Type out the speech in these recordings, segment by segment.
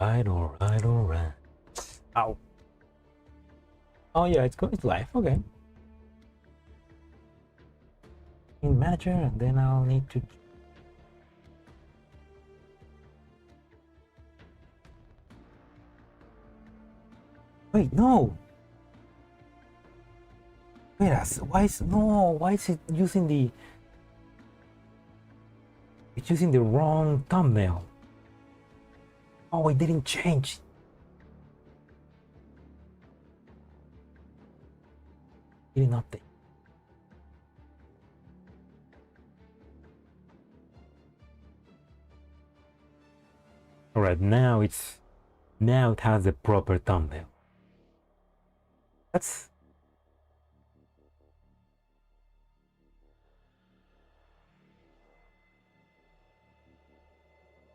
Alright, alright. Ow. Oh yeah, it's live, okay. In manager, and then I'll need to... Wait, no! Wait, why is it using the... It's using the wrong thumbnail. Oh, it didn't change. It didn't update. Alright, now it has a proper thumbnail. That's...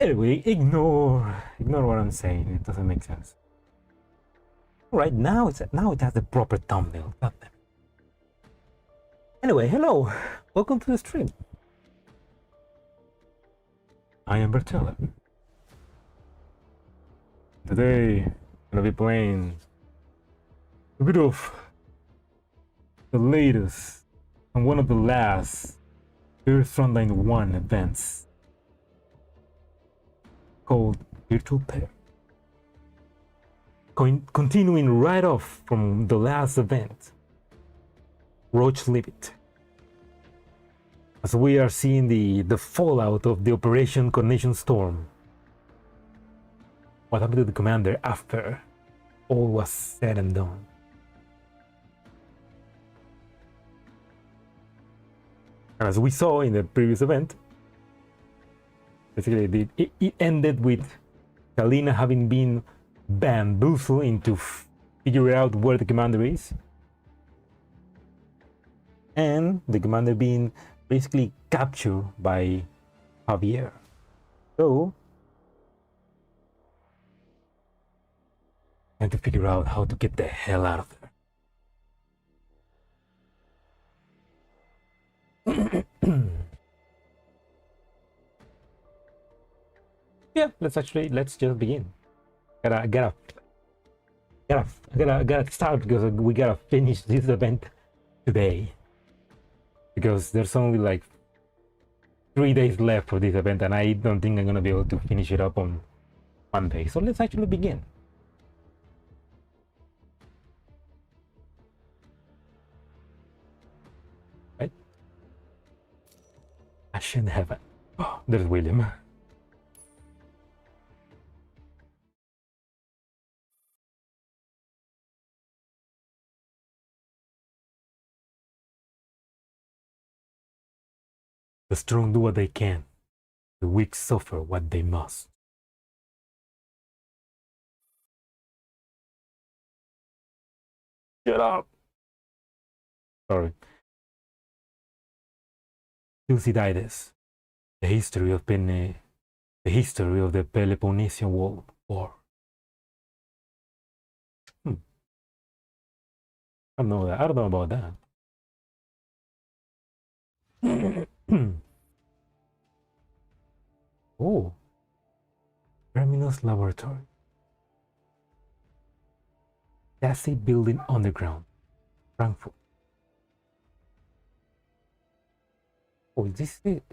Anyway, ignore what I'm saying. It doesn't make sense. Right now, it has a proper thumbnail. Anyway, hello, welcome to the stream. I am Bertella. Today, I'm gonna be playing a bit of the latest and one of the last FRONTLINE 1 events called Virtual Pair. Continuing right off from the last event, Roach Limit, as we are seeing the fallout of the Operation Coordination Storm. What happened to the commander after all was said and done. And as we saw in the previous event, basically it ended with Kalina having been bamboozled into figuring out where the commander is, and the commander being basically captured by Javier. So, and to figure out how to get the hell out of there. Yeah, let's just begin. Gotta start because we gotta finish this event today. Because there's only like 3 days left for this event, and I don't think I'm gonna be able to finish it up on Monday. So let's actually begin. Right? Ashen Heaven. Oh, there's William. The strong do what they can. The weak suffer what they must. Shut up! Sorry. Thucydides, the history of the Peloponnesian War. I don't know about that. Oh, Terminus Laboratory. Chassis Building Underground, Frankfurt. Oh, is this it?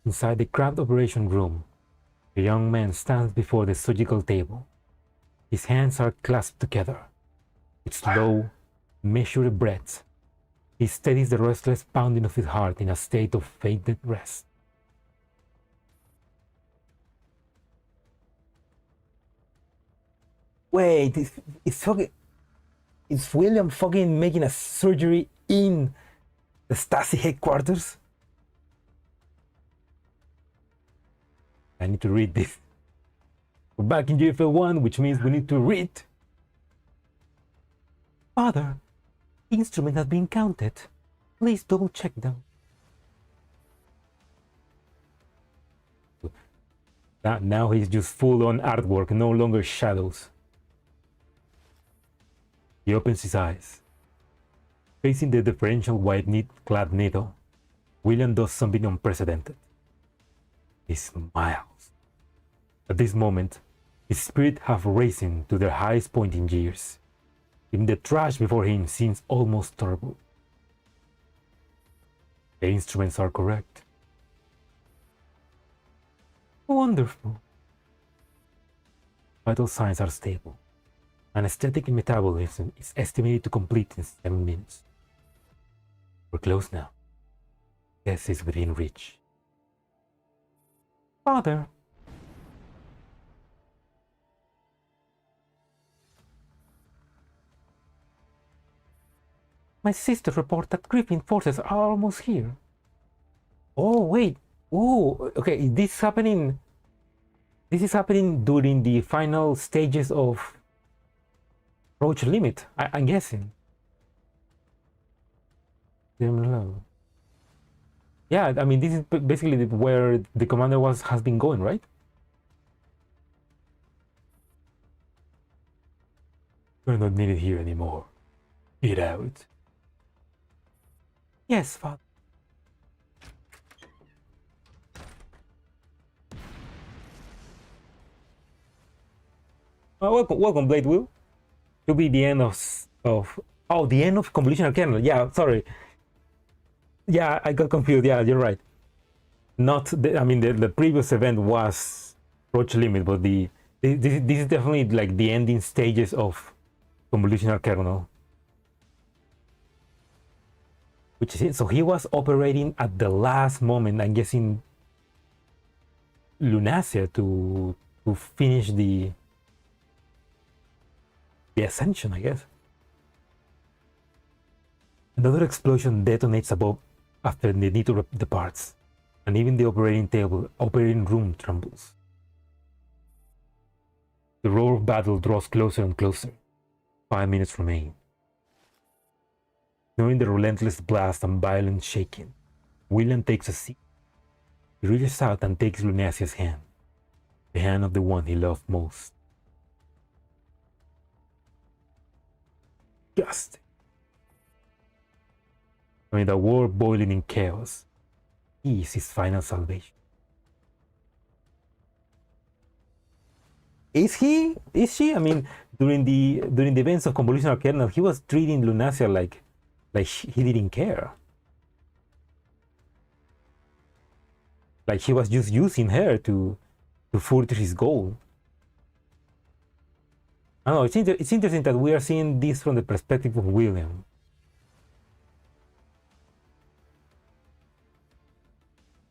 Inside the cramped operation room, a young man stands before the surgical table. His hands are clasped together. With slow, measured breaths, he steadies the restless pounding of his heart in a state of fainted rest. Wait, is William fucking making a surgery in the Stasi headquarters? I need to read this. We're back in GFL 1, which means we need to read. Father, instrument has been counted. Please double check them. Now he's just full on artwork, no longer shadows. He opens his eyes. Facing the differential white clad needle, William does something unprecedented. He smiles. At this moment, his spirits have risen to their highest point in years. Even the trash before him seems almost terrible. The instruments are correct. Wonderful. Vital signs are stable. Anesthetic metabolism is estimated to complete in 7 minutes. We're close now. Death is within reach. Father. My sister reported that Griffin forces are almost here. Oh, wait. Oh, okay. This is happening during the final stages of approach limit, I'm guessing. Yeah, I mean, this is basically where the commander has been going, right? You're not needed here anymore. Get out. Yes, father. Welcome, Blade Will. To be the end of the end of Convolutional Kernel. Yeah, sorry. Yeah, I got confused. Yeah, you're right. Not the previous event was approach limit, but this is definitely like the ending stages of Convolutional Kernel. Which is it. So he was operating at the last moment, I'm guessing, Lunacia to finish the ascension, I guess. Another explosion detonates above after the Nito departs, and even the operating room trembles. The roar of battle draws closer and closer. 5 minutes remain. Knowing the relentless blast and violent shaking, William takes a seat. He reaches out and takes Lunacia's hand, the hand of the one he loved most. Just. Amid a war boiling in chaos, he is his final salvation. Is he? Is she? I mean, during the events of Convolutional Kernel, he was treating Lunacia like he didn't care. Like he was just using her to further his goal. I don't know, it's interesting that we are seeing this from the perspective of William.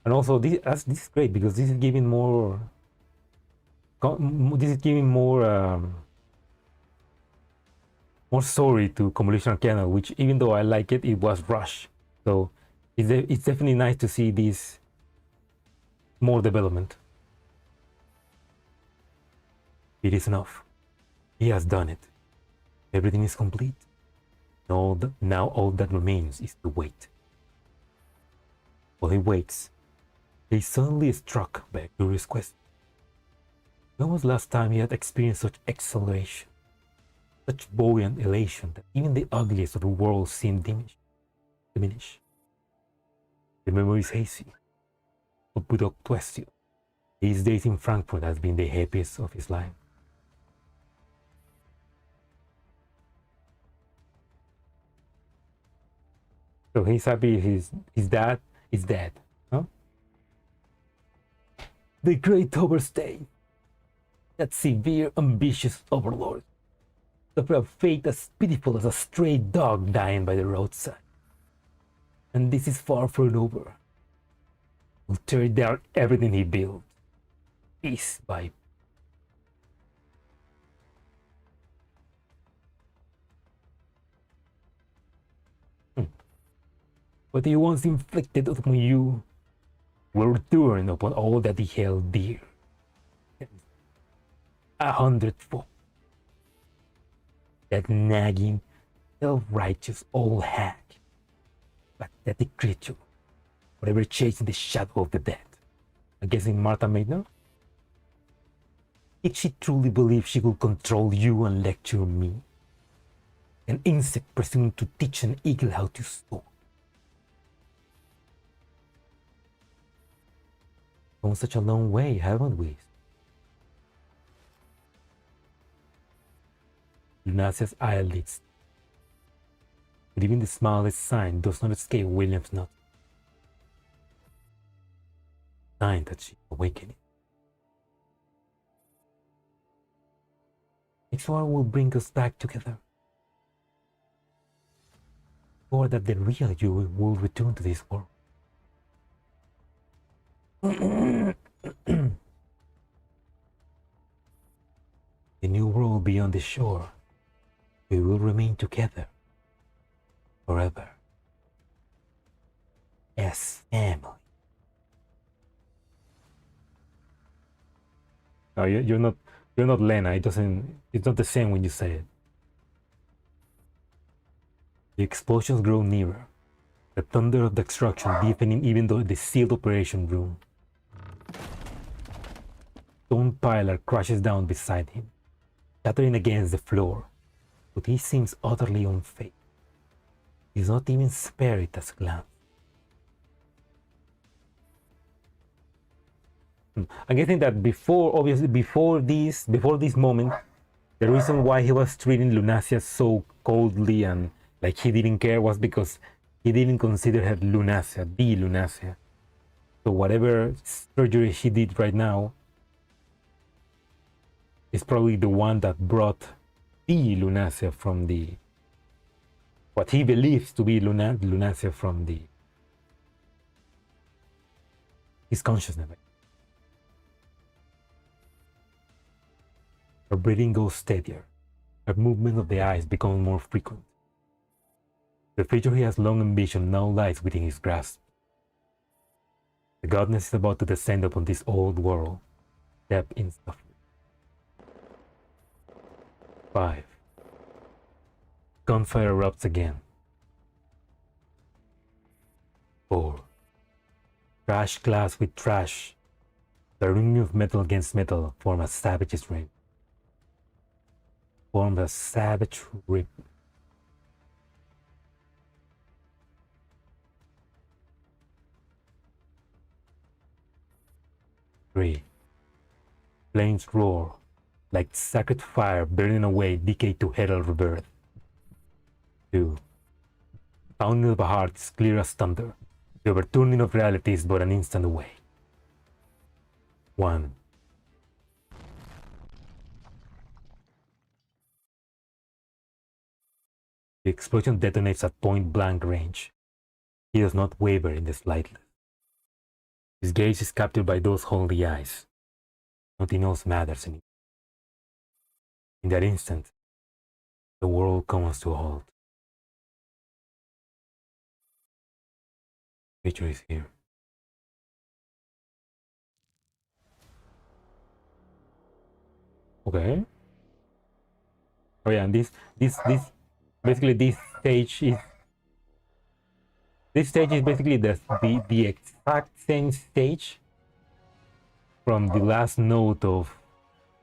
And also, this is great because this is giving more. This is giving more story to Convolutional Kernel, which, even though I like it, it was rushed. So it's definitely nice to see this more development. It is enough. He has done it. Everything is complete. Now all that remains is to wait. While he waits, he is suddenly struck by a curious question. When was the last time he had experienced such exhilaration, such buoyant elation that even the ugliest of the world seemed diminish? The memory is hazy, but without question, these days in Frankfurt has been the happiest of his life. So he's happy his dad is dead, huh? The great overstay, that severe, ambitious overlord, suffered a fate as pitiful as a stray dog dying by the roadside. And this is far from over. Will tear down everything he built, piece by What he once inflicted upon you will return upon all that he held dear. 100-fold. That nagging, self-righteous old hag, pathetic creature, forever chasing the shadow of the dead. I'm guessing Martha made no? Did she truly believe she could control you and lecture me? An insect presuming to teach an eagle how to soar. come such a long way, haven't we? Lunacia's eyelids. But even the smallest sign does not escape William's note. Sign that she's awakening. Next war will bring us back together. Or that the real you will return to this world. The new world beyond the shore. We will remain together. Forever. As family. No, you're not Lena. It's not the same when you say it. The explosions grow nearer. The thunder of destruction deafening even though the sealed operation room. Stone pillar crashes down beside him, shattering against the floor, but he seems utterly unfazed. He's not even spared at a glance. I'm guessing that before this moment, the reason why he was treating Lunacia so coldly and like he didn't care was because he didn't consider her Lunacia, the Lunacia. So whatever surgery she did right now is probably the one that brought the Lunacia from the, what he believes to be Lunacia from the, his consciousness. Her breathing goes steadier. Her movement of the eyes becomes more frequent. The future he has long envisioned now lies within his grasp. The goddess is about to descend upon this old world, step in suffering. 5. Gunfire erupts again. 4. Trash clash with trash. The ringing of metal against metal form a savage's ring. Form a savage rip. 3. Flames roar, like sacred fire burning away decay to herald rebirth. 2. Pounding of a heart is clear as thunder. The overturning of reality is but an instant away. 1. The explosion detonates at point-blank range. He does not waver in the slightest. His gaze is captured by those holy eyes. Nothing else matters anymore. In that instant, the world comes to a halt. Nature is here. Okay. Oh yeah, and this basically this stage is basically the exact same stage from the last node of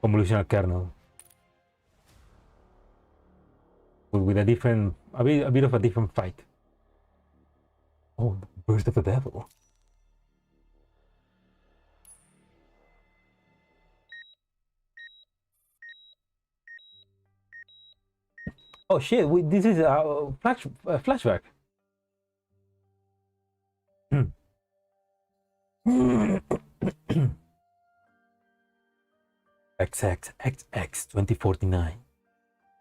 convolutional kernel, but with a bit of a different fight. Oh, the burst of the devil. Oh shit! This is a flashback. XXXX 2049.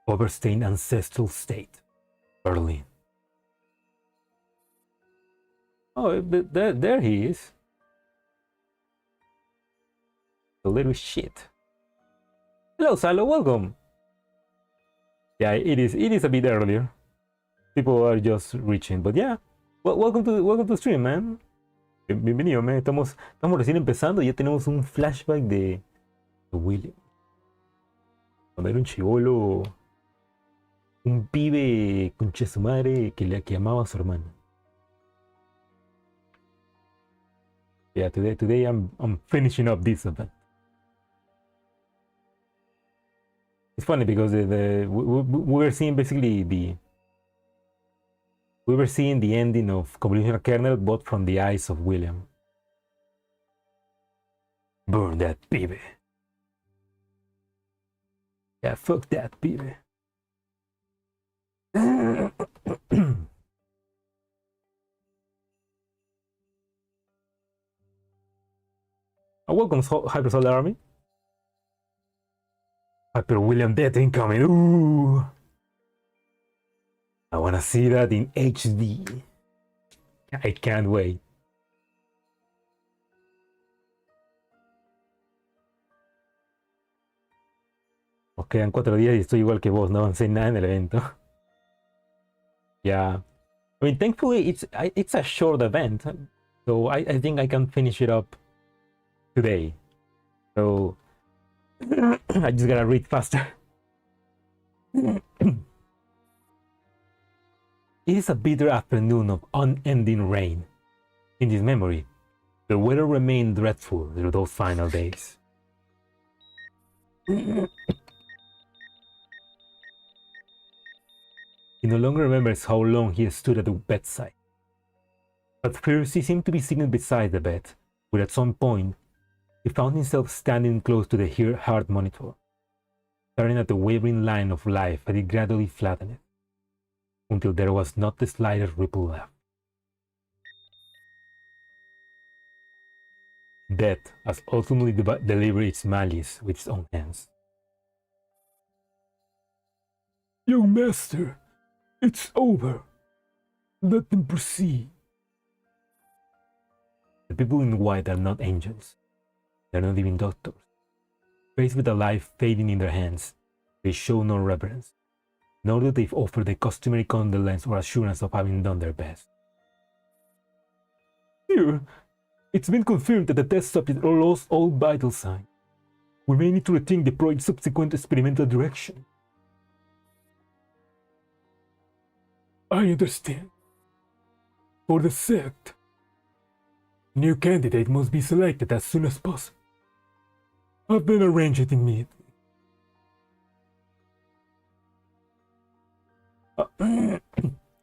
Overstained ancestral state. Berlin. Oh, there he is. The little shit. Hello, Silo. Welcome. Yeah, it is a bit earlier. People are just reaching, but yeah. Welcome to stream, man. Bienvenido, man. Estamos recién empezando y ya tenemos un flashback de William. Cuando era un chibolo, un pibe concha su madre que amaba a su hermano. Yeah, today I'm finishing up this event. It's funny because we were seeing basically the ending of convolutional kernel, but from the eyes of William. Burn that baby. Yeah, fuck that baby. Welcome, Hyper Solar Army. FRONTLINE death incoming. Ooh. I wanna see that in HD. I can't wait. Nos quedan 4 días y estoy igual que vos, no avancé nada en el evento. Yeah. I mean, thankfully, it's a short event, so I think I can finish it up today. So I just gotta read faster. It is a bitter afternoon of unending rain. In his memory, the weather remained dreadful through those final days. He no longer remembers how long he stood at the bedside. At first, he seemed to be sitting beside the bed, but at some point, he found himself standing close to the heart monitor, staring at the wavering line of life as it gradually flattened, until there was not the slightest ripple left. Death has ultimately delivered its malice with its own hands. Young master, it's over. Let them proceed. The people in white are not angels. They're not even doctors. Faced with a life fading in their hands, they show no reverence, nor do they offer the customary condolence or assurance of having done their best. Here, it's been confirmed that the test subject lost all vital signs. We may need to rethink the project's subsequent experimental direction. I understand. For the sect, new candidate must be selected as soon as possible. I've been arranged it immediately.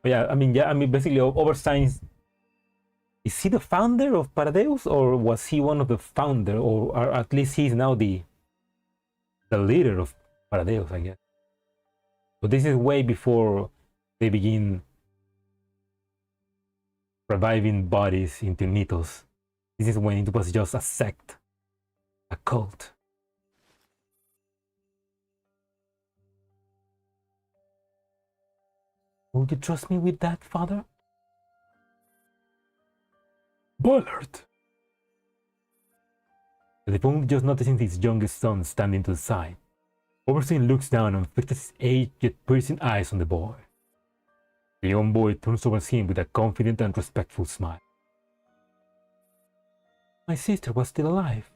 Basically, Oberstein. Is he the founder of Paradeus, or was he one of the founders, or at least he's now the leader of Paradeus, I guess. So this is way before they begin reviving bodies into mythos. This is when it was just a sect, a cult. Will you trust me with that, Father? Ballard! The phone just noticing his youngest son standing to the side. Overseeing looks down and fixes his aged yet piercing eyes on the boy. The young boy turns towards him with a confident and respectful smile. My sister was still alive.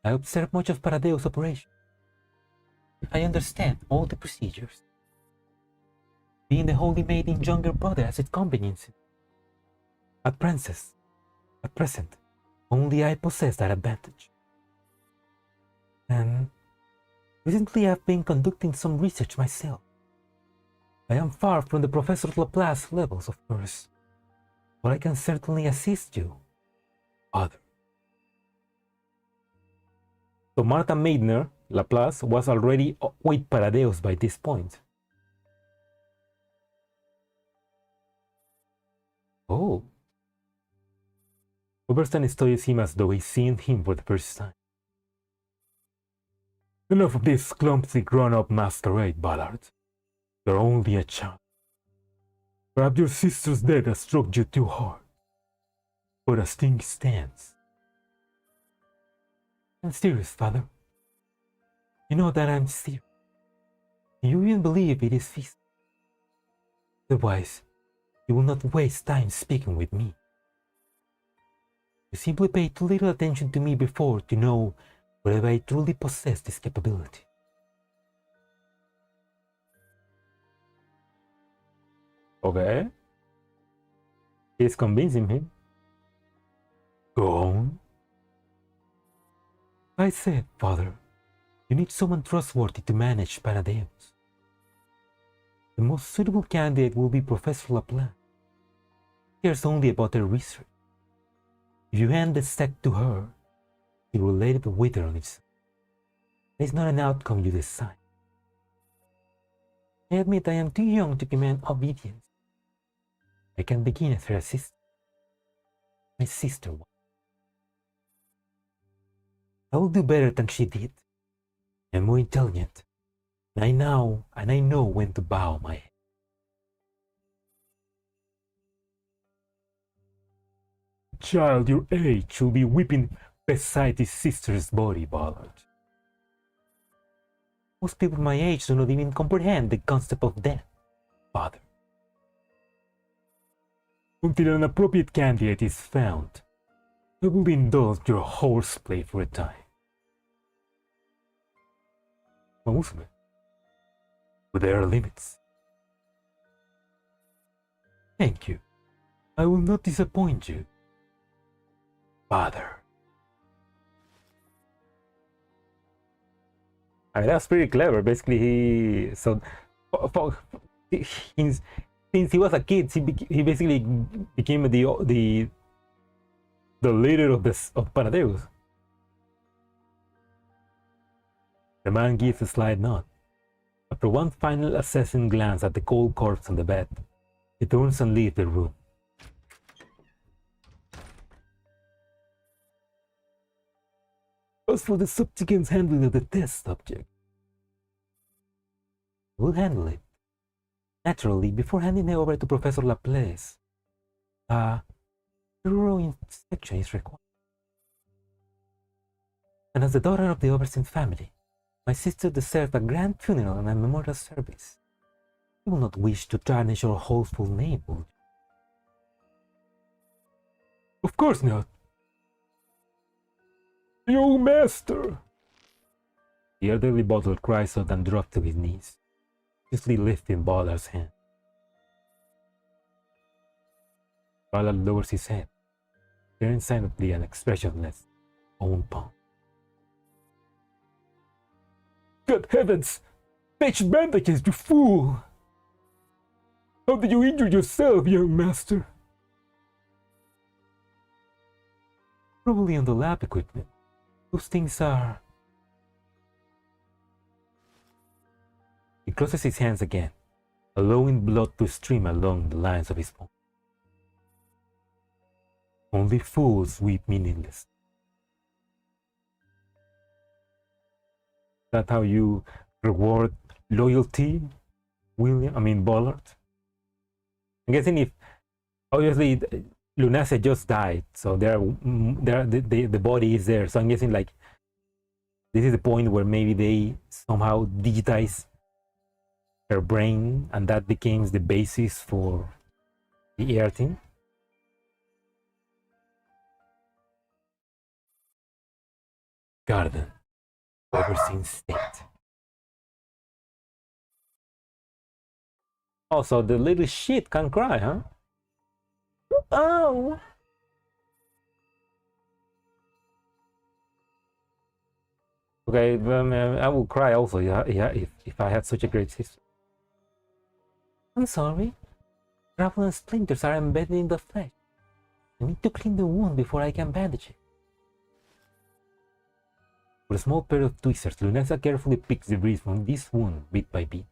I observed much of Paradeus' operation. I understand all the procedures. Being the Holy Maiden's younger brother has its conveniences. At present, only I possess that advantage. And recently I've been conducting some research myself. I am far from the Professor Laplace levels, of course, but I can certainly assist you, Father. So Martha Maidner, Laplace, was already with Paradeus by this point. Oh. Oberstein studies him as though he's seeing him for the first time. Enough of this clumsy grown-up masquerade, Ballard. You're only a child. Perhaps your sister's death has struck you too hard. But as things stands, I'm serious, Father. You know that I'm serious. You even believe it is feasible. Otherwise, you will not waste time speaking with me. You simply pay too little attention to me before to know whether I truly possess this capability. Okay. He's convincing him. Go on. I said, Father, you need someone trustworthy to manage Paradeus. The most suitable candidate will be Professor Laplace. He cares only about her research. If you hand the sect to her, He will let it wither on its own. It is not an outcome you decide. I admit I am too young to command obedience. I can begin as her assistant. My sister was. I will do better than she did. I am more intelligent. And I know when to bow my head. A child your age will be weeping beside his sister's body, Ballard. Most people my age do not even comprehend the concept of death, father. Until an appropriate candidate is found, I will indulge your horseplay for a time. Mamusume, but there are limits. Thank you. I will not disappoint you, father. I mean, that's pretty clever. Basically, since he was a kid, he basically became the leader of Panadeus. The man gives a slight nod. After one final assessing glance at the cold corpse on the bed, he turns and leaves the room. As for the subsequent handling of the test subject, we'll handle it. Naturally, before handing it over to Professor Laplace, a thorough inspection is required. And as the daughter of the Overton family, my sister deserves a grand funeral and a memorial service. You will not wish to tarnish your hopeful name, will you? Of course not. Young master! The elderly bottle cries out and drops to his knees, justly lifting Ballard's hand. Ballard lowers his head, staring silently and expressionless, own palm. Good heavens! Fetch bandages, you fool! How did you injure yourself, young master? Probably on the lab equipment. Those things are... He closes his hands again, allowing blood to stream along the lines of his palm. Only fools weep meaningless. Is that how you reward loyalty, Ballard? I'm guessing if, obviously, Lunacia just died, so the body is there. So I'm guessing like this is the point where maybe they somehow digitize her brain, and that becomes the basis for the air thing. Garden, overseen state. Also, the little shit can cry, huh? Oh! Okay, I will cry also, if I had such a great sister. I'm sorry. Gravel and splinters are embedded in the flesh. I need to clean the wound before I can bandage it. With a small pair of tweezers, Lunacia carefully picks debris from this wound bit by bit.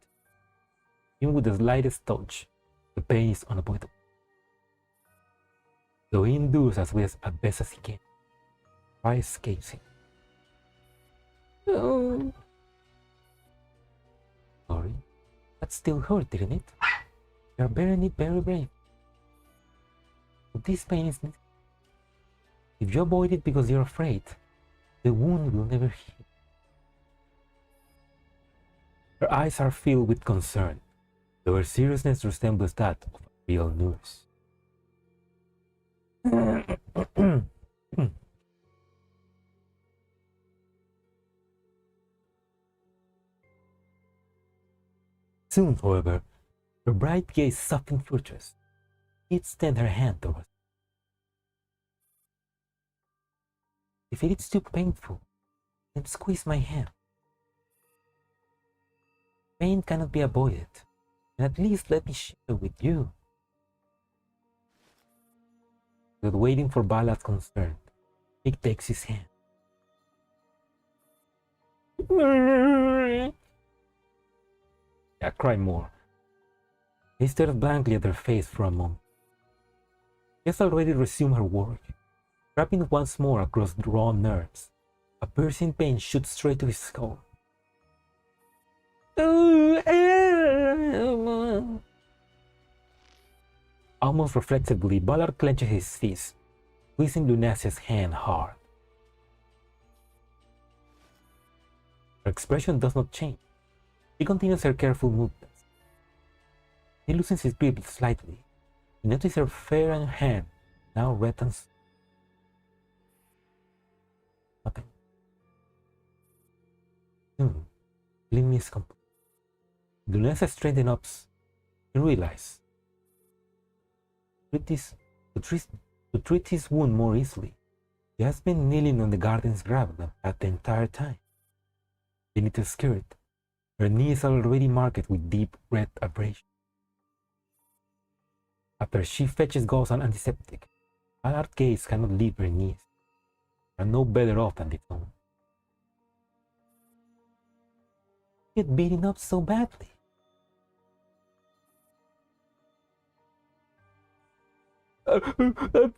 Even with the slightest touch, the pain is unavoidable. Though he endures as best as he can, fire escapes him. Oh. Sorry, that still hurt, didn't it? You're very brave. But this pain is necessary. If you avoid it because you're afraid, the wound will never heal. Her eyes are filled with concern, though her seriousness resembles that of a real nurse. Soon, however, her bright gaze softened furious. She extended her hand towards. If it is too painful, then squeeze my hand. Pain cannot be avoided, and at least let me share it with you. Without waiting for Ballard's concern, he takes his hand. Yeah, cry more. He stared blankly at her face for a moment. She has already resumed her work, wrapping once more across the raw nerves. A piercing pain shot straight to his skull. Almost reflexively, Ballard clenched his fist, squeezing Lunasia's hand hard. Her expression does not change. She continues her careful movements. He loosens his grip slightly. He notices her fair hand, now red and nothing. Soon, Lim is complete. Lunasia straightened up. He realized to treat his wound more easily, he has been kneeling on the garden's gravel at the entire time. Beneath her skirt, her knees are already marked with deep red abrasion. After she fetches gauze and antiseptic, Ballard's gaze cannot leave her knees. They are no better off than its own. Get beaten up so badly. At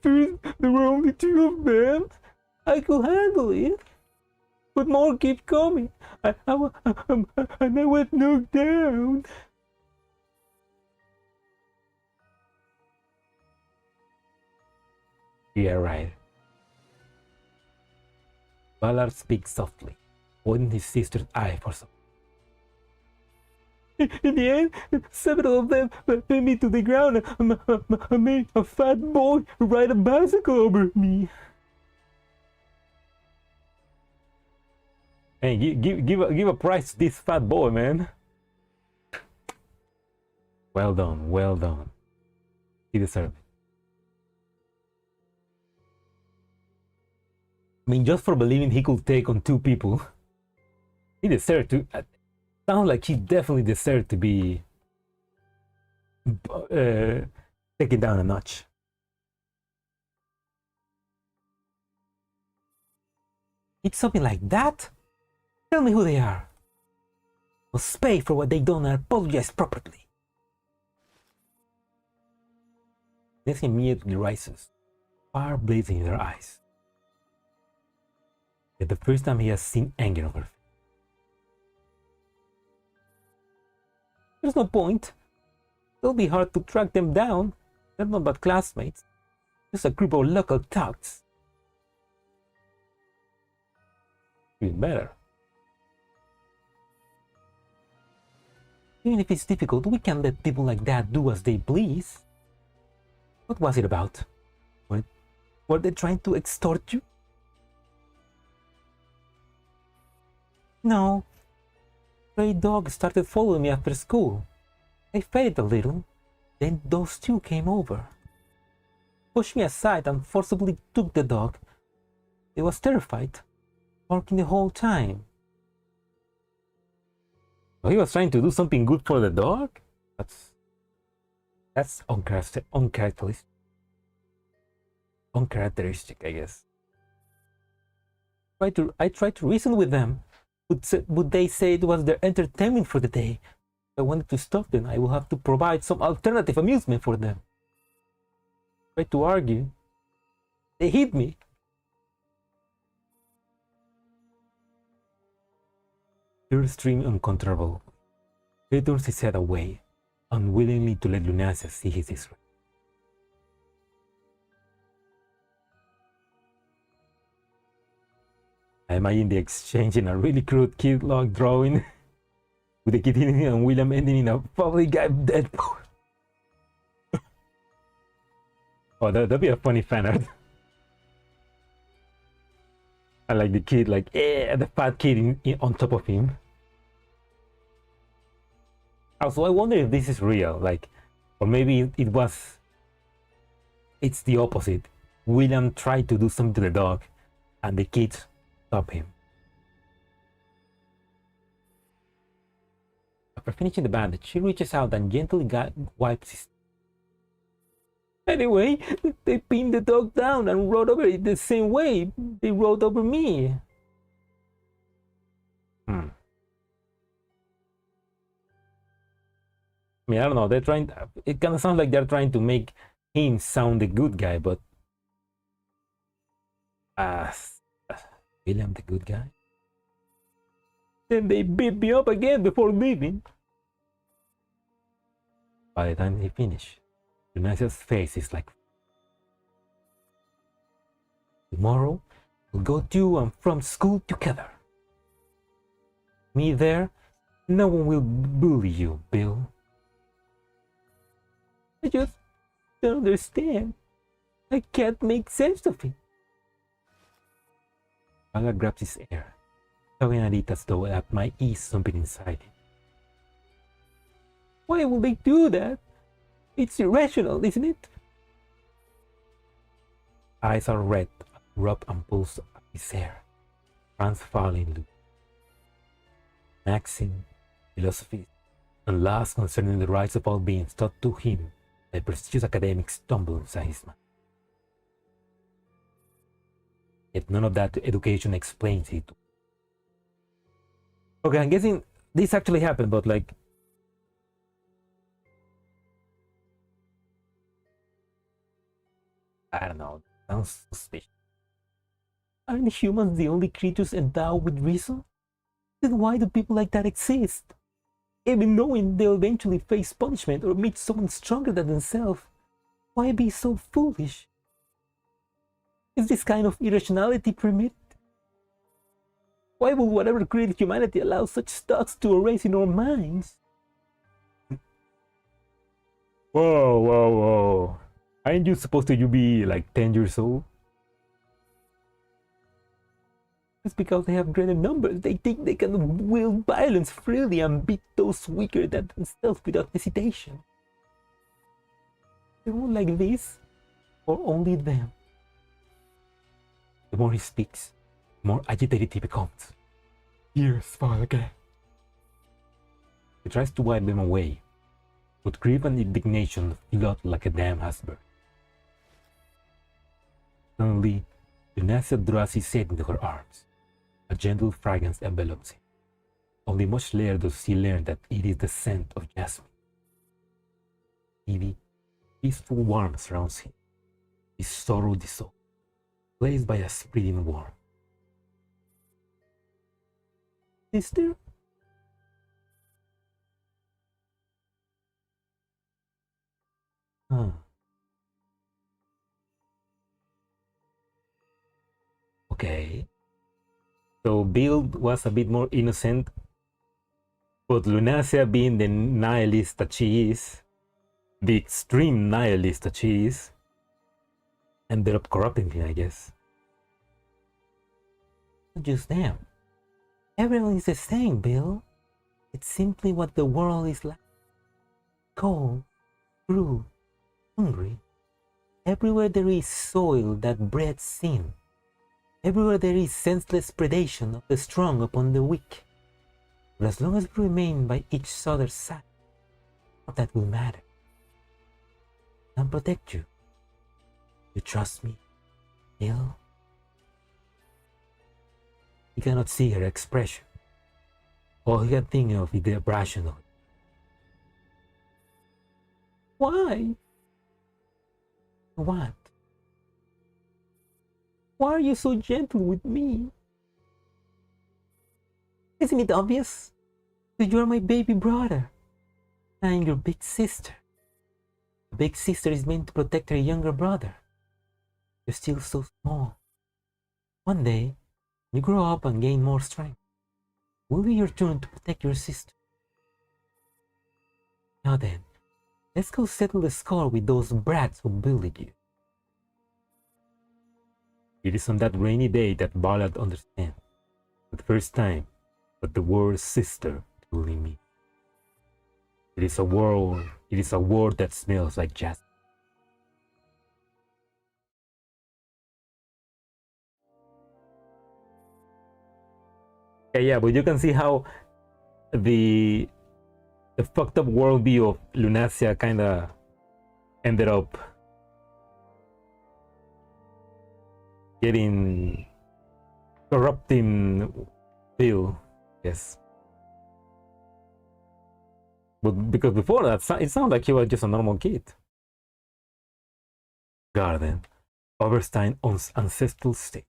first, there were only 2 of them. I could handle it. But more keep coming. And I was knocked down. Yeah, right. Ballard speaks softly, holding his sister's eye for some. In the end, several of them pinned me to the ground and made a fat boy ride a bicycle over me. Hey, give a prize to this fat boy, man. Well done, well done. He deserved it. I mean, just for believing he could take on 2 people, he deserved to. Sounds like he definitely deserved to be taken down a notch. It's something like that? Tell me who they are. Must pay for what they done and apologize properly. Nancy immediately rises, fire blazing in her eyes. It's the first time he has seen anger on her face. There's no point. It'll be hard to track them down. They're not but classmates. Just a group of local thugs. Even better. Even if it's difficult, we can't let people like that do as they please. What was it about? Were they trying to extort you? No. Stray dog started following me after school. I fed it a little. Then those 2 came over. Pushed me aside and forcibly took the dog. It was terrified, barking the whole time. Oh, he was trying to do something good for the dog? That's uncharacteristic. Uncharacteristic, I guess. I tried to reason with them. Would they say it was their entertainment for the day? If I wanted to stop them, I will have to provide some alternative amusement for them. Tried to argue. They hit me. Tears stream uncontrollable. He turns his head away, unwillingly to let Lunasia see his distress. I imagine the exchange in a really crude kid log drawing with the kid hitting and William ending in a probably guy dead. Oh, that'd be a funny fan art. I like the kid, like, the fat kid on top of him. Also, I wonder if this is real, like, or maybe it's the opposite. William tried to do something to the dog, and the kid stopped him. After finishing the bandage, she reaches out and gently wipes his. Anyway, they pinned the dog down and rode over it the same way they rode over me. I mean, I don't know. They're trying. It kind of sounds like they're trying to make him sound the good guy, but uh, William the good guy. Then they beat me up again before leaving. By the time they finish, Lunasia's face is like, tomorrow we'll go to and from school together. Me there, no one will bully you, Bill. I just don't understand. I can't make sense of it. Bala grabs his air, tugging at it as though at my ease something inside him. Why would they do that? It's irrational, isn't it? Eyes are red, rub and pulls at his hair, hands falling loose. Maxim, philosophy, and laws concerning the rights of all beings taught to him by prestigious academics stumble inside his mind. Yet none of that education explains it. Okay, I'm guessing this actually happened, but like, I don't know, sounds suspicious. Aren't humans the only creatures endowed with reason? Then why do people like that exist? Even knowing they'll eventually face punishment or meet someone stronger than themselves, why be so foolish? Is this kind of irrationality permitted? Why would whatever created humanity allow such thoughts to arise in our minds? Whoa, whoa, whoa. Aren't you supposed to be like 10 years old? It's because they have greater numbers. They think they can wield violence freely and beat those weaker than themselves without hesitation. Everyone like this, or only them? The more he speaks, the more agitated he becomes. Yes, Father. He tries to wipe them away, but grief and indignation flood like a dam has burst. Suddenly, Lunasia draws his head into her arms. A gentle fragrance envelops him. Only much later does he learn that it is the scent of jasmine. Heavy, peaceful warmth surrounds him. His sorrow dissolves, placed by a spreading warmth. Sister? Huh. Okay. So Bill was a bit more innocent, but Lunasia, being the nihilist that she is, the extreme nihilist that she is, ended up corrupting him, I guess. Not just them. Everyone is the same, Bill. It's simply what the world is like. Cold, cruel, hungry. Everywhere there is soil that breeds sin. Everywhere there is senseless predation of the strong upon the weak. But as long as we remain by each other's side, what that will matter. I'll protect you. You trust me, Bill? He cannot see her expression. All he can think of is the abrasion of it. Why? What? Why are you so gentle with me? Isn't it obvious that you are my baby brother? I'm your big sister. A big sister is meant to protect her younger brother. You're still so small. One day, you grow up and gain more strength. It will be your turn to protect your sister. Now then, let's go settle the score with those brats who bullied you. It is on that rainy day that Ballard understands, for the first time, that the word sister truly means. It is a word that smells like jasmine. Yeah, but you can see how the fucked up worldview of Lunasia kinda ended up getting corrupting Bill Yes. But because before that, it sounded like he was just a normal kid. Garden. Oberstein's ancestral state.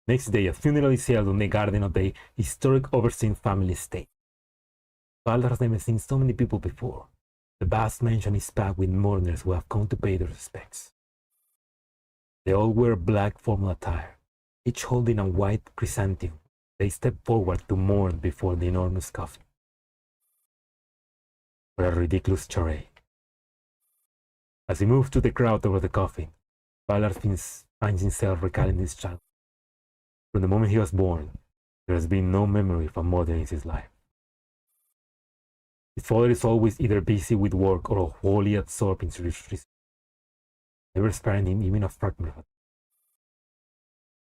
Next day, a funeral is held on the garden of the historic Oberstein family estate. Ballard has never seen so many people before. The vast mansion is packed with mourners who have come to pay their respects. They all wear black formal attire, each holding a white chrysanthemum. They step forward to mourn before the enormous coffin. For a ridiculous charade. As he moves to the crowd over the coffin, Ballard finds himself recalling his childhood. From the moment he was born, there has been no memory of a mother in his life. His father is always either busy with work or wholly absorbed in research, never sparing him even a fragment of it.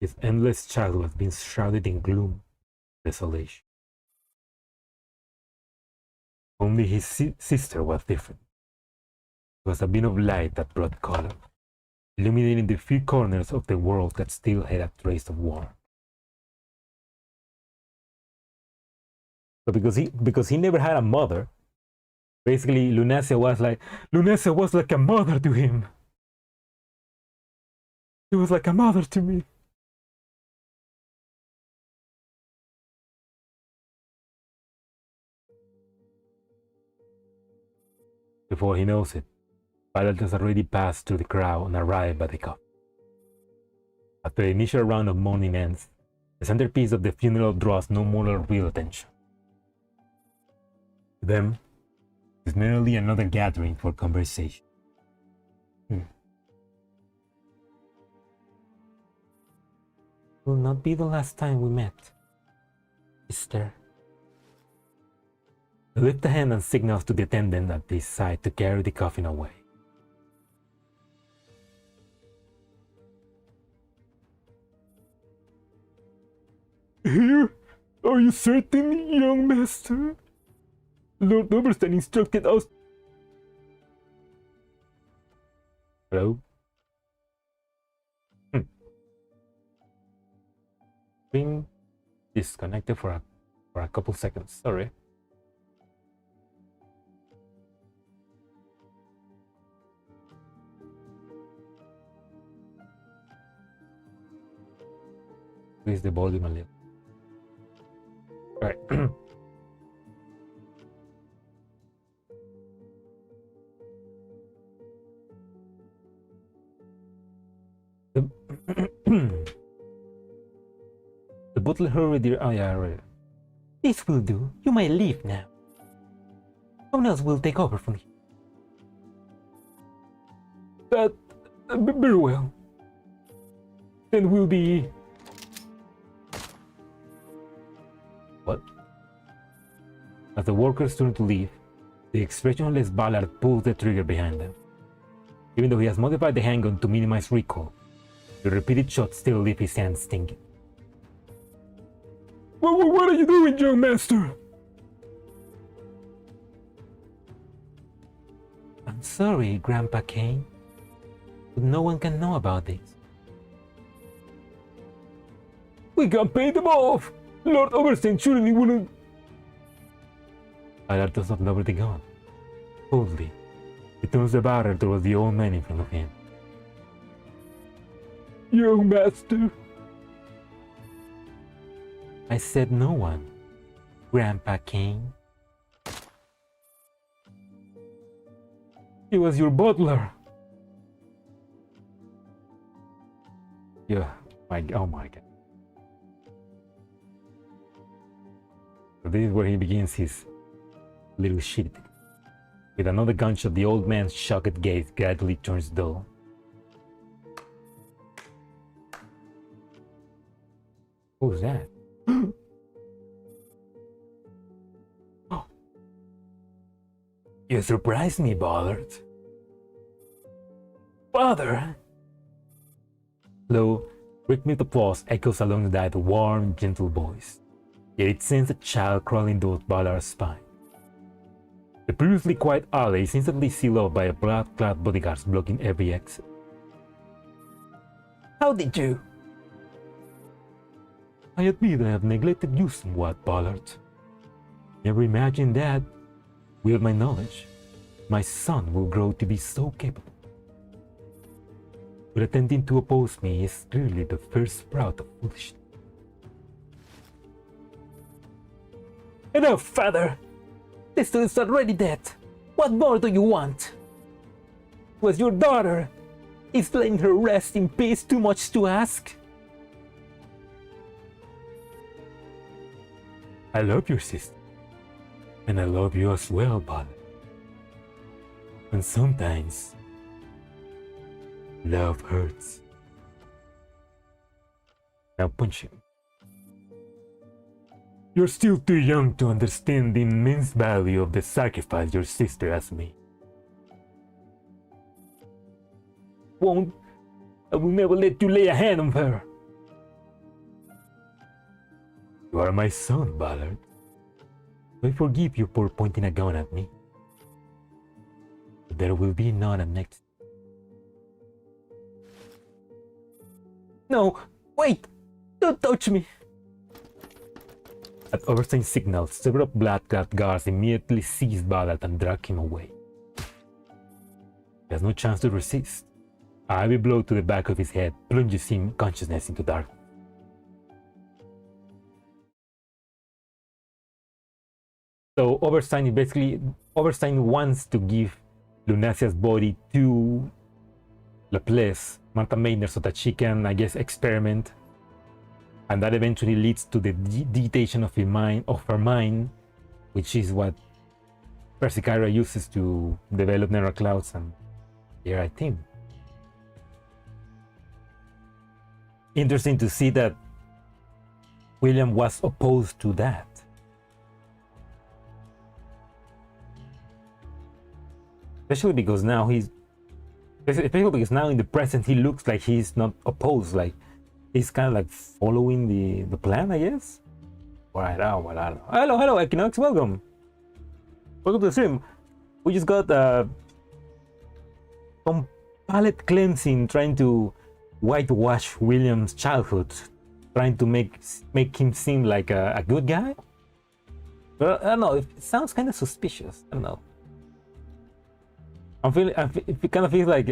His endless childhood has been shrouded in gloom and desolation. Only his sister was different. It was a beam of light that brought color, illuminating the few corners of the world that still had a trace of warmth. So because he never had a mother, basically Lunacia was like a mother to him. She was like a mother to me. Before he knows it, Ballard has already passed through the crowd and arrived at the coffin. After the initial round of mourning ends, the centerpiece of the funeral draws no more real attention. To them, it's merely another gathering for conversation. Will not be the last time we met, sister. He lifts a hand and signals to the attendant at his side to carry the coffin away. Here? Are you certain, young master? Lord Oberstein instructed us. Hello? Being disconnected for a couple seconds. Sorry. Increase the volume a little. All right. The butler hurried there. Oh yeah, right. This will do. You may leave now. Someone else will take over from here. That very well. Then we'll be. What? As the workers turn to leave, the expressionless Ballard pulls the trigger behind them. Even though he has modified the handgun to minimize recoil, the repeated shots still leave his hands stinging. What are you doing, young master? I'm sorry, Grandpa Kane, but no one can know about this. We can pay them off! Lord Oberstein surely wouldn't... Ballard does not lower the gun. Coldly, he turns the barrel towards the old man in front of him. Young master. I said no one, Grandpa Kane. He was your butler. Yeah, oh my god. So this is where he begins his little shit. With another gunshot, the old man's shocked gaze gradually turns dull. Who's that? You surprised me, Ballard. Father! Low, rhythmic applause echoes along that warm, gentle voice. Yet it sends a child crawling towards Ballard's spine. The previously quiet alley is instantly sealed off by a blood-clad bodyguards blocking every exit. How did you? I admit I have neglected you somewhat, Ballard. Never imagined that, with my knowledge, my son will grow to be so capable. But attempting to oppose me is clearly the first sprout of foolishness. Enough, father! This is already dead. What more do you want? Was your daughter? Is letting her rest in peace too much to ask? I love your sister. And I love you as well, Ballard. And sometimes, love hurts. Now punch him. You're still too young to understand the immense value of the sacrifice your sister has made. I will never let you lay a hand on her. You are my son, Ballard. I forgive you for pointing a gun at me. But there will be none next. No, wait! Don't touch me! At Overstein's signal, several blood-clad guards immediately seized Ballard and dragged him away. He has no chance to resist. A heavy blow to the back of his head plunges him consciousness into darkness. So Overstein wants to give Lunasia's body to Laplace, Martha Maynard, so that she can, I guess, experiment. And that eventually leads to the dictation of her mind, which is what Persicaria uses to develop neural clouds and here I think. Interesting to see that William was opposed to that. Especially because now in the present he looks like he's not opposed, like he's kind of like following the plan, I guess. Alright, I don't know. Hello, Equinox, welcome. Welcome to the stream. We just got some palette cleansing, trying to whitewash William's childhood, trying to make him seem like a good guy. But I don't know, it sounds kind of suspicious. I don't know. It kind of feels like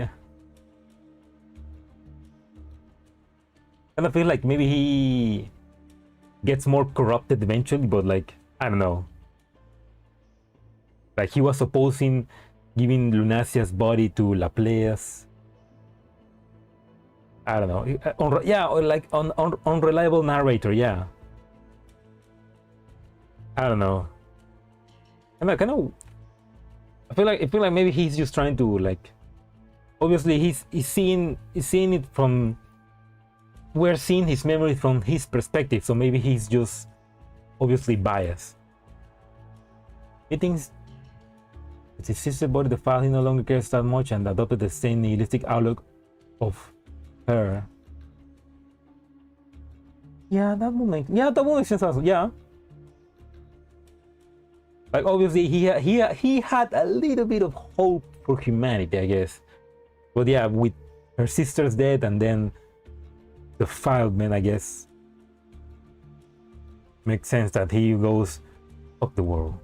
maybe he gets more corrupted eventually, but like, I don't know. Like he was opposing giving Lunasia's body to Laplace. I don't know. Yeah, or like unreliable narrator, yeah. I don't know. And I kind of I feel like maybe he's just trying to, like, obviously he's seeing it from, we're seeing his memory from his perspective, so maybe he's just obviously biased. He thinks it's his sister's body, the file he no longer cares that much, and adopted the same nihilistic outlook of her. Yeah, that would make sense also. Yeah. Like obviously he had a little bit of hope for humanity, I guess. But yeah, with her sister's death and then the filed man, I guess, makes sense that he goes up the world.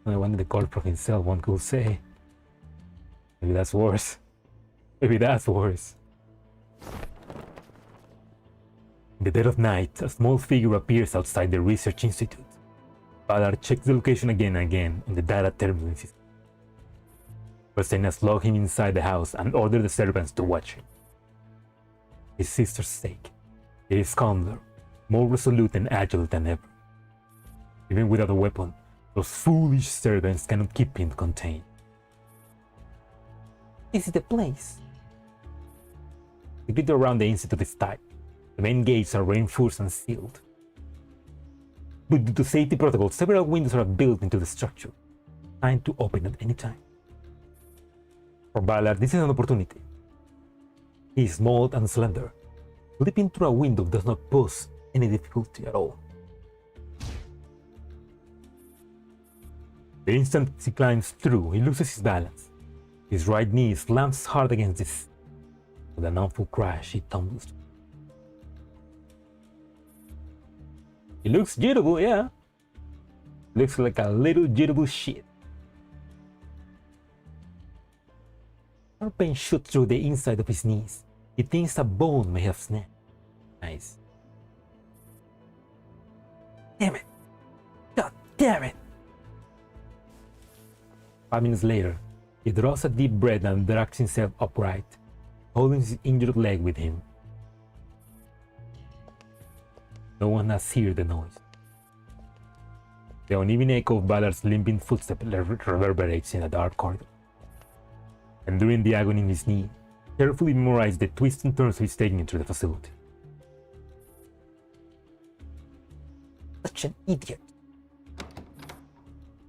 I wanted the call from himself, one could say. Maybe that's worse. Maybe that's worse. In the dead of night, a small figure appears outside the research institute. Ballard checks the location again and again in the data terminal system. Bernstein has locked him inside the house and ordered the servants to watch him. His sister's sake, he is calmer, more resolute and agile than ever. Even without a weapon, those foolish servants cannot keep him contained. This is the place. The grid around the institute is tight. The main gates are reinforced and sealed. But due to safety protocols, several windows are built into the structure, designed to open at any time. For Ballard, this is an opportunity. He is small and slender. Leaping through a window does not pose any difficulty at all. The instant he climbs through, he loses his balance. His right knee slams hard against this. With an awful crash, he tumbles. He looks jitterboo, yeah. Looks like a little jitterboo shit. Sharp pain shoots through the inside of his knees. He thinks a bone may have snapped. Nice. Damn it! God damn it! 5 minutes later, he draws a deep breath and drags himself upright, holding his injured leg with him. No one has heard the noise. The uneven echo of Ballard's limping footsteps reverberates in the dark corridor. And during the agony in his knee, carefully memorize the twists and turns he's taking into the facility. Such an idiot.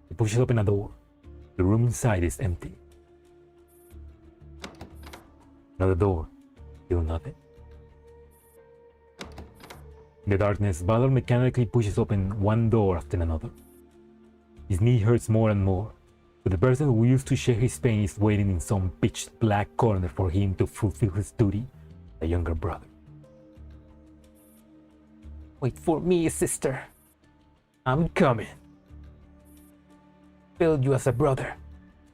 He pushes open a door. The room inside is empty. Another door. Still nothing. In the darkness, Ballard mechanically pushes open one door after another. His knee hurts more and more, but the person who used to share his pain is waiting in some pitch black corner for him to fulfill his duty, a younger brother. Wait for me, sister. I'm coming. Failed you as a brother,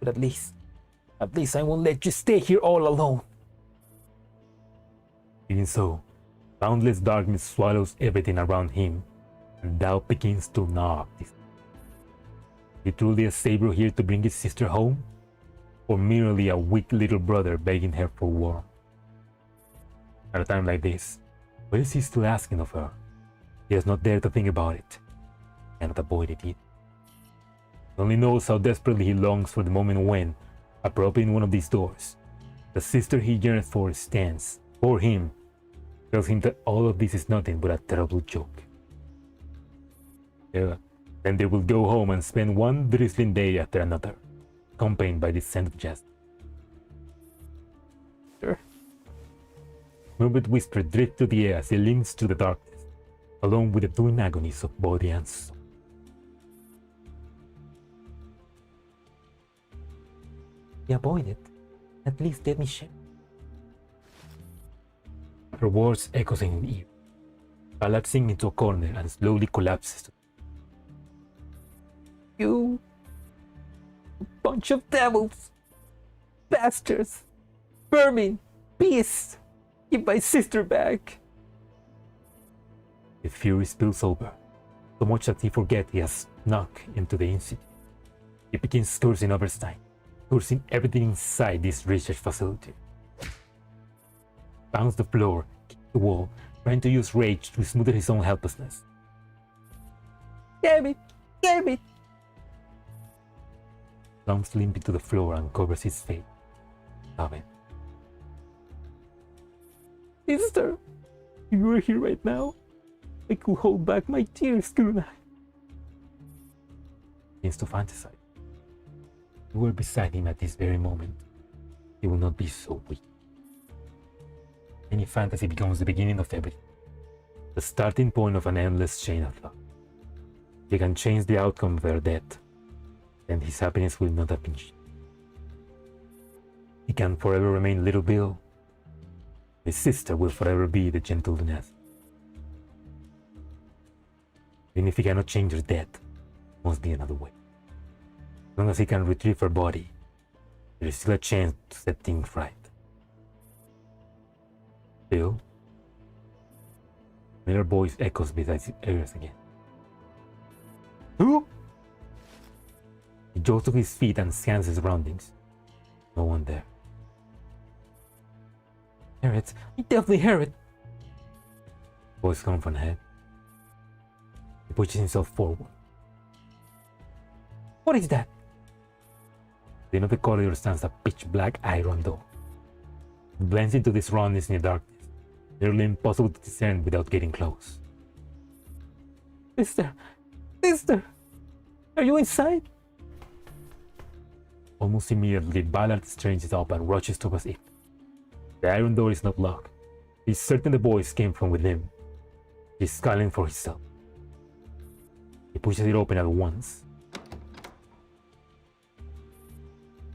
but at least I won't let you stay here all alone. Even so, boundless darkness swallows everything around him, and doubt begins to knock. Is he truly a savior here to bring his sister home, or merely a weak little brother begging her for warmth? At a time like this, what is he still asking of her? He has not dared to think about it, cannot avoid it either. He only knows how desperately he longs for the moment when, approaching one of these doors, the sister he yearns for stands for him, tells him that all of this is nothing but a terrible joke. Then they will go home and spend one drizzling day after another, accompanied by the scent of jasmine. Sure. Murmured whisper drifts through the air as he leans to the darkness, along with the twin agonies of body and soul. He avoided. At least let me share. Her words echoes in his ear, collapsing into a corner and slowly collapses. You bunch of devils, bastards, vermin, beasts, give my sister back. His fury spills over, so much that he forgets he has snuck into the institute. He begins cursing Overstein, cursing everything inside this research facility. Pounds the floor, kicks the wall, trying to use rage to smother his own helplessness. Damn it! Damn it! Slumps limp into the floor and covers his face. Sobbing. Sister, if you were here right now, I could hold back my tears, couldn't I? Begins to fantasize. If you were beside him at this very moment, he will not be so weak. Any fantasy becomes the beginning of everything, the starting point of an endless chain of thought. He can change the outcome of their death, then his happiness will not have been changed. He can forever remain Little Bill. His sister will forever be the gentle Luneth. Even if he cannot change her death, there must be another way. As long as he can retrieve her body, there is still a chance to set things right. Bill? Miller's voice echoes beside his ears again. Who? He jolts to his feet and scans his surroundings. No one there. Hear it. I definitely hear it. Voice comes from ahead. He pushes himself forward. What is that? At the end of the corridor stands a pitch black iron door. It blends into the surroundings in the darkness, nearly impossible to discern without getting close. Sister! Sister! Are you inside? Almost immediately, Ballard straightens up and rushes towards it. The iron door is not locked. He's certain the voice came from within. He's calling for himself. He pushes it open at once.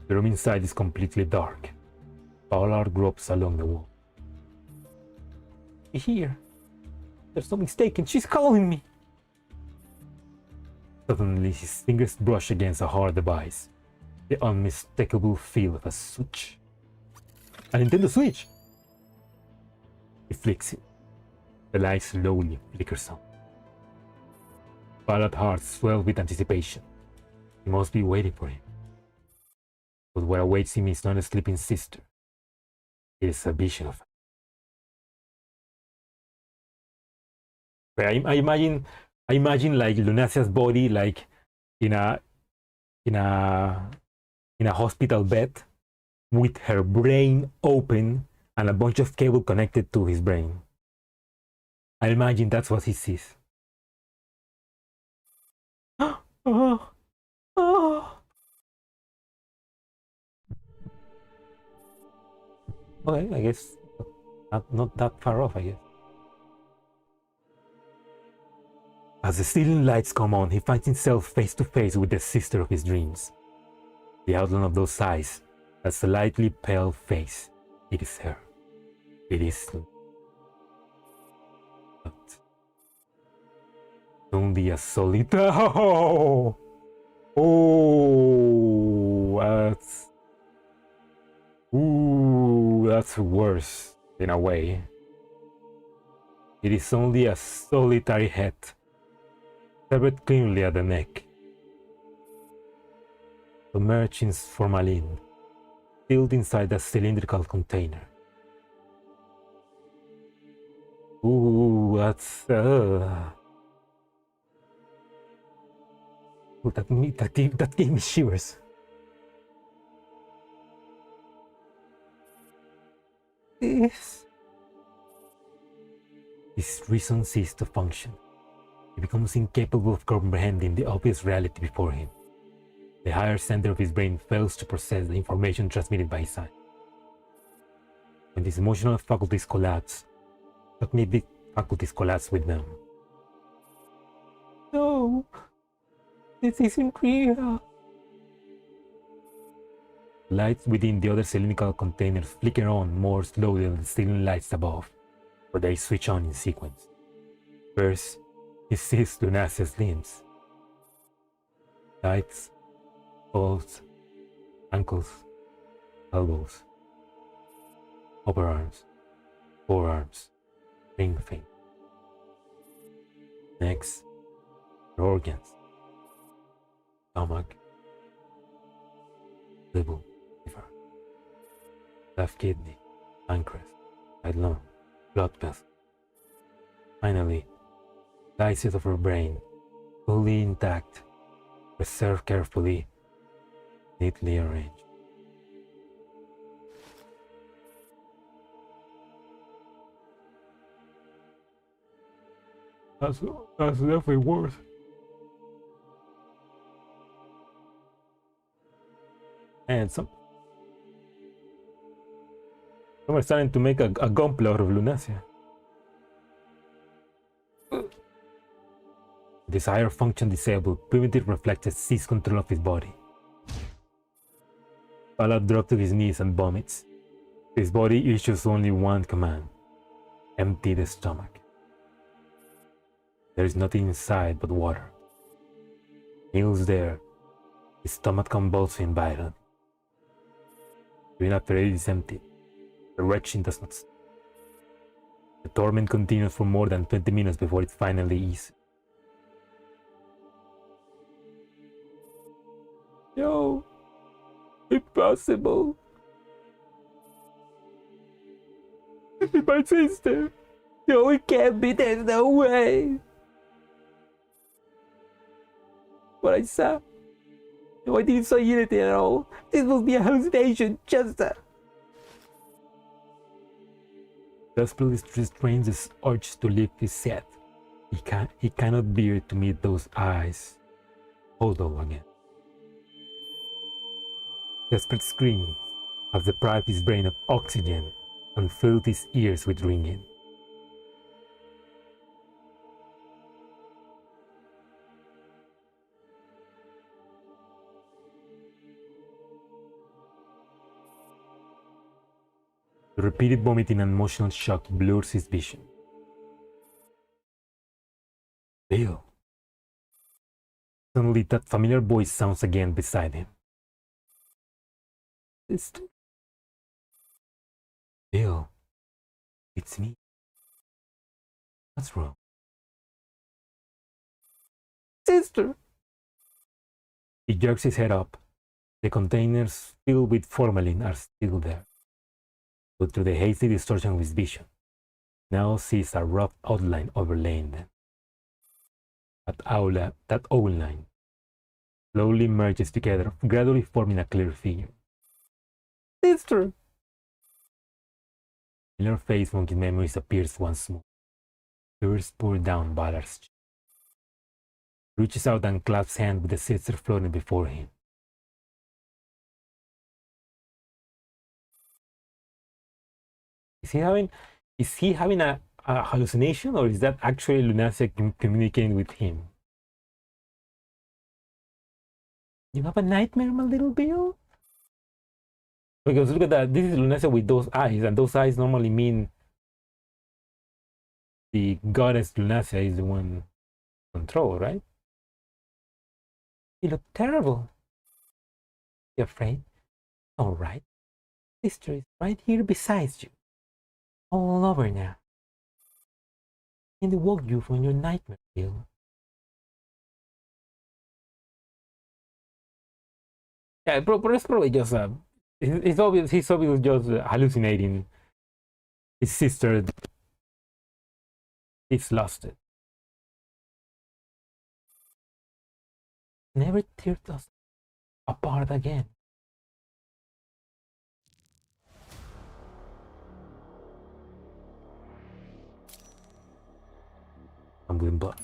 The room inside is completely dark. Ballard gropes along the wall. Here. There's no mistaken. She's calling me. Suddenly, his fingers brush against a hard device. The unmistakable feel of a switch. A Nintendo Switch! He flicks it. The light slowly flickers on. Ballad's heart swells with anticipation. He must be waiting for him. But what awaits him is not a sleeping sister. It is a vision of her. I imagine like Lunacia's body like in a hospital bed with her brain open and a bunch of cable connected to his brain. I imagine that's what he sees. Oh. Okay, I guess not that far off, I guess. As the ceiling lights come on, he finds himself face to face with the sister of his dreams. The outline of those eyes, that slightly pale face, it is her. It is not only a solid. That's worse in a way. It is only a solitary head, severed cleanly at the neck, submerged in formalin, sealed inside a cylindrical container. That's that gave me shivers. His reason ceases to function. He becomes incapable of comprehending the obvious reality before him. The higher center of his brain fails to process the information transmitted by his sight. When his emotional faculties collapse, cognitive faculties collapse with them. No, this isn't real. Lights within the other cylindrical containers flicker on more slowly than the ceiling lights above, but they switch on in sequence. First, he sees Lunacia's limbs. Lights, balls, ankles, elbows, upper arms, forearms, ring finger. Next, her organs, stomach, liver, left kidney, pancreas, right lung, blood vessel. Finally, slices of her brain, fully intact, preserved carefully, neatly arranged. That's definitely worth. And someone's starting to make a gunpla out of Lunacia. Desire function disabled, primitive reflexes seize control of his body. Ballard drops to his knees and vomits. His body issues only one command: empty the stomach. There is nothing inside but water. Kneels there, his stomach convulsing violently. Even after it is empty, the retching does not stop. The torment continues for more than 20 minutes before it finally eases. No, impossible. It's my sister. No, it can't be. There's no way. What I saw. No, I didn't see anything at all. This must be a hallucination. Just a... Desperately restrains his urge to lift his head. He cannot bear to meet those eyes. Hold on again. Desperate screams have deprived his brain of oxygen and filled his ears with ringing. The repeated vomiting and emotional shock blurs his vision. Bill. Suddenly, that familiar voice sounds again beside him. Sister. Bill. It's me. What's wrong? Sister! He jerks his head up. The containers filled with formalin are still there. But through the hazy distortion of his vision, now sees a rough outline overlaying them. That outline slowly merges together, gradually forming a clear figure. Sister! In her face, Monkey's memories appears once more. Tears pour down Ballard's cheek. He reaches out and clasps hands with the sister floating before him. Is he having a hallucination, or is that actually Lunacia communicating with him? You have a nightmare, my little Bill? Because look at that, this is Lunacia with those eyes, and those eyes normally mean the goddess Lunacia is the one in control, right? You look terrible. You afraid? All right. Sister is right here beside you. All over now. And they woke you from your nightmare, Bill. Yeah, but it's probably just he's obviously just hallucinating. His sister is lost it. Never teared us apart again. I'm going back.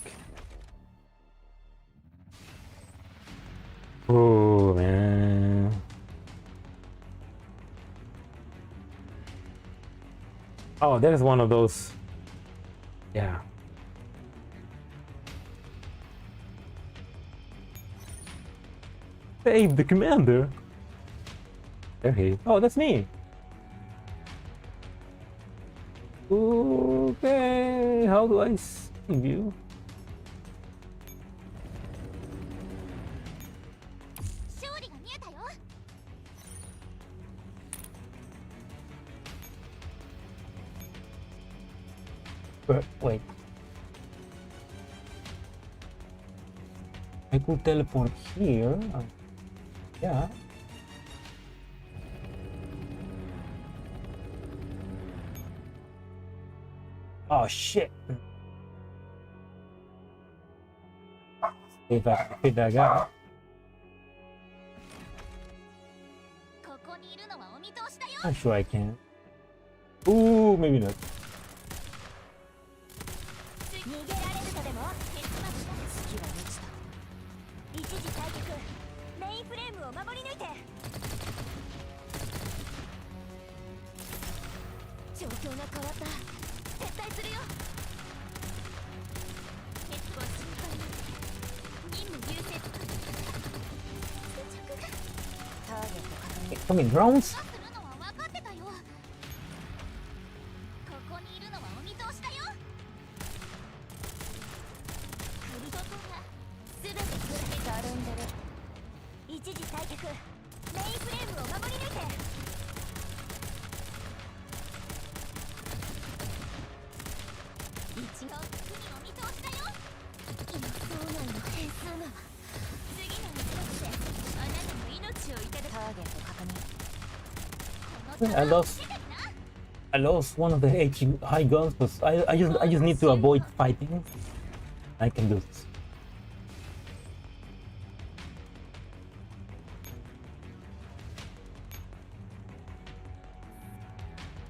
Oh man. Oh, there's one of those. Yeah. Save the commander. There he is. Oh, that's me. Okay, how do I save you? But wait. I could teleport here. Yeah. Oh shit. If I hit that guy. I'm sure I can. Ooh, maybe not. Coming drones? I lost one of the high guns, but I just need to avoid fighting. I can do this.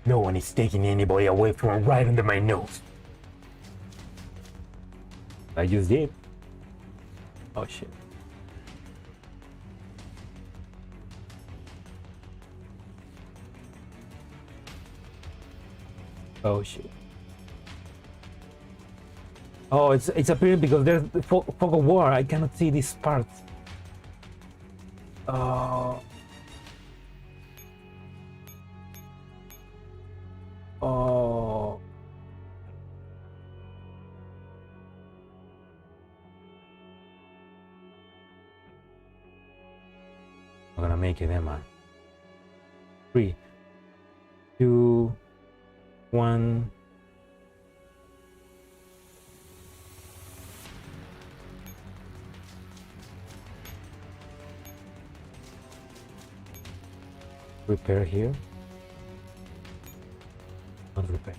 No one is taking anybody away from right under my nose. I just did. Oh shit. Oh shit. Oh, it's appearing because there's the fog of war. I cannot see this part. Oh. I'm gonna make it, am I? 3, 2, 1. Repair here. Not repair.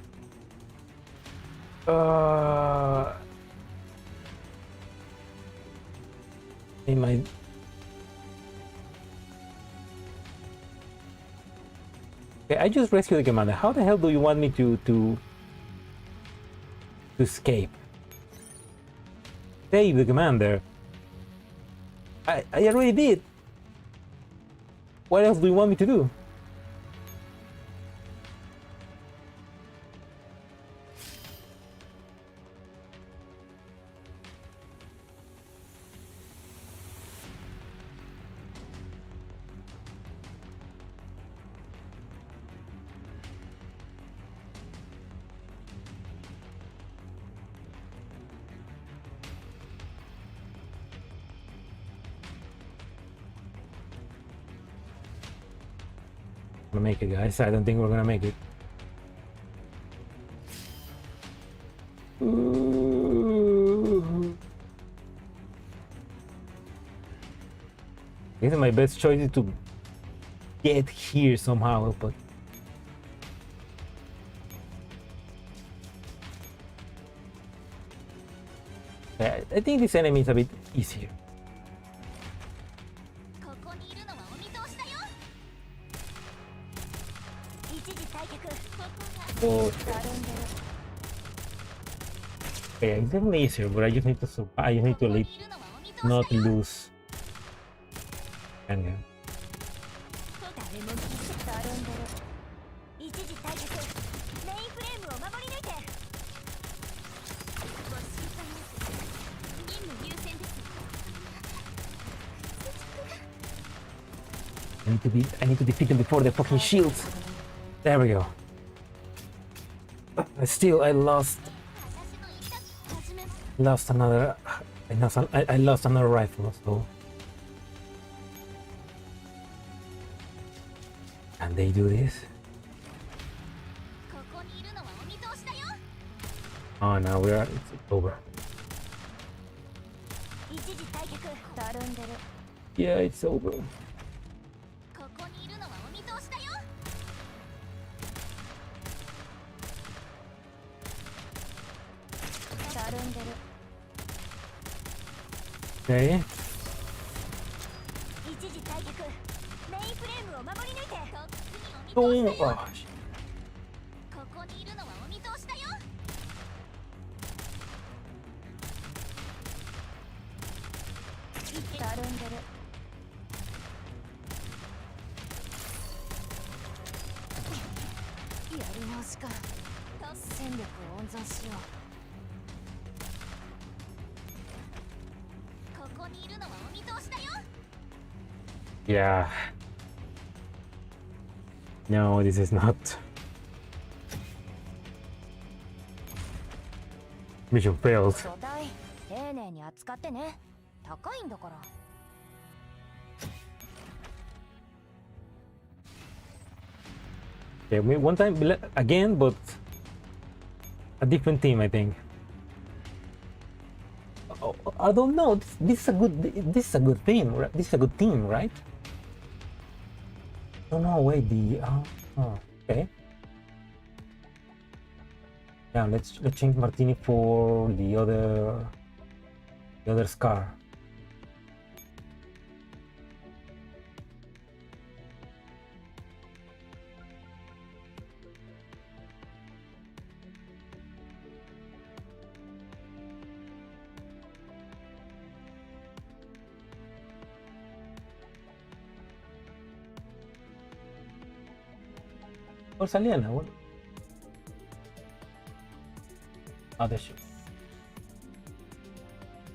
In my okay, I just rescued the commander. How the hell do you want me to escape? Save the commander. I already did. What else do you want me to do? Gonna make it, guys. I don't think we're gonna make it. I guess my best choice is to get here somehow, but I think this enemy is a bit easier. Oh. Okay, it's definitely easier, but I just need to survive. I just need to not lose. And yeah. I need to defeat them before the fucking shields. There we go. Still, I lost another. I lost another rifle. So, and they do this. Oh no, it's over. Yeah, it's over. Okay. Oh, gosh. Yeah. No, this is not. Mission failed. Okay, one time again, but a different team, I think. Oh, I don't know. This is a good team. This is a good team, right? Oh no, wait. Okay. Yeah, let's change Martini for the other Scar. Or Saliana, what? Oh, there she is.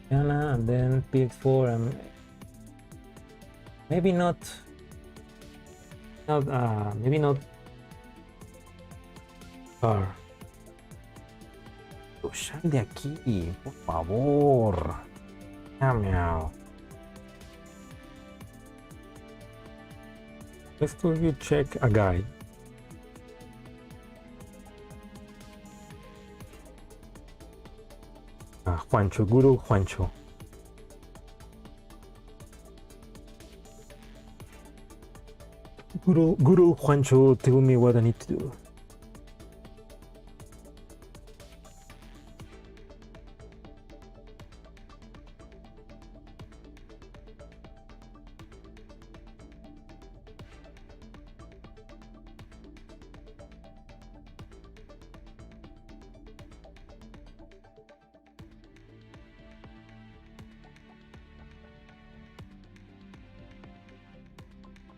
Saliana, and then PX4, and maybe not. Maybe not Car. Sal de aquí, por favor. Meow. Let's quickly check a guide. Juancho, Guru Juancho. Guru Juancho, tell me what I need to do.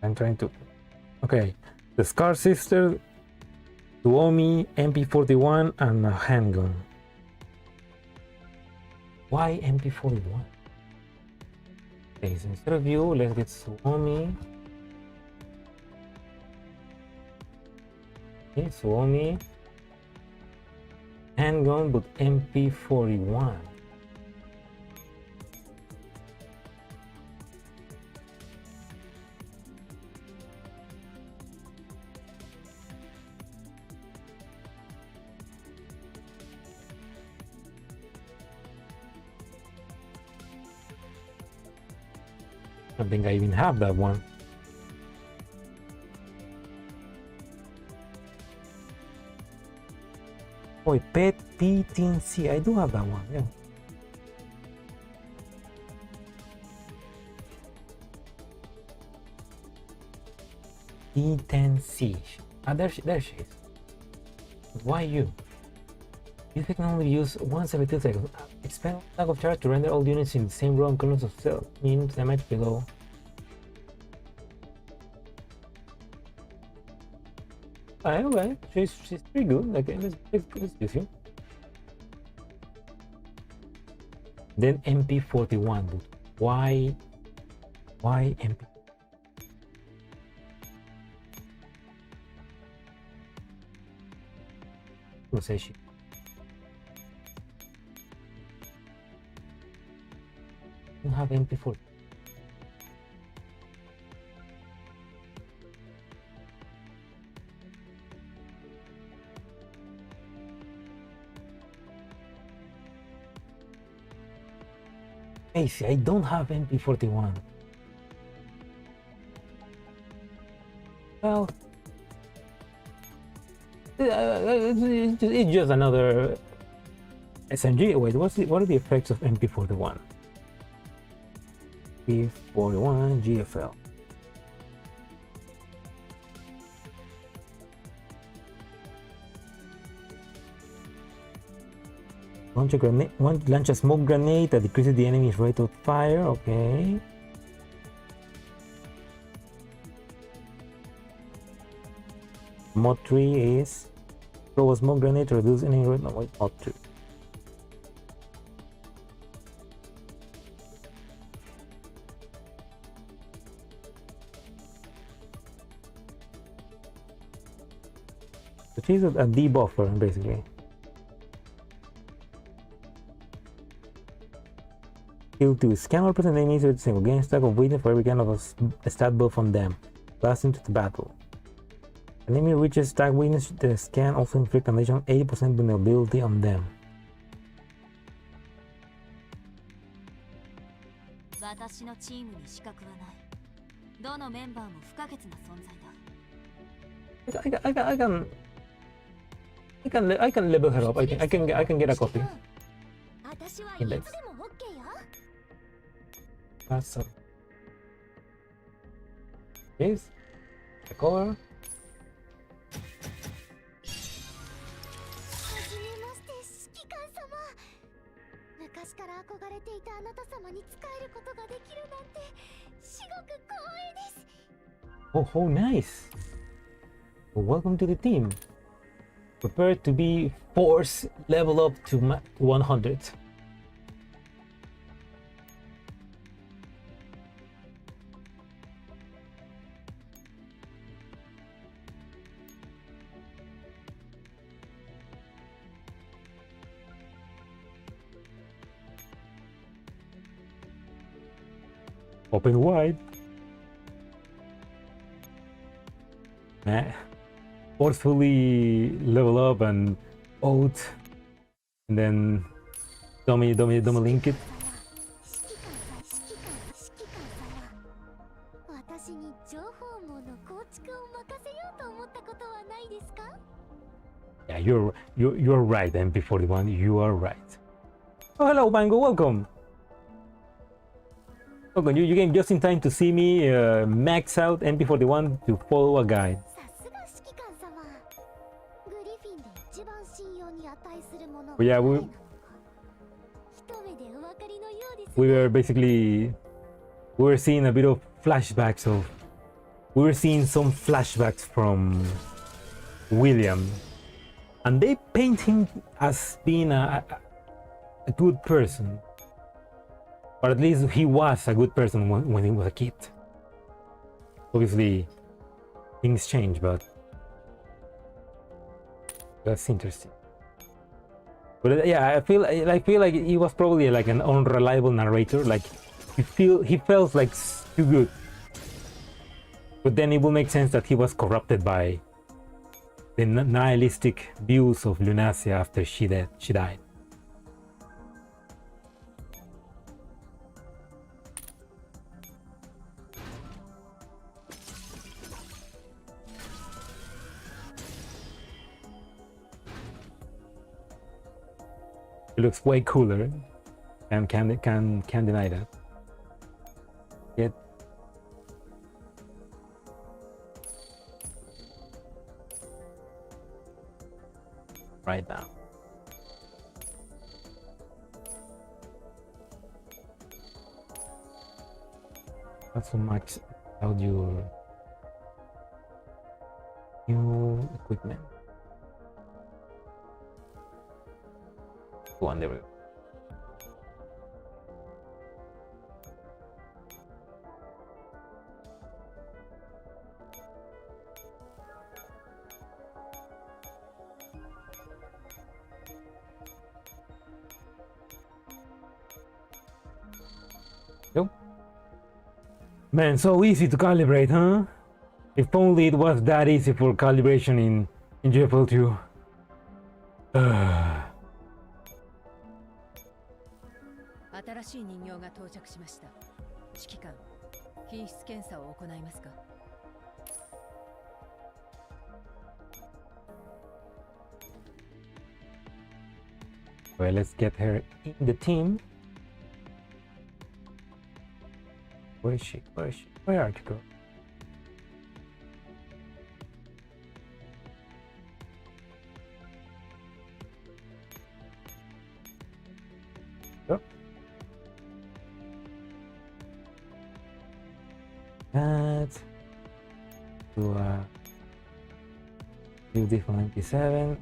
I'm trying to. Okay, the Scar Sister, Duomi, MP41, and a handgun. Why MP41? Okay, so instead of you, let's get Suomi. Okay, Suomi. Handgun, but MP41. I think I even have that one. Oh, Pet P10C. I do have that one, yeah. P10C. There she is. Why you? You can only use once every 2 seconds. Expend lack of charge to render all units in the same row and columns of cell. Means damage below. Okay, she's pretty good. Okay, let's use you. Then MP41, dude. Why MP? Who says she? Don't have MP40. Hey, see, I don't have MP41. Well, it's just another SMG. Wait, what are the effects of MP41? MP41 GFL. Launch a grenade. Launch a smoke grenade that decreases the enemy's rate of fire. Okay. Mod 3 is throw a smoke grenade to reduce enemy rate. No, wait, mod 2. So she's a debuffer basically. Skill 2. Scan all present enemies with a single. Gain stack of weakness for every kind of a stat buff on them. Blast into the battle. An enemy reaches stack weakness, the scan also inflicts an additional 80% vulnerability on them. I can level her up. I can get a copy. Index. Pass up. Yes. The cover. Oh, nice. Well, welcome to the team. Prepare to be force level up to 100. Open wide. Forcefully level up and out, and then dummy link it. Yeah, you're right, MP41. You are right. Oh, hello, Mango. Welcome. Welcome. You came just in time to see me max out MP41 to follow a guide. But yeah, we were basically seeing a bit of flashbacks of we were seeing some flashbacks from William, and they paint him as being a good person, or at least he was a good person when he was a kid. Obviously things change, but that's interesting. But yeah, I feel like he was probably like an unreliable narrator. Like he felt like too good, but then it will make sense that he was corrupted by the nihilistic views of Lunacia after she died. It looks way cooler, and can't deny that. Yet right now. Not so much about your new equipment. Go on, there we go. Yep. Man, so easy to calibrate, huh? If only it was that easy for calibration in GFL2. 新しい人形が到着しました。指揮官、品質検査を行いますか。Well, let's get her in the team. Where is she? Where is she? Where are you, girl? Add to leave this from 97.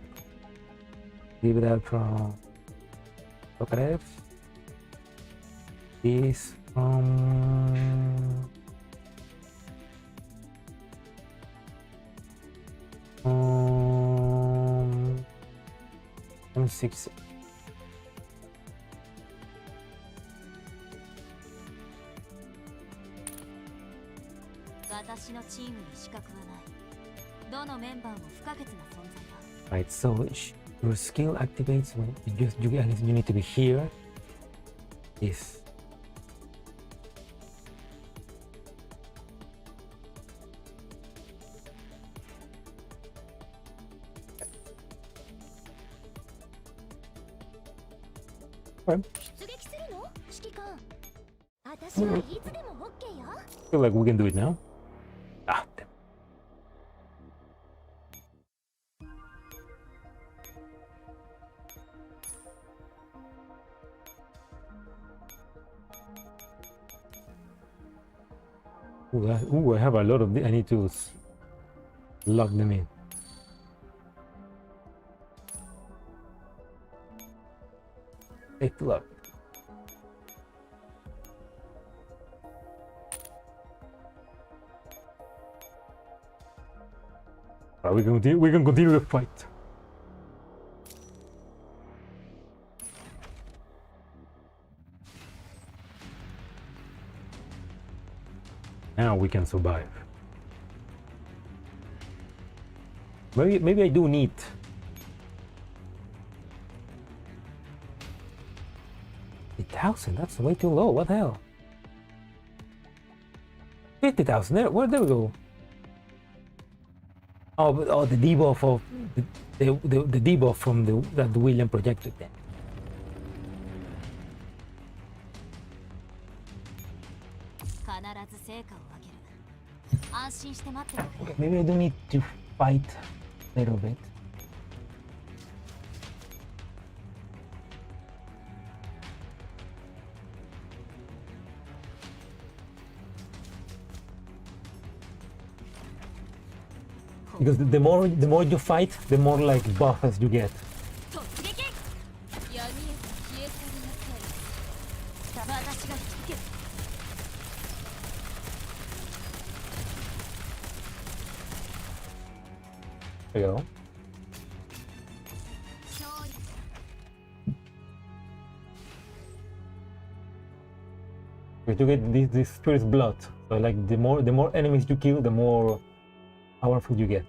Leave it out from Socrates. This from 6. Right, so your skill activates when you need to be here. This. Okay. Feel like we can do it now. Ah, damn. Ooh, I have a lot of I need to lock them in. Take luck. We can continue the fight. Now we can survive. Maybe I do need. $8,000, that's way too low. What the hell? 50,000. There we go. Oh, the debuff of the debuff from that William projected then. Okay, maybe I do need to fight a little bit. Because the more you fight, the more like buffs you get. There you go. You get this spirit's blood. So like the more enemies you kill, the more powerful you get.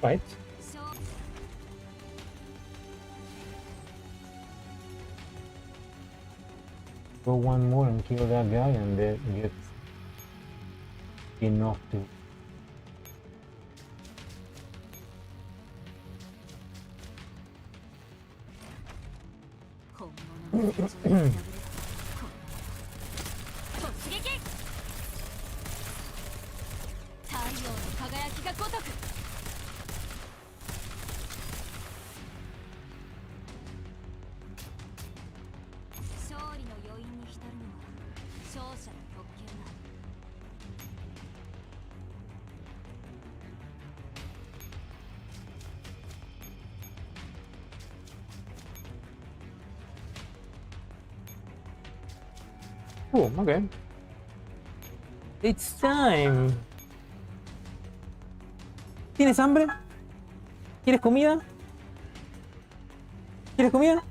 Right? Go one more and kill that guy and then get enough to Oh, okay. It's time. ¿Tienes hambre? ¿Quieres comida? ¿Quieres comida?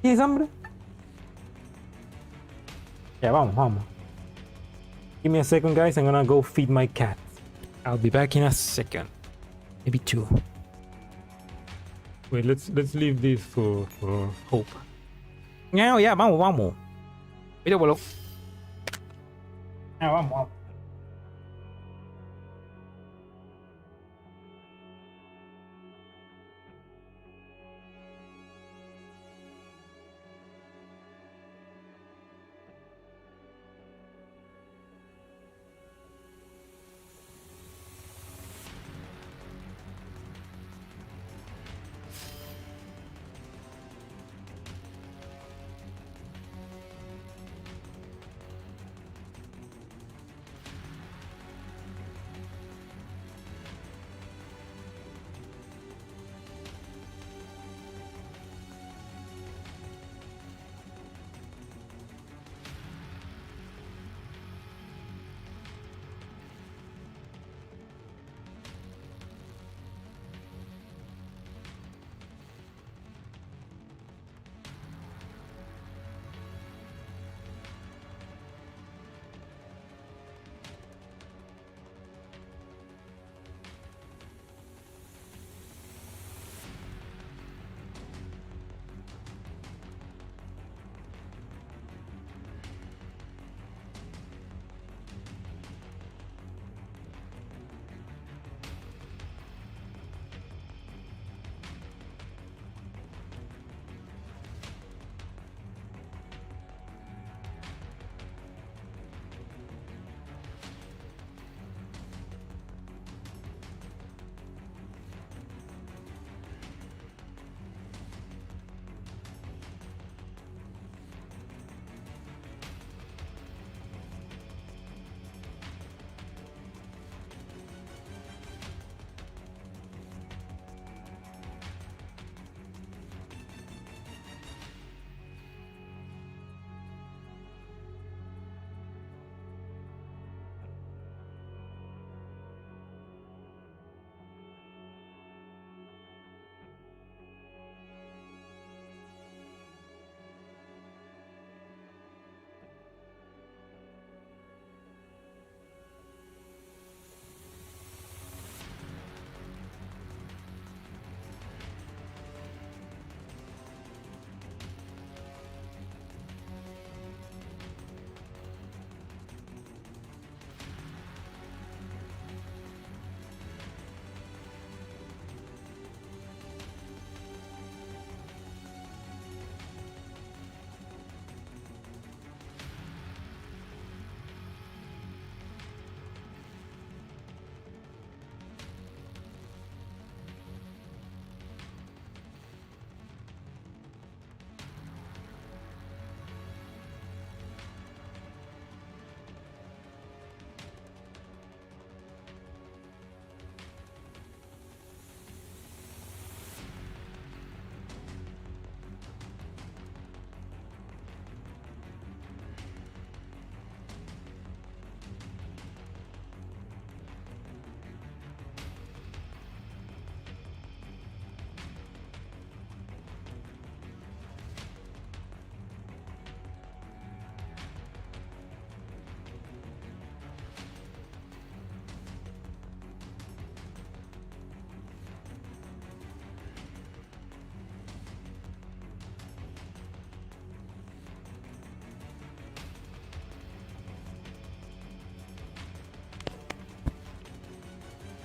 ¿Tienes hambre? Yeah, vamos. Give me a second, guys. I'm gonna go feed my cat. I'll be back in a second. Maybe 2. Wait, let's leave this for Hope. Yeah, vamos. Mira, boludo. Vamos.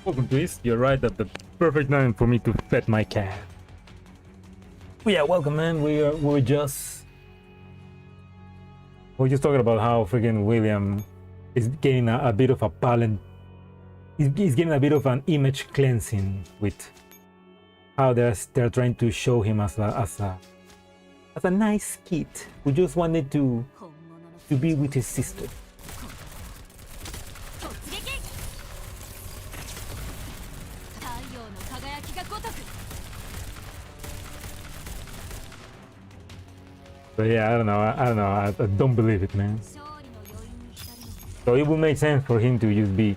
Welcome, Twist. You're right at the perfect time for me to pet my cat. Oh, yeah, welcome, man. We're just talking about how freaking William is getting a bit of a palette. He's getting a bit of an image cleansing with how they're trying to show him as a nice kid who just wanted to be with his sister. But yeah, I don't know. I don't believe it, man. So it would make sense for him to just be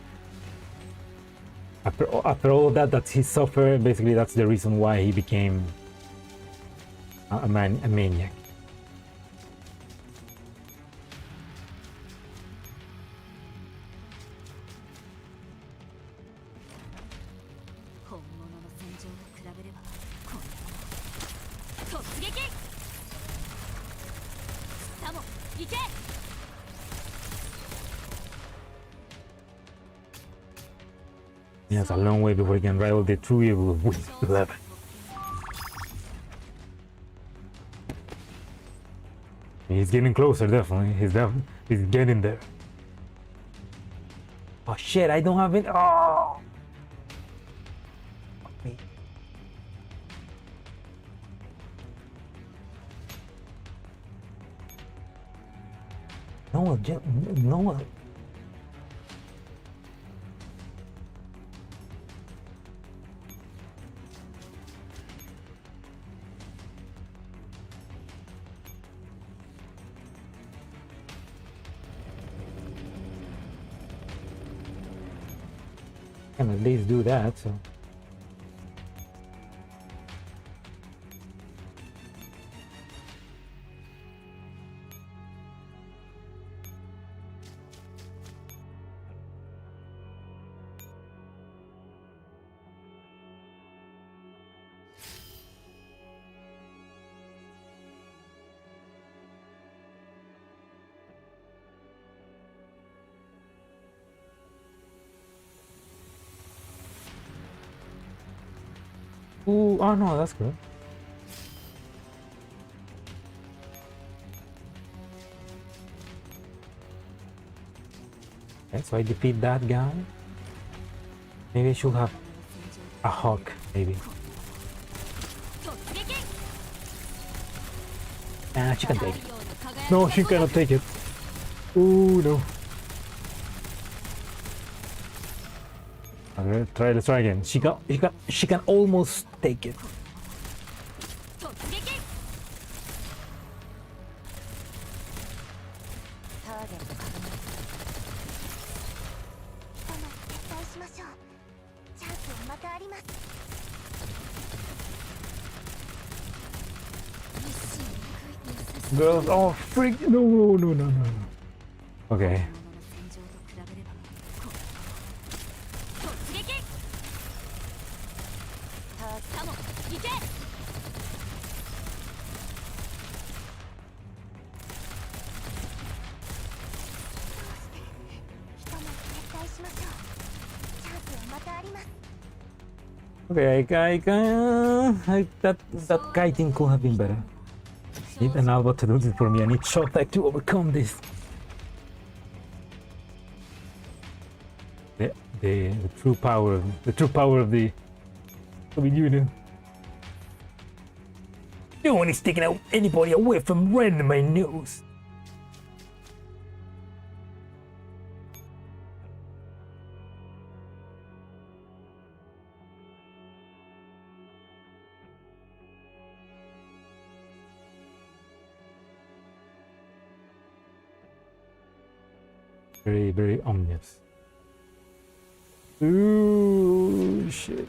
after all that he suffered. Basically, that's the reason why he became a maniac. He has a long way before he can rival the true evil of 11. He's getting closer, definitely. He's getting there. Oh shit! I don't have it. Oh. Okay. No. Can at least do that, so. Ooh, oh no, that's good. Okay, so I defeat that guy. Maybe I should have a hawk, maybe. Ah, she can take it. No, she cannot take it. Ooh, no. Okay, let's try again. She can almost take it. Girls, oh freak! No. Okay. Okay, that kiting could have been better. Need an Alba to do this for me. I need Shot-A to overcome this. The true power of the Union. No one is taking out anybody away from running my nose. Very ominous. Ooh, shit.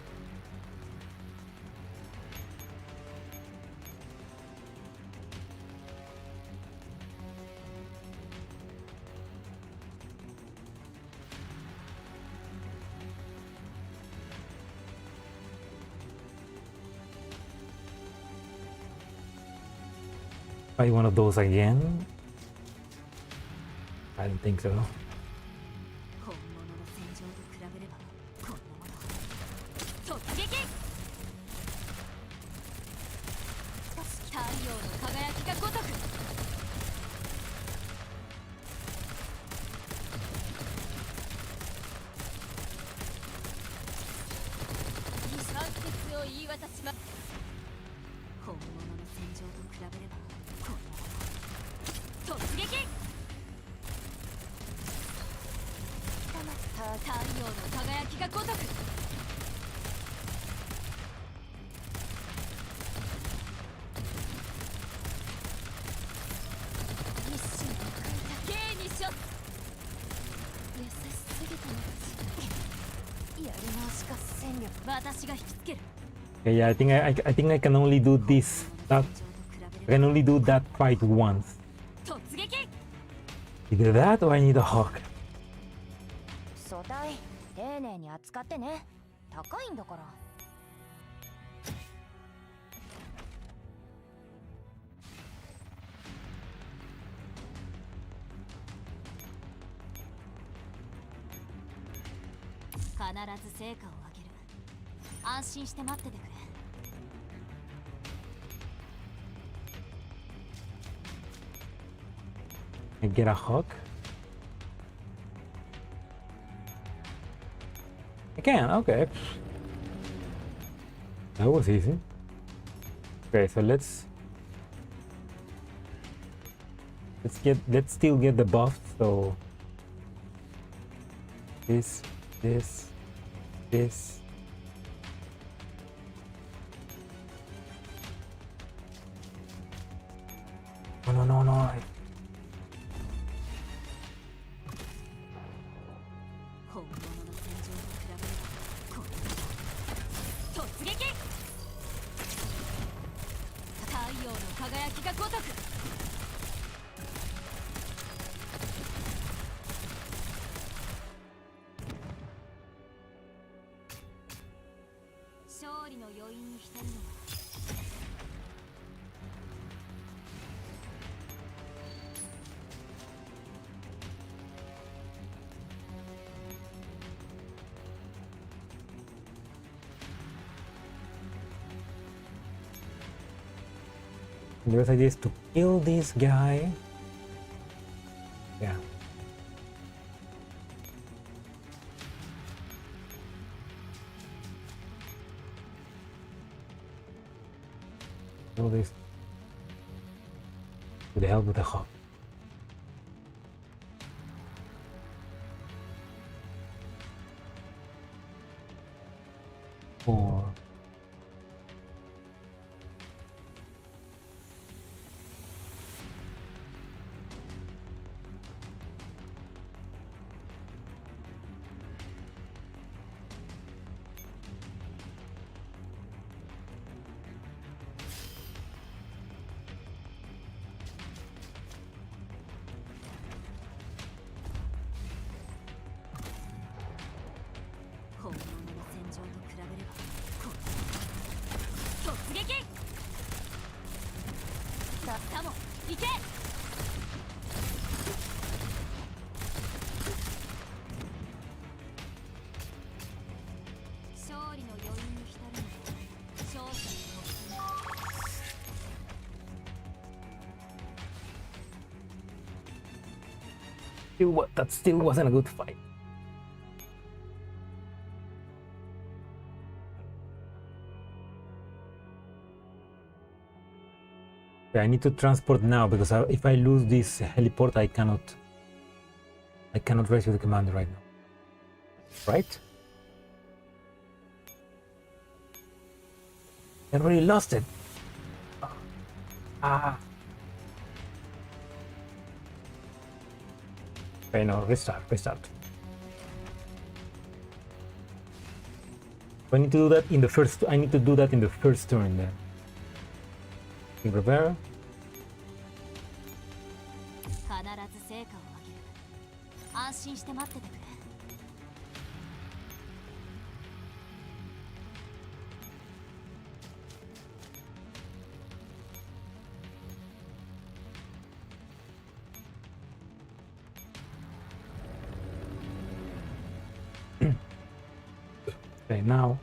Fight one of those again? I don't think so. たしま本物の戦場と比べればこの突撃太陽の輝きが如く一瞬の芸にしょ優しすぎたのかしらやり直しか戦力私が引きつける Okay, yeah, I think I can only do this. I can only do that fight once. 突撃 Either that or I need a hawk. 素体丁寧に扱ってね高いんだから必ず成果を上げる安心して待っててくれ I get a hawk. I can, okay. That was easy. Okay, so let's still get the buff, so this. Oh, no. 本物の戦場と比べればこの突撃太陽の輝きが如く勝利の余韻に浸るのは The best idea is to kill this guy. Yeah. Kill this. To the hell with the hawk. Or本物の戦場と比べればこの突撃さも行け勝利の余韻に浸るの勝者の目標 that still wasn't a good fight. Okay, I need to transport now because if I lose this heliport, I cannot rescue the commander right now. Right? I already lost it. Ah. Okay, no, restart. I need to do that in the first. I need to do that in the first turn then. Prepare. 必ず成果を上げる安心して待っててくれ Okay, now.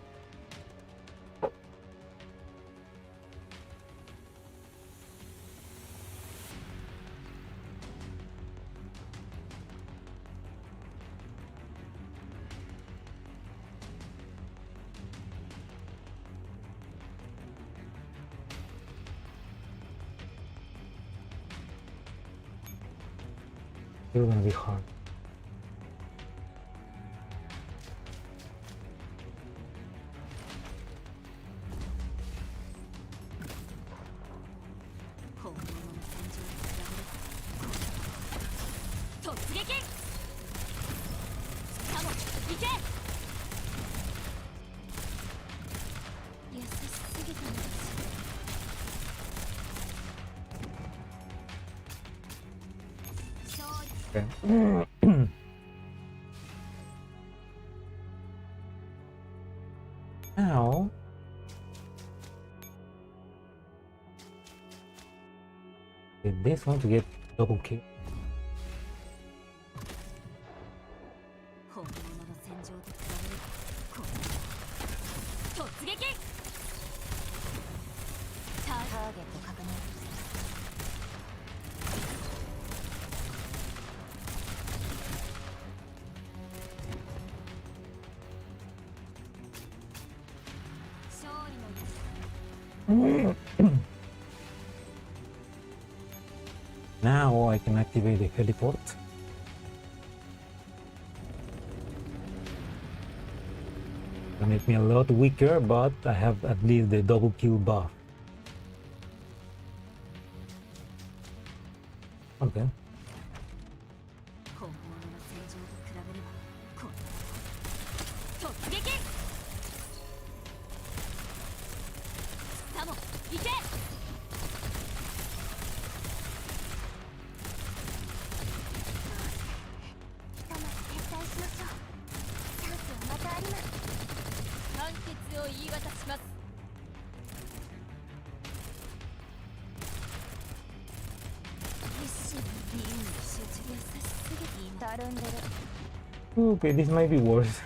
still gonna be hard. Okay. Now with this one to get double kill. Now I can activate the teleport. It'll make me a lot weaker, but I have at least the double kill buff. Okay. Okay, this might be worse.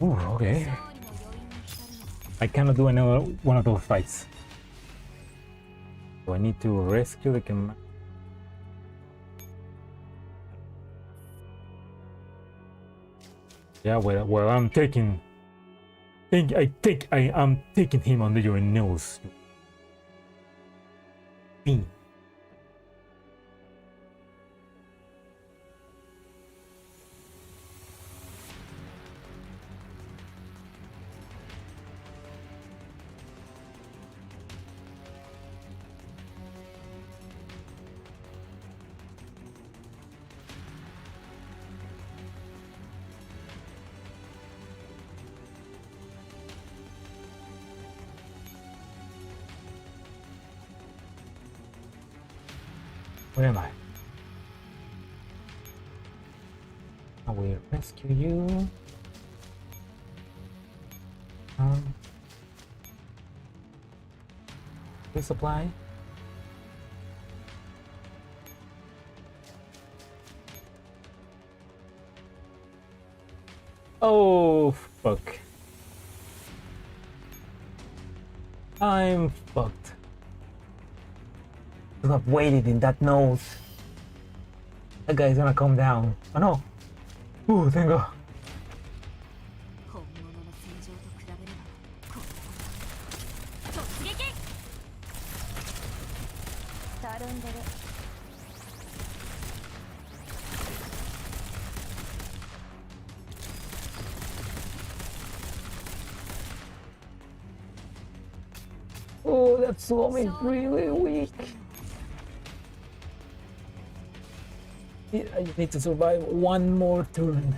Ooh, okay. I cannot do another one of those fights. So I need to rescue the command. Yeah, well, I'm taking. I am taking him under your nose. Bean. Where am I? I will rescue you. Resupply. Oh fuck. I'm fucked. I've waited in that nose. That guy's gonna come down. Oh no. Ooh, thank God. Oh, that swarm is really weak. I just need to survive one more turn.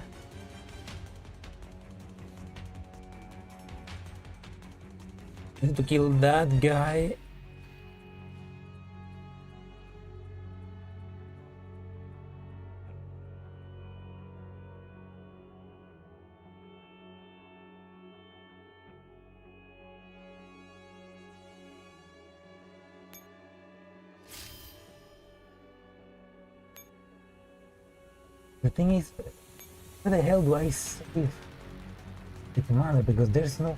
I need to kill that guy. The thing is, where the hell do I save the commander? Because there's no...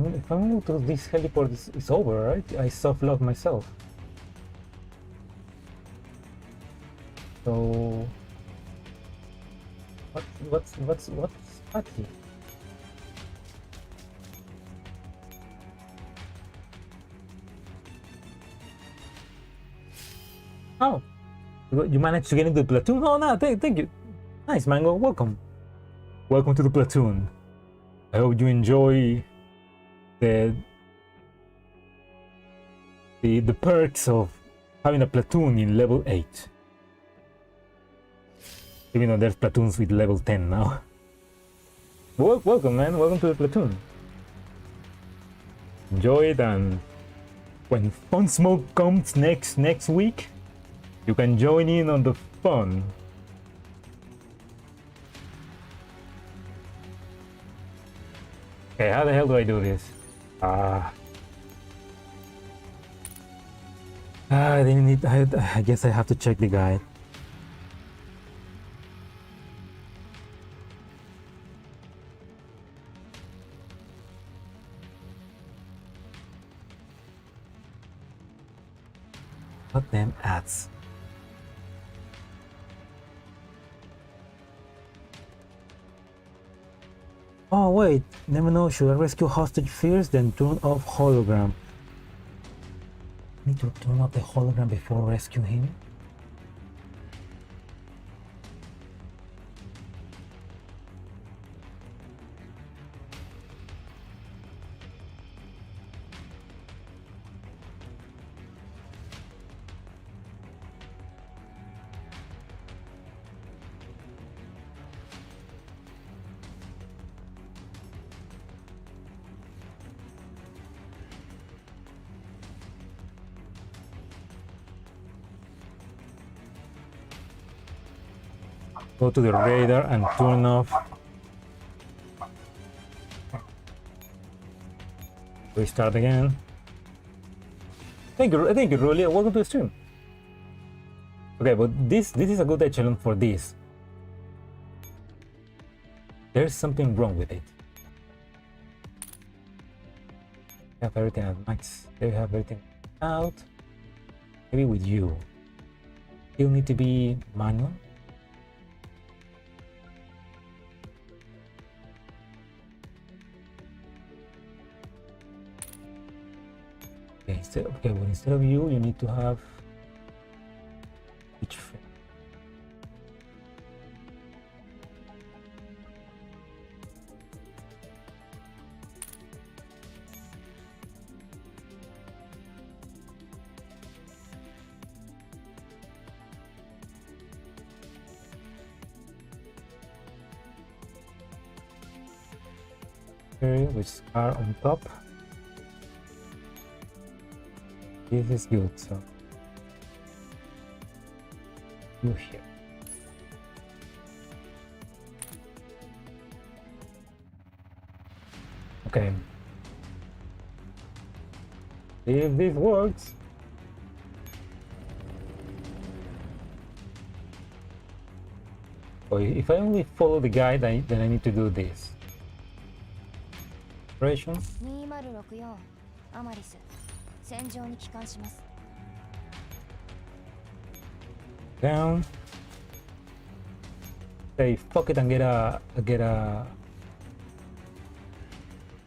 if I move to this heliport, it's over, right? I soft-lock myself. So what's strategy? Oh, you managed to get into the platoon? Oh no, thank you. Nice, Mango. Welcome to the platoon. I hope you enjoy the perks of having a platoon in level 8. Even though there's platoons with level 10 now. Welcome, man. Welcome to the platoon. Enjoy it, and when Fun Smoke comes next week, you can join in on the fun. Okay, how the hell do I do this? I guess I have to check the guide. What damn ads? Oh wait, never know, should I rescue hostage first, then turn off hologram? Need to turn off the hologram before rescuing him? Go to the radar and turn off. Restart again. Thank you, Rolia. Welcome to the stream. Okay, but this is a good echelon for this. There's something wrong with it. They have everything at max. They have everything out. Maybe with you. You'll need to be manual. Okay, well, instead of you need to have each frame. Okay, with scar on top. This is good, so you here. Okay. If this works. Oh, if I only follow the guide, then I need to do this. Operation. 2064アマリス戦場に帰還します。 Down. Say fuck it and get a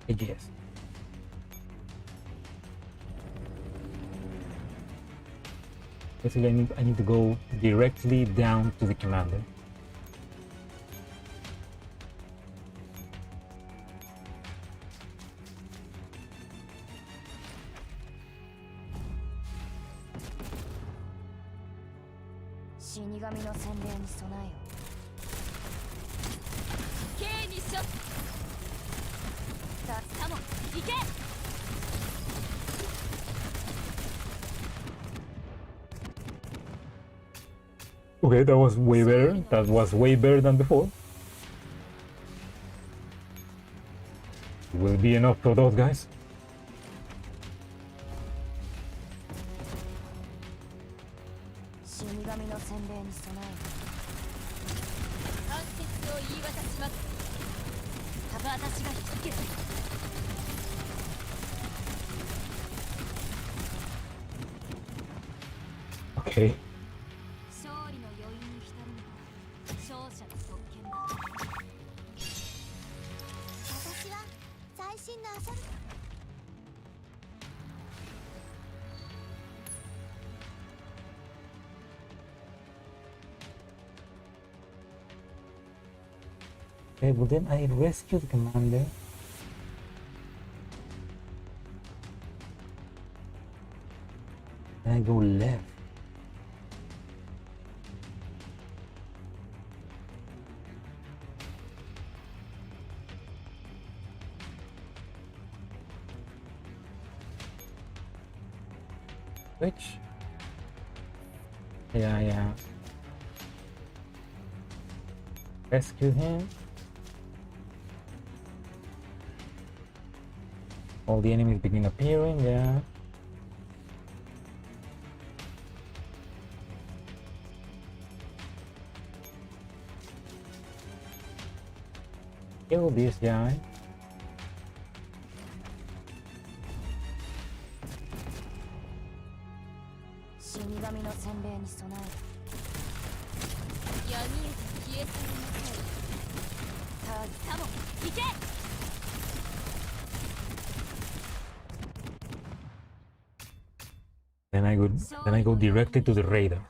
AGS. Basically, I need to go directly down to the commander. Okay, that was way better. That was way better than before. Will be enough for those guys. Okay. 勝利の余韻に浸るのは勝者の特権だ。私は最新の遊び。Okay, but then I rescue the commander. And I go left. Which? Yeah. Rescue him. All the enemies begin appearing, yeah. Kill this guy. Then I go directly to the radar.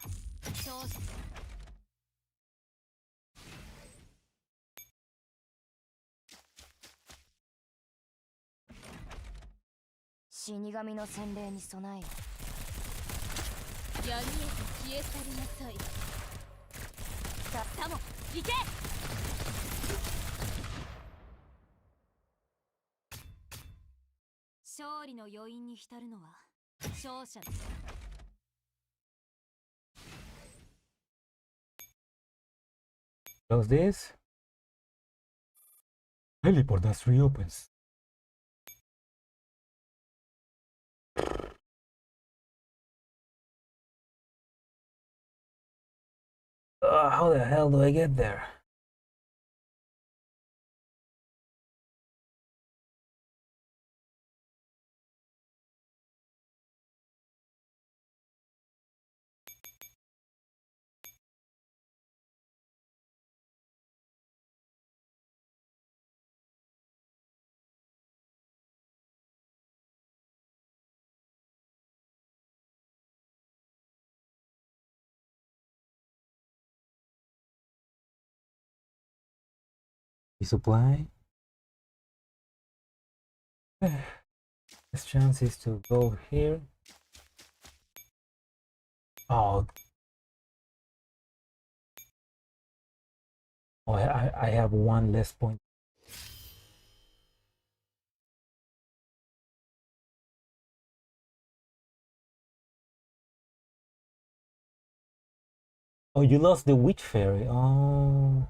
Close this. Teleport that reopens. How the hell do I get there? Supply. This chance is to go here. Oh, I have one less point. Oh, you lost the witch fairy. Oh.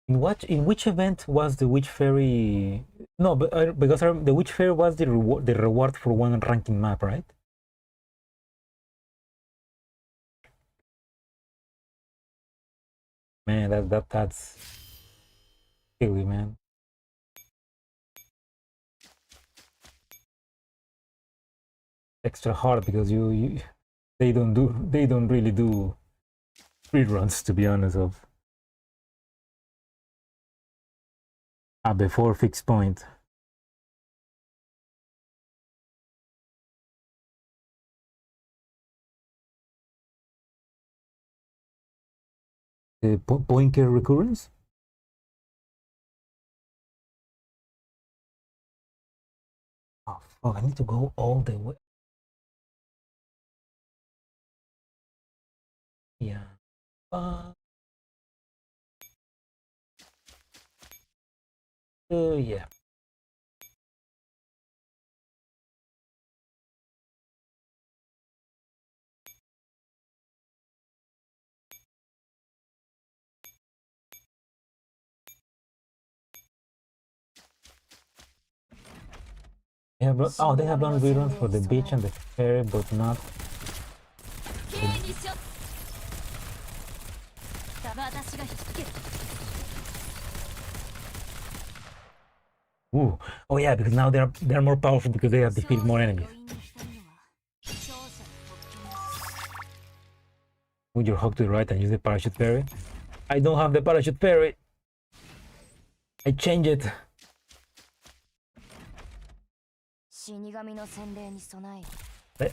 In which event was the witch fairy? No, but because the witch fairy was the reward for one ranking map, right? Man, that's silly, man. Extra hard because they don't really do free runs, to be honest. Of before fixed point. The point care recurrence. Oh fuck! I need to go all the way. Yeah. Yeah. They have done reruns for the beach and the ferry, but not. Ooh. Oh yeah, because now they're more powerful because they have defeated more enemies. Move your hog to the right and use the parachute ferry. I don't have the parachute ferry. I changed it. 死神の洗礼に備えよ。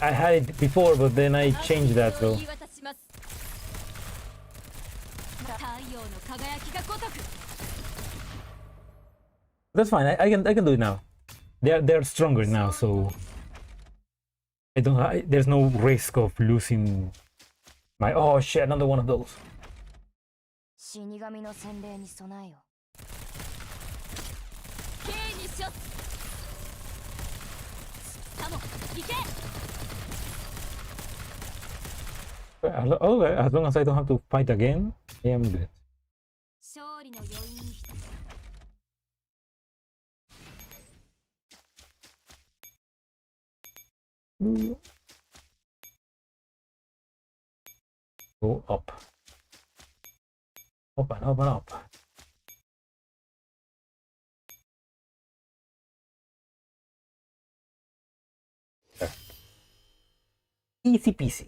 I had it before, but then I changed that though. 言い渡します。太陽の輝きが如く。 That's fine. I can do it now. They're stronger now, so there's no risk of losing my. Oh shit! Another one of those. 死神の洗礼に備えよ。 K にしよっ。カモン、行け。 Okay, as long as I don't have to fight again, I am good. 勝利の余韻に浸る。 Go up. Up and up and up. There. Easy peasy.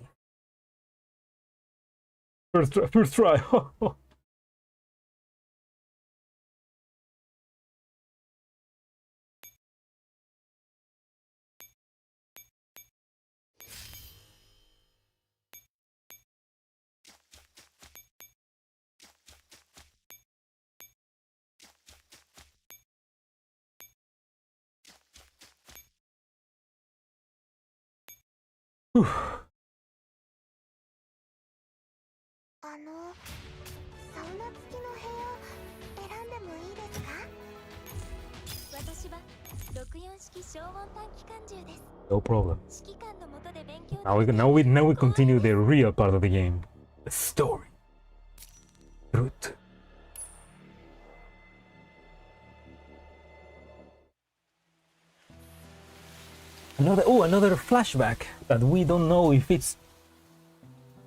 First try. Whew. サウナ付きの部屋選んでもいいですか？私は64式消音短期間銃です。 No problem. 指揮官の下で勉強 Now we continue the real part of the game. The story. Truth. Another flashback that we don't know if it's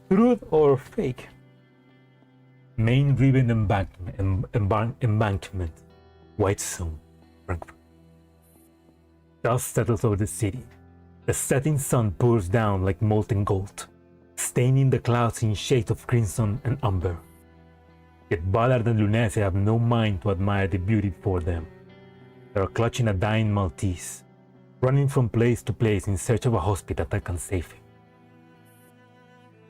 truth or fake. Main ribbon embankment. White zone. Frankfurt. Dust settles over the city. The setting sun pours down like molten gold, staining the clouds in shades of crimson and umber. Yet Ballard and Lunese have no mind to admire the beauty before them. They are clutching a dying Maltese, running from place to place in search of a hospital that can save him.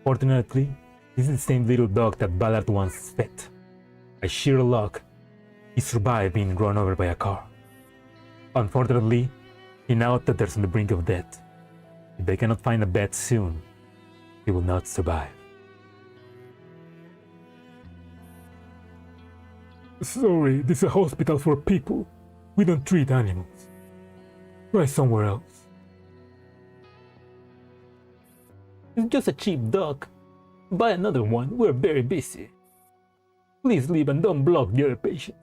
Fortunately, this is the same little dog that Ballard once fed. By sheer luck, he survived being run over by a car. Unfortunately, he now teeters on the brink of death. If they cannot find a bed soon, he will not survive. Sorry, this is a hospital for people. We don't treat animals. Try somewhere else. It's just a cheap dog. Buy another one, we're very busy. Please leave and don't block the other patients.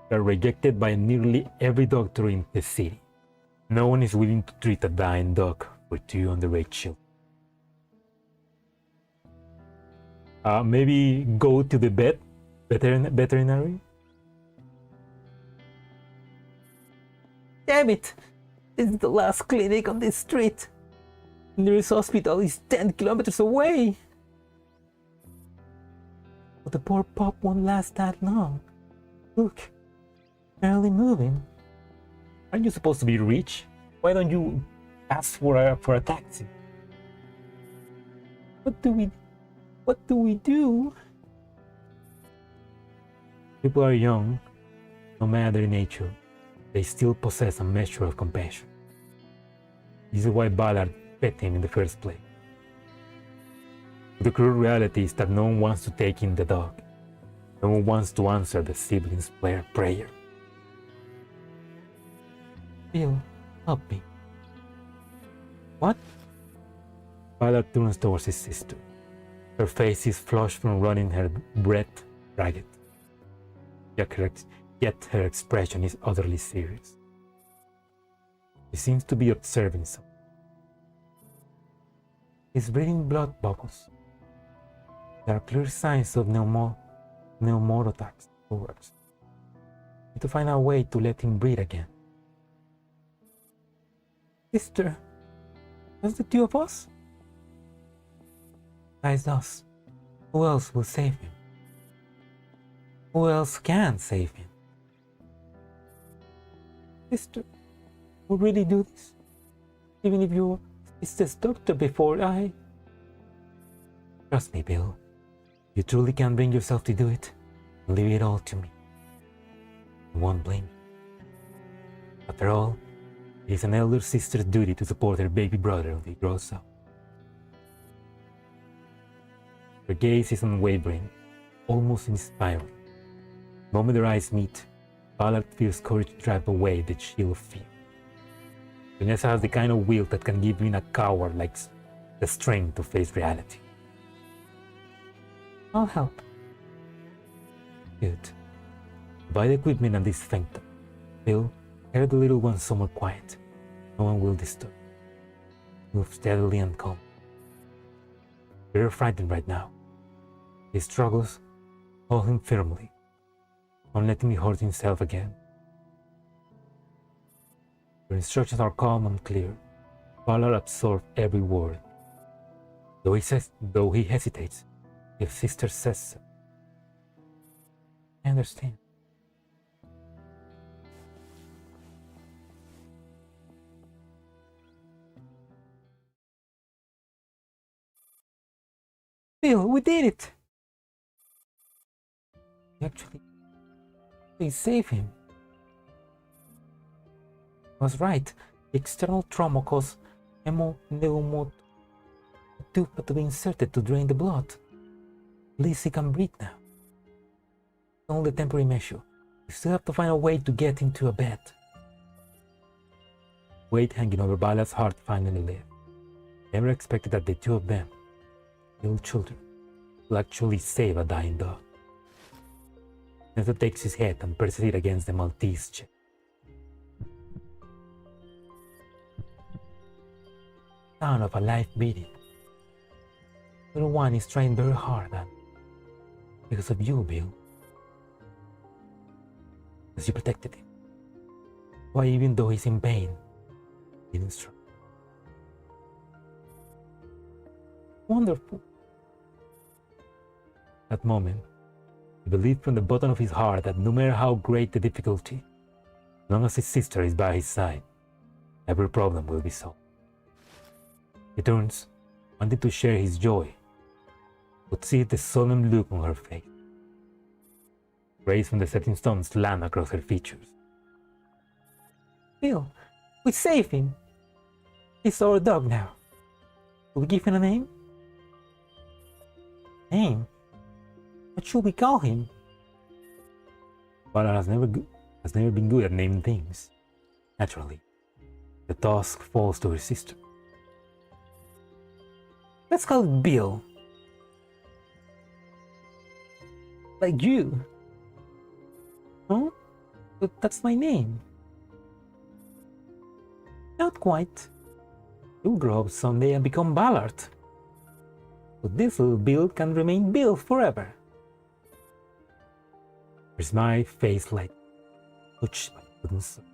They're rejected by nearly every doctor in the city. No one is willing to treat a dying dog for 2 underage children. Maybe go to the veterinary? Damn it! This is the last clinic on this street. The nearest hospital is 10 kilometers away. But the poor pup won't last that long. Look, barely moving. Aren't you supposed to be rich? Why don't you ask for a taxi? What do we do? People are young, no matter their nature. They still possess a measure of compassion. This is why Ballard fed him in the first place. The cruel reality is that no one wants to take in the dog. No one wants to answer the siblings' prayer. Bill, help me. What? Ballard turns towards his sister. Her face is flushed from running, her breath ragged. Yet her expression is utterly serious. He seems to be observing something. He's breathing blood bubbles. There are clear signs of pneumothorax. Need to find a way to let him breathe again. Sister, Just the two of us? Besides us, who else will save him? Who else can save him? Sister, will really do this? Even if you it's this doctor before I... Trust me, Bill. You truly can bring yourself to do it. Leave it all to me. I won't blame you. After all, it is an elder sister's duty to support her baby brother until he grows up. Her gaze is unwavering, almost inspiring. The moment their eyes meet, Ballard feels courage to drive away the chill of fear. Vanessa has the kind of will that can give even a coward like the strength to face reality. I'll help. Good. Buy the equipment and disinfect them. Bill, carry the little one somewhere quiet. No one will disturb. Move steadily and calm. You're frightened right now. His struggles, hold him firmly. Don't let him hurt himself again. Your instructions are calm and clear. Ballard absorbs every word. Though he hesitates, if sister says so. I understand. Bill, we did it! Actually, please save him. I was right. The external trauma caused hemopneumonia to be inserted to drain the blood. At least he can breathe now. It's only a temporary measure. We still have to find a way to get into a bed. Weight hanging over Ballard's heart finally left. Never expected that the two of them, little children, will actually save a dying dog. Nessa takes his head and presses it against the Maltese chest. Sound of a life beating. Little one is trying very hard, and because of you, Bill. Because you protected him. Why, even though he's in pain, he didn't struggle. Wonderful. That moment, he believed from the bottom of his heart that no matter how great the difficulty, as long as his sister is by his side, every problem will be solved. He turns, wanting to share his joy, but see the solemn look on her face. Rays from the setting sun slant across her features. Bill, we saved him. He's our dog now. Will we give him a name? Name? What should we call him? Ballard has never been good at naming things. Naturally, the task falls to her sister. Let's call it Bill. Like you. Huh? But that's my name. Not quite. You'll grow up someday and become Ballard. But this little Bill can remain Bill forever. Her smile face like touched by wooden soul.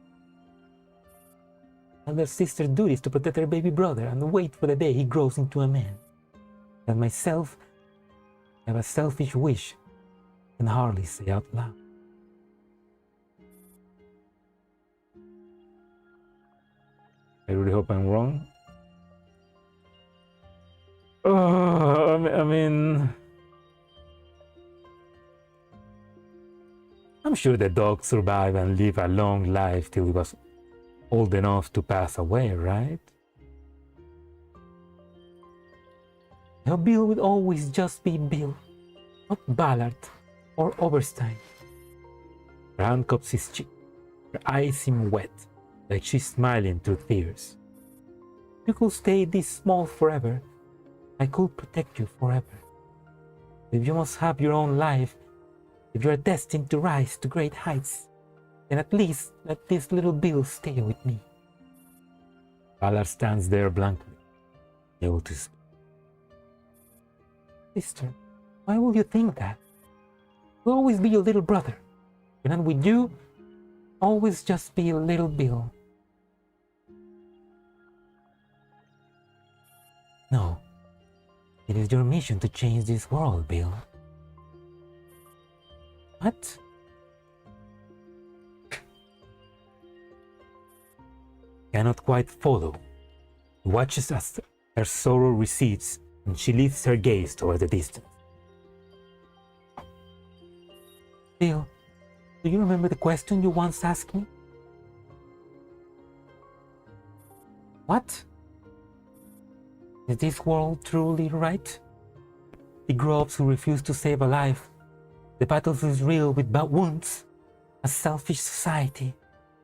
Elder sister's duty is to protect her baby brother and wait for the day he grows into a man. And myself, I have a selfish wish I can hardly say out loud. I really hope I'm wrong. Oh, I mean... I'm sure the dog survived and lived a long life till he was old enough to pass away, right? Now Bill will always just be Bill, not Ballard or Oberstein. Her hand cups his cheek. Her eyes seem wet, like she's smiling through tears. You could stay this small forever. I could protect you forever. If you must have your own life, if you are destined to rise to great heights, then at least let this little Bill stay with me. Ballard stands there blankly, able to speak. Sister, why will you think that? We'll always be your little brother. When I'm with you, always just be little Bill. No, it is your mission to change this world, Bill. What? Cannot quite follow. Watches as her sorrow recedes and she lifts her gaze toward the distance. Bill, do you remember the question you once asked me? What? Is this world truly right? The groups who refuse to save a life, the battlefield is real with wounds, a selfish society,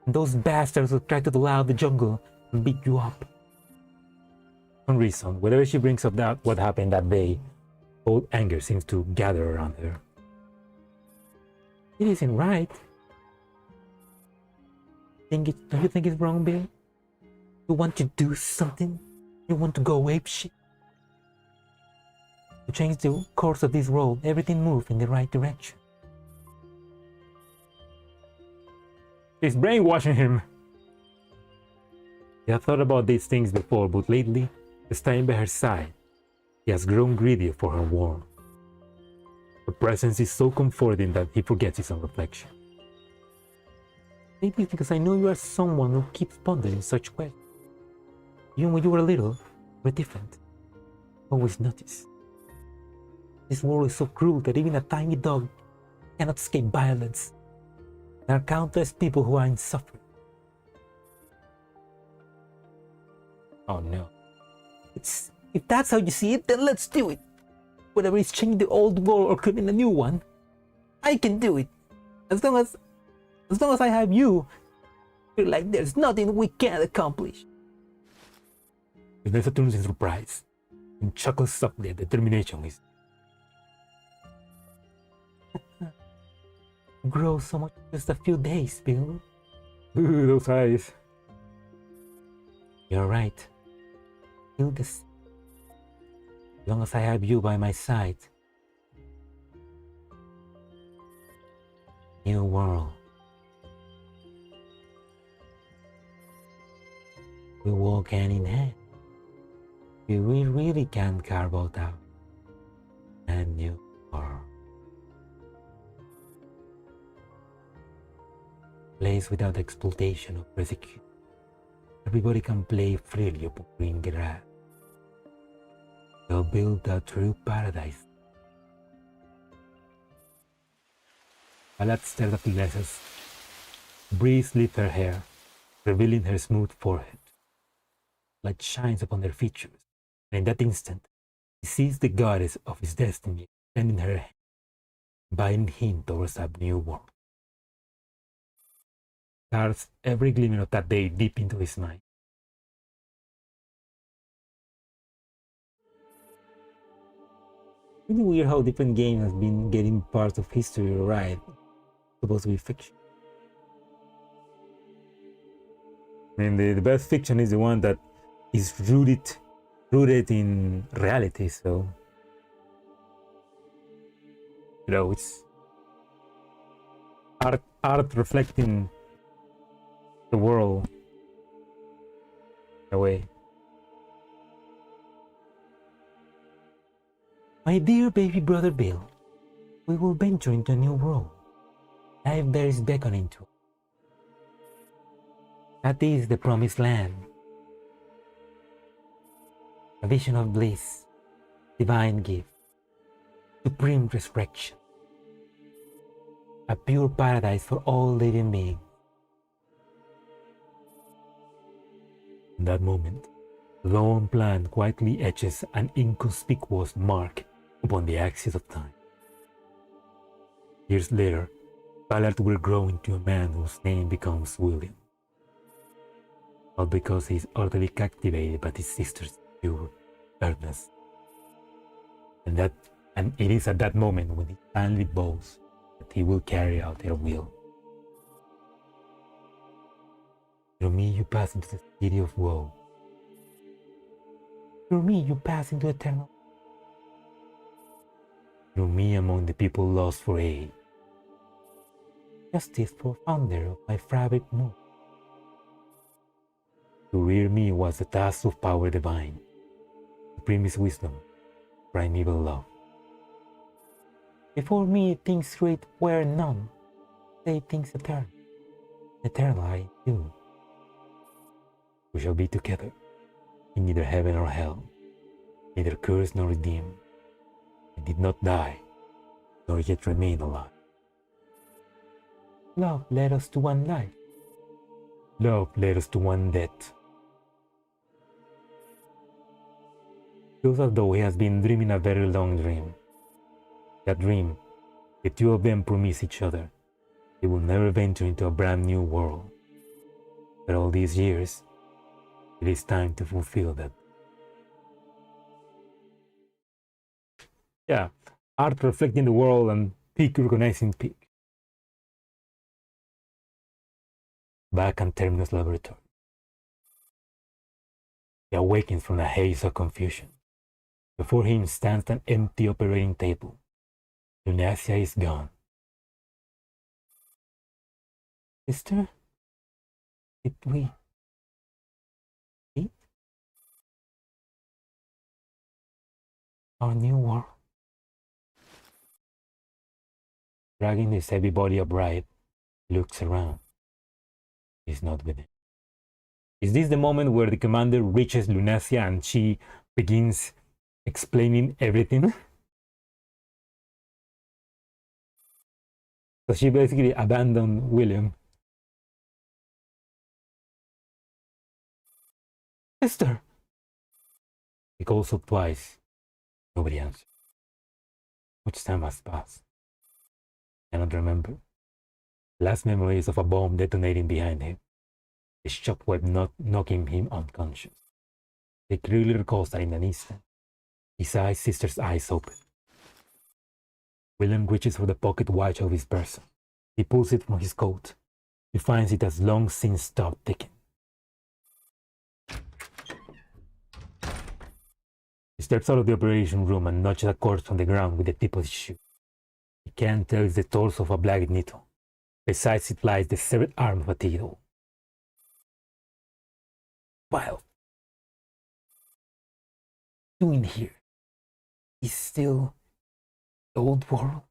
and those bastards who try to allow the jungle and beat you up. For some reason, whenever she brings up that what happened that day, old anger seems to gather around her. It isn't right. Don't you think it's wrong, Bill? You want to do something? You want to go apeshit? To change the course of this world, everything move in the right direction. He's brainwashing him. He had thought about these things before, but lately, staying by her side, he has grown greedy for her warmth. Her presence is so comforting that he forgets his own reflection. Maybe it's because I know you are someone who keeps pondering such questions. Even when you were little, you were different. Always notice. This world is so cruel that even a tiny dog cannot escape violence. There are countless people who are in suffering. Oh no. If that's how you see it, then let's do it. Whether it's changing the old world or creating a new one, I can do it. As long as I have you, feel like there's nothing we can't accomplish. Vanessa turns in surprise and chuckles softly at determination. Grow so much in just a few days, Bill. Ooh, those eyes. You're right. Feel this. As long as I have you by my side. New world. We walk hand in hand. We really can carve out a new world. Place without exploitation or persecution. Everybody can play freely upon green grass. They'll build a true paradise. Alat stared at the glasses. Breeze lifted her hair, revealing her smooth forehead. Light shines upon her features, and in that instant, he sees the goddess of his destiny extending her hand, inviting him towards a new world. Carves every glimmer of that day deep into his mind. Really weird how different games have been getting parts of history right, supposed to be fiction. I mean, the best fiction is the one that is rooted in reality. So, you know, it's art reflecting the world in a way. My dear baby brother Bill, we will venture into a new world. Life there is beckoning to. That is the promised land. A vision of bliss, divine gift, supreme resurrection. A pure paradise for all living beings. In that moment, the lone plant quietly etches an inconspicuous mark upon the axis of time. Years later, Ballard will grow into a man whose name becomes William. Not because he is utterly captivated by his sister's pure earnestness. And it is at that moment when he finally boasts that he will carry out their will. Through me you pass into the city of woe. Through me you pass into eternal. Through me among the people lost for aid. Justice for founder of my fabric moon. To rear me was the task of power divine. To supreme is wisdom, primeval love. Before me things great were none, say things eternal. Eternal I do. We shall be together, in neither heaven or hell, neither cursed nor redeemed. I did not die, nor yet remain alive. Love led us to one life. Love led us to one death. Feels as though he has been dreaming a very long dream. That dream, the two of them promise each other they will never venture into a brand new world. But all these years, it is time to fulfill that. Yeah, art reflecting the world and peak recognizing peak. Back in Terminus laboratory. He awakens from a haze of confusion. Before him stands an empty operating table. Lunacia is gone. Sister, did we eat our new world? Dragging his heavy body upright, he looks around. He's not with him. Is this the moment where the commander reaches Lunacia and she begins explaining everything? So she basically abandoned William. Sister! He calls up twice. Nobody answers. Much time has passed. Cannot remember. Last memory is of a bomb detonating behind him. The shockwave not knocking him unconscious. He clearly recalls that in an instant. His eyes, sister's eyes open. William reaches for the pocket watch of his person. He pulls it from his coat. He finds it has long since stopped ticking. He steps out of the operation room and nudges a corpse on the ground with the tip of his shoe. He can't tell it's the torso of a black Nito. Besides it lies the severed arm of a Tito. Well, doing here is still the old world.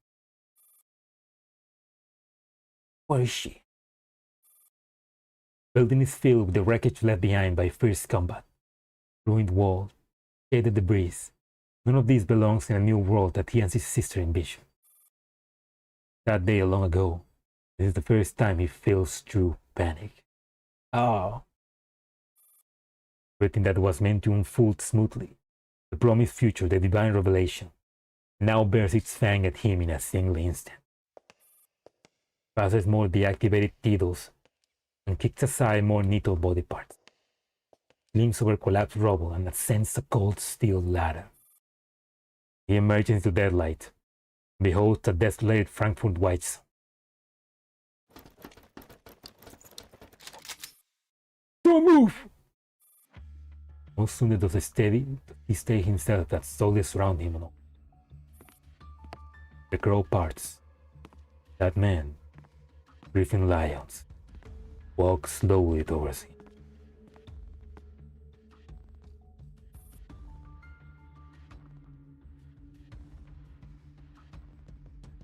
Where is she? Building is filled with the wreckage left behind by fierce combat. Ruined walls, shaded debris. None of these belongs in a new world that he and his sister envisioned. That day long ago, this is the first time he feels true panic. Oh. Everything that was meant to unfold smoothly, the promised future, the divine revelation, now bears its fang at him in a single instant. Passes more deactivated Tidos and kicks aside more Nito body parts. Glimpses over collapsed rubble and ascends a cold steel ladder. He emerges into deadlight and beholds a desolated Frankfurt White Sun. Don't move! No sooner does he stay himself that slowly surround him. The crow parts. That man, Griffin Lyons, walks slowly towards him.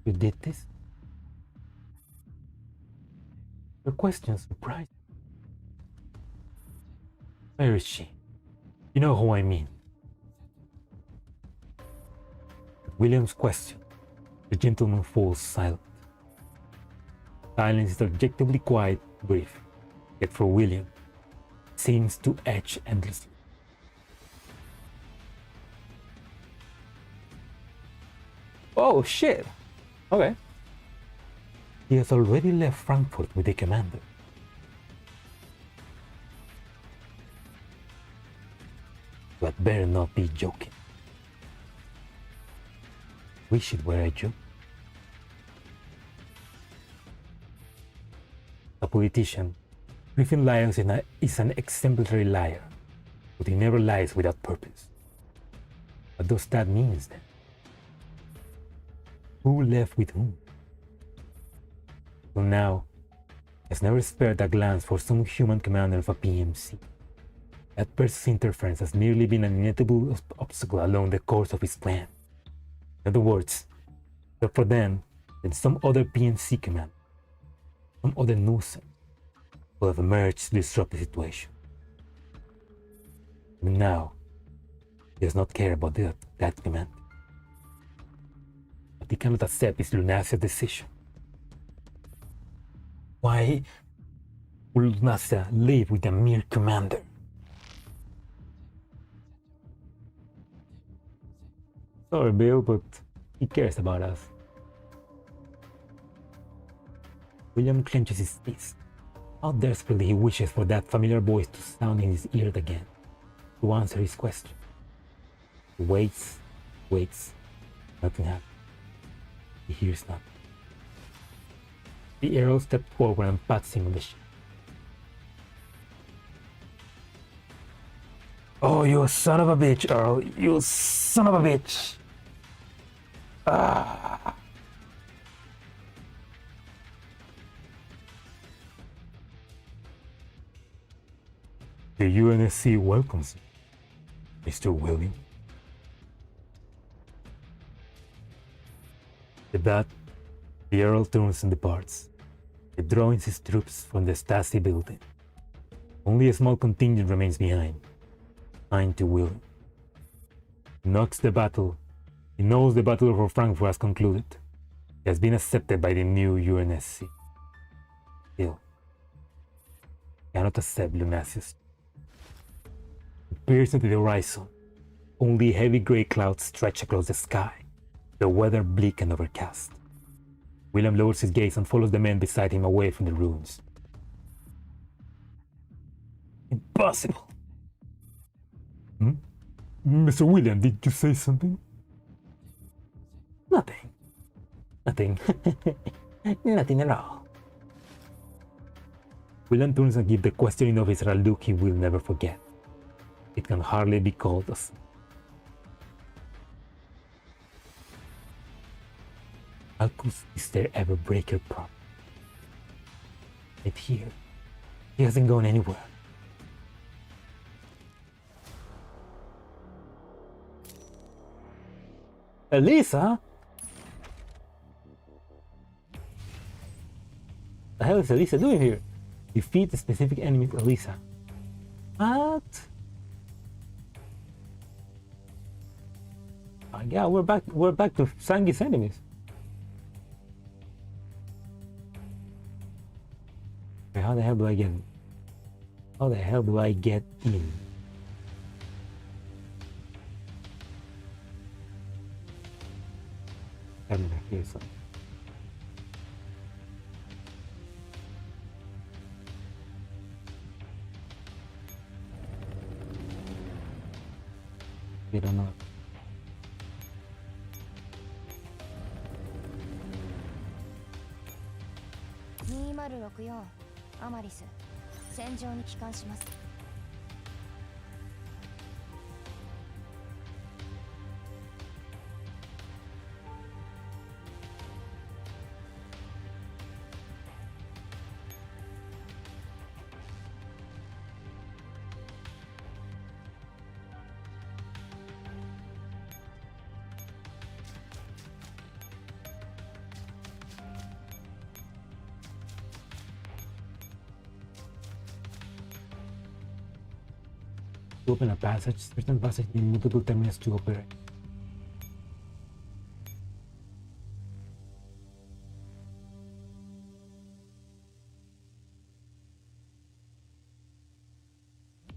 You did this? Your question surprised me. Where is she? You know who I mean. At William's question, the gentleman falls silent. Silence is objectively quiet, brief, yet for William, it seems to etch endlessly. Oh shit! Okay. He has already left Frankfurt with the commander. You had better not be joking. Wish it were a joke. A politician, Griffin Lyons is an exemplary liar, but he never lies without purpose. What does that mean then? Who left with whom? Well now, he has never spared a glance for some human commander of a PMC. that Percy's interference has merely been an inevitable obstacle along the course of his plan. In other words, except for them, then some other PNC command, some other nuisance, will have emerged to disrupt the situation. But now, he does not care about that command. But he cannot accept his Lunacia's decision. Why would Lunacia live with a mere commander? Sorry, Bill, but he cares about us. William clenches his teeth. How desperately he wishes for that familiar voice to sound in his ear again, to answer his question. He waits, nothing happens. He hears nothing. The Earl steps forward and pats him on the shoulder. Oh, you son of a bitch, Earl! You son of a bitch! Ah! The UNSC welcomes you, Mr. William. With that, the Earl turns and departs, withdrawing his troops from the Stasi building. Only a small contingent remains behind, assigned to William. He knows the battle for Frankfurt has concluded. It has been accepted by the new UNSC. Still, he cannot accept Lunacia's. He peers into the horizon. Only heavy grey clouds stretch across the sky, the weather bleak and overcast. William lowers his gaze and follows the men beside him away from the ruins. Impossible! Mr. William, did you say something? Nothing. Nothing. Nothing at all. William turns and gives the questioning officer a look he will never forget. It can hardly be called a smile. How could Mr. ever break her promise? Right here. He hasn't gone anywhere. Elisa? The hell is Elisa doing here? Defeat the specific enemy, Elisa. What? Yeah, we're back to Sangi's enemies. Okay, how the hell do I get in? How the hell do I get in? Here's some. We don't know.2064アマリス戦場に帰還します。To open a passage, certain passages need multiple terminals to operate.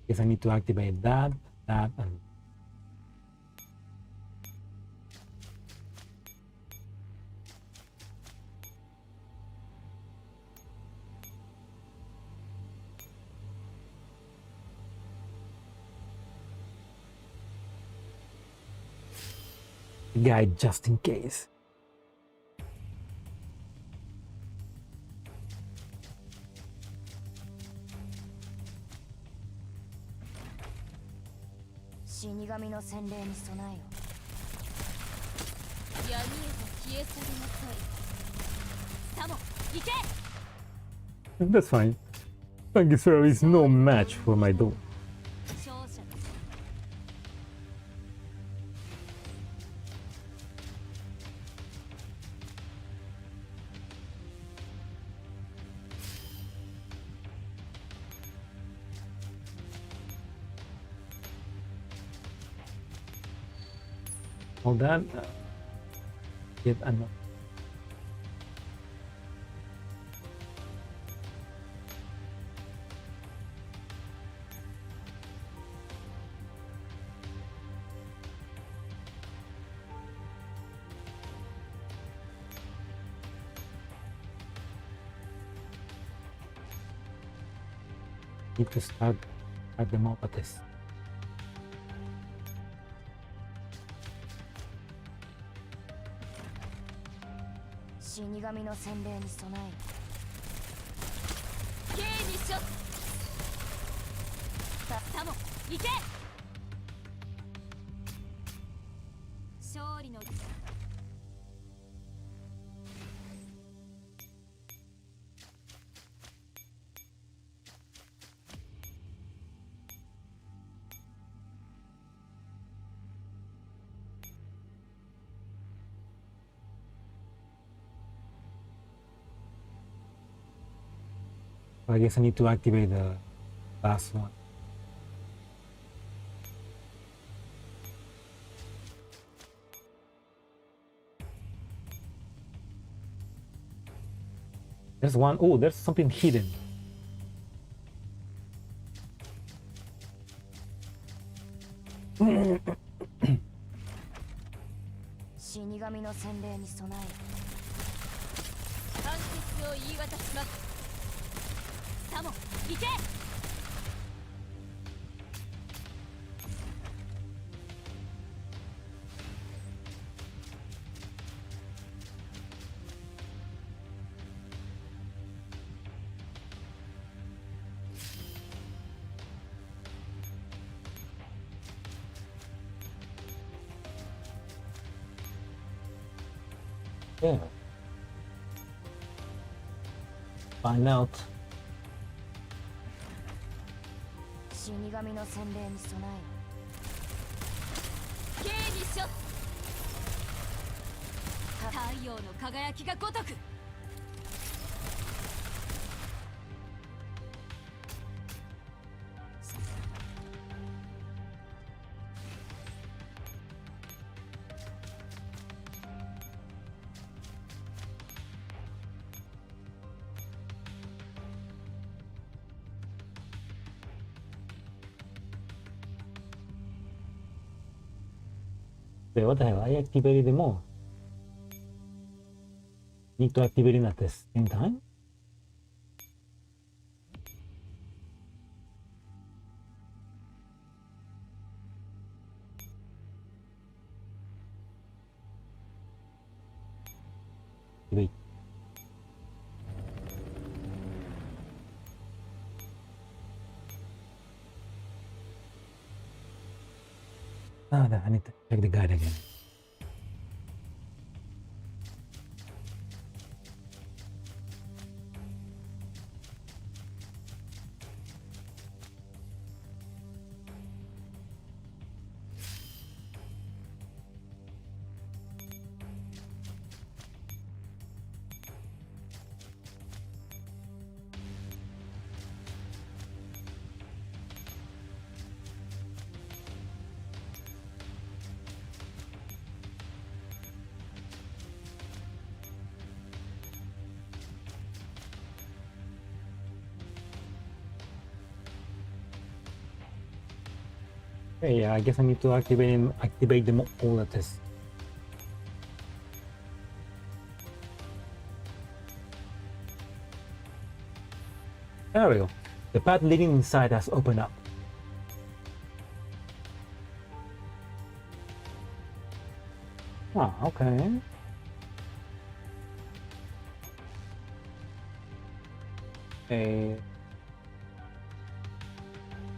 Guess I need to activate that, and guide just in case. That's fine. Thank you, sir. Is no match for my dog. Hold on. Yet another. Need to start the MOBA test. 死神の洗礼に備える。 K にショット。サモ行け。勝利の I guess I need to activate the last one. There's one. Oh, there's something hidden. .死神の洗礼に備える。 判決を言い渡します。サモ行け。 Yeah. Find out. 死神の洗礼に備える。 K にショット。太陽の輝きが如く。 Wait, what the hell? I activated them all. Need to activate it at the same time? Wait. Ah, I need to check the guide again. Okay, yeah, I guess I need to activate them all at this. There we go. The path leading inside has opened up. Ah, okay. Okay.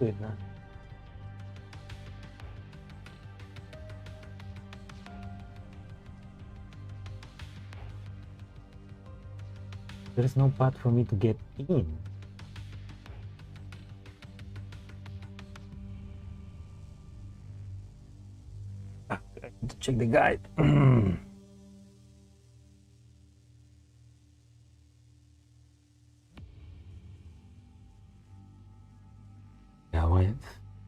Good, man. There is no path for me to get in. I need to check the guide. Yeah, wait.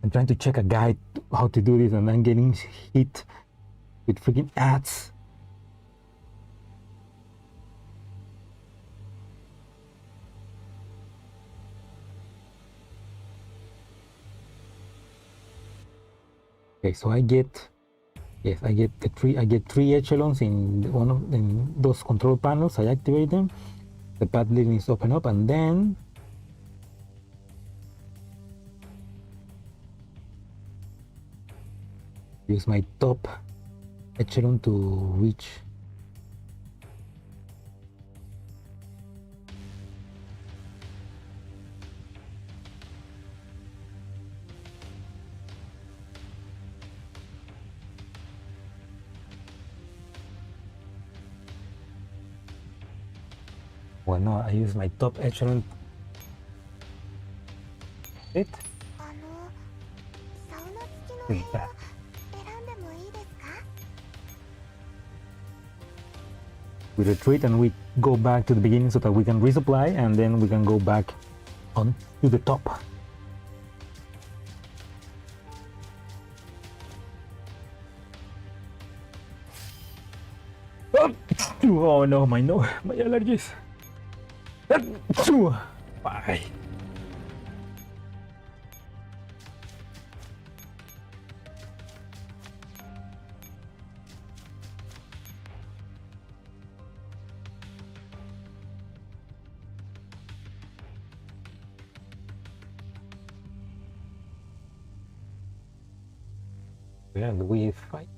I'm trying to check a guide how to do this and I'm getting hit with freaking ads. Okay, so I get, yes, I get three echelons in those control panels. I activate them. The path leading is open up, and then use my top echelon to reach. Well, no, I use my top echelon. It. サウナ付きの部屋選んでもいいですか？ We retreat and we go back to the beginning so that we can resupply, and then we can go back on to the top. Oh no, my allergies. Bye. And we fight.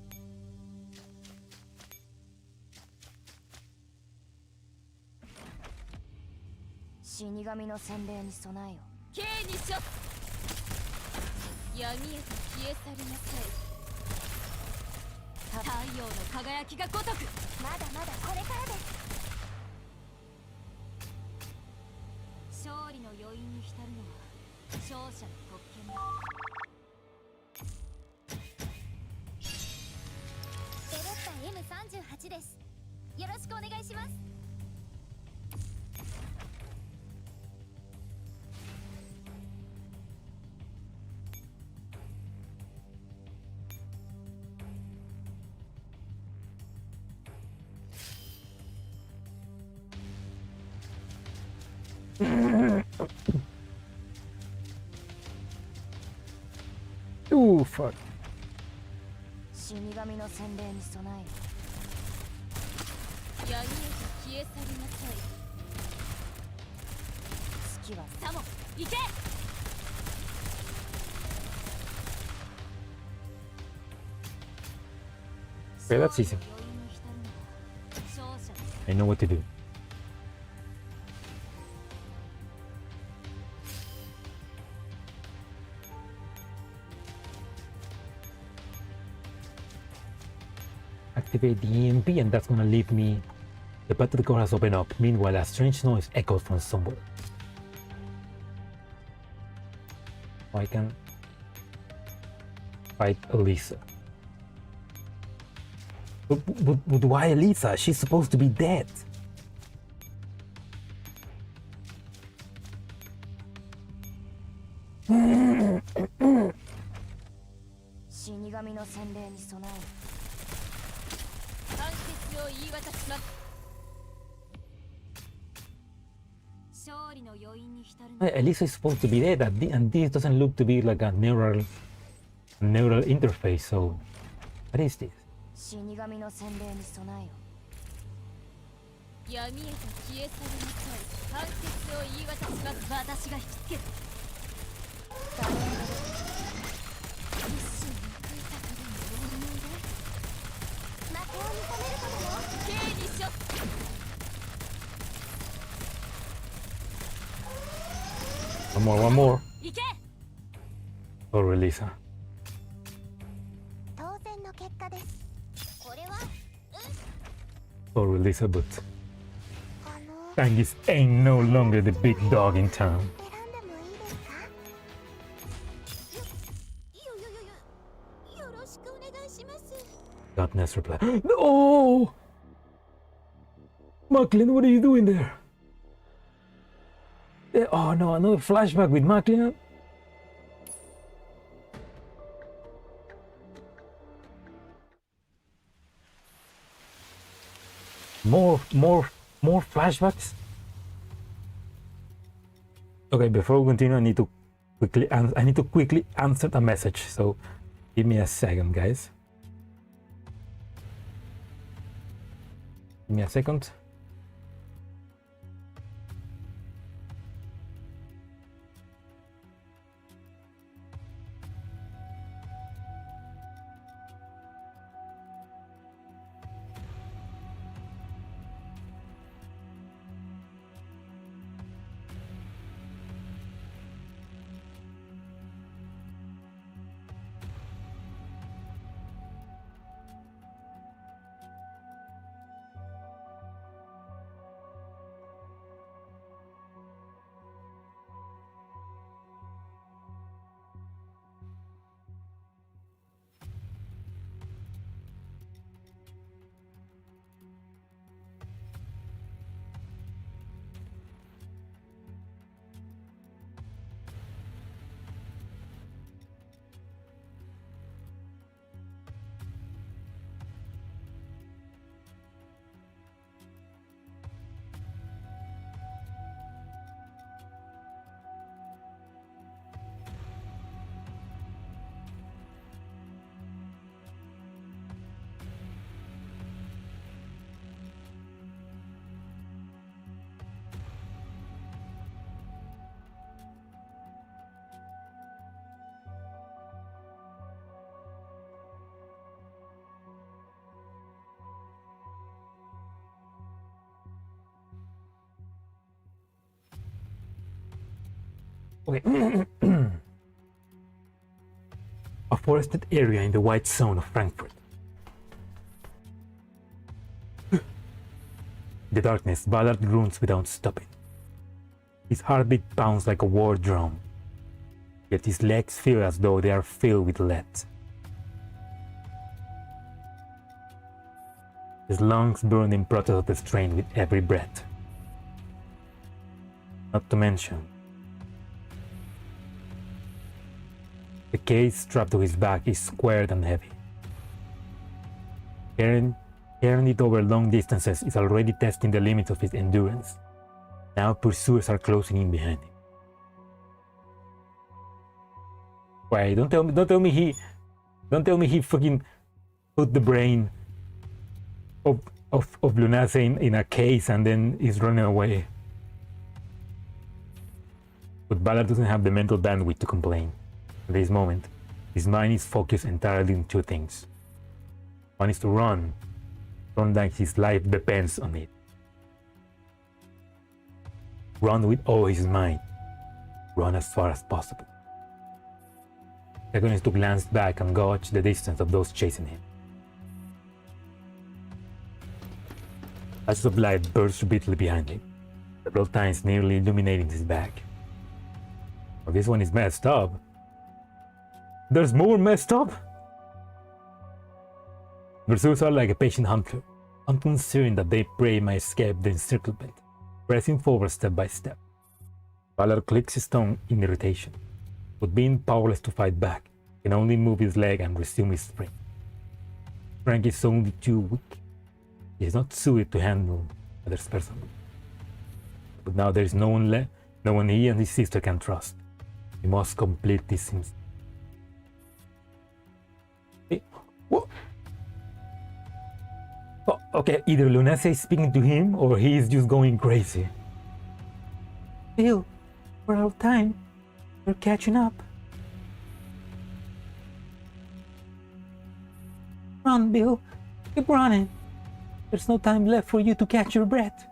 死神の洗礼に備えよ。刑にしょ。闇へと消え去りなさい。太陽の輝きが如く。まだまだこれからです。勝利の余韻に浸るのは勝者の特権だ。ベレッタ M38 です。よろしくお願いします。Ooh, fuck. 死神の洗礼に備えよ。闇へと消え去りなさい。月はサモン、行け。 Okay, that's easy. I know what to do. Activate the EMP, and that's gonna leave me. The path to the core has opened up. Meanwhile, a strange noise echoes from somewhere. I can fight Elisa. But why Elisa? She's supposed to be dead. 死神の洗礼に備えよ。判決を言い渡します。勝利の余韻に浸るのは Elisa is supposed to be dead, and this doesn't look to be like a neural interface. So, what is this? 死神の洗礼に備えよ。闇へと消え去りなさい。判決を言い渡します。私が引きつける。一心に食いたくるのを思い出。負けを認めることも。刑にしょ。 One more. 行け。 Or Elisa. 当然の結果です。これは、Or Elisa, but あの、 Angus ain't no longer the big dog in town. 選んでもいいですか？よろしくお願いします。 Darkness reply. No! Macklin, what are you doing there? Oh no, another flashback with Macklin. More flashbacks. Okay, before we continue, I need to quickly answer the message. So, give me a second, guys. Give me a second. Okay. A forested area in the white zone of Frankfurt. In the darkness, Ballard runs without stopping. His heartbeat pounds like a war drum, yet his legs feel as though they are filled with lead. His lungs burn in protest of the strain with every breath. Not to mention, the case strapped to his back is squared and heavy. Carrying it over long distances is already testing the limits of his endurance. Now pursuers are closing in behind him. Why? Don't tell me he fucking put the brain of Lunace in a case and then is running away. But Ballard doesn't have the mental bandwidth to complain. At this moment, his mind is focused entirely on two things. One is to run like his life depends on it. Run with all his might. Run as far as possible. Second is to glance back and gauge the distance of those chasing him. Flashes of light burst repeatedly behind him, several times nearly illuminating his back. Oh, this one is messed up. There's more messed up? Pursuers are like a patient hunter, unconcerned that their prey might escape the encirclement, pressing forward step by step. Ballard clicks his tongue in irritation, but being powerless to fight back, can only move his leg and resume his sprint. Frank is only too weak. He is not suited to handle others personally. But now there is no one he and his sister can trust. He must complete this himself. What? Oh, okay, either Lunace is speaking to him or he is just going crazy. Bill, we're out of time. We're catching up. Run, Bill. Keep running. There's no time left for you to catch your breath.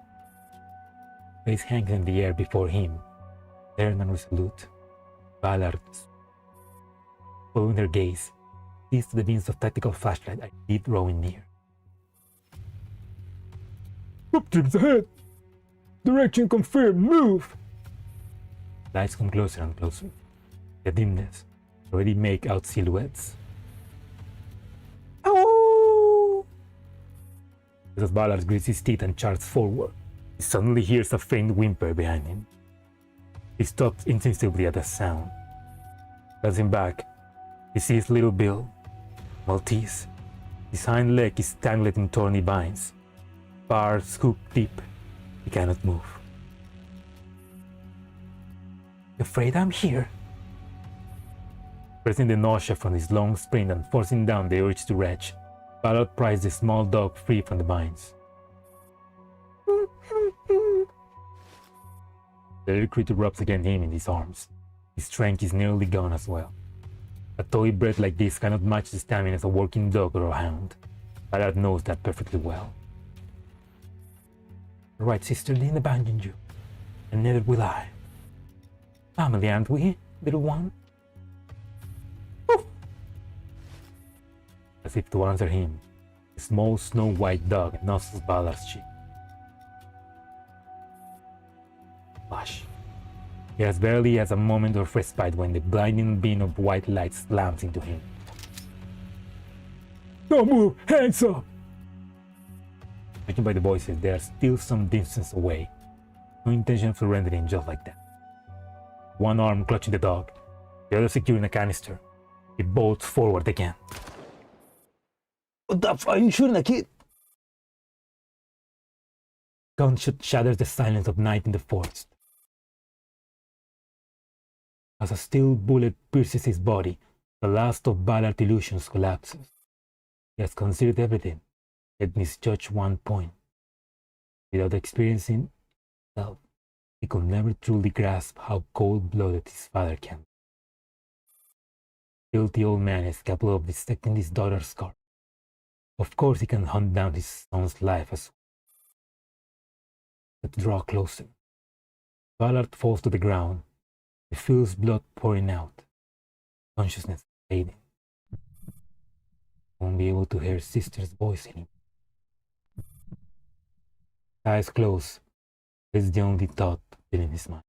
Face hangs in the air before him, stern and resolute. Ballard, following her gaze, sees the beams of tactical flashlight I keep drawing near. Up trips ahead! Direction confirmed, move! Lights come closer and closer. The dimness already make out silhouettes. Oh! As Ballard grits his teeth and charts forward, he suddenly hears a faint whimper behind him. He stops instinctively at the sound. Glancing back, he sees little Bill, Maltese. His hind leg is tangled in thorny vines. Bar scooped deep. He cannot move. You afraid I'm here? Pressing the nausea from his long sprint and forcing down the urge to retch, Ballard pries the small dog free from the binds. The little creature rubs against him in his arms. His strength is nearly gone as well. A toy bred like this cannot match the stamina of a working dog or a hound. Ballard knows that perfectly well. Right, sister, Lynn abandoned you, and neither will I. Family, aren't we, little one? Woof! As if to answer him, a small snow-white dog nuzzles Ballard's cheek. Flash. He has barely has a moment of respite when the blinding beam of white light slams into him. Don't move! Hands up! Judging by the voices, they are still some distance away. No intention of surrendering just like that. One arm clutching the dog, the other securing a canister. He bolts forward again. What the f*** are you shooting a kid? Gunshot shatters the silence of night in the forest. As a steel bullet pierces his body, the last of Ballard's illusions collapses. He has considered everything, yet misjudged one point. Without experiencing himself, he could never truly grasp how cold-blooded his father can be. The guilty old man is capable of dissecting his daughter's scar. Of course he can hunt down his son's life as well. But draw closer. Ballard falls to the ground. He feels blood pouring out. Consciousness fading. Won't be able to hear his sister's voice anymore. Eyes closed. It's the only thought in his mind.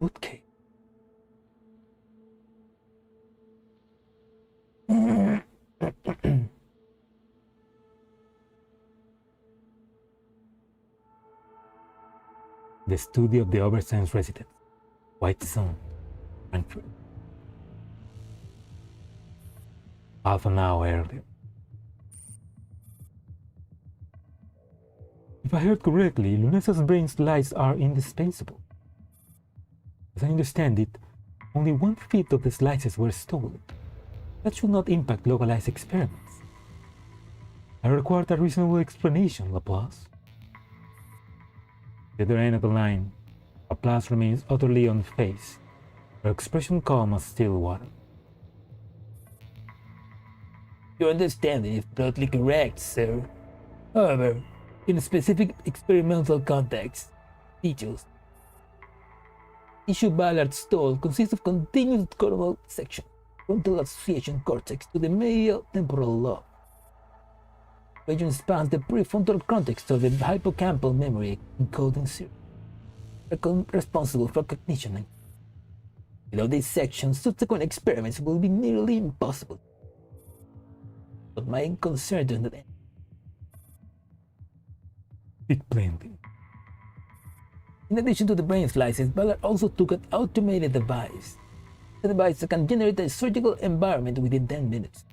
Okay. The studio of the Oberscience resident, White Zone, Frankfurt. Half an hour earlier. If I heard correctly, Lunessa's brain slides are indispensable. As I understand it, only 1/5 of the slices were stolen. That should not impact localized experiments. I require a reasonable explanation, Laplace. At the other end of the line, Laplace remains utterly unfazed, her expression calm as still water. Your understanding is broadly correct, sir. However, in a specific experimental context, details. Issue Ballard stole consists of continuous coronal section, frontal association cortex to the medial temporal lobe. The region spans the prefrontal context of the hippocampal memory encoding circuit, responsible for cognition. Without this section, subsequent experiments will be nearly impossible. But my concern does not end. Speak plainly. In addition to the brain slices, Ballard also took an automated device. The device can generate a surgical environment within 10 minutes.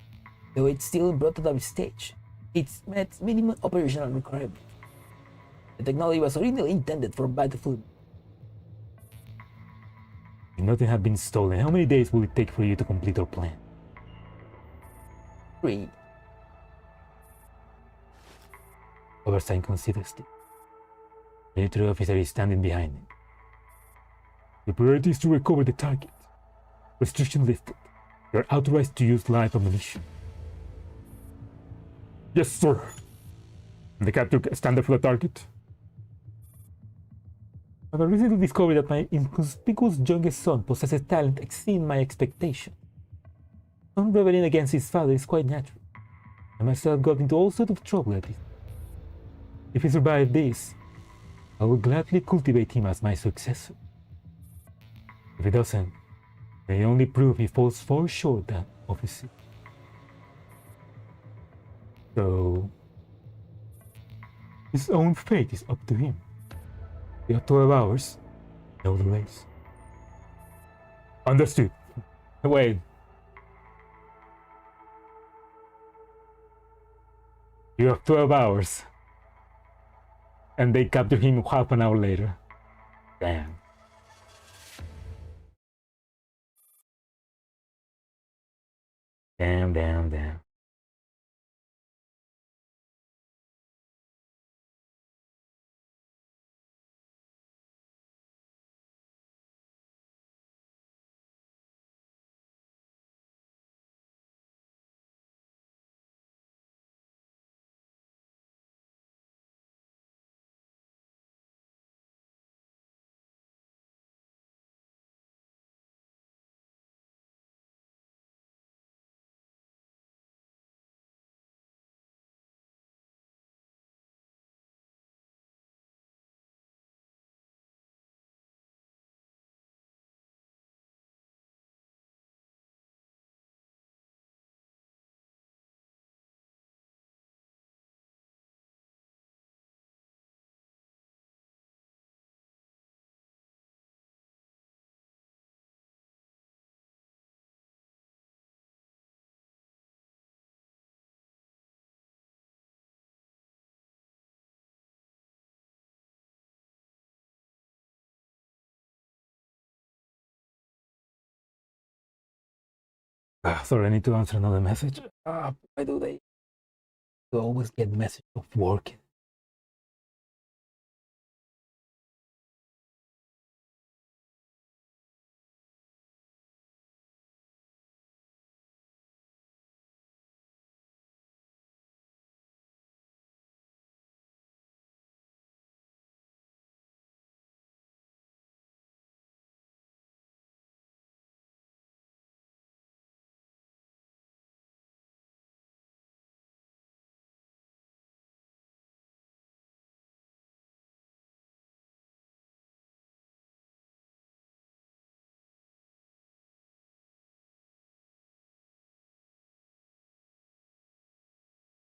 Though it's still in prototype stage, it's met minimum operational requirements. The technology was originally intended for battlefield. If nothing had been stolen, how many days will it take for you to complete your plan? 3. Oberstein considers it. The military officer is standing behind him. The priority is to recover the target. Restriction lifted. You are authorized to use live ammunition. Yes, sir. The capture standard for the target. I have recently discovered that my inconspicuous youngest son possesses talent exceeding my expectation. Son rebelling against his father is quite natural. I myself got into all sorts of trouble at this. If he survived this, I will gladly cultivate him as my successor. If he doesn't, may only prove he falls far short of his seat. So, his own fate is up to him. We have 12 hours, no delays. Understood. Wait. You have 12 hours. And they capture him half an hour later. Damn. Damn. Sorry, I need to answer another message. Why do they always get message of work?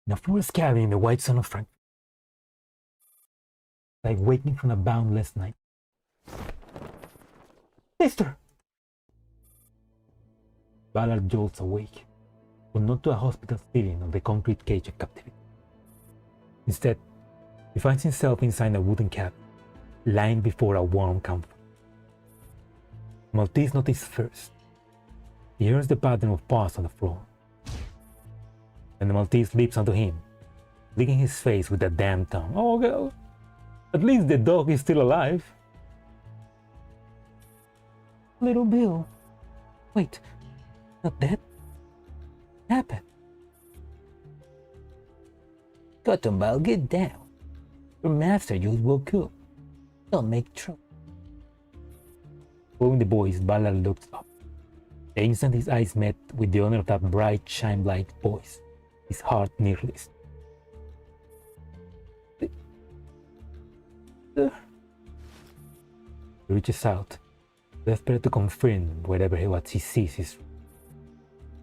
In a forest cabin in the white sun of Frankfurt, like waking from a boundless night. Sister! Ballard jolts awake, but not to a hospital ceiling of the concrete cage of captivity. Instead, he finds himself inside a wooden cabin, lying before a warm campfire. Maltese notices first. He hears the pattern of paws on the floor, and the Maltese leaps onto him, licking his face with a damn tongue. Oh, girl. At least the dog is still alive. Little Bill. Wait, not dead? What happened? Cotton Ball, get down. Your master just woke up. Don't make trouble. Following the boys, Ballard looks up. The instant his eyes met with the owner of that bright, shine-blind voice, his heart nearly stopped. He reaches out, desperate to confirm whatever what he sees is true.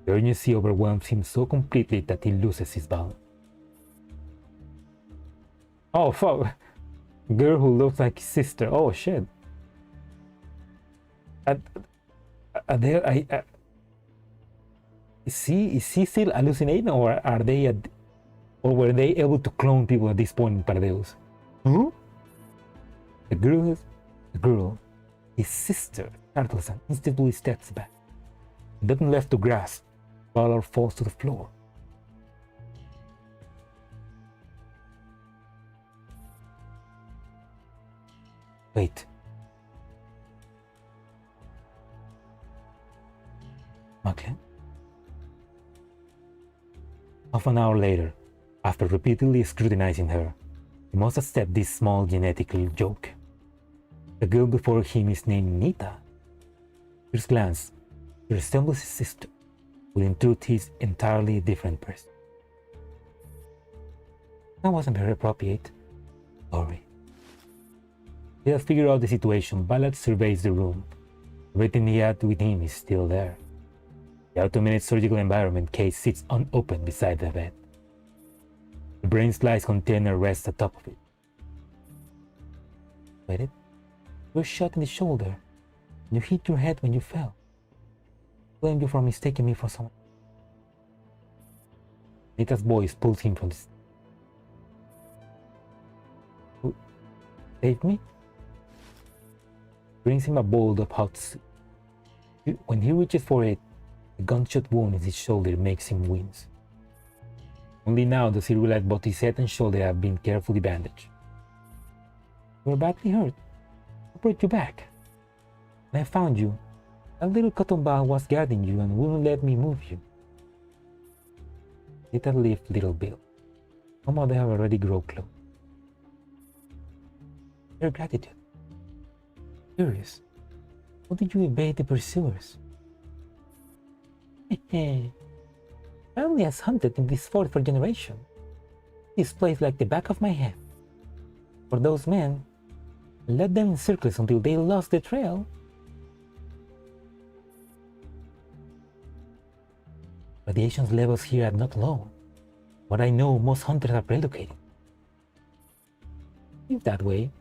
The urgency overwhelms him so completely that he loses his balance. Oh fuck! Girl who looks like his sister. Oh shit! Is he still hallucinating, or were they able to clone people at this point in Paradeus? Huh? The girl, his sister, Tartleson, instantly steps back. Nothing left to grasp. Ballard falls to the floor. Wait. Okay. Half an hour later, after repeatedly scrutinizing her, he must accept this small genetical joke. The girl before him is named Nita. First glance, she resembles his sister, but in truth he is entirely different person. That wasn't very appropriate. Sorry. He has figured out the situation. Ballard surveys the room. Everything he had with him is still there. The automated surgical environment case sits unopened beside the bed. The brain slice container rests atop of it. Wait, you were shot in the shoulder, and you hit your head when you fell. blame you for mistaking me for someone. Nita's voice pulls him from this. Who saved me? Brings him a bowl of hot soup. When he reaches for it, the gunshot wound in his shoulder makes him wince. Only now does he realize both his head and shoulder have been carefully bandaged. You were badly hurt. I brought you back. When I found you, a little cotton ball was guarding you and wouldn't let me move you. Nita lifted little Bill. Somehow they have already grown close. Your gratitude. Curious. How did you evade the pursuers? Family has hunted in this fort for generations. This place like the back of my hand. For those men, I led them in circles until they lost the trail. Radiation levels here are not low. But I know most hunters are relocated. Seems that way,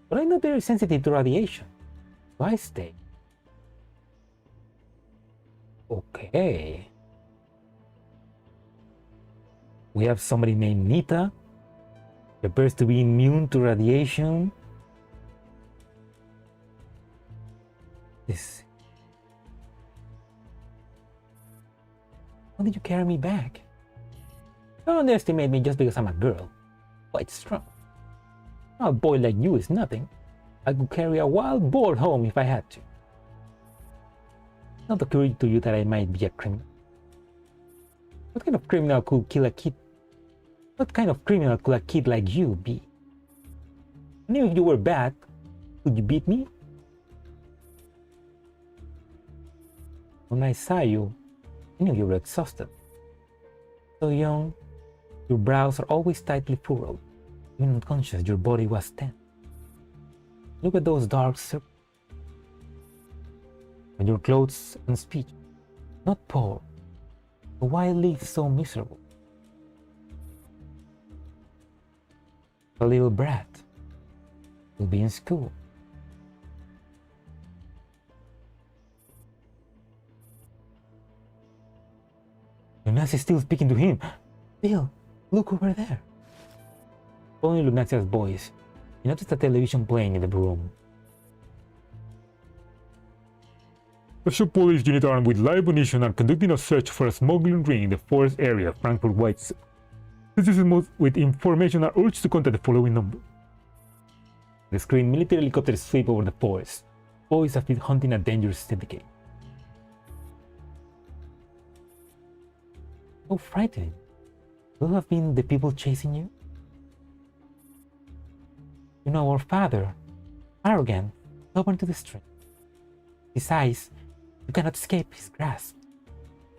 but I'm not very sensitive to radiation, so I stay. Okay. We have somebody named Nita, who appears to be immune to radiation. This. How did you carry me back? Don't underestimate me just because I'm a girl. Quite strong. A boy like you is nothing. I could carry a wild boar home if I had to. Not occurring to you that I might be a criminal. What kind of criminal could kill a kid? What kind of criminal could a kid like you be? I knew if you were bad, could you beat me? When I saw you, I knew you were exhausted. So young, your brows are always tightly furrowed. Even unconscious, your body was tense. Look at those dark circles. And your clothes and speech, not poor, but why live so miserable? A little brat will be in school. Lunacia is still speaking to him. Bill, look over there. Following Lunacia's voice, he noticed a television playing in the room. Special police unit armed with live ammunition are conducting a search for a smuggling ring in the forest area of Frankfurt White. Citizens with information are urged to contact the following number. The screen military helicopters sweep over the forest. Boys have been hunting a dangerous syndicate. So frightening. Will have been the people chasing you? You know, our father, arrogant, stubborn to the strength. His eyes, you cannot escape his grasp.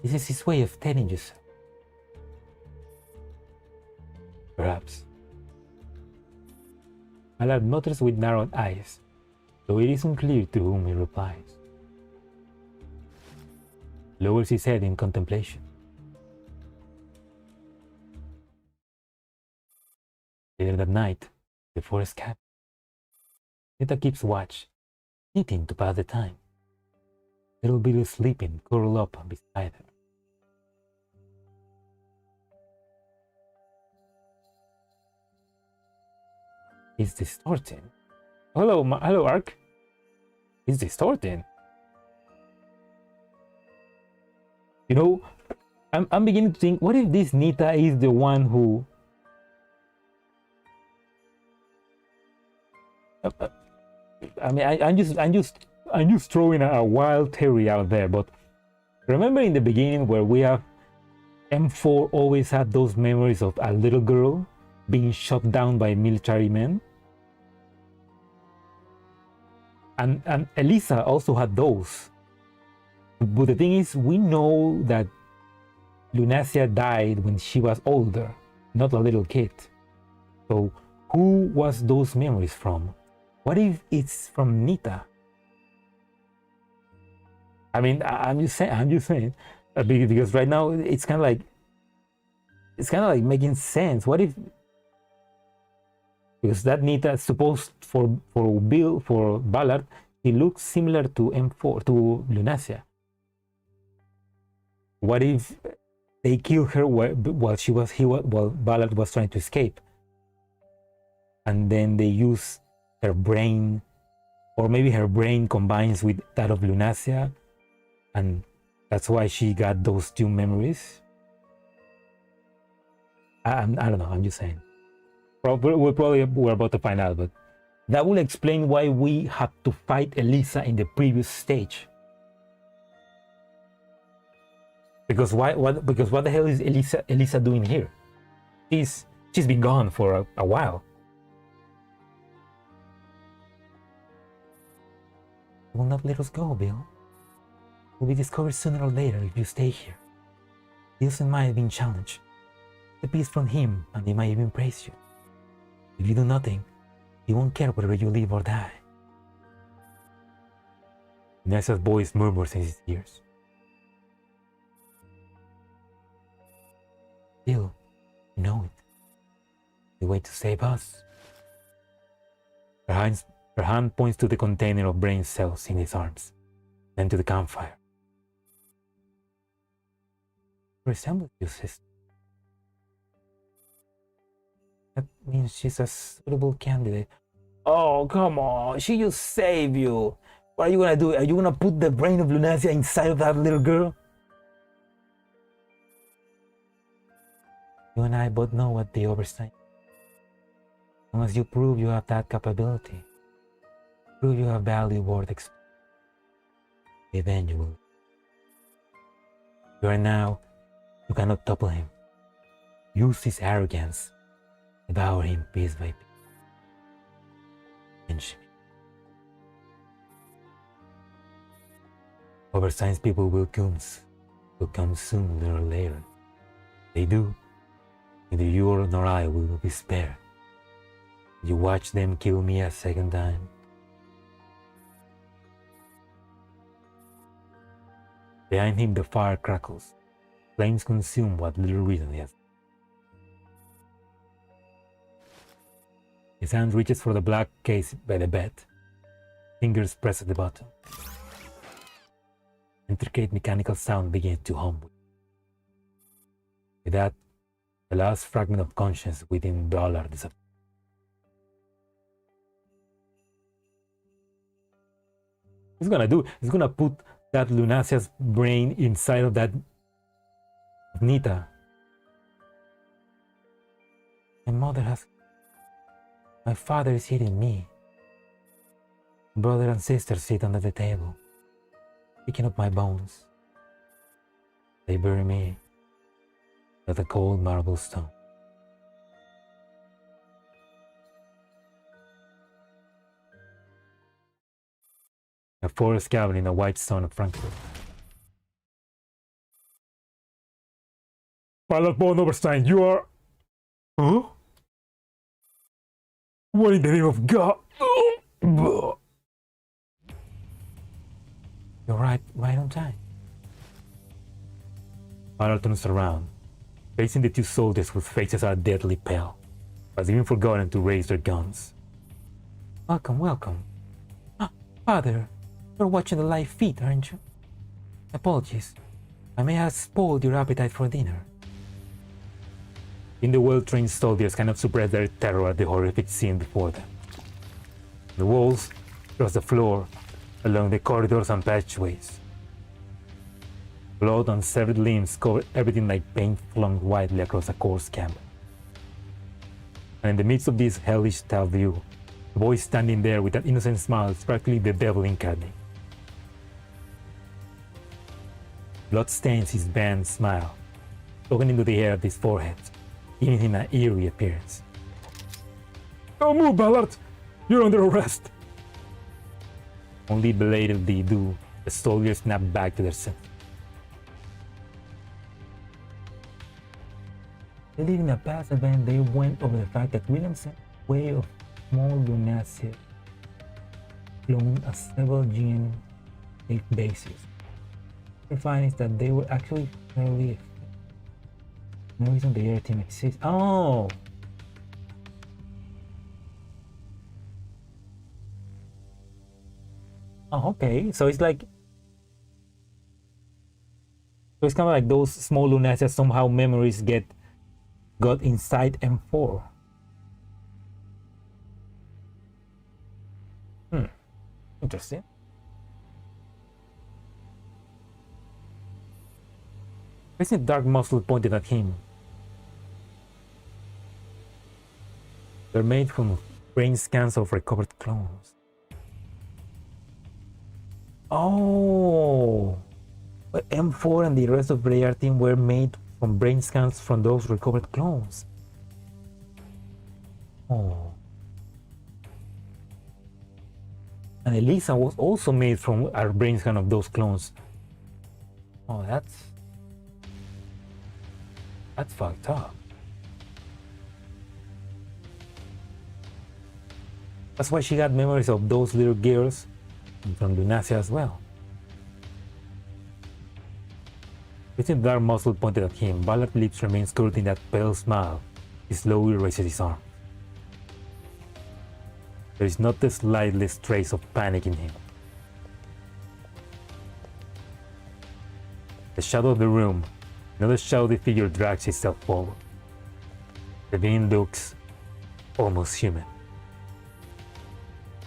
This is his way of telling you so. Perhaps. Allard mutters with narrowed eyes, though it is unclear to whom he replies. Lowers his head in contemplation. Later that night, the forest cabin. Nita keeps watch, knitting to pass the time. Little Bill is sleeping, curled up beside her. It's distorting. Hello, Ark. It's distorting. You know, I'm beginning to think, what if this Nita is the one who? I mean, I'm just throwing a wild theory out there, but remember in the beginning where we have M4 always had those memories of a little girl being shot down by military men, and Elisa also had those. But the thing is, we know that Lunacia died when she was older, not a little kid. So who was those memories from? What if it's from Nita? I mean, I'm just saying, because right now it's kind of like making sense. What if, because that Nita is supposed for Ballard, he looks similar to M4, to Lunacia. What if they killed her while Ballard was trying to escape, and then they use her brain, or maybe her brain combines with that of Lunacia, and that's why she got those two memories. I don't know. I'm just saying. We're about to find out, but that will explain why we had to fight Elisa in the previous stage. Because Because what the hell is Elisa doing here? She's been gone for a while. You will not let us go, Bill. We'll be discovered sooner or later if you stay here. Wilson might have been challenged. The peace from him, and he might even praise you. If you do nothing, he won't care whether you live or die. Nessa's voice murmurs in his ears. Still, you know it. The way to save us. Her hand points to the container of brain cells in his arms, then to the campfire. She resembles your sister. That means she's a suitable candidate. Oh, come on. She just saved you. What are you gonna do? Are you gonna put the brain of Lunacia inside of that little girl? You and I both know what the oversight. As long as you prove you have that capability, prove you have value worth exploring, then you will. You are now, you cannot topple him. Use his arrogance, devour him piece by piece. Finish him. Oversign's people will come sooner or later. They do. Neither you nor I will be spared. You watch them kill me a second time. Behind him the fire crackles. Flames consume what little reason he has. His hand reaches for the black case by the bed. Fingers press at the button. Intricate mechanical sound begins to hum. With that, the last fragment of conscience within Ballard disappears. He's gonna put that Lunacia's brain inside of that Nita. My father is eating me. Brother and sister sit under the table, picking up my bones. They bury me with a cold marble stone. A forest cabin in the white stone of Frankfurt. Pilot von Oberstein, you are... Huh? What in the name of God? You're right on time. Ballard turns around, facing the two soldiers whose faces are deadly pale, but even forgotten to raise their guns. Welcome. Father, you're watching the live feed, aren't you? Apologies. I may have spoiled your appetite for dinner. The well-trained soldiers cannot suppress their terror at the horrific scene before them. The walls, across the floor, along the corridors and passageways. Blood on severed limbs cover everything like paint flung widely across a coarse canvas. And in the midst of this hellish view, the boy standing there with that innocent smile is practically the devil incarnate. Blood stains his bland smile, soaking into the air at his forehead, giving him an eerie appearance. Don't move, Ballard! You're under arrest! Only belatedly do the soldiers snap back to their senses. Leading a past event, they went over the fact that William sent way of small Lunacia flown at several GN bases. The findings that they were actually fairly effective. No reason the air team exists. Oh! Oh, okay. So it's like So it's kind of like those small Lunasias, somehow memories got inside M4. Interesting. Isn't dark muscle pointed at him? They're made from brain scans of recovered clones. Oh, but M4 and the rest of the AR team were made from brain scans from those recovered clones. Oh. And Elisa was also made from our brain scan of those clones. Oh, that's fucked up. That's why she got memories of those little girls from Lunasia as well. Within dark muscle pointed at him, Ballard's lips remain curled in that pale smile. He slowly raises his arm. There is not the slightest trace of panic in him. The shadow of the room, another shadowy figure drags itself forward. The being looks almost human.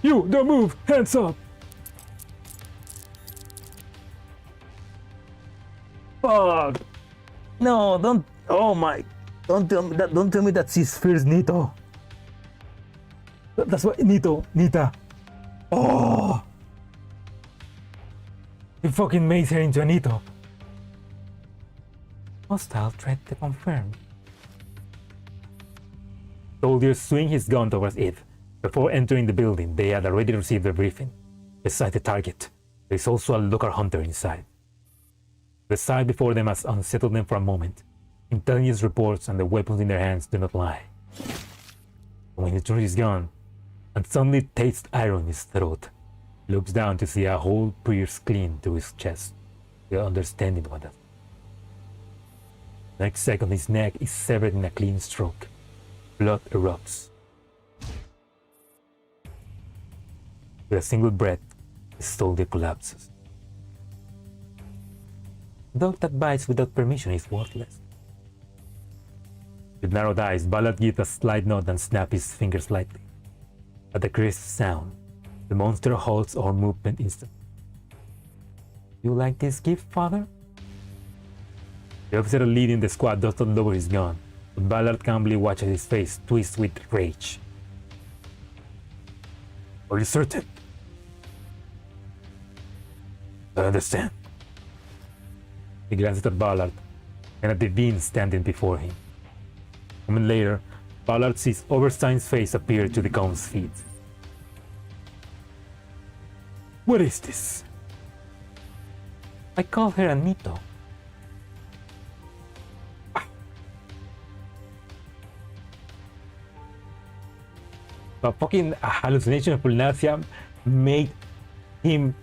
You, don't move! Hands up! Fuck! No, don't. Oh my! Don't tell me that. Don't tell me that she's first Nito. That's what Nita. Oh! You fucking made her into a Nito. Hostile threat to confirm. Soldier swing his gun towards it. Before entering the building, they had already received their briefing. Beside the target, there is also a local hunter inside. The sight before them has unsettled them for a moment. Intelligence reports and the weapons in their hands do not lie. When he turns his gun, and suddenly tastes iron in his throat, looks down to see a hole pierced clean to his chest, without understanding what that. Next second, his neck is severed in a clean stroke. Blood erupts. With a single breath, his soldier collapses. A dog that bites without permission is worthless. With narrowed eyes, Ballard gives a slight nod and snaps his fingers lightly. At the crisp sound, the monster halts all movement instantly. You like this gift, father? The officer leading the squad does not lower his gun, but Ballard calmly watches his face twist with rage. Are you certain? I understand. He glances at Ballard and at the being standing before him. A moment later, Ballard sees Oberstein's face appear to the gun's feet. What is this? I call her Anito. A fucking hallucination of Pulnacia made him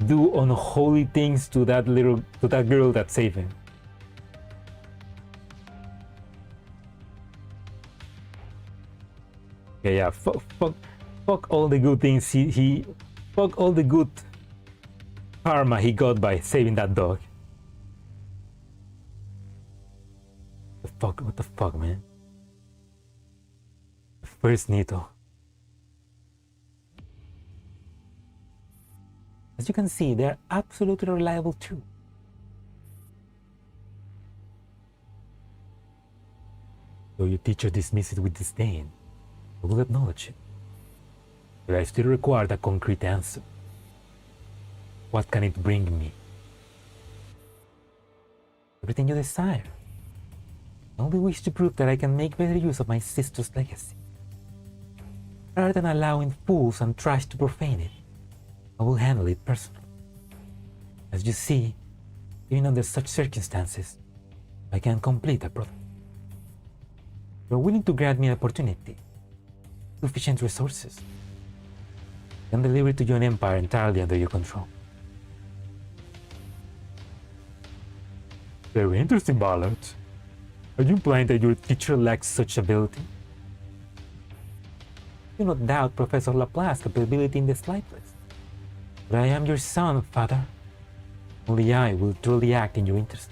do unholy things to that girl that saved him. Yeah, fuck all the good things fuck all the good karma he got by saving that dog. What the fuck, man? First Nito. As you can see, they are absolutely reliable too. Though your teacher dismisses it with disdain, I will acknowledge it. But I still require a concrete answer. What can it bring me? Everything you desire. I only wish to prove that I can make better use of my sister's legacy. Rather than allowing fools and trash to profane it, I will handle it personally. As you see, even under such circumstances, I can complete a project. You are willing to grant me an opportunity, sufficient resources, and deliver it to your empire entirely under your control. Very interesting, Ballard. Are you implying that your teacher lacks such ability? Do not doubt Professor Laplace's capability in the slightest. But I am your son, father. Only I will truly act in your interest.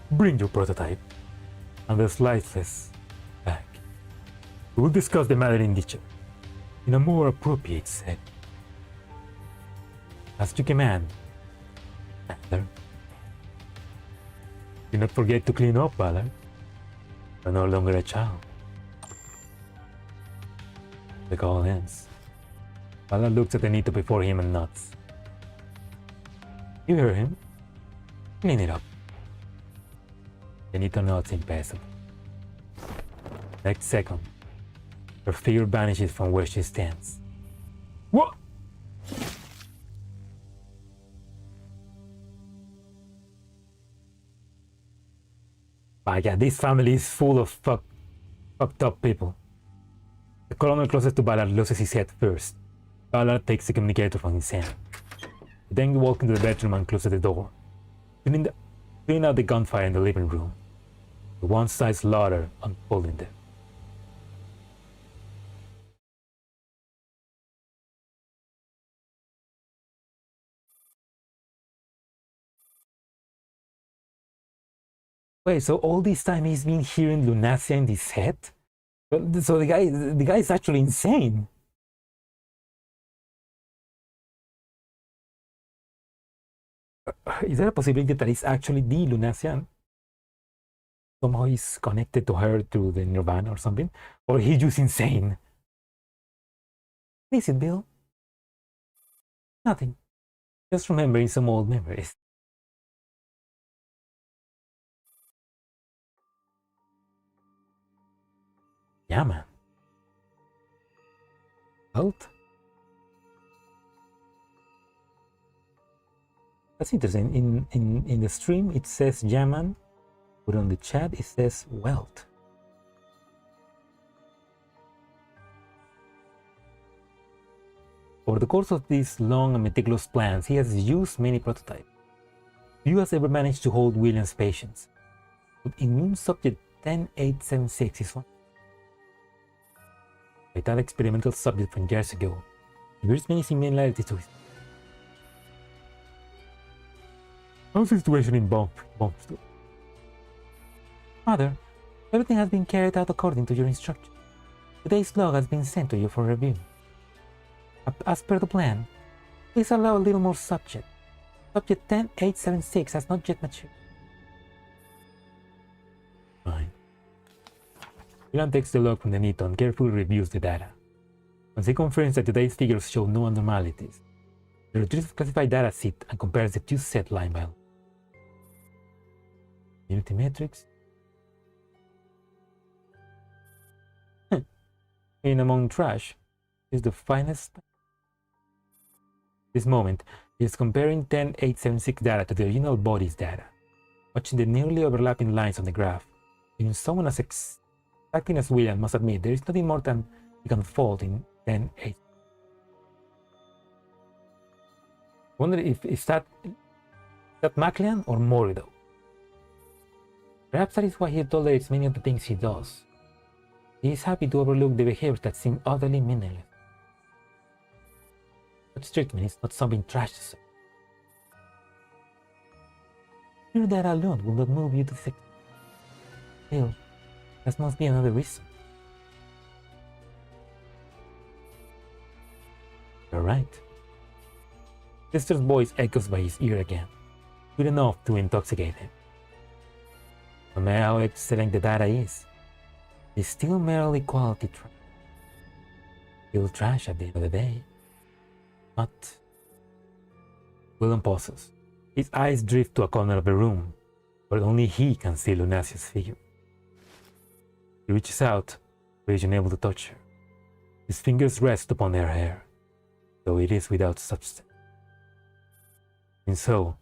Bring your prototype and the sliceless back. We will discuss the matter in detail, in a more appropriate setting. As you command, father. Do not forget to clean up, Ballard. You're no longer a child. The call ends. Ballard looks at the Nito before him and nods. You hear him? Clean it up. Benito nods impassively. Next second, her figure vanishes from where she stands. What? But yeah, this family is full of fucked up people. The colonel closest to Ballard loses his head first. Ballard takes the communicator from his hand. He then walks into the bedroom and closes the door, tuning out the gunfire in the living room. The one-side slaughter unfolding there. Wait, so all this time he's been hearing Lunacia in his head? So the guy is actually insane. Is there a possibility that it's actually the Lunacian? Somehow he's connected to her through the Nirvana or something? Or he's just insane? What is it, Bill? Nothing. Just remembering some old memories. Yeah, man. Health? That's interesting. In the stream it says Yaman, but on the chat it says wealth. Over the course of these long and meticulous plans, he has used many prototypes. Few has ever managed to hold William's patience, but immune subject 10876 is one. Vital experimental subject from years ago. There's many similarities to his. How's the situation in Bombstone? Father, everything has been carried out according to your instructions. Today's log has been sent to you for review. As per the plan, please allow a little more subject. Subject 10876 has not yet matured. Fine. William takes the log from the Nito and carefully reviews the data. Once he confirms that today's figures show no abnormalities, he retrieves the classified data sheet and compares the two set line by line. Unity metrics. In among trash is the finest. This moment, he is comparing 10876 data to the original body's data, watching the nearly overlapping lines on the graph. Even someone as exacting as William must admit there is nothing more than he can fault in 108. Wonder if that Maclean or Morido. Perhaps that is why he tolerates many of the things he does. He is happy to overlook the behaviors that seem utterly meaningless. Such treatment is not something trash to say. Pure data alone will not move you to sex. Still, that must be another reason. You're right. Sister's voice echoes by his ear again, good enough to intoxicate him. No matter how excellent the data is, it's still merely quality trash. Still trash at the end of the day. But William pauses. His eyes drift to a corner of the room, where only he can see Lunacia's figure. He reaches out, but is unable to touch her. His fingers rest upon her hair, though it is without substance. And so,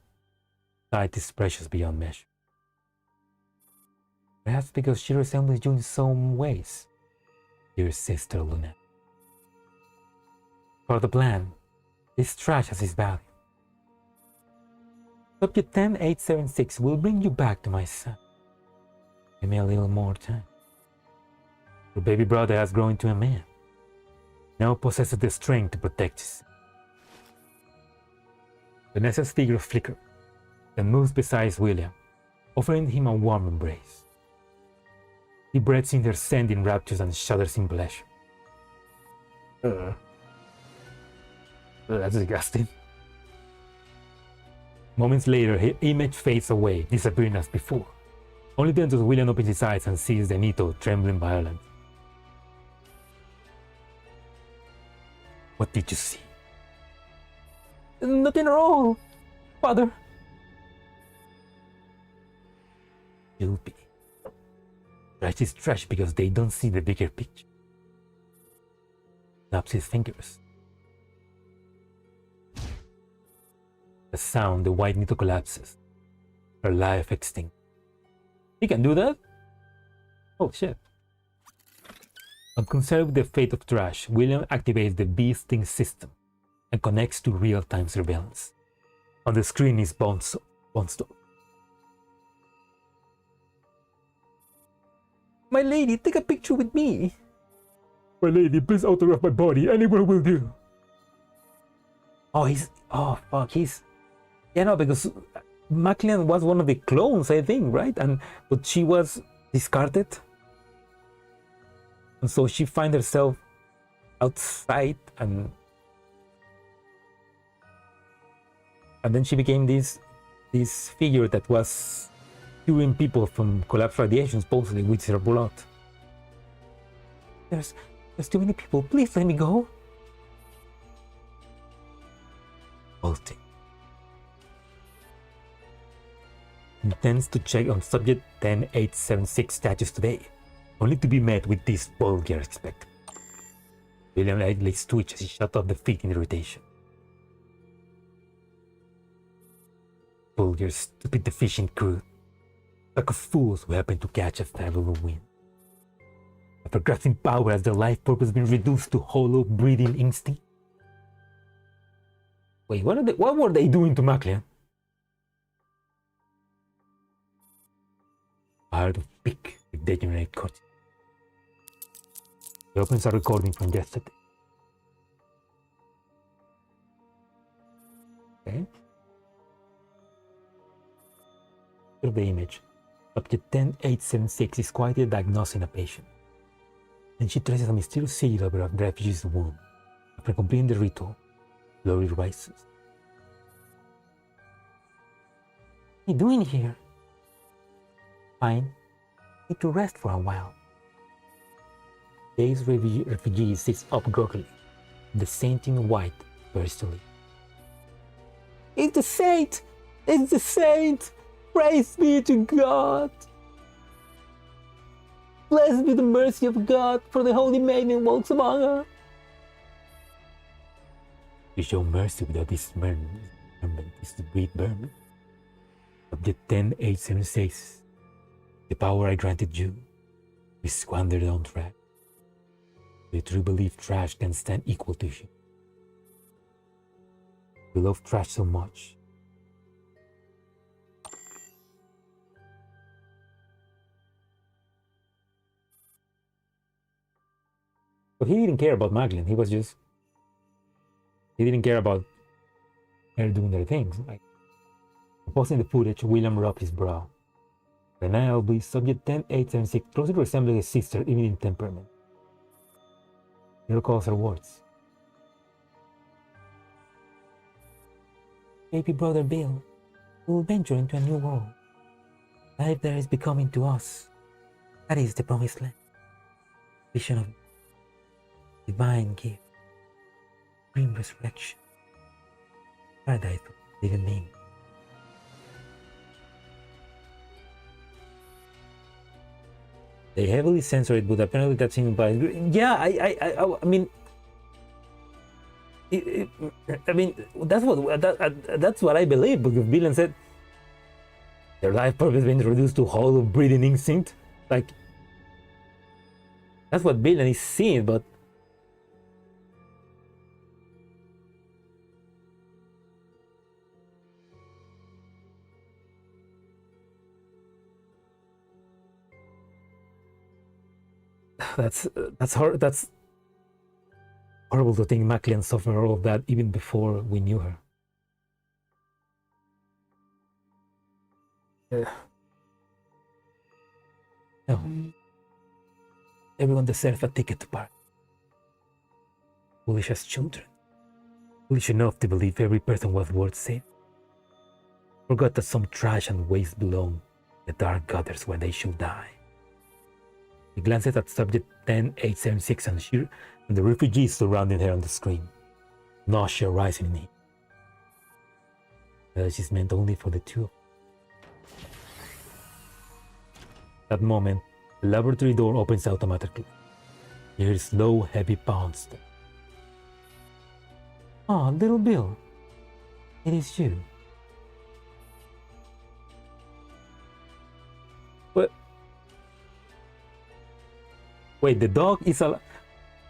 sight is precious beyond measure. Perhaps because she resembles you in some ways, dear sister Luna. For the plan, this trash has its value. Subject 10876 will bring you back to my son. Give me a little more time. Her baby brother has grown into a man. Now possesses the strength to protect us. Vanessa's figure flickers and moves beside William, offering him a warm embrace. He breathes in their scent in raptures and shudders in pleasure. That's disgusting. Moments later, her image fades away, disappearing as before. Only then does William open his eyes and sees the Nito trembling violently. What did you see? Nothing wrong, father. You'll be. Trash is trash because they don't see the bigger picture. Snaps his fingers. The sound, the white Nito collapses. Her life extinct. He can do that? Oh shit. Unconcerned with the fate of Trash, William activates the bee-sting system and connects to real-time surveillance. On the screen is Bonstone. My lady, take a picture with me. My lady, please autograph my body. Anywhere will do. Oh fuck, yeah, no, because Maclean was one of the clones, I think, right? But she was discarded. And so she finds herself outside and then she became this figure that was curing people from collapsed radiation, supposedly with her blood. There's too many people. Please let me go. Bolting. Intends to check on subject 10876 status today, only to be met with this vulgar spectacle. William eyelids twitch as he shut off the feed in irritation. Vulgar, stupid, deficient crew. Like a fools who happen to catch a favorable wind. After grasping power, has their life purpose been reduced to hollow breathing instinct? Wait, what were they doing to Maclean? Heart of pick with degenerate cortex. He opens a recording from yesterday. Okay. Here's the image. Subject 10876 is quietly diagnosing a patient. And she traces a mysterious seal over a refugee's wound. After completing the ritual, glory rises. What are you doing here? Fine. Need to rest for a while. Dazed refugee sits up groggily. The saint in white bursts to leave. It's the saint! It's the saint! Praise be to God! Blessed be the mercy of God, for the Holy Maiden walks among us. You show mercy without discernment is to breed vermin. Subject 10876. The power I granted you is squandered on trash. The true belief trash can stand equal to you. We love trash so much. But he didn't care about Maclean. He didn't care about her doing their things. Like, pausing the footage, William rubbed his brow. Reliably, subject 10876 closely resembling his sister even in temperament. He recalls her words. Baby brother Bill, we will venture into a new world. Life there is becoming to us. That is the promised land. Vision of divine gift. Dream resurrection. Paradise for living beings. They heavily censor it, but apparently that's in by. Yeah, I mean, that's what I believe, because Villain said their life purpose been reduced to hollow breathing instinct. Like, that's what Villain is seeing, but That's horrible to think Maclean suffered all of that even before we knew her. No. Everyone deserves a ticket to park. Foolish as children. Foolish enough to believe every person was worth saving. Forgot that some trash and waste belong in the dark gutters where they should die. He glanced at subject 10876 and the refugees surrounding her on the screen. Nausea rising in him. This is meant only for the two of them. That moment, the laboratory door opens automatically. You hear slow, heavy pounds. Oh, little Bill. It is you. What? Wait, the dog is a...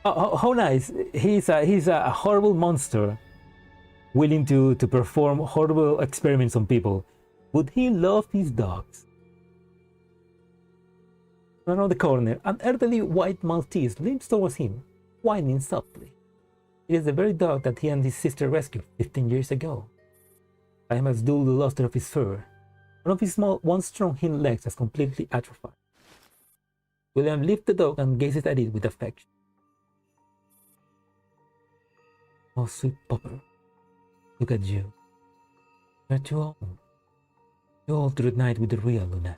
how nice. He's a horrible monster, willing to perform horrible experiments on people. Would he love his dogs? Around the corner, an elderly white Maltese limps towards him, whining softly. It is the very dog that he and his sister rescued 15 years ago. Time has dulled the luster of his fur. One of his once strong hind legs has completely atrophied. William lifts the dog and gazes at it with affection. Oh, sweet Popper, look at you. You're too old. Too old to reunite with the real Lunas.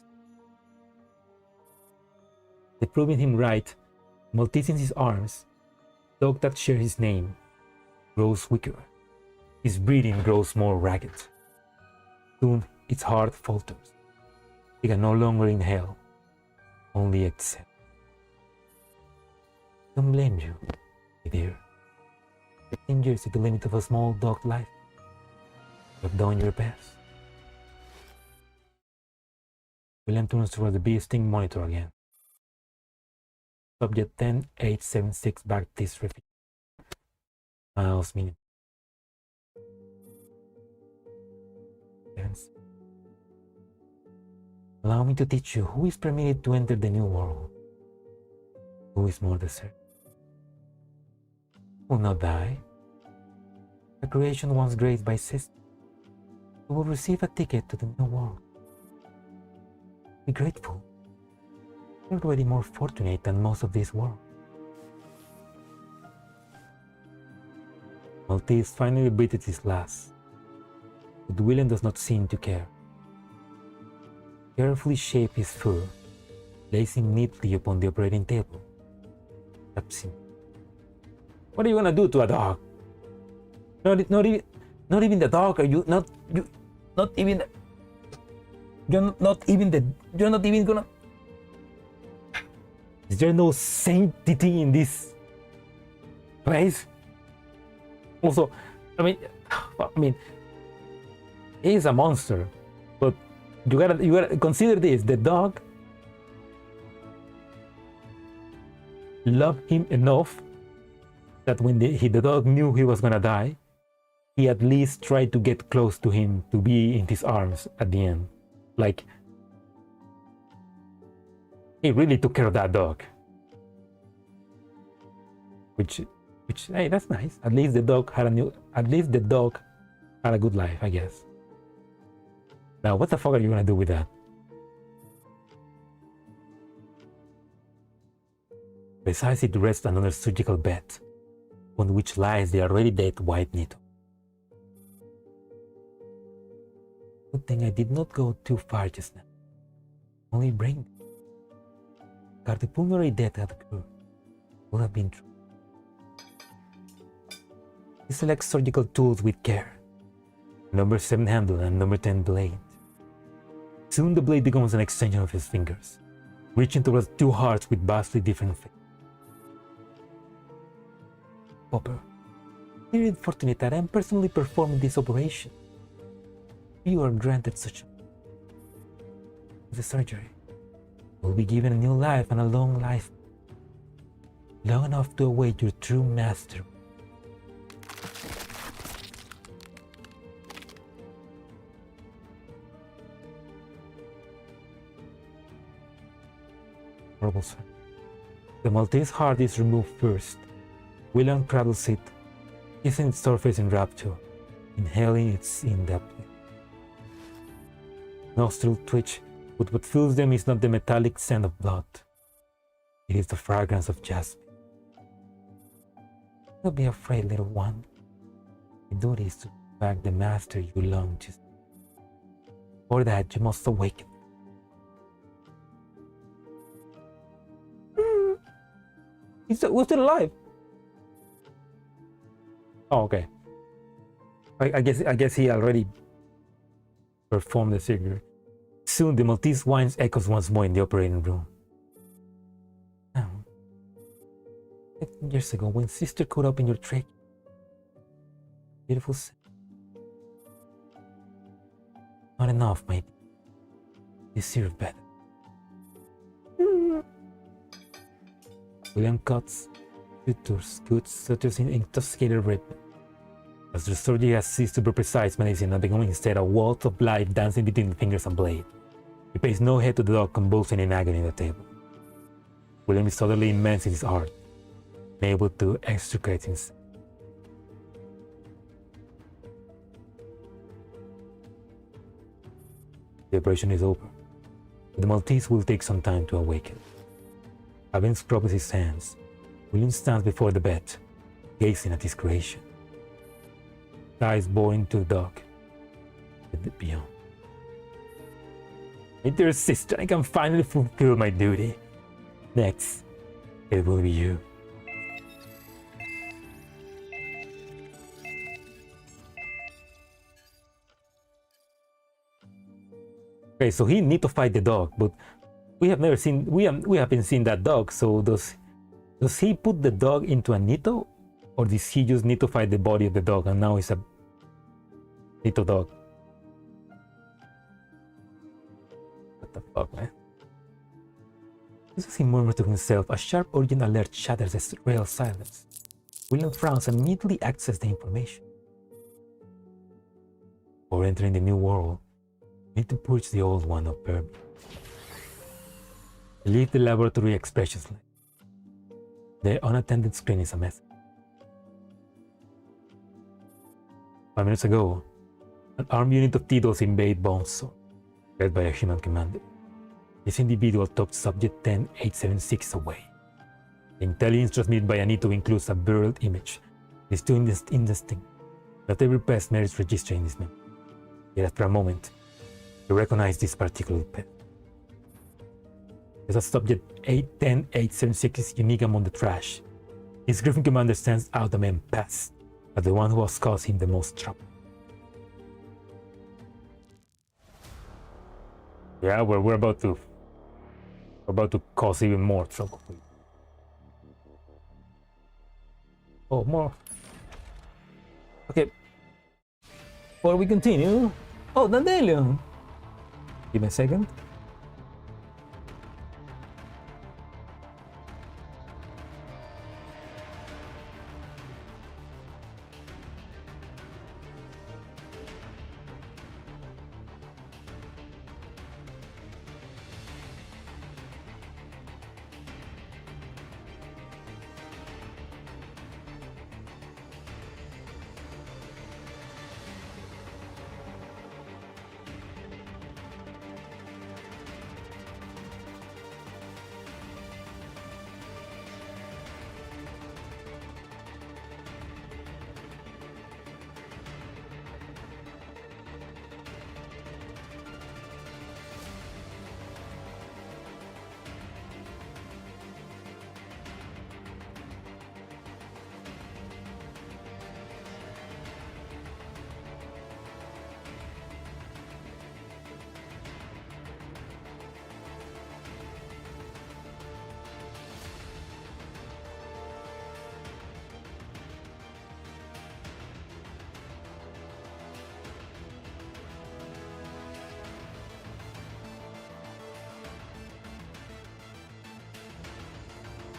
Proving him right, Maltese in his arms, dog that shares his name, grows weaker. His breathing grows more ragged. Soon its heart falters. He can no longer inhale, only exhale. Don't blame you, my dear. 15 years is the limit of a small dog life. You have done your best. William turns toward the bee sting monitor again. Subject 10876 Baptist Refugee. Miles minute. Allow me to teach you who is permitted to enter the new world. Who is more deserving. Will not die. A creation once graced by system. You will receive a ticket to the new world. Be grateful. You're already more fortunate than most of this world. Maltese finally breathed his last, but William does not seem to care. Carefully shaped his fur, lays him neatly upon the operating table. Taps him. What are you gonna do to a dog? Not even the dog. Are you not even? You're not even gonna. Is there no sanctity in this place? Also, I mean, he's a monster, but you gotta consider this: the dog loved him enough that when the dog knew he was gonna die, he at least tried to get close to him to be in his arms at the end. Like, he really took care of that dog. Which, hey, that's nice. At least the dog had a good life, I guess. Now, what the fuck are you gonna do with that? Besides it rests another surgical bed, on which lies the already dead white needle. Good thing I did not go too far just now. Only brain. Cardiopulmonary death had occurred. Would have been true. He selects surgical tools with care. Number 7 handle and number 10 blade. Soon the blade becomes an extension of his fingers, reaching towards two hearts with vastly different fates. Popper, you are fortunate that I am personally performing this operation. You are granted such the surgery. You will be given a new life and a long life, long enough to await your true master. Horrible sight. The Maltese heart is removed first. Willian cradles it, kissing its surface in rapture, inhaling its in-depth. Nostril twitch, but what fills them is not the metallic scent of blood. It is the fragrance of jasmine. Don't be afraid, little one. Your duty is to back the master you long to see. For that, you must awaken. We're still alive. Oh, okay. I guess he already performed the figure. Soon the Maltese whines echoes once more in the operating room. Now, 15 years ago, when sister caught up in your trach, beautiful. Not enough, maybe. You deserve better. William cuts, sutures in intoxicated rhythm. As the surgery has ceased to be precise medicine and becoming instead a waltz of life dancing between the fingers and blade. He pays no heed to the dog convulsing in agony on the table. William is utterly immense in his art, unable to extricate himself. The operation is over. The Maltese will take some time to awaken. Having scrubbed his hands, William stands before the bed, gazing at his creation. His eyes boring to the dog, and beyond. My dear sister, I can finally fulfill my duty. Next, it will be you. Okay, so he need to fight the dog, but we haven't seen that dog. So does he put the dog into a Nito, or does he just need to fight the body of the dog and now it's a Nito dog? What the fuck, man? As he murmurs to himself, a sharp urgent alert shatters the real silence. William frowns and immediately accesses the information. Before entering the new world, we need to purge the old one of Burby. Leave the laboratory expeditiously. The unattended screen is a mess. 5 minutes ago, an armed unit of Tito's invade Bonso, led by a human commander. This individual took subject 10876 away. The intelligence transmitted by Anito includes a blurred image. It is too indistinct. Not every pest merits registering this memory. Yet after a moment, you recognize this particular pet. As a subject 10876 is unique among the trash. His Griffin commander stands out among pests as the one who has caused him the most trouble. Yeah, we're about to cause even more trouble for you. Oh, more. Okay. Before we continue. Oh, Dandelion. Give me a second.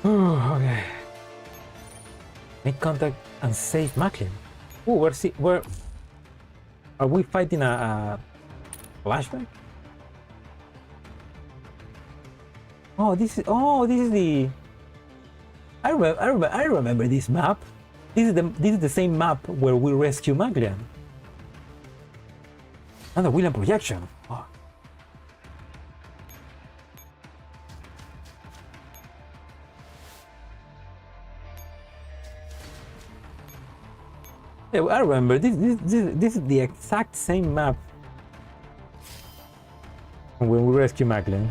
Okay. Make contact and save Macklin. Oh, where are we fighting a flashback? Oh, this is the I remember this map. This is the same map where we rescue Maglian. And the Willian projection. Oh. Yeah, I remember this is the exact same map when we rescue Maglian.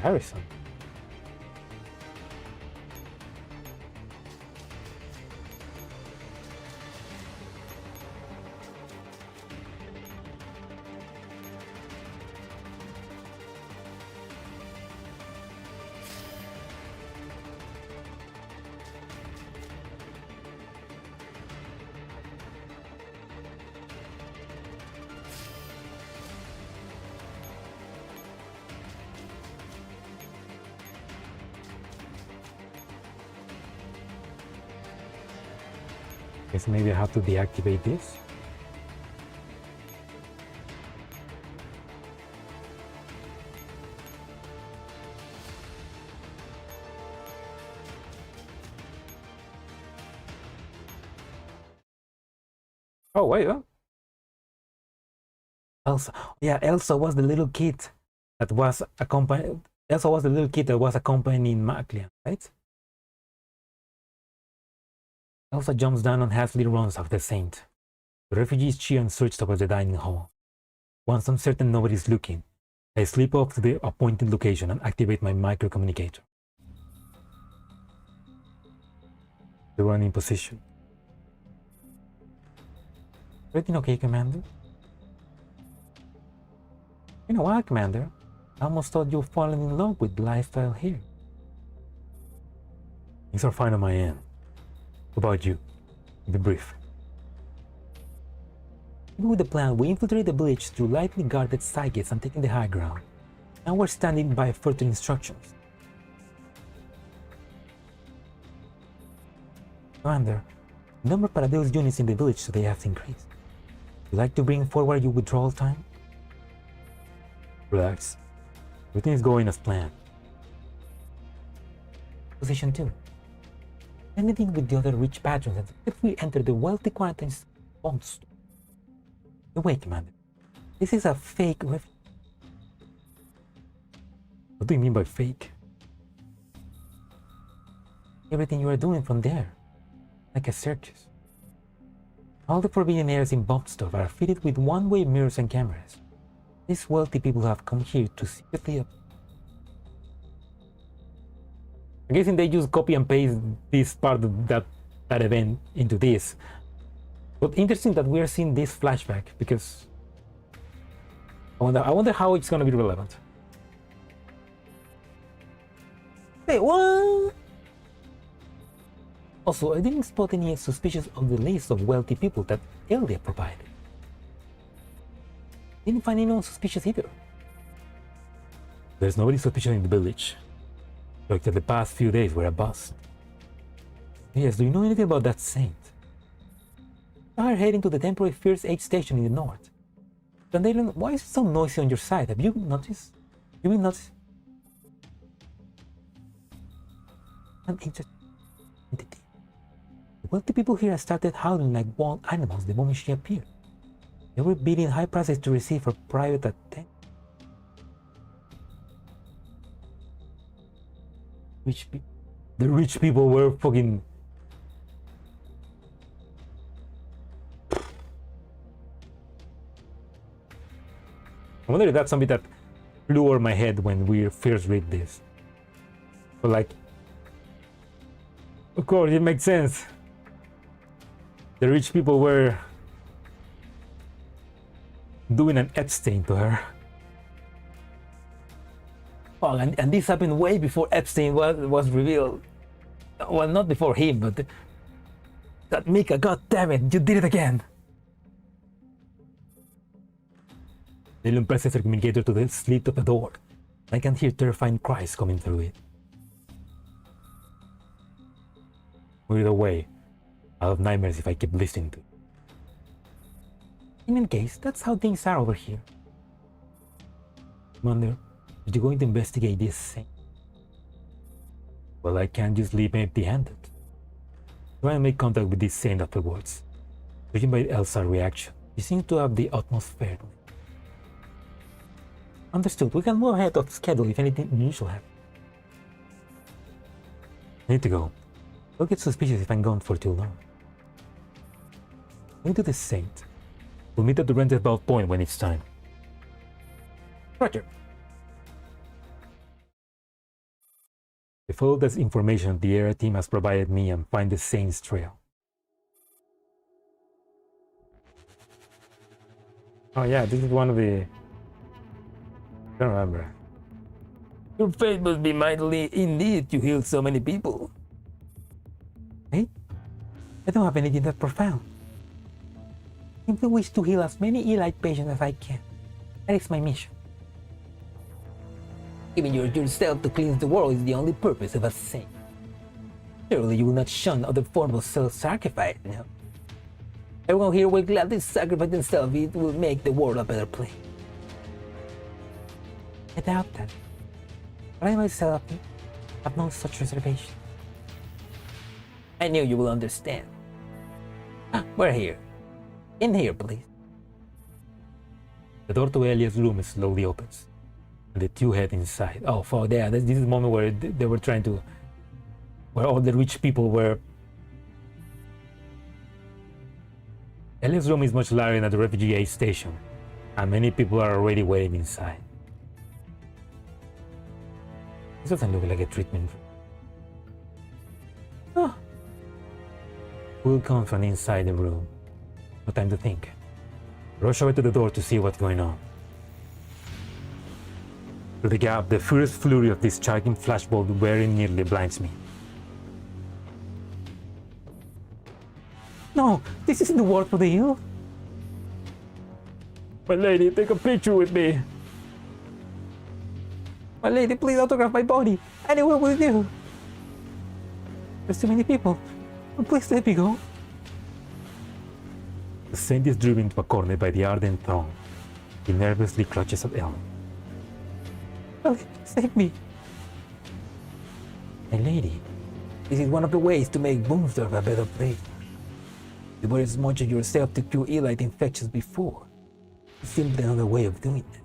Harrison. Guess maybe I have to deactivate this. Oh wait, huh? Elsa. Yeah, Elsa was the little kid that was accompanying. Elsa was the little kid that was accompanying Maglian, right? Elsa jumps down and hastily runs after the saint. The refugees cheer and search towards the dining hall. Once I'm certain nobody's looking, I slip off to the appointed location and activate my microcommunicator. The running position. Everything okay, Commander? You know what, Commander? I almost thought you'd fallen in love with the lifestyle here. Things are fine on my end. What about you? Be brief. Even with the plan, we infiltrate the village through lightly guarded side gates and taking the high ground. Now we're standing by further instructions. Commander, the number of Paradeus units in the village today has increased. Would you like to bring forward your withdrawal time? Relax. Everything is going as planned. Position 2. Anything with the other rich patrons and if we enter the wealthy quarantines bomb store. Wait, Commander. This is a fake refuge. What do you mean by fake? Everything you are doing from there, like a circus. All the forbidden areas in bomb store are fitted with one-way mirrors and cameras. These wealthy people have come here to secretly. I'm guessing they just copy and paste this part of that event into this. But interesting that we are seeing this flashback because I wonder how it's gonna be relevant. Wait, what? Also, I didn't spot any suspicious of the list of wealthy people that Eldia provided. Didn't find anyone suspicious either. There's nobody suspicious in the village. Like that the past few days were a bust. Yes, do you know anything about that saint? We are heading to the temporary First Aid station in the north. Dandelion, why is it so noisy on your side? Have you noticed? You will notice an interesting entity. The wealthy people here have started howling like wild animals the moment she appeared. They were bidding high prices to receive her private attention. The rich people were fucking. I wonder if that's something that flew over my head when we first read this. But like, of course, it makes sense. The rich people were doing an Epstein to her. Oh, and this happened way before Epstein was revealed. Well, not before him, but that Mika, god damn it, you did it again. Dylan presses her communicator to the slit of the door. I can hear terrifying cries coming through it. Move it away. I'll have nightmares if I keep listening to it. In any case, that's how things are over here. Commander, are you going to investigate this thing? Well, I can't just leave empty-handed. Try and make contact with this saint afterwards. Judging by Elsa's reaction, she seems to have the utmost fairness. Understood. We can move ahead of schedule if anything unusual happens. I need to go. They'll get suspicious if I'm gone for too long. Going to the saint. We'll meet at the roundabout point when it's time. Roger. I follow this information the area team has provided me and find the saint's trail. Oh yeah, this is one of the... I don't remember. Your fate must be mightily indeed to heal so many people. Hey? I don't have anything that profound. I simply wish to heal as many elite patients as I can. That is my mission. Giving yourself to cleanse the world is the only purpose of a saint. Surely you will not shun other forms of self-sacrifice, no? Everyone here will gladly sacrifice themselves if it will make the world a better place. I doubt that. But I myself have no such reservation. I knew you will understand. We're here. In here, please. The door to Elia's room slowly opens, and the two head inside. Oh, fuck, yeah, this is the moment where they were trying to... where all the rich people were... Elia's room is much larger than the refugee aid station, and many people are already waiting inside. This doesn't look like a treatment room. Oh. Will come from inside the room. No time to think. Rush over to the door to see what's going on. Through the gap, the furious flurry of this charging flashbulb very nearly blinds me. No, this isn't the ward for the ill. My lady, take a picture with me. My lady, please autograph my body. Anywhere will do. There's too many people. Please let me go. The saint is driven into a corner by the ardent throng. He nervously clutches at Ellen. Oh, save me. My lady, this is one of the ways to make Boomsdorf a better place. You were as much as yourself to cure elite infections before. It's simply another way of doing it.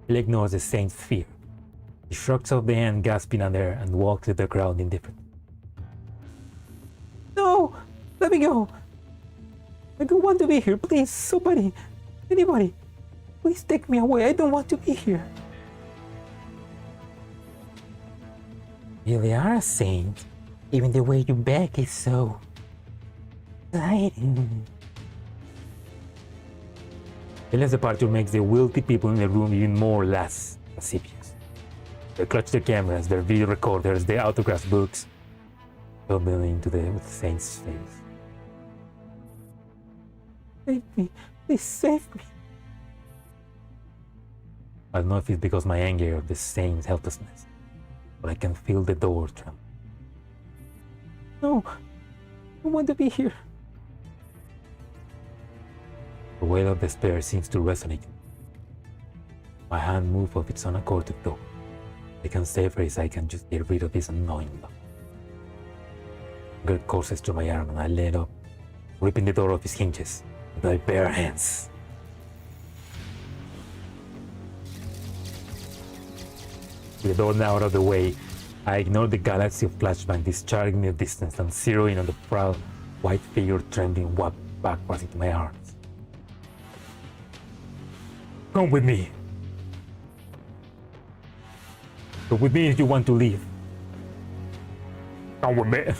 He ignores the saint's fear. He shrugs off the hand gasping on air and walks to the ground indifferent. No! Let me go! I don't want to be here, please, somebody, anybody, please take me away, I don't want to be here. You really are a saint. Even the way you beg is so exciting. Elia's departure makes the wealthy people in the room even more or less lascivious. They clutch their cameras, their video recorders, their autograph books, tumbling into the saint's face. Save me, please save me. I don't know if it's because my anger or the saint's helplessness, but I can feel the door tremble. No, I don't want to be here. The wail of despair seems to resonate. My hand moves of its own accord to the door. I can save her as I can just get rid of this annoying dog. Anger courses through my arm and I let up, ripping the door off his hinges with my bare hands. With the door now out of the way, I ignore the galaxy of flashbang discharging me a distance and zero in on the proud white figure trembling backwards into my arms. Come with me. Come with me if you want to leave. Come with me.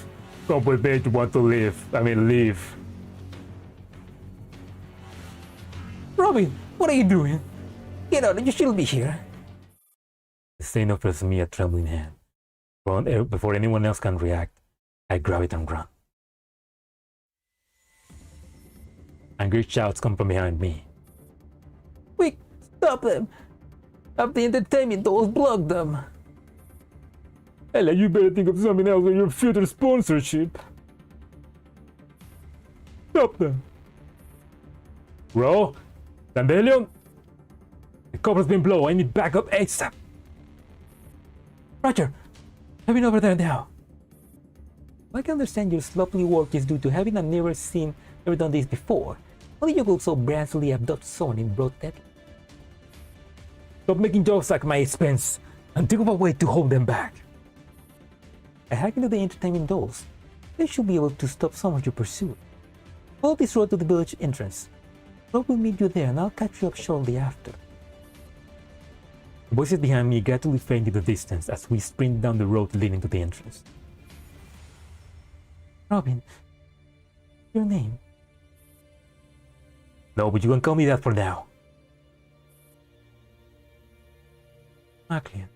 Come with me if you want to live. I mean, leave. Robin, what are you doing? Get out, you shouldn't be here. The saint offers me a trembling hand. Before anyone else can react, I grab it and run. Angry shouts come from behind me. Quick, stop them! Have the entertainment dolls block them! Ella, you better think of something else for your future sponsorship. Stop them. Bro, Dandelion? The cover's been blown. I need backup ASAP. Roger, heading over there now. I can understand your sloppy work is due to having never done this before. Only you could so brazenly abduct someone in broad daylight. Stop making jokes at my expense and think of a way to hold them back. By hacking into the entertainment dolls, they should be able to stop some of your pursuit. Follow this road to the village entrance. Rob will meet you there and I'll catch you up shortly after. Voices behind me gradually fade in the distance as we sprint down the road leading to the entrance. Robin, your name? No, but you can call me that for now. Maclean.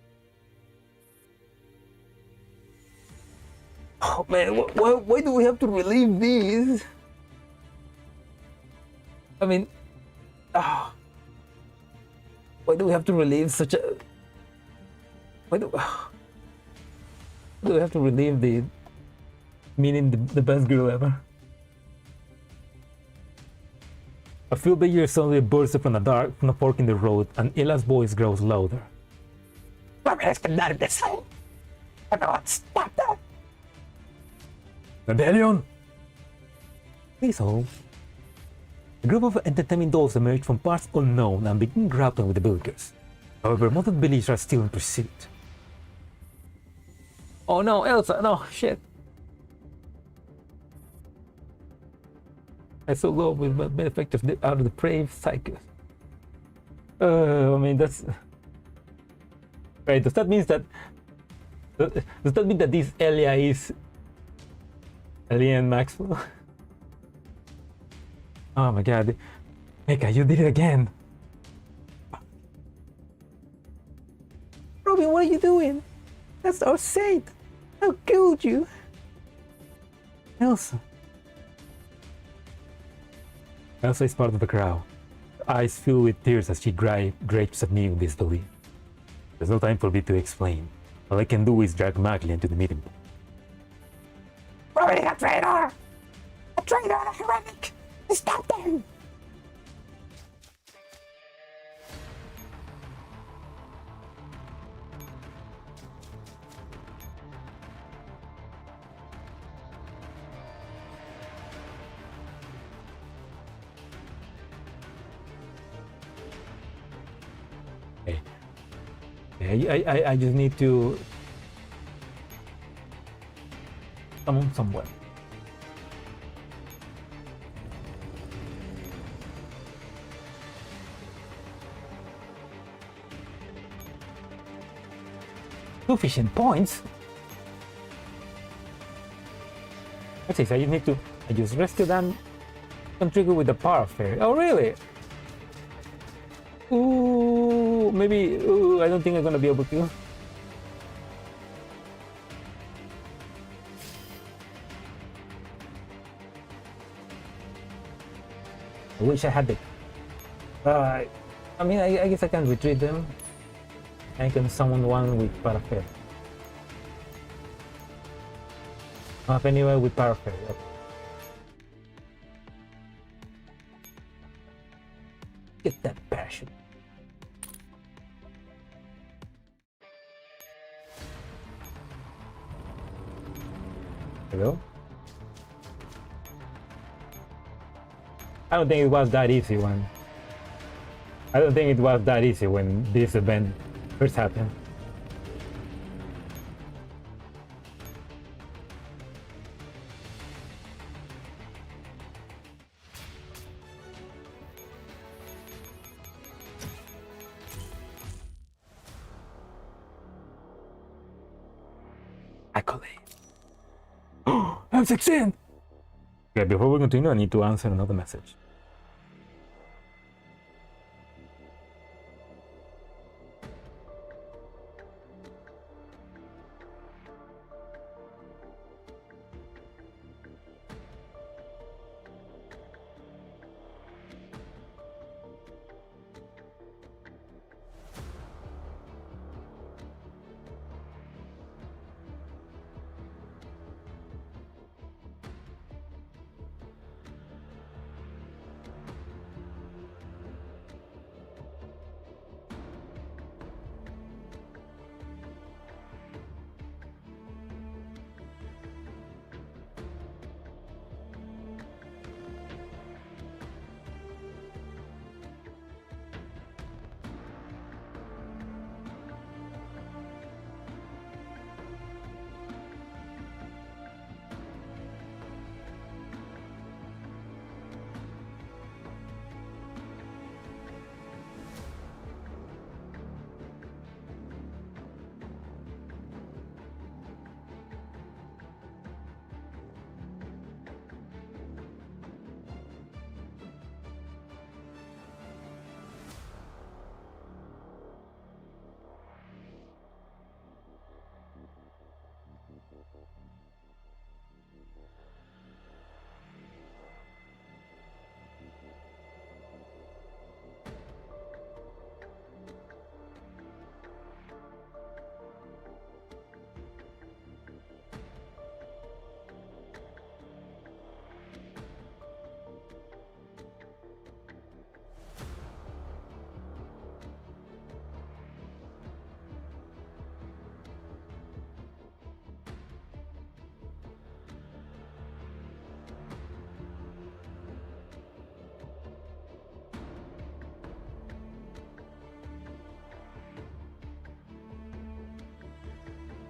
Oh man, why do we have to relive these? I mean, why do we have to relive such a? Why do we have to relive the meaning the best girl ever? A few beggars suddenly burst from the fork in the road, and Ella's voice grows louder. Stop that! Dandelion! Please hold. A group of entertainment dolls emerge from parts unknown and begin grappling with the villagers. However, most of the villagers are still in pursuit. Oh no, Elsa! No, shit! I so low with the effect of out of the depraved psychos. I mean that's right. Does that mean that this Elia is Alien Maxwell? Oh my god. Mecca, you did it again. Robin, what are you doing? That's our saint. How could you? Elsa. Elsa is part of the crowd. Her eyes fill with tears as she grapes at me in disbelief. There's no time for me to explain. All I can do is drag Maclean to the meeting. Robin is a traitor! A traitor and a heretic! Stop them! I just need to summon someone. Sufficient points. What's this? I just rescue them and trigger with the power of fairy. Oh really? Ooh, maybe. Ooh, I don't think I'm gonna be able to. I wish I had it. I mean, I guess I can retrieve them. I can summon one with Parafair. Up anywhere with Parafair. Okay. Get that parachute. Hello? I don't think it was that easy when this event first happened. Accolade. I'm succeeding! Okay, before we continue, I need to answer another message.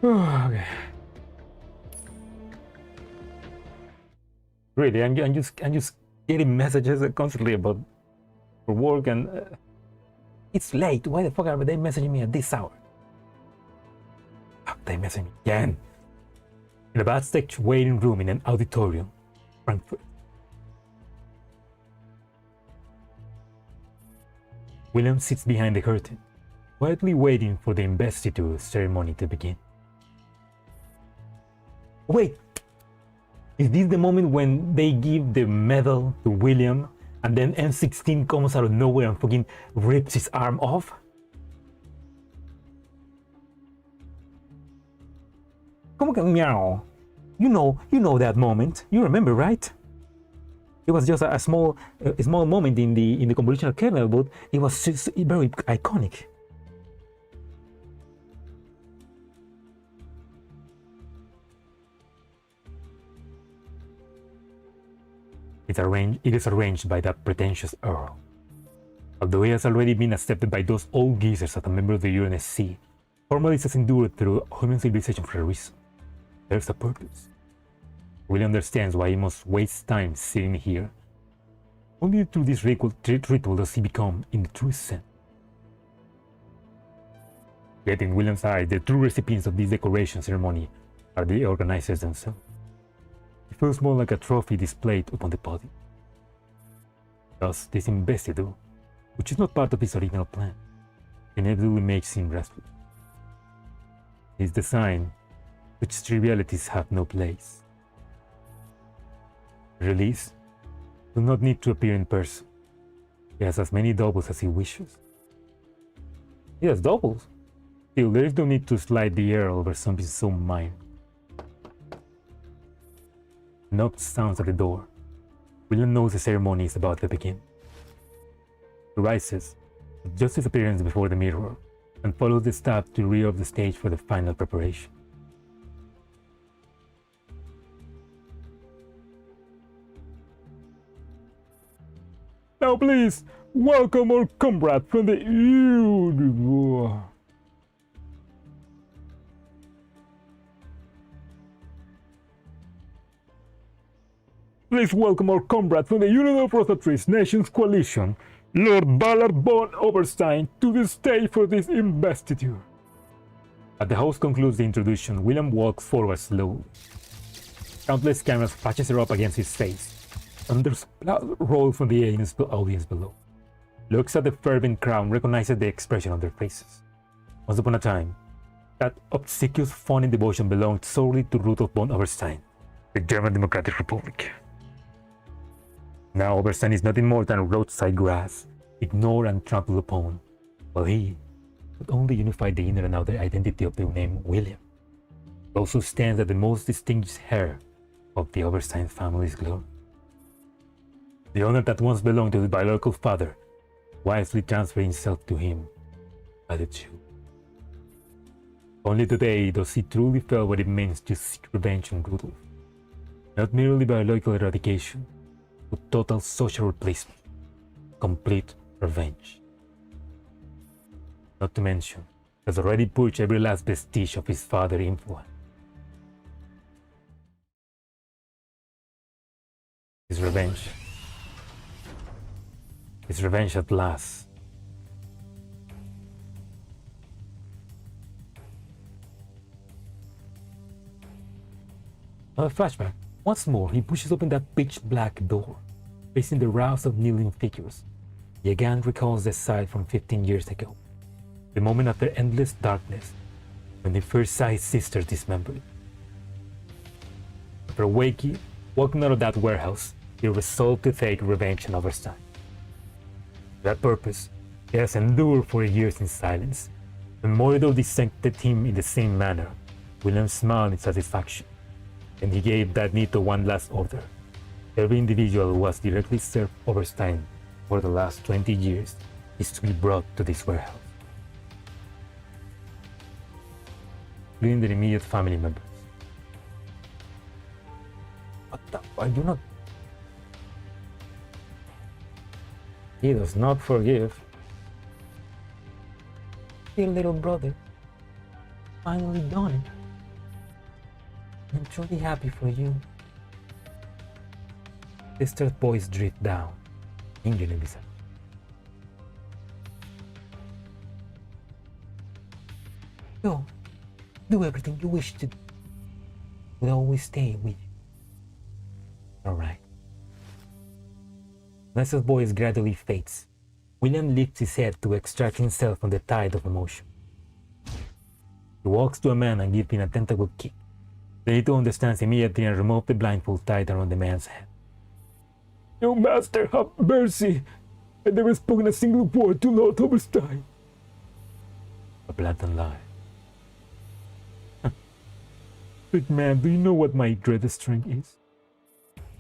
Okay. Really, I'm just getting messages constantly about for work, and it's late. Why the fuck are they messaging me at this hour? Fuck, they messaging me again. In a backstage waiting room in an auditorium, Frankfurt. William sits behind the curtain, quietly waiting for the investiture ceremony to begin. Wait! Is this the moment when they give the medal to William and then M16 comes out of nowhere and fucking rips his arm off? Como que meow? You know that moment. You remember, right? It was just a small moment in the convolutional kernel, but it was just very iconic. It is arranged by that pretentious Earl. Although he has already been accepted by those old geezers as a member of the UNSC, formally has endured through human civilization for a reason. There's a purpose. Willie understands why he must waste time sitting here. Only through this ritual does he become, in the true sense. Yet in William's eyes, the true recipients of this decoration ceremony are the organizers themselves. It feels more like a trophy displayed upon the podium. Thus, this investiture, which is not part of his original plan, inevitably makes him restless. His design, which trivialities have no place. Release does not need to appear in person. He has as many doubles as he wishes. He has doubles. Still, there is no need to slide the air over something so minor. Knock sounds at the door. William knows the ceremony is about to begin. He rises, adjusts his appearance before the mirror, and follows the staff to the rear of the stage for the final preparation. Now please, welcome our comrade from the universe. Please welcome our comrade from the Union of Rosatrice Nations Coalition, Lord Ballard von Oberstein, to the stage for this investiture. As the host concludes the introduction, William walks forward slowly. Countless cameras flashes her up against his face. Thunder's roll from the audience below. Looks at the fervent crowd, recognizes the expression on their faces. Once upon a time, that obsequious fawning devotion belonged solely to Rudolf von Oberstein, the German Democratic Republic. Now Oberstein is nothing more than roadside grass, ignored and trampled upon, while he would only unify the inner and outer identity of the name William. He also stands as the most distinguished heir of the Oberstein family's glory. The honor that once belonged to his biological father wisely transferred himself to him by the Jew. Only today does he truly feel what it means to seek revenge on Rudolf. Not merely biological eradication, but total social replacement, complete revenge. Not to mention, has already purged every last vestige of his father's influence. His revenge at last. A flashback. Once more, he pushes open that pitch-black door, facing the rows of kneeling figures. He again recalls the sight from 15 years ago, the moment after endless darkness, when he first saw his sister dismembered. After walking out of that warehouse, he resolved to take revenge on Oberstein. For that purpose, he has endured for years in silence. When Mordor dissected him in the same manner, William smiled in satisfaction, and he gave that Nito one last order. Every individual who has directly served Oberstein for the last 20 years is to be brought to this warehouse, including their immediate family members. What the? I do not. He does not forgive. Dear little brother, finally done it. I'm truly happy for you. Sister's voice drift down, lingering beside. Go, do everything you wish to do. We'll always stay with you. Alright. Nessa's voice gradually fades. William lifts his head to extract himself from the tide of emotion. He walks to a man and gives him a tentacle kick. The Nito understands immediately and removes the blindfold tied around the man's head. Your master, have mercy! I never spoken a single word to Lord Oberstein. A blatant lie. But man, do you know what my greatest strength is?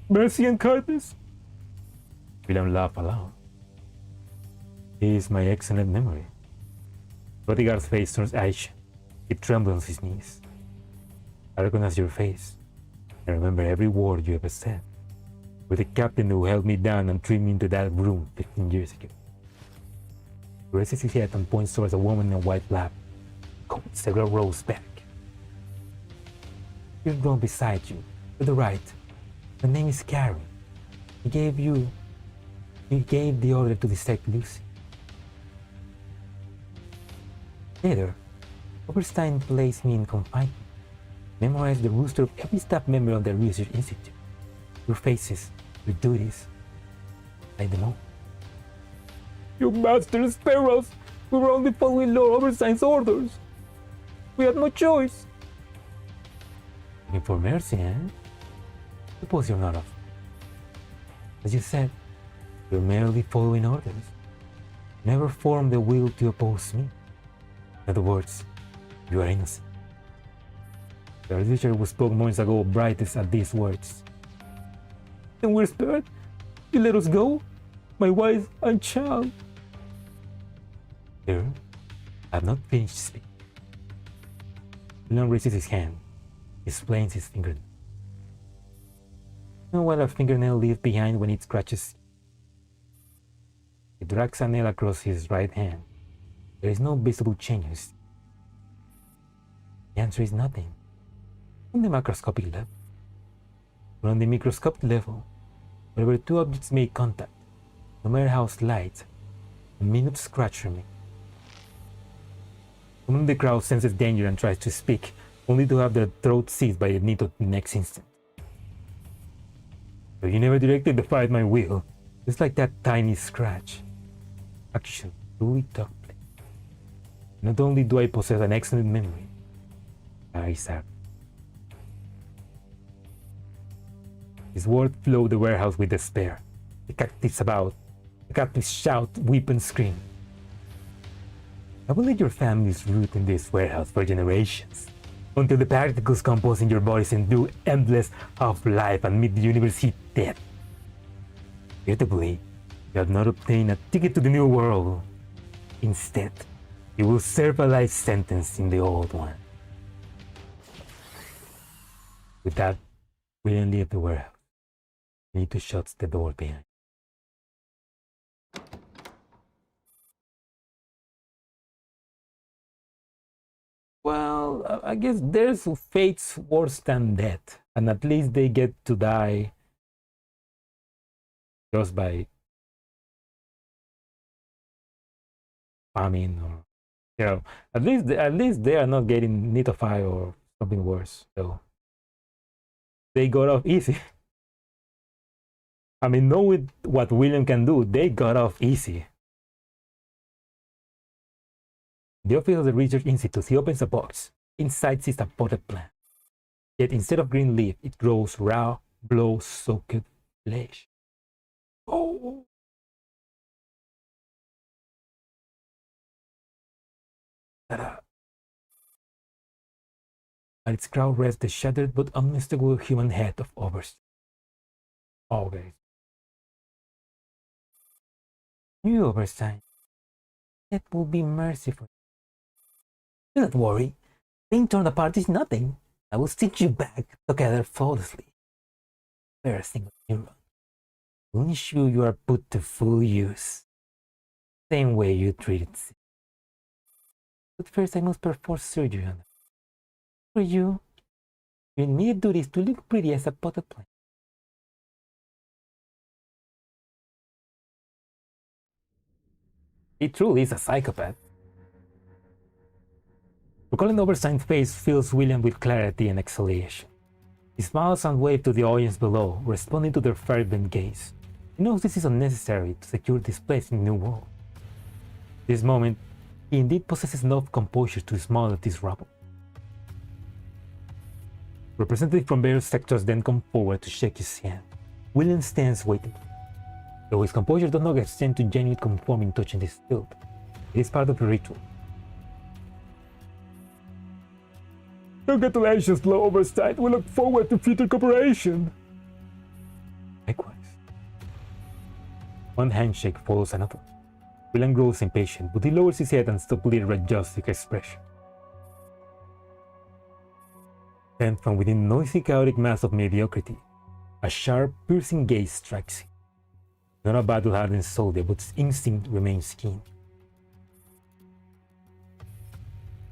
Mercy and kindness? William laughed aloud. He is my excellent memory. Bodyguard's face turns ashen. He trembles on his knees. I recognize your face. I remember every word you ever said. You're the captain who held me down and threw me into that room 15 years ago. He raises his head and points towards a woman in a white lab, going several rows back. You're drawn beside you, to the right. Her name is Karen. He gave the order to dissect Lucy. Later, Oberstein placed me in confinement. Memorized the roster of every staff member of the Research Institute. Your faces, your duties. I don't know. Your master spare us! We were only following Lord Oberstein's orders. We had no choice. Looking for mercy, eh? Suppose you're not off. As you said, you're merely following orders. Never formed the will to oppose me. In other words, you are innocent. The researcher who spoke moments ago brightest at these words. And we're spared? You let us go? My wife and child. Sir, I have not finished speaking. William raises his hand, explains his fingernail. You know what a fingernail leaves behind when it scratches? He drags a nail across his right hand. There is no visible changes. The answer is nothing. On the macroscopic level. But on the microscopic level, whenever two objects make contact, no matter how slight, a minute scratch remains. Someone in the crowd senses danger and tries to speak, only to have their throat seized by the needle the next instant. But you never directly defied my will, just like that tiny scratch. Actually, truly took place. Not only do I possess an excellent memory, I serve. His words flood the warehouse with despair. The captives about. The captives shout, weep, and scream. I will let your families root in this warehouse for generations, until the particles composing your bodies endure endless half-life and meet the universe heat death. Irritably, you have not obtained a ticket to the new world. Instead, you will serve a life sentence in the old one. With that, William leaves the warehouse. Nito shuts the door behind. Well, I guess there's fates worse than death, and at least they get to die just by famine, or at least they are not getting nitofied or something worse. So they got off easy. I mean, knowing what William can do, they got off easy. The office of the Research Institute, he opens a box. Inside sits a potted plant. Yet instead of green leaf, it grows raw, blood-soaked flesh. Oh! Ta-da! At its crown rests the shattered but unmistakable human head of Oberstein. Oh, guys. You, Oberstein. That will be merciful. Do not worry. Being torn apart is nothing. I will stitch you back together flawlessly. Spare a single neuron. We'll ensure you are put to full use. Same way you treated Sid. But first I must perform surgery on her. For you, You need to do this to look pretty as a butterfly. He truly is a psychopath. Recalling Oberstein's face fills William with clarity and exhalation. He smiles and waves to the audience below, responding to their fervent gaze. He knows this is unnecessary to secure this place in the new world. This moment, he indeed possesses enough composure to smile at this rabble. Representatives from various sectors then come forward to shake his hand. William stands waiting. Though his composure does not extend to genuine conforming touching this field, it is part of the ritual. Congratulations, Lord Oberstein. We look forward to future cooperation. Likewise. One handshake follows another. William grows impatient, but he lowers his head and stupidly adjusts his expression. Then, from within the noisy, chaotic mass of mediocrity, a sharp, piercing gaze strikes him. Not a battle-hardened soldier, but his instinct remains keen.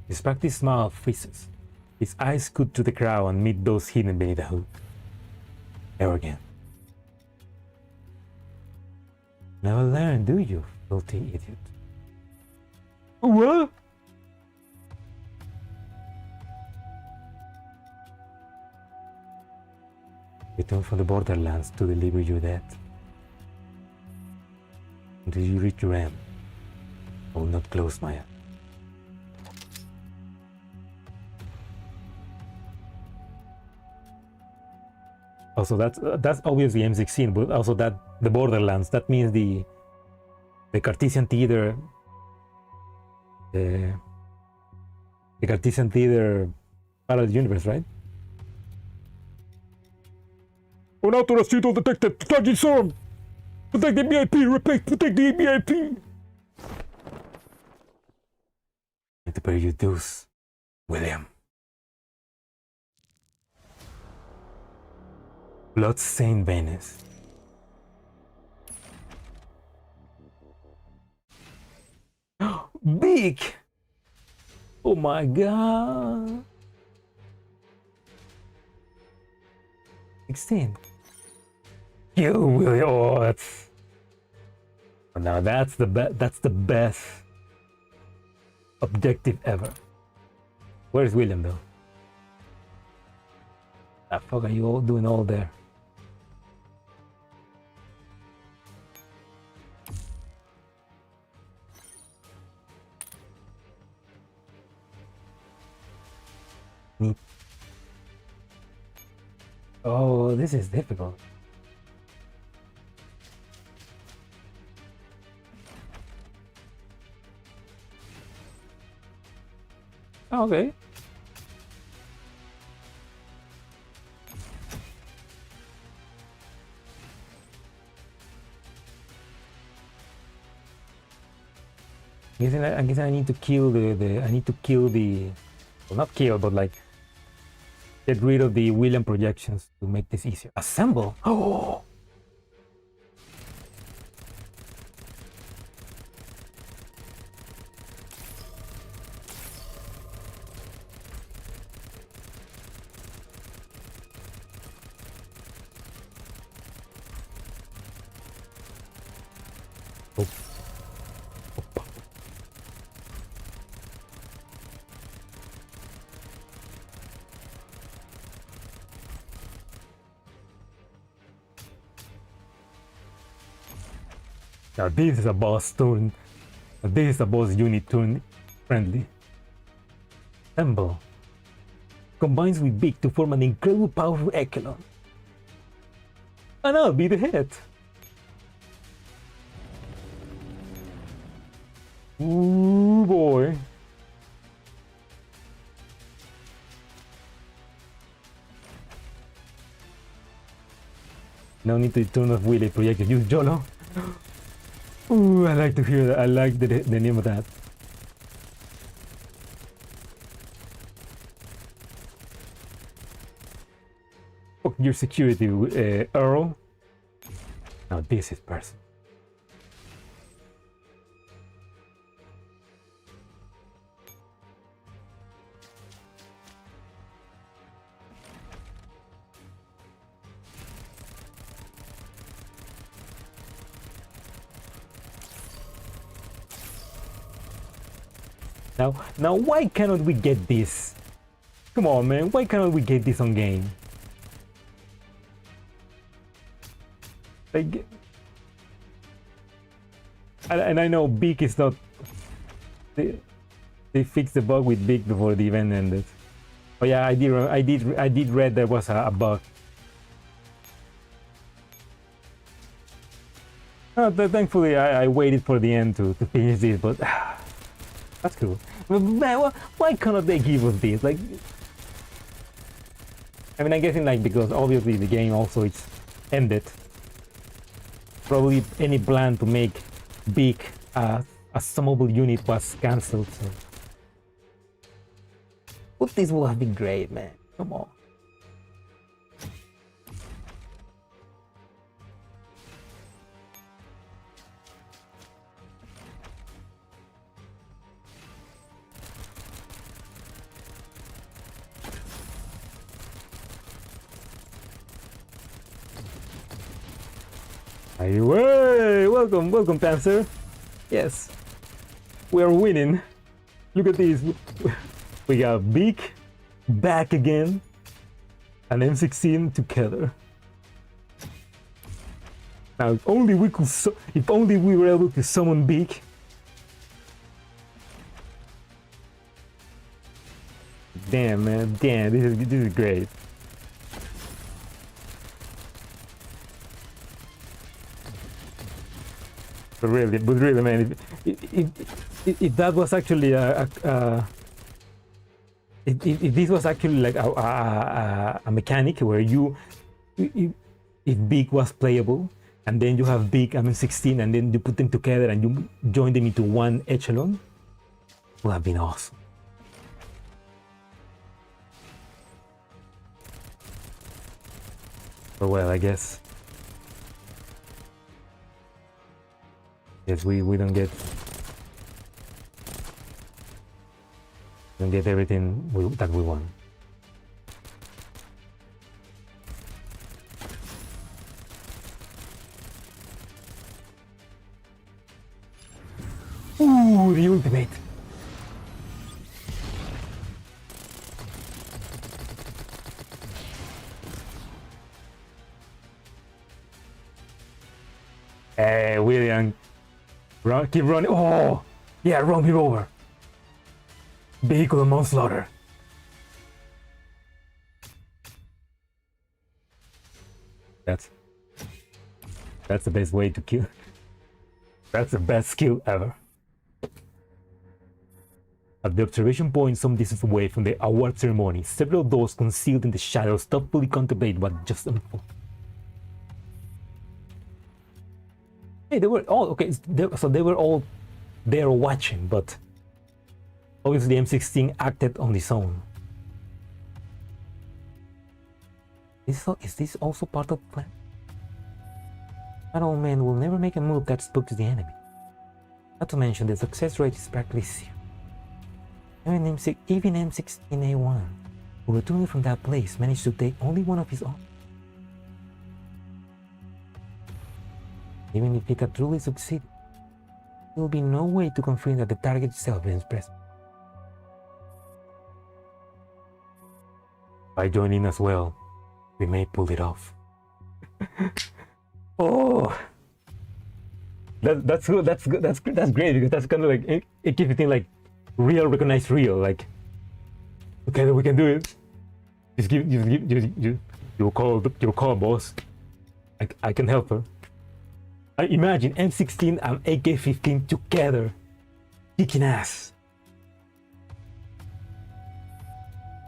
His practiced smile freezes. His eyes scoot to the crowd and meet those hidden beneath the hood. Never again. Never learn, do you, filthy idiot? What? Return from the borderlands to deliver your death. Until you reach your end, I will not close my eyes. Also, that's obviously M16, but also that the borderlands. That means the Cartesian theater, the Cartesian theater parallel universe, right? On auto suit detected. Target storm. Protect the VIP. Repeat. Protect the VIP. And to pay your dues, William. Bloodstained Venice. Big! Oh my god! 16. You William. Oh, that's. Now that's the best objective ever. Where's William though? The fuck are you all doing all there? Neat. Oh, this is difficult. Okay. I guess I need to kill the well, not kill, but like get rid of the William projections to make this easier. Assemble. Oh. Now this is a boss turn. This is a boss unit turn friendly. Assemble. Combines with Big to form an incredibly powerful echelon. And I'll be the head. Ooh boy. No need to turn off Willy projected. Use Jolo. Ooh, I like to hear that. I like the name of that. Fuck your security, Earl. Now this is person. Now, why cannot we get this? Come on, man. Why cannot we get this on game? Like, and I know Beak is not. They fixed the bug with Beak before the event ended. Oh yeah, I did read there was a bug. Thankfully, I waited for the end to finish this, but that's cool. But man, why cannot they give us this? Like, I mean, I'm guessing like because obviously the game also it's ended. Probably any plan to make Beak a summable unit was cancelled. So. But this would have been great, man. Come on. Hey, welcome, Panzer. Yes, we are winning. Look at this. We got Beak back again, and M16 together. Now, if only we were able to summon Beak. Damn, man, damn, this is great. But really, man, if that was actually if this was actually like a mechanic where if Beak was playable, and then you have Beak, I mean 16, and then you put them together and you join them into one echelon, it would have been awesome. But well, I guess. Yes, we don't get everything that we want. Ooh, the ultimate. Hey, Willian. Keep running. Oh, yeah, run me over. Vehicle manslaughter. That's the best way to kill. That's the best skill ever. At the observation point some distance away from the award ceremony, several doors concealed in the shadows thoughtfully contemplate what just unfolded. Hey, they were all okay. So they were all there watching, but obviously M16 acted on its own. Is this also part of the plan? That old man will never make a move that spooks the enemy. Not to mention the success rate is practically zero. Even M16A1, who returning from that place, managed to take only one of his own. Even if he can truly succeed, there will be no way to confirm that the target itself is present. By joining as well, we may pull it off. Oh, that's good. That's great, because that's kind of like it keeps you think like real recognize real. Like, okay, we can do it. You call boss. I can help her. I imagine M16 and AK-15 together, kicking ass.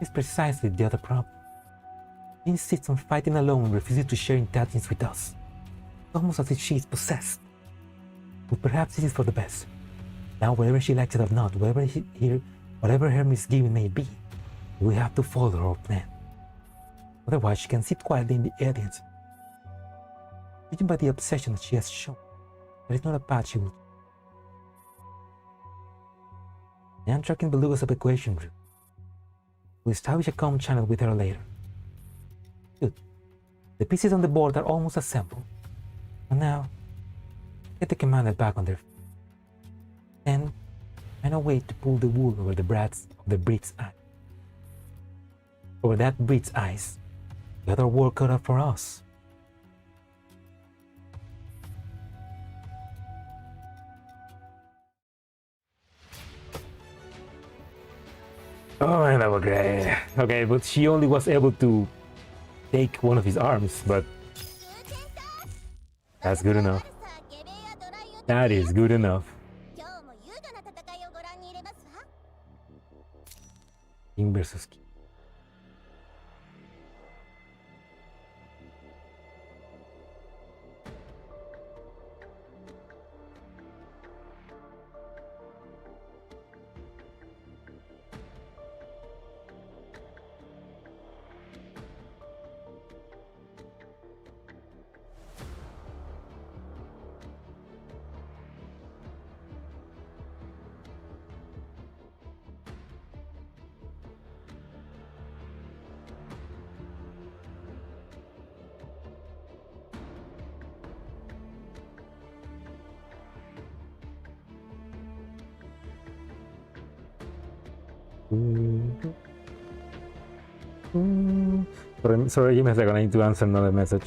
It's precisely the other problem. She insists on fighting alone and refuses to share intelligence with us. It's almost as if she is possessed. But perhaps this is for the best. Now, whether she likes it or not, whatever her misgiving may be, we have to follow our plan. Otherwise, she can sit quietly in the audience. Judging by the obsession that she has shown, there is not a path she will. I am tracking Beluga's evacuation route. We'll establish a comm channel with her later. Good. The pieces on the board are almost assembled. And now, get the commander back on their feet. Then, find a way to pull the wool over the breed's eye. Over that breed's eyes. The other world cut out for us. Oh man, that was great. Okay, but she only was able to take one of his arms, but that's good enough. That is good enough. 今日も優雅な戦いをご覧に入れますわ。 King versus King. Sorry, give me a second. I need to answer another message.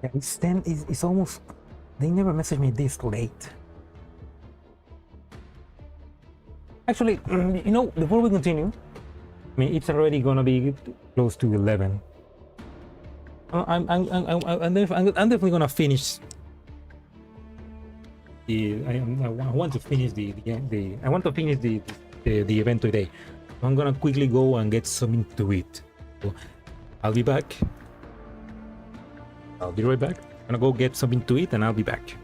Yeah, it's 10. It's almost. They never messaged me this late. Actually, you know, before we continue, I mean, it's already gonna be close to 11. I'm definitely gonna finish. I want to finish I want to finish the event today. I'm gonna quickly go and get something to eat. So I'll be back. I'll be right back. I'm gonna go get something to eat and I'll be back.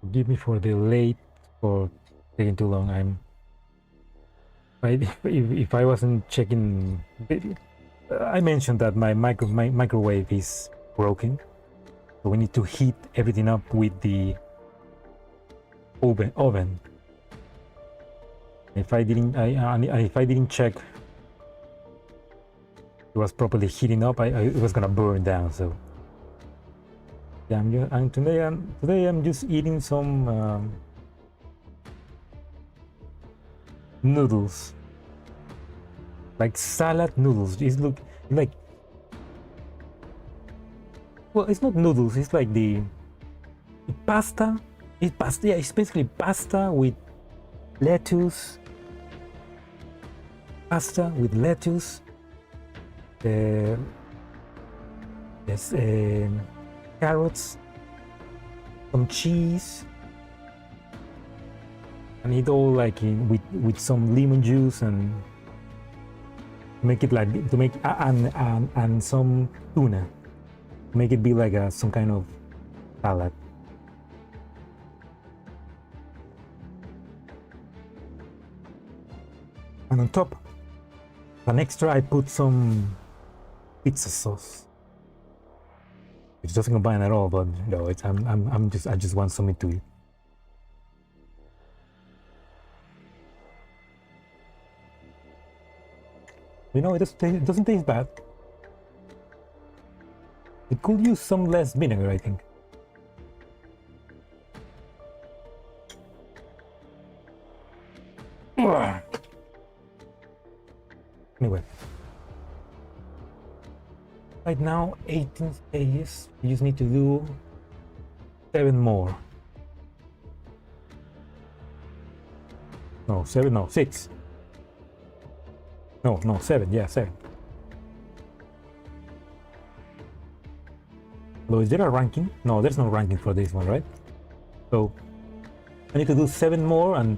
Forgive me for the late, for taking too long. If I wasn't checking, I mentioned that my microwave is broken, so we need to heat everything up with the oven. If I didn't check it was properly heating up, it was gonna burn down. So yeah, today I'm just eating some noodles, like salad noodles. It's look like, well, it's not noodles. It's like the pasta. It's pasta. Yeah, it's basically pasta with lettuce. Pasta with lettuce. Yes, carrots, some cheese, and it all like with some lemon juice, and make it like to make and some tuna, make it be like some kind of salad. And on top, an extra, I put some pizza sauce, which doesn't combine at all. But no, it's I just want something to eat. You know, it doesn't taste bad. It could use some less vinegar, I think. Anyway, right now 18 stages. You just need to do 7 more. No, 7. No, 6. No, 7. Yeah, 7. Though, is there a ranking? No, there's no ranking for this one, right? So I need to do 7 more, and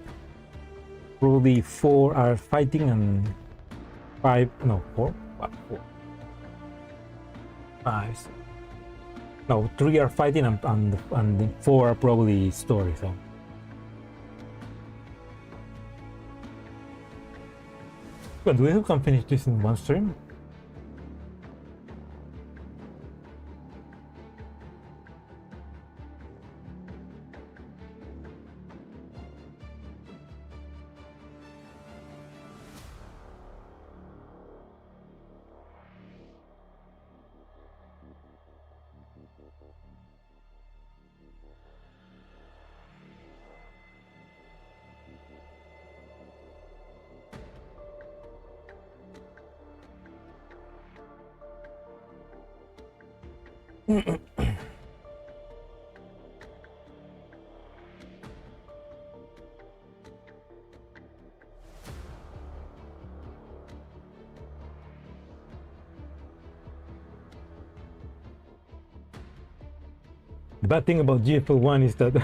probably 4 are fighting, and 5, no, 4, what, 4, 5, no, 3 are fighting, and 4 are probably story. So but do we can finish this in one stream? The bad thing about GFL1 is that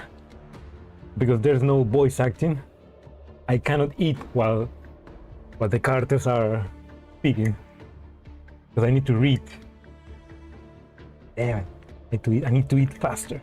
because there's no voice acting, I cannot eat while the characters are speaking, because I need to read. Damn it, I need to eat faster.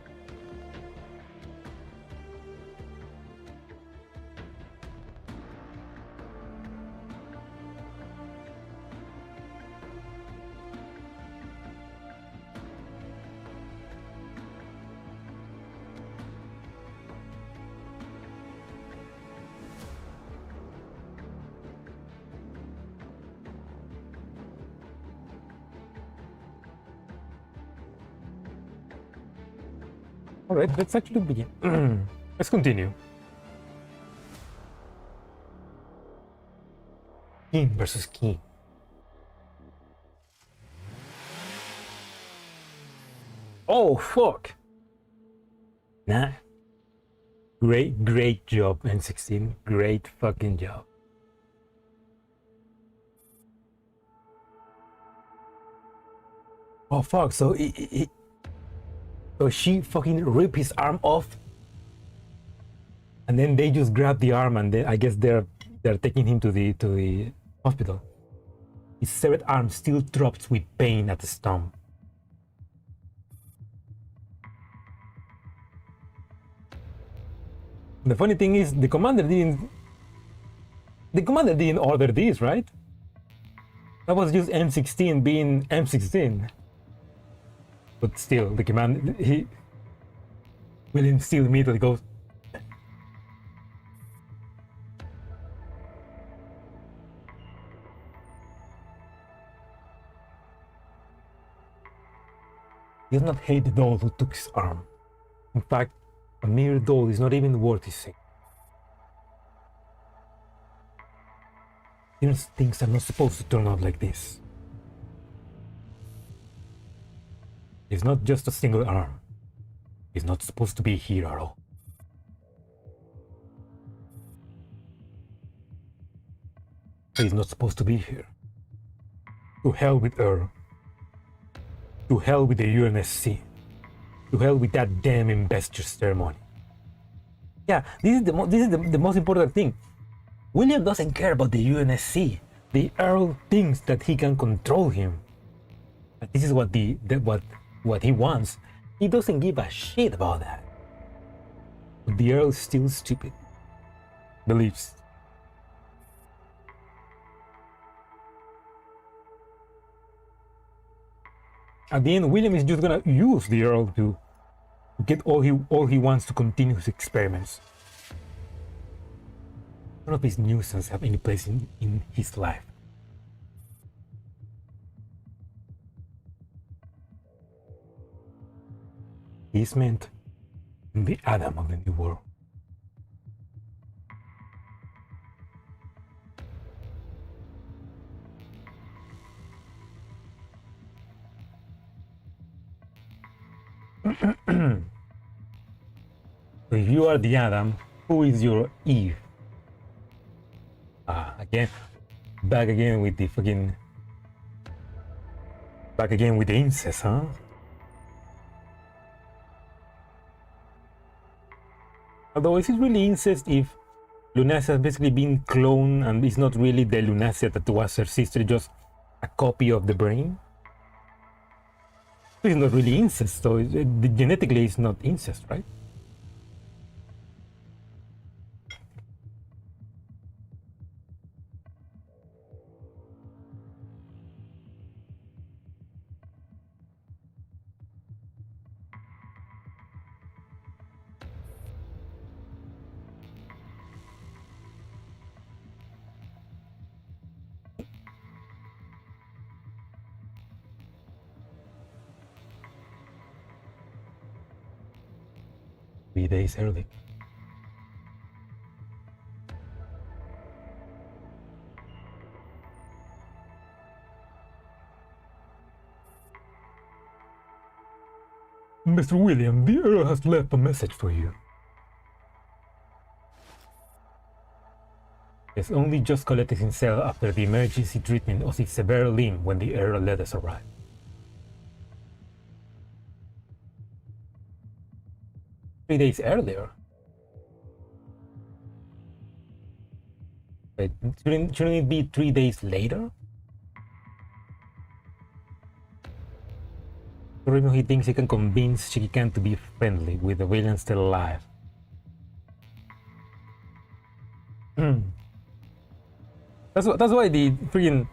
Alright, let's actually begin. Let's continue. King versus King. Oh, fuck! Nah. Great job, N16. Great fucking job. Oh, fuck, so so she fucking ripped his arm off, and then they just grab the arm, and I guess they're taking him to the hospital. His severed arm still throbs with pain at the stump. The funny thing is, the commander didn't order this, right? That was just M16 being M16. But still, the commander, William still immediately goes, he does not hate the doll who took his arm. In fact, a mere doll is not even worth his sake. These things are not supposed to turn out like this. It's not just a single arm. It's not supposed to be here at all. He's not supposed to be here. To hell with Earl. To hell with the UNSC. To hell with that damn investiture ceremony. Yeah, this is the most important thing. William doesn't care about the UNSC. The Earl thinks that he can control him. But this is what he wants. He doesn't give a shit about that. But the Earl is still stupid. Believes. At the end, William is just gonna use the Earl to get all he wants to continue his experiments. None of his nuisance have any place in his life. He is meant to be the Adam of the new world. So if you are the Adam, who is your Eve? Again, back again with the incest, huh? Although is it really incest if Lunacia has basically been cloned and is not really the Lunacia that was her sister, just a copy of the brain? It's not really incest, so genetically it's not incest, right? Days early. Mr. William, the Earl has left a message for you. He's only just collected himself after the emergency treatment of his severe limb when the Earl letters arrived. 3 days earlier. But shouldn't it be 3 days later? Or even he thinks he can convince Shikikan to be friendly with the villain still alive. That's why the freaking...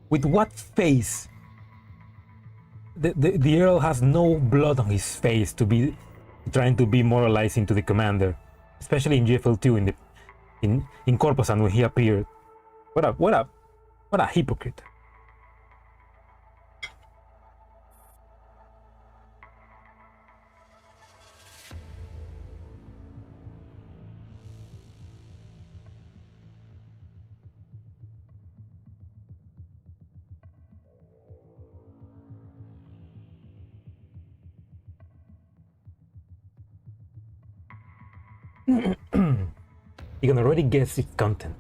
With what face? The Earl has no blood on his face to be trying to be moralizing to the commander, especially in GFL2 in Corposant when he appeared. What a hypocrite. He can already guess its content,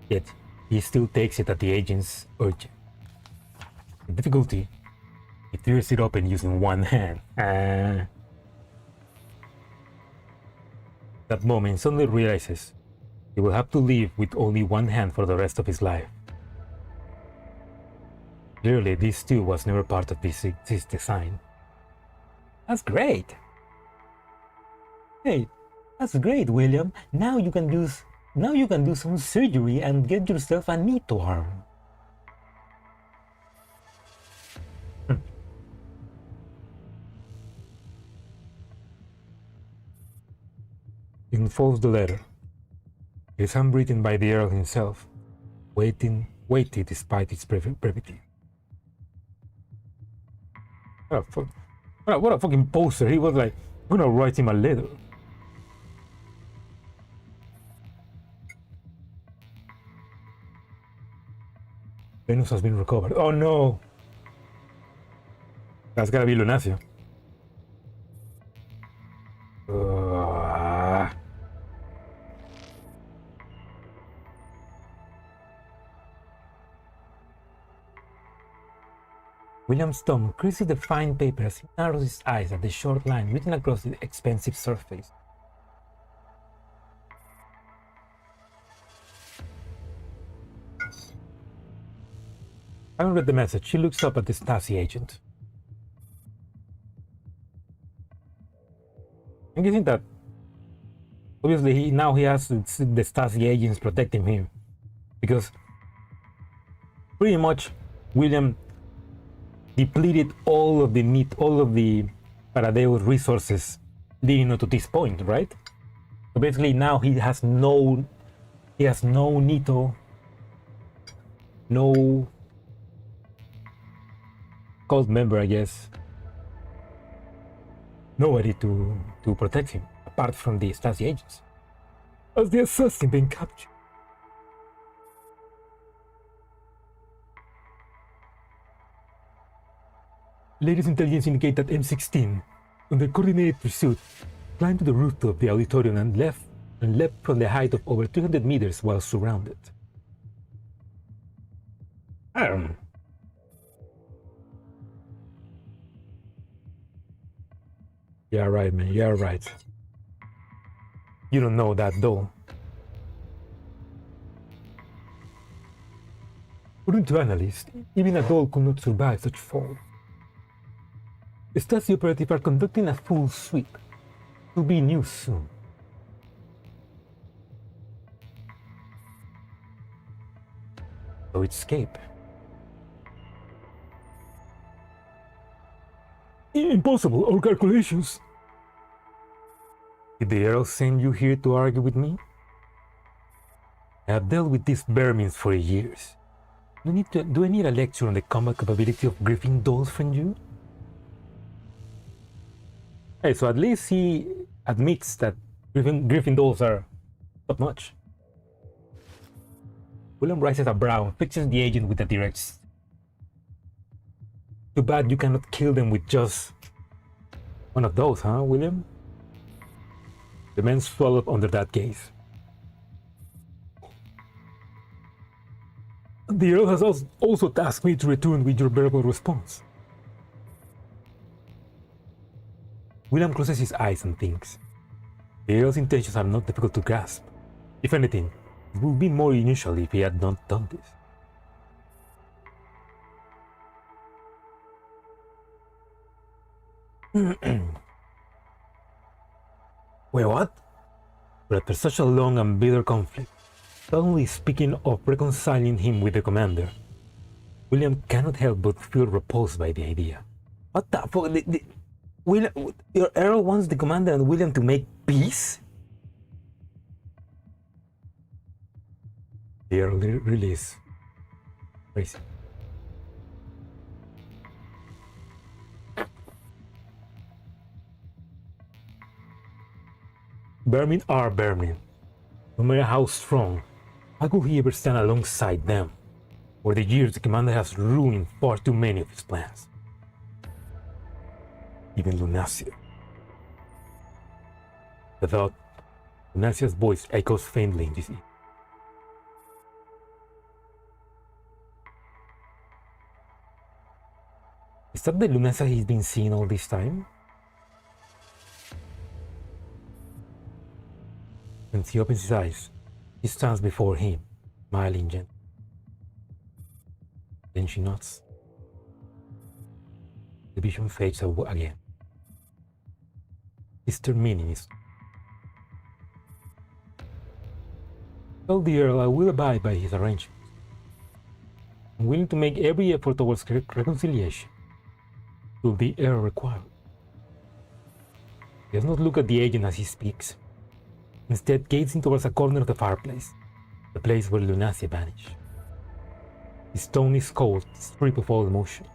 yet he still takes it at the agent's urging. The difficulty, he tears it open using one hand. That moment, suddenly realizes he will have to live with only one hand for the rest of his life. Clearly, this too was never part of this design. That's great! Hey, that's great, William. Now you can do some surgery and get yourself a Nito arm. He unfolds the letter. It is handwritten by the Earl himself, weighty despite its brevity. What a fucking poser. He was like, I'm gonna write him a letter. Venus has been recovered. Oh no! That's gotta be Lunacia. William's thumb creases the fine paper as he narrows his eyes at the short line written across the expensive surface. Having read the message, she looks up at the Stasi agent. I'm guessing that obviously he has the Stasi agents protecting him, because pretty much William depleted all of the Paradeo's resources leading up to this point, right? So basically now he has no Nito, no cult member, I guess. Nobody to protect him, apart from the Stasi agents. Has the assassin been captured? Latest intelligence indicate that M16, under coordinated pursuit, climbed to the rooftop of the auditorium and leapt from the height of over 300 meters while surrounded. Yeah, right, man. Yeah, right. You don't know that, though. According to analysts, even a doll could not survive such fall. The Stasi operatives are conducting a full sweep. To be news soon. So escape. Impossible, our calculations. Did the Earl send you here to argue with me? I have dealt with these vermins for years. Do I need a lecture on the combat capability of Griffin dolls from you? Hey, so at least he admits that Griffin dolls are top notch. William raises a brow and fixes the agent with a direct. Too bad you cannot kill them with just one of those, huh, William? The man swallowed under that gaze. The Earl has also tasked me to return with your verbal response. William closes his eyes and thinks. The Earl's intentions are not difficult to grasp. If anything, it would be more unusual if he had not done this. Wait, what? But after such a long and bitter conflict, suddenly speaking of reconciling him with the commander, William cannot help but feel repulsed by the idea. What the fuck? Your Earl wants the commander and William to make peace? The Earl really is crazy. Vermin are vermin. No matter how strong, how could he ever stand alongside them? For the years the commander has ruined far too many of his plans. Even Lunacia. The thought, Lunacia's voice echoes faintly in his ear. Is that the Lunacia he's been seeing all this time? When he opens his eyes, she stands before him, smiling gently. Then she nods. The vision fades again. Its third meaning is Tell the Earl I will abide by his arrangements. I'm willing to make every effort towards reconciliation till the Earl requires. He does not look at the agent as he speaks. Instead, gazing towards a corner of the fireplace, the place where Lunacia vanished. His tone is cold, stripped of all emotion.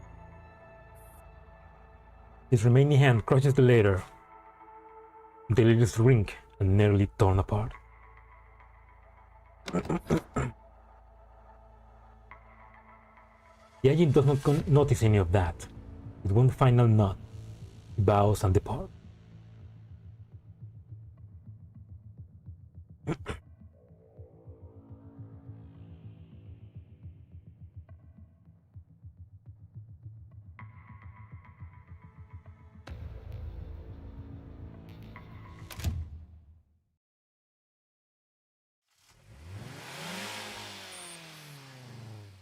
His remaining hand crushes the letter until it is wrinkled and nearly torn apart. The agent does not notice any of that. With one final nod, he bows and departs.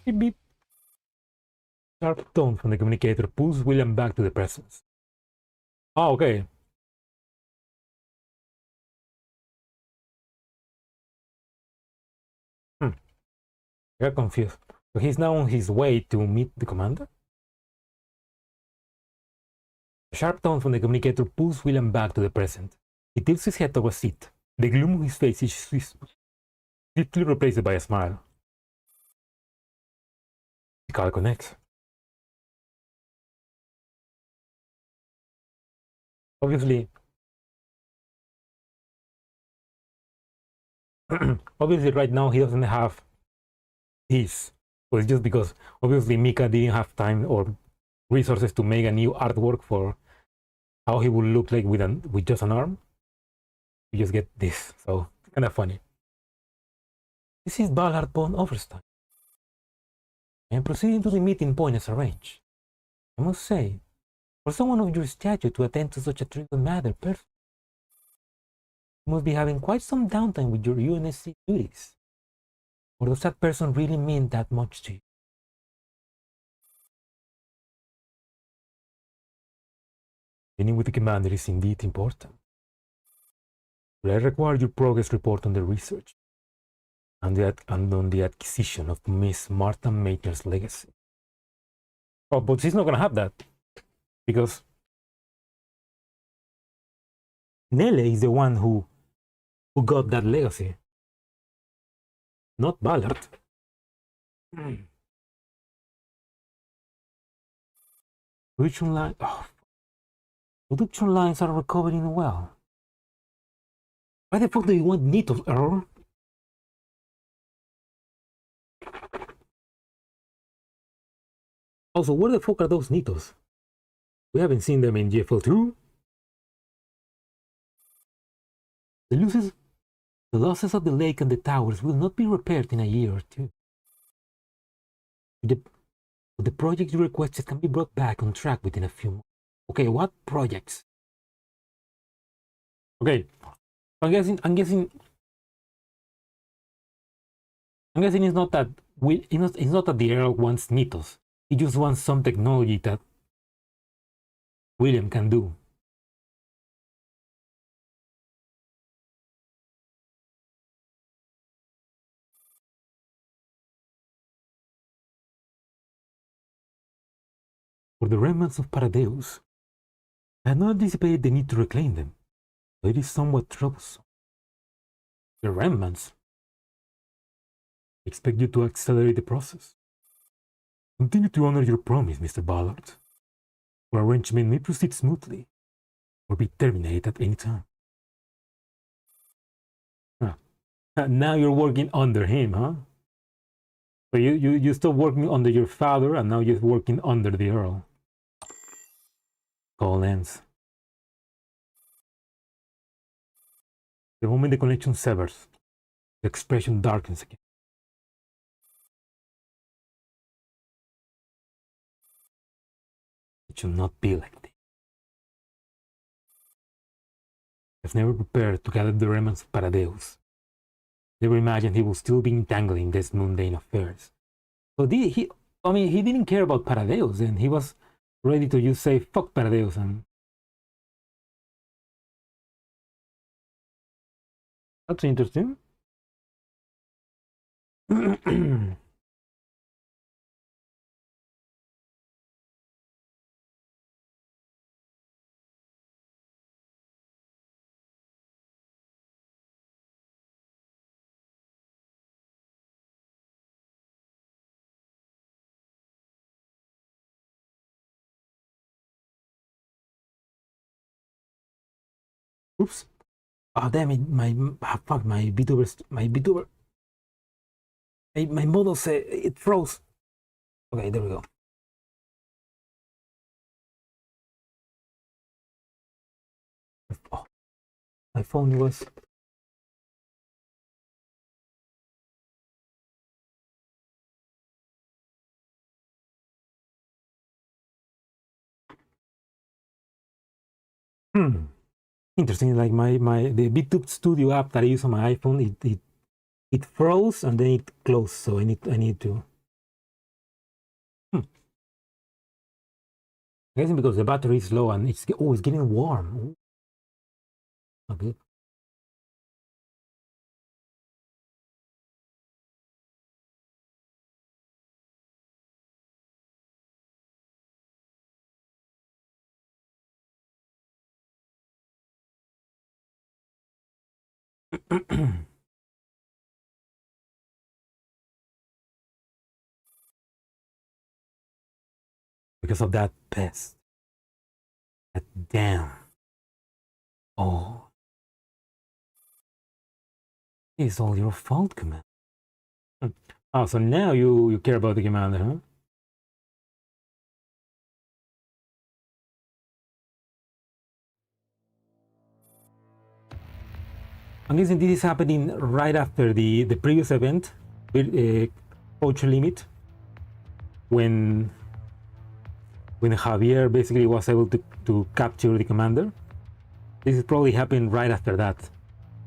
Beep beep. Sharp tone from the communicator pulls William back to the presence. Oh, okay. I got confused. So he's now on his way to meet the commander? A sharp tone from the communicator pulls William back to the present. He tilts his head towards it. The gloom on his face is swiftly replaced by a smile. The call connects. Obviously, right now he doesn't have his. So it's just because obviously Mika didn't have time or resources to make a new artwork for how he would look like with just an arm. You just get this, so kind of funny. This is Ballard Pond Overstein. I am proceeding to the meeting point as arranged. I must say, for someone of your stature to attend to such a trivial matter, perfect. You must be having quite some downtime with your UNSC duties. Or does that person really mean that much to you? Meeting with the commander is indeed important. But I require your progress report on the research and on the acquisition of Miss Martha Mater's legacy. Oh, but she's not gonna have that. Because Nele is the one who got that legacy, not Ballard. Production line. Oh, production lines are recovering well. Why the fuck do you want needles, Earl? Also, where the fuck are those needles? We haven't seen them in GFL2. The losses of the lake and the towers will not be repaired in a year or two. The project you requested can be brought back on track within a few months. Okay, what projects? Okay, I'm guessing it's not that it's not that the Earl wants Nitos. He just wants some technology that William can do. For the remnants of Paradeus, I had not anticipated the need to reclaim them, but it is somewhat troublesome. The remnants? I expect you to accelerate the process. Continue to honor your promise, Mr. Ballard. Our arrangement may proceed smoothly, or be terminated at any time. Now you're working under him, huh? So you stop working under your father, and now you're working under the Earl. Call ends. The moment the connection severs, the expression darkens again. It should not be like this. I've never prepared to gather the remnants of Paradeus. Never imagined he would still be entangled in these mundane affairs. So he didn't care about Paradeus, and he was ready to just say fuck Paradeus. And that's interesting. Oops. Oh damn it! Fuck my VTuber, my model said it froze. Okay, there we go. Oh, my phone was. Interesting. Like the VTube Studio app that I use on my iPhone, it froze and then it closed. So I need to. I guess because the battery is low and it's getting warm. Okay. Because of that pest. That damn. Oh. It's all your fault, Commander. Oh, so now you care about the Commander, huh? I'm guessing this is happening right after the previous event, Coach Limit, when Javier basically was able to capture the commander. This is probably happening right after that.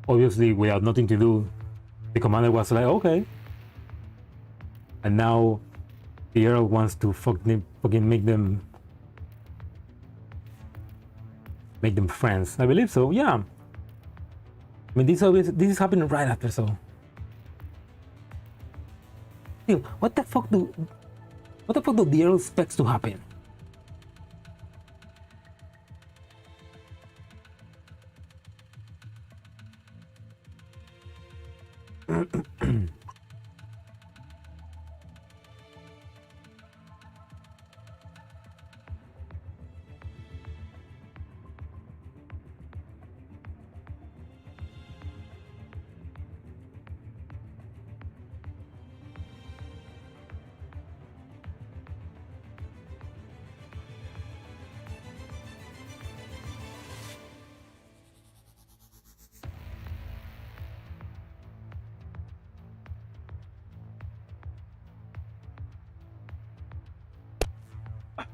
Obviously, without nothing to do, the commander was like, okay. And now the Earl wants to fucking make them friends. I believe so, yeah. I mean, this is happening right after, so. Still, what the fuck do the Earl expects to happen?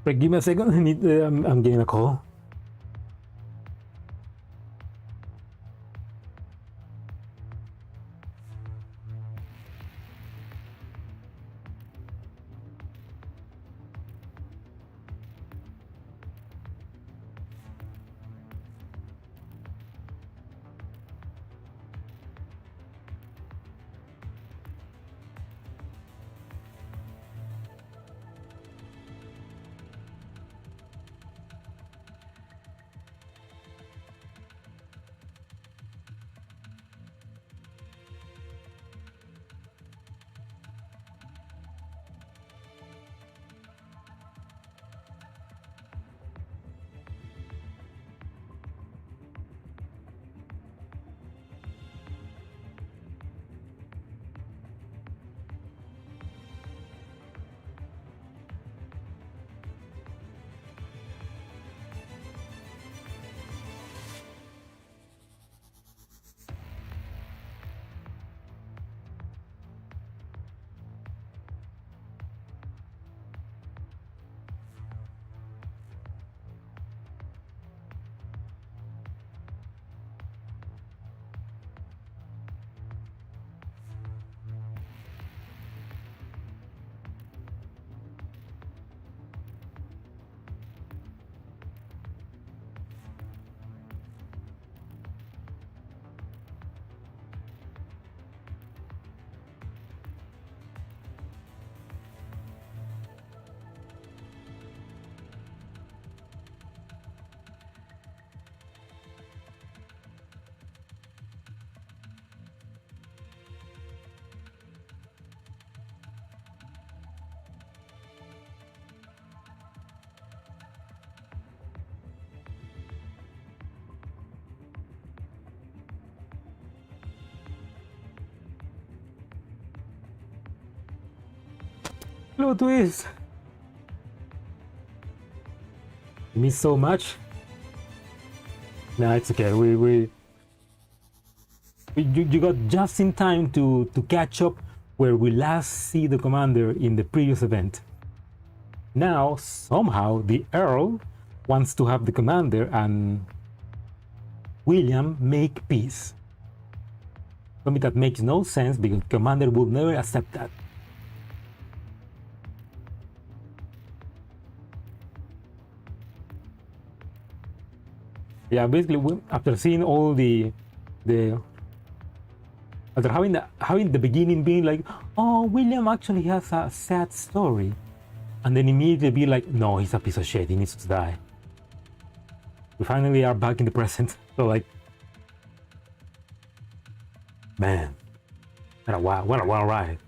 But give me a second. I'm getting a call. Plot twist. You missed so much. Nah, it's okay. You got just in time to catch up where we last see the commander in the previous event. Now, somehow, the Earl wants to have the commander and William make peace. For me, that makes no sense because commander would never accept that. Yeah, basically, after seeing all the after having the beginning being like, oh, William actually has a sad story, and then immediately be like, no, he's a piece of shit, he needs to die. We finally are back in the present. So like, man, what a wild ride.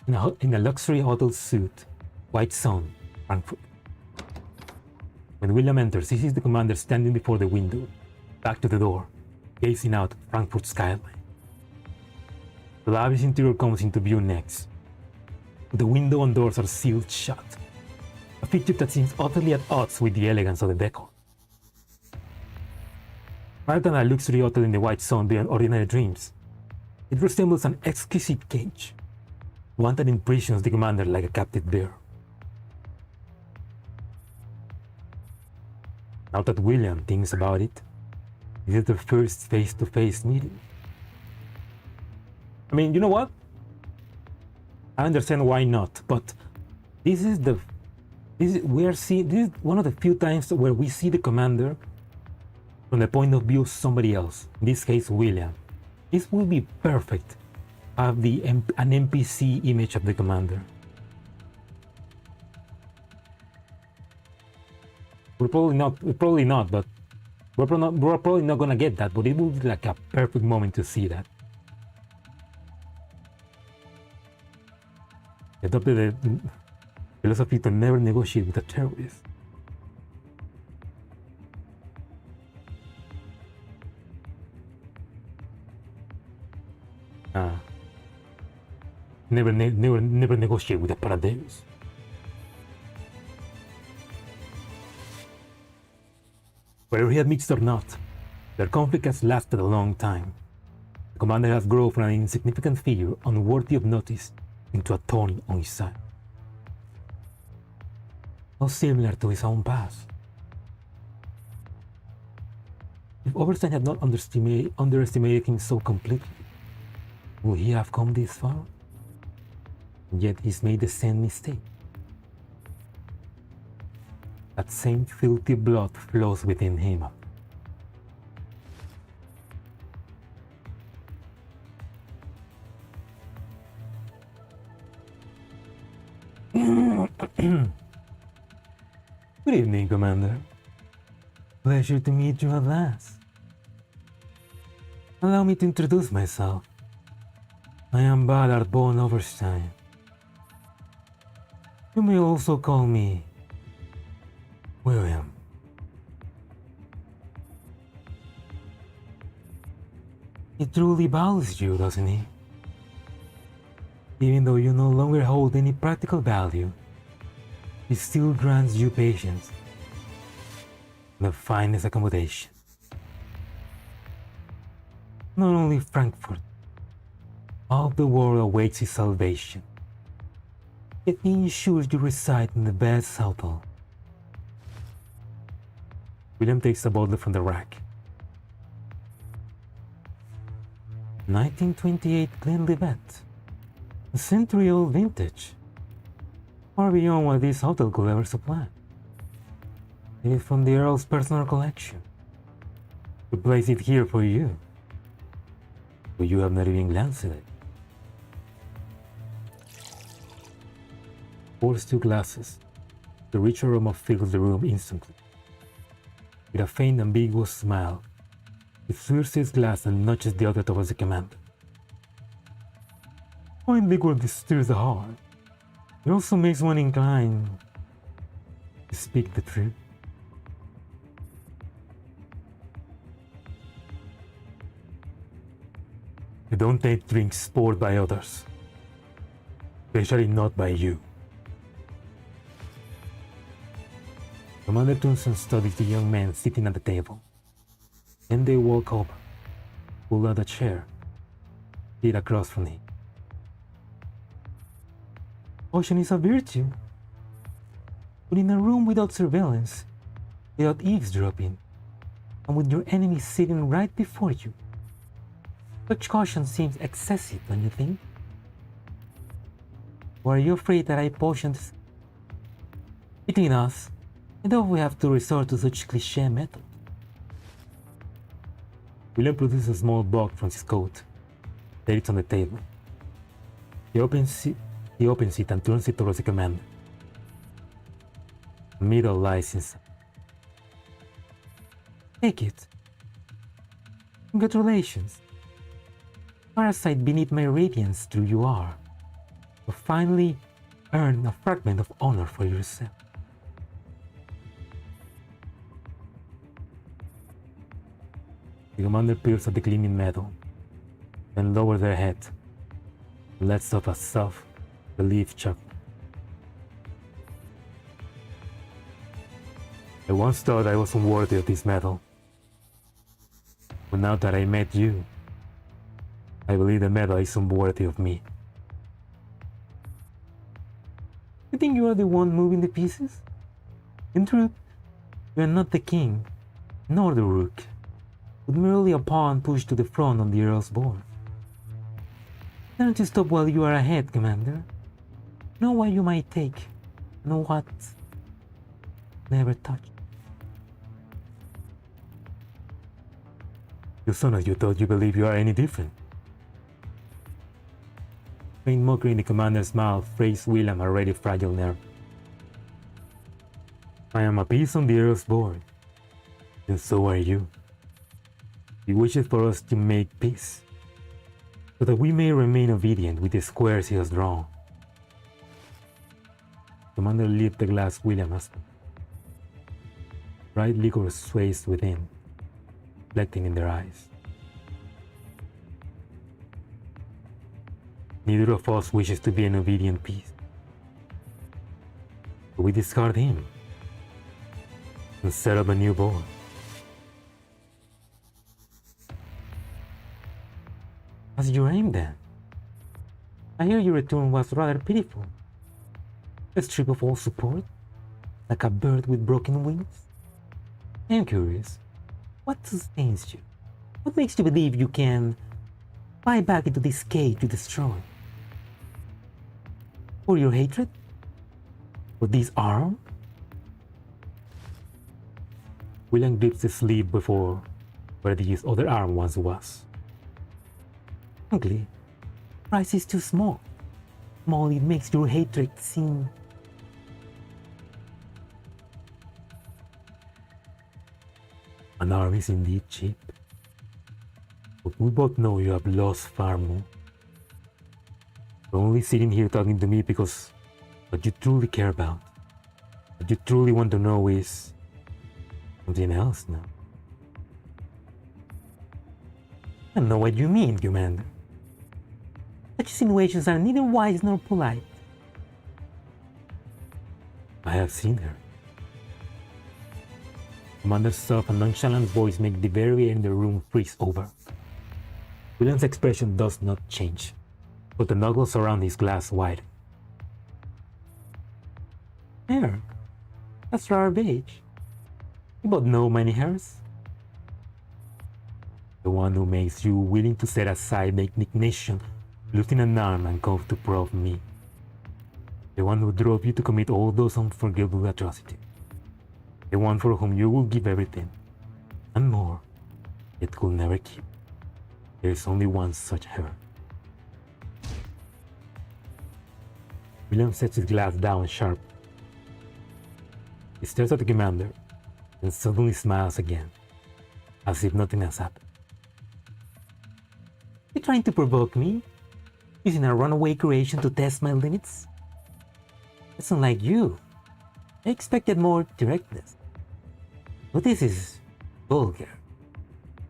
In a luxury hotel suite, White Zone, Frankfurt. When William enters, he sees the commander standing before the window, back to the door, gazing out at Frankfurt skyline. The lavish interior comes into view next. The window and doors are sealed shut, a feature that seems utterly at odds with the elegance of the decor. Rather than a luxury hotel in the White Zone beyond ordinary dreams, it resembles an exquisite cage, one that imprisons the commander like a captive bear. Now that William thinks about it, this is their first face-to-face meeting. I mean, you know what? I understand why not, but this is one of the few times where we see the commander from the point of view of somebody else. In this case, William. This will be perfect. Have an NPC image of the commander. We're probably not, but we're probably not gonna get that. But it will be like a perfect moment to see that. He adopted the philosophy to never negotiate with a terrorist. Never negotiate with a paradeus. Whether he admits it or not, their conflict has lasted a long time. The commander has grown from an insignificant figure unworthy of notice into a thorn on his side. How similar to his own past. If Oberstein had not underestimated him so completely, would he have come this far? And yet he's made the same mistake. That same filthy blood flows within him. Good evening, Commander. Pleasure to meet you at last. Allow me to introduce myself. I am Ballard von Overstein. You may also call me William. He truly values you, doesn't he? Even though you no longer hold any practical value, he still grants you patience and the finest accommodation. Not only Frankfurt, all the world awaits his salvation. Yet he ensures you reside in the best hotel. William takes a bottle from the rack. 1928 Glenlivet, a century-old vintage, far beyond what this hotel could ever supply. It is from the Earl's personal collection. We place it here for you, but you have not even glanced at it. Pours 2 glasses. The rich aroma fills the room instantly. With a faint, ambiguous smile, he swirls his glass and nudges the other towards the commander. Fine liquor stirs the heart. It also makes one inclined to speak the truth. You don't take drinks poured by others, especially not by you. Commander Tunson studies the young man sitting at the table. Then they walk over, pull out a chair, sit across from him. Caution is a virtue. But in a room without surveillance, without eavesdropping, and with your enemy sitting right before you, such caution seems excessive, don't you think? Or are you afraid that I potioned? Between us, I don't we have to resort to such cliché method. William produces a small box from his coat, lays it on the table. He opens it and turns it towards the commander. The middle lies inside. Take it. Congratulations. Parasite beneath my radiance true you are. You finally earned a fragment of honor for yourself. The commander peers at the gleaming metal, then lowers their head, and lets off a soft, relieved chuckle. I once thought I wasn't worthy of this medal, but now that I met you, I believe the medal isn't worthy of me. You think you are the one moving the pieces? In truth, you are not the king, nor the rook, but merely a pawn pushed to the front on the Earl's board. Don't you stop while you are ahead, Commander. Know what you might take, know what never touch. You son of you thought you believe you are any different. Faint mockery in the commander's mouth raised William already fragile nerve. I am a piece on the Earl's board, and so are you. He wishes for us to make peace, so that we may remain obedient with the squares he has drawn. Commander lifted the glass William has. Bright liquor sways within, reflecting in their eyes. Neither of us wishes to be an obedient piece. So we discard him and set up a new board. What's your aim then? I hear your return was rather pitiful. A strip of all support, like a bird with broken wings. I'm curious, what sustains you? What makes you believe you can fly back into this cage to destroy? For your hatred? For this arm? William grips the sleeve before where his other arm once was. Frankly, price is too small. Small, it makes your hatred seem. An arm is indeed cheap, but we both know you have lost far more. You're only sitting here talking to me because what you truly care about, what you truly want to know is something else now. I know what you mean, Commander. Such insinuations are neither wise nor polite. I have seen her. Commander's soft and nonchalant voice makes the very air in the room freeze over. William's expression does not change, but the knuckles around his glass widen. Hair? That's rare beige. You both know many hairs. The one who makes you willing to set aside the indignation, losing an arm and come to probe me. The one who drove you to commit all those unforgivable atrocities. The one for whom you will give everything, and more, yet could never keep. There is only one such her. William sets his glass down sharp. He stares at the commander, and suddenly smiles again, as if nothing has happened. You trying to provoke me? Using a runaway creation to test my limits? It's not like you. I expected more directness. But this is vulgar,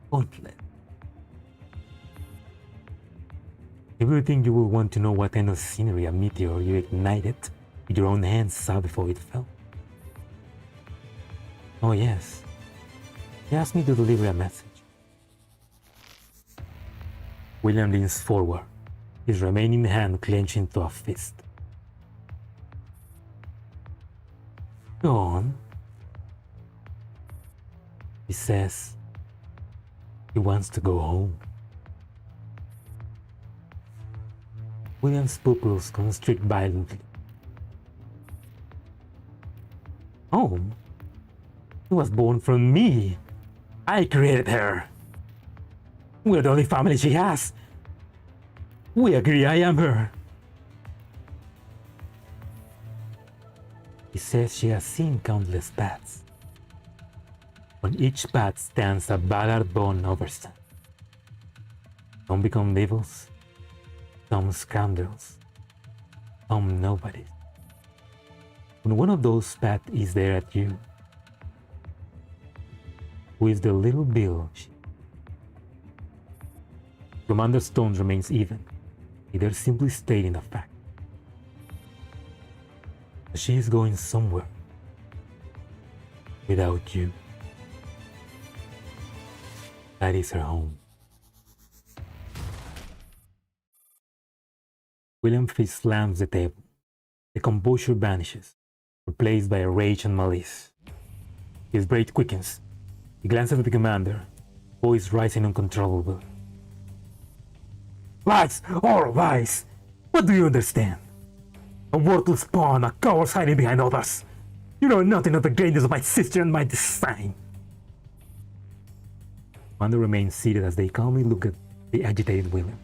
pointless. If you think you will want to know what kind of scenery a meteor you ignited with your own hands saw before it fell. Oh yes, he asked me to deliver a message. William leans forward, his remaining hand clenched into a fist. Go on. He says he wants to go home. William's pupils constrict violently. Home? She was born from me. I created her. We're the only family she has. We agree I am her. He says she has seen countless bats. On each bat stands a Ballard-born overstand. Some become devils, some scoundrels, some nobodies. When one of those bats is there at you, who is the little Bill? Commander's tone remains even, either simply stating a fact. She is going somewhere without you. That is her home. William's fist slams the table. The composure vanishes, replaced by rage and malice. His brain quickens. He glances at the commander, voice rising uncontrollably. Lies! All lies! What do you understand? A worthless pawn, a coward hiding behind others. You know nothing of the greatness of my sister and my design. Commander remains seated as they calmly look at the agitated William.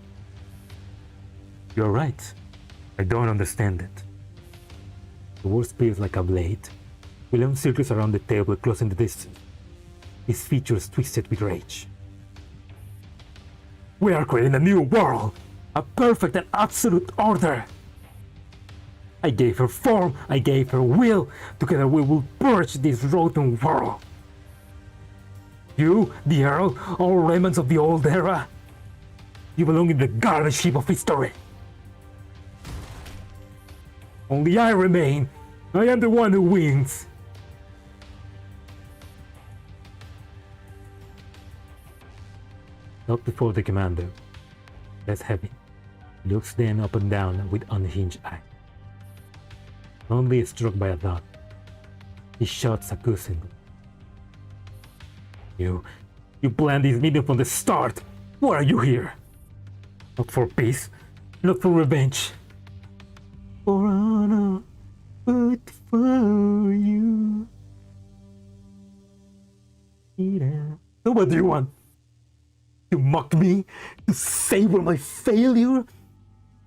You're right. I don't understand it. The word spears like a blade. William circles around the table, closing the distance, his features twisted with rage. We are creating a new world, a perfect and absolute order. I gave her form, I gave her will. Together we will purge this rotten world. You, the Earl, all remnants of the old era. You belong in the garbage heap of history. Only I remain. I am the one who wins. Not before the commander. Less heavy. He looks then up and down with unhinged eye. Only struck by a thought. He shouts accusingly. You planned this meeting from the start. Why are you here? Not for peace, not for revenge. For honor, but for you. So what do you want? To mock me? To savor my failure?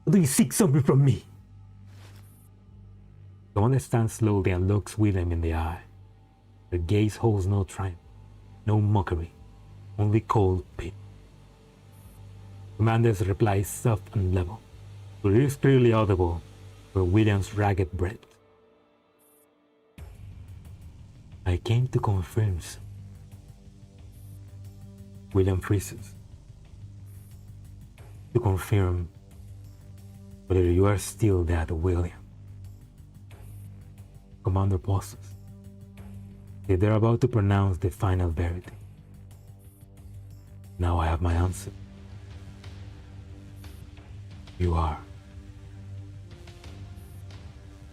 Or do you seek something from me? The one stands slowly and looks William in the eye. Her gaze holds no triumph, no mockery, only cold pity. Commander's reply is soft and level, but it is clearly audible for William's ragged breath. I came to confirm something. William freezes. To confirm whether you are still that William. Commander pauses. They're about to pronounce the final verdict. Now I have my answer. You are.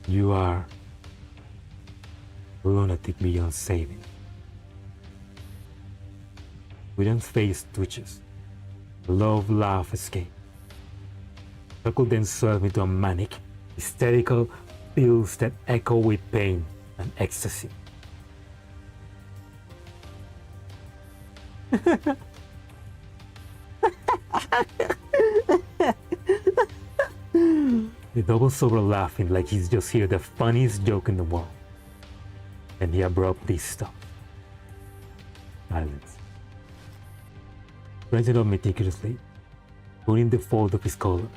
You are a lunatic beyond saving. William's face twitches. The love laugh escapes. Circle then swells into a manic, hysterical peals that echo with pain and ecstasy. He doubles over laughing like he's just heard the funniest joke in the world. And he abruptly stops. Silence. Stretching up meticulously, putting the fold of his collar.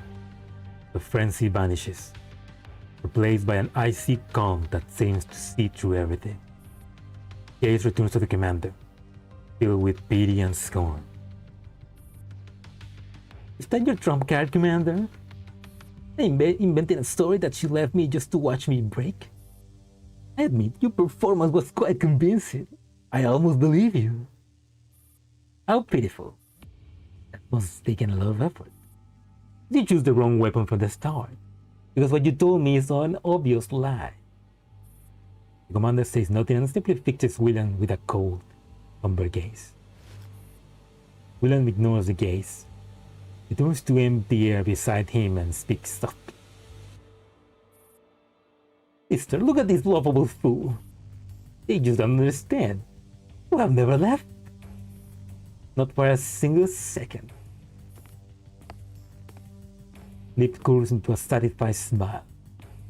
The frenzy vanishes, replaced by an icy calm that seems to see through everything. Gaze returns to the commander, filled with pity and scorn. Is that your trump card, Commander? I invented a story that she left me just to watch me break? I admit, your performance was quite convincing. I almost believe you. How pitiful. That must have taken a lot of effort. You chose the wrong weapon from the start, because what you told me is an obvious lie. The commander says nothing and simply fixes William with a cold, somber gaze. William ignores the gaze. He turns to empty air beside him and speaks softly. Sister, look at this lovable fool. They just don't understand. You have never left. Not for a single second. Lip curls into a satisfied smile.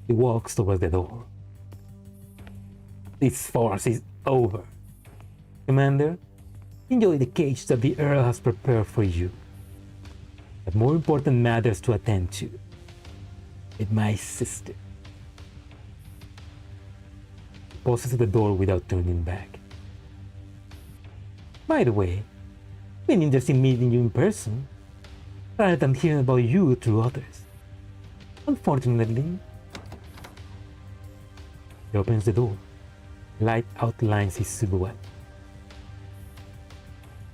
He walks towards the door. This farce is over. Commander, enjoy the cage that the Earl has prepared for you. But more important matters to attend to. With my sister. He pauses at the door without turning back. By the way, it's been interesting meeting you in person, rather than hearing about you through others. Unfortunately, he opens the door. Light outlines his silhouette.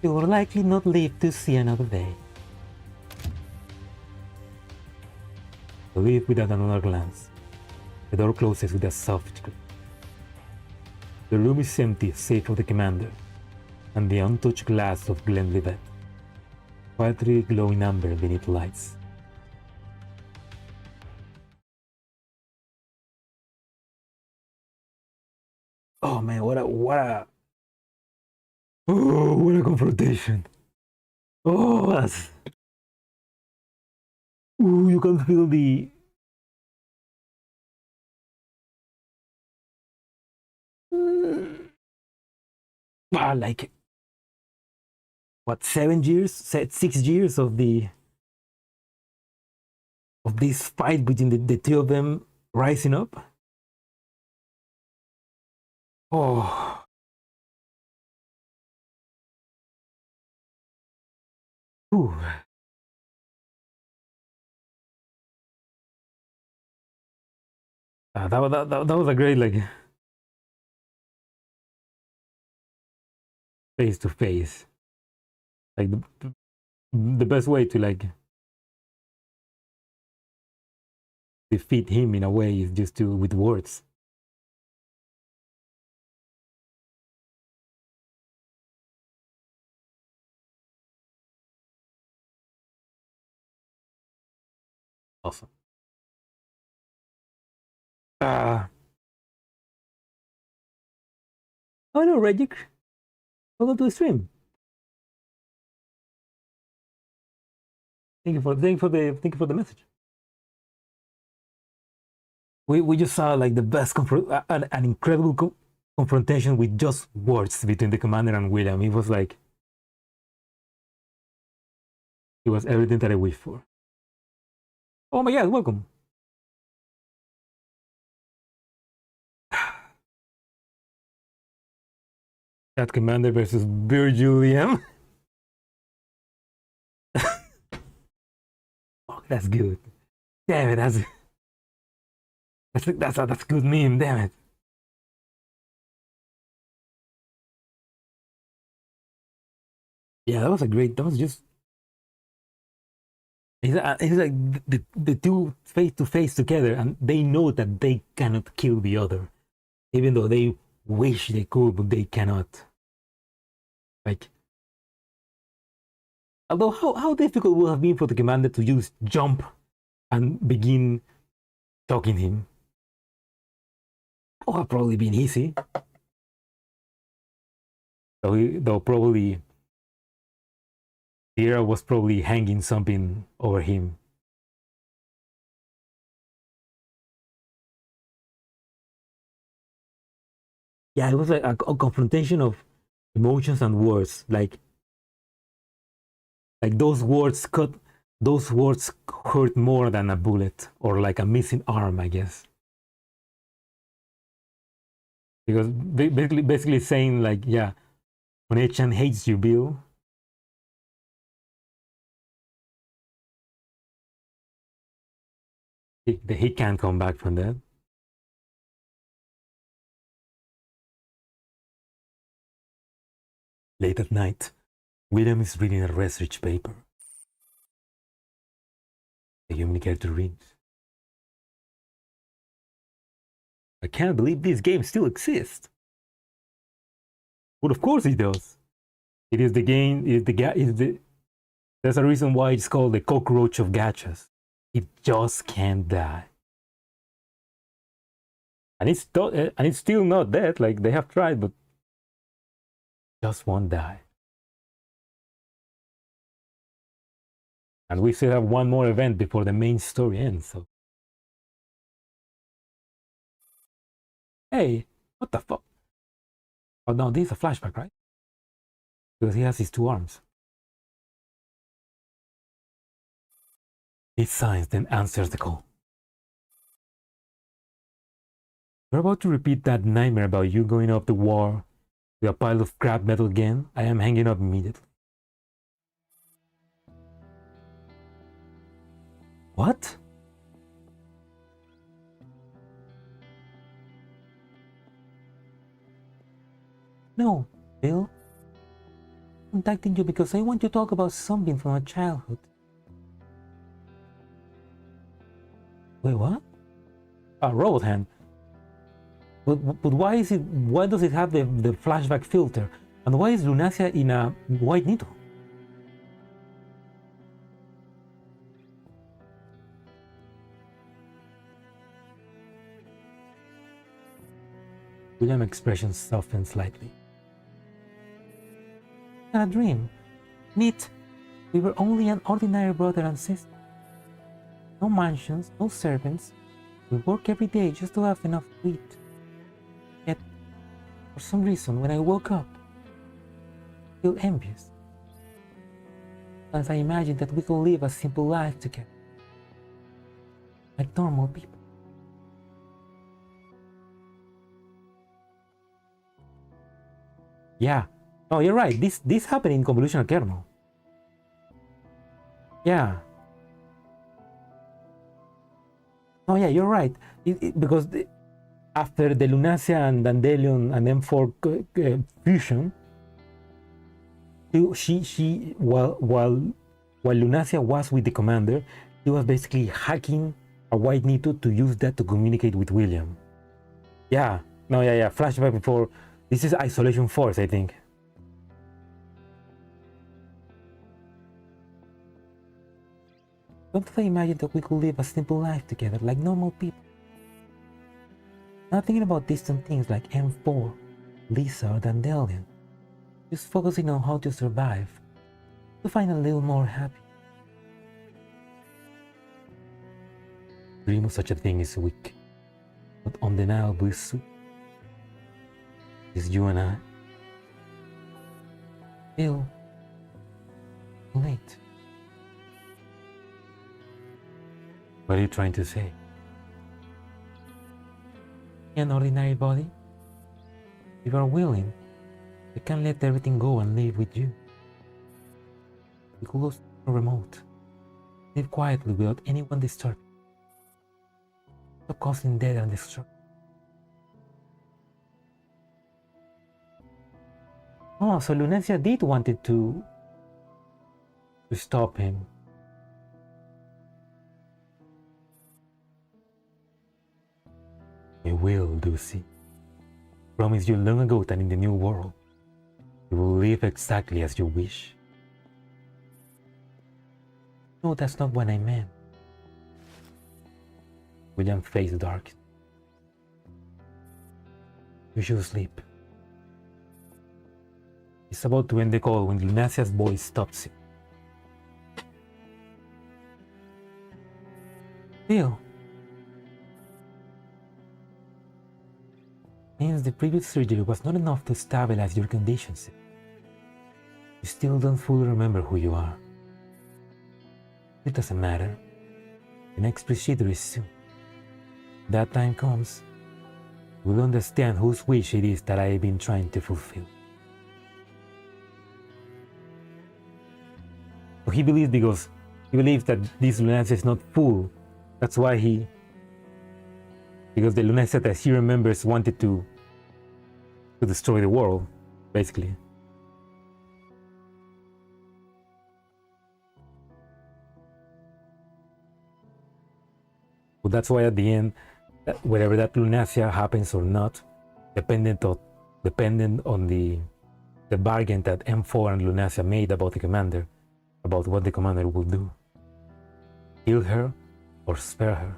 You will likely not live to see another day. Leave without another glance. The door closes with a soft click. The room is empty save for the commander and the untouched glass of Glenlivet, quietly glowing amber beneath lights. Oh man, what a confrontation. Oh, that's... Ooh, you can feel the... like... What, 7 years? 6 years of the... of this fight between the two of them rising up? Oh... Ooh. That was a great, like, face to face. Like the best way to like defeat him in a way is just to with words. Awesome. Oh no, Regic. Welcome to the stream. Thank you for the message. We just saw like the best an incredible confrontation with just words between the commander and William. It was like it was everything that I wished for. Oh my god, welcome. That commander versus Virgilium. Oh, that's good. Damn it, that's good meme. Damn it. Yeah, that was a great. That was just. It's like the two face to face together, and they know that they cannot kill the other, even though they wish they could, but they cannot. Like, although how difficult would have been for the commander to just jump and begin talking him? That would have probably been easy. Though probably Sierra was probably hanging something over him. Yeah, it was like a confrontation of emotions and words. Like those words hurt more than a bullet or like a missing arm, I guess. Because basically saying like, yeah, One-chan hates you, Bill. He can't come back from that. Late at night, William is reading a research paper. The communicator rings. I can't believe this game still exists. But of course it does. It is the game. There's a reason why it's called the cockroach of gachas. It just can't die. And it's still not dead. Like they have tried, but just won't die. And we still have one more event before the main story ends. So, hey, what the fuck? Oh no, this is a flashback, right? Because he has his two arms. He signs, then answers the call. You're about to repeat that nightmare about you going up the war with a pile of scrap metal again. I am hanging up immediately. What? No, Bill. I'm contacting you because I want to talk about something from our childhood. Wait, what? Robot hand. But why is it? Why does it have the flashback filter? And why is Lunacia in a white needle? William's expression softened slightly. A dream. Neat. We were only an ordinary brother and sister. No mansions, no servants. We work every day just to have enough to eat. Yet, for some reason, when I woke up, I feel envious. As I imagined that we could live a simple life together. Like normal people. Yeah. Oh, you're right. This happened in convolutional kernel. Yeah. Oh yeah, you're right. Because after the Lunacia and Dandelion and M4 fusion, while Lunacia was with the commander, he was basically hacking a white Nito to use that to communicate with William. Yeah. No, yeah. Flashback before. This is Isolation Force, I think. Don't I imagine that we could live a simple life together like normal people? Not thinking about distant things like M4, Lisa or Dandelion. Just focusing on how to survive, to find a little more happy. Dream of such a thing is weak, but undeniable is sweet. It's you and I. Bill. Late. What are you trying to say? An ordinary body? If you are willing, I can let everything go and live with you. We could go remote. Live quietly without anyone disturbing. Stop causing death and destruction. Oh, so Lunacia did wanted to stop him. We will, Lucy. Promised you long ago that in the new world, you will live exactly as you wish. No, that's not what I meant. William's face darkened. You should sleep. He's about to end the call when Lunacia's voice stops him. Bill. Since the previous surgery was not enough to stabilize your conditions, you still don't fully remember who you are. It doesn't matter. The next procedure is soon. When that time comes, you will understand whose wish it is that I have been trying to fulfill. He believes because he believes that this Lunacia is not full That's why because the Lunacia that he remembers wanted to destroy the world, basically. But that's why at the end, whether that Lunacia happens or not, dependent on the bargain that M4 and Lunacia made about the commander, about what the commander will do. Kill her or spare her.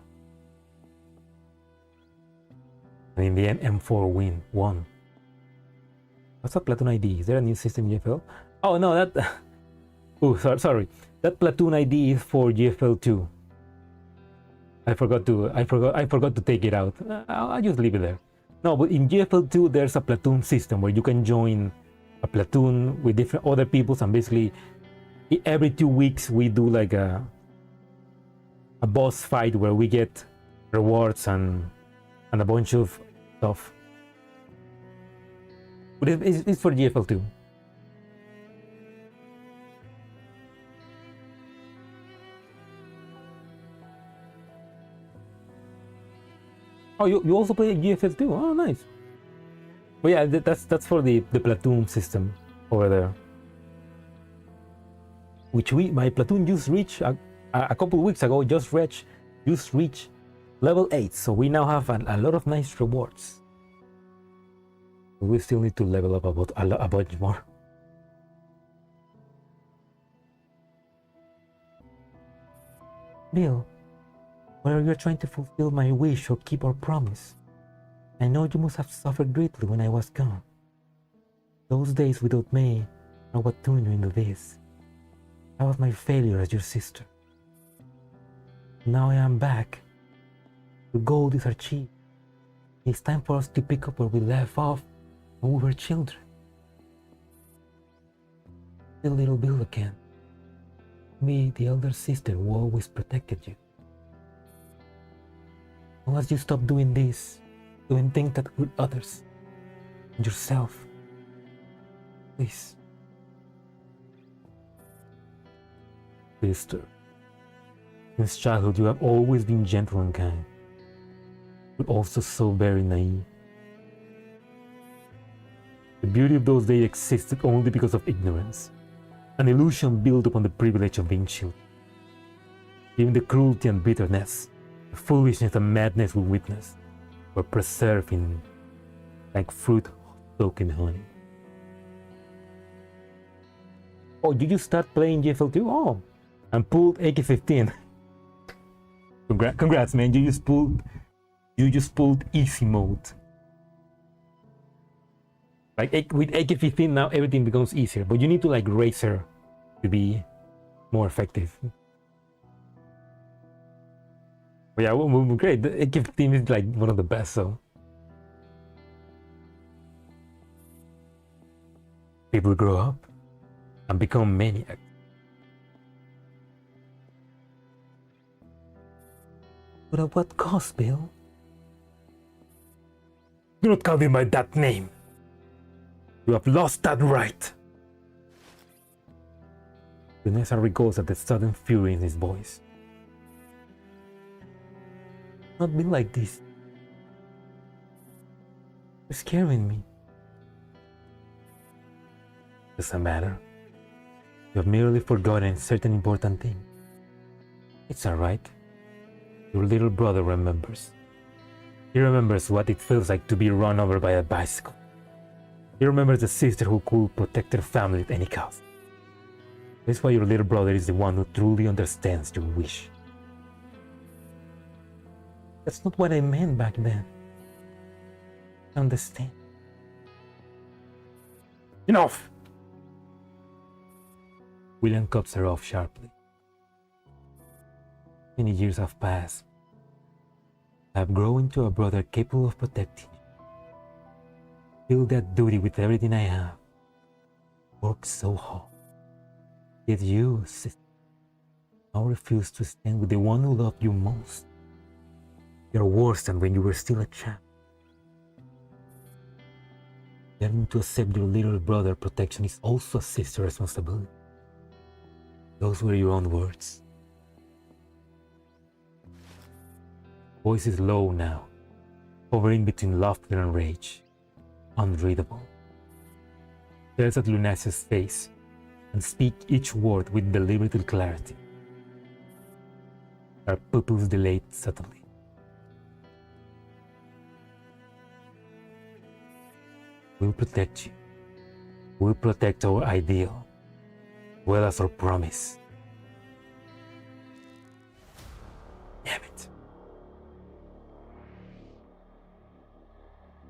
And in the end, M4 won. What's a platoon ID? Is there a new system in GFL? Oh no, that. Oh, sorry. That platoon ID is for GFL2. I forgot to take it out. I'll just leave it there. No, but in GFL2 there's a platoon system where you can join a platoon with different other peoples, and basically every 2 weeks we do like a boss fight where we get rewards and a bunch of stuff. But it's for GFL2. Oh, you also play GFL2? Oh, nice. But yeah, that's for the platoon system over there. Which my platoon just reached a couple of weeks ago. Just reached level 8. So we now have a lot of nice rewards. We still need to level up a bunch more. Bill, whether you're trying to fulfill my wish or keep our promise, I know you must have suffered greatly when I was gone. Those days without me are what turned you into this. That was my failure as your sister. Now I am back. The goal is achieved. It's time for us to pick up where we left off when we were children. The little Bill again. Me, the elder sister who always protected you. Unless you stop doing this, doing things that hurt others and yourself. Please. Sister, since childhood you have always been gentle and kind, but also so very naive. The beauty of those days existed only because of ignorance, an illusion built upon the privilege of being children. Even the cruelty and bitterness, the foolishness and madness we witnessed were preserved like fruit soaked in honey. Oh, did you start playing GFL2? Oh, and pulled AK-15. Congrats, man! You just pulled easy mode. Like with AK-15 now, everything becomes easier, but you need to like race her to be more effective. But yeah, well, great. The AK-15 is like one of the best, so. People grow up and become maniacs. But at what cost, Bill? Do not call me by that name. You have lost that right. Vanessa recalls at the sudden fury in his voice. Not been like this. You're scaring me. Doesn't matter. You have merely forgotten certain important things. It's alright. Your little brother remembers. He remembers what it feels like to be run over by a bicycle. He remembers the sister who could protect her family at any cost. That's why your little brother is the one who truly understands your wish. That's not what I meant back then. I understand. Enough! William cuts her off sharply. Many years have passed. I have grown into a brother capable of protecting you. Feel that duty with everything I have. Work so hard. Yet you, sister, now refuse to stand with the one who loved you most. You're worse than when you were still a child. Learning to accept your little brother's protection is also a sister's responsibility. Those were your own words. Voice is low now, hovering between laughter and rage. Unreadable. Stares at Lunasia's face and speak each word with deliberate clarity. Her pupils dilate subtly. We'll protect you. We'll protect our ideal, well as our promise. Damn it.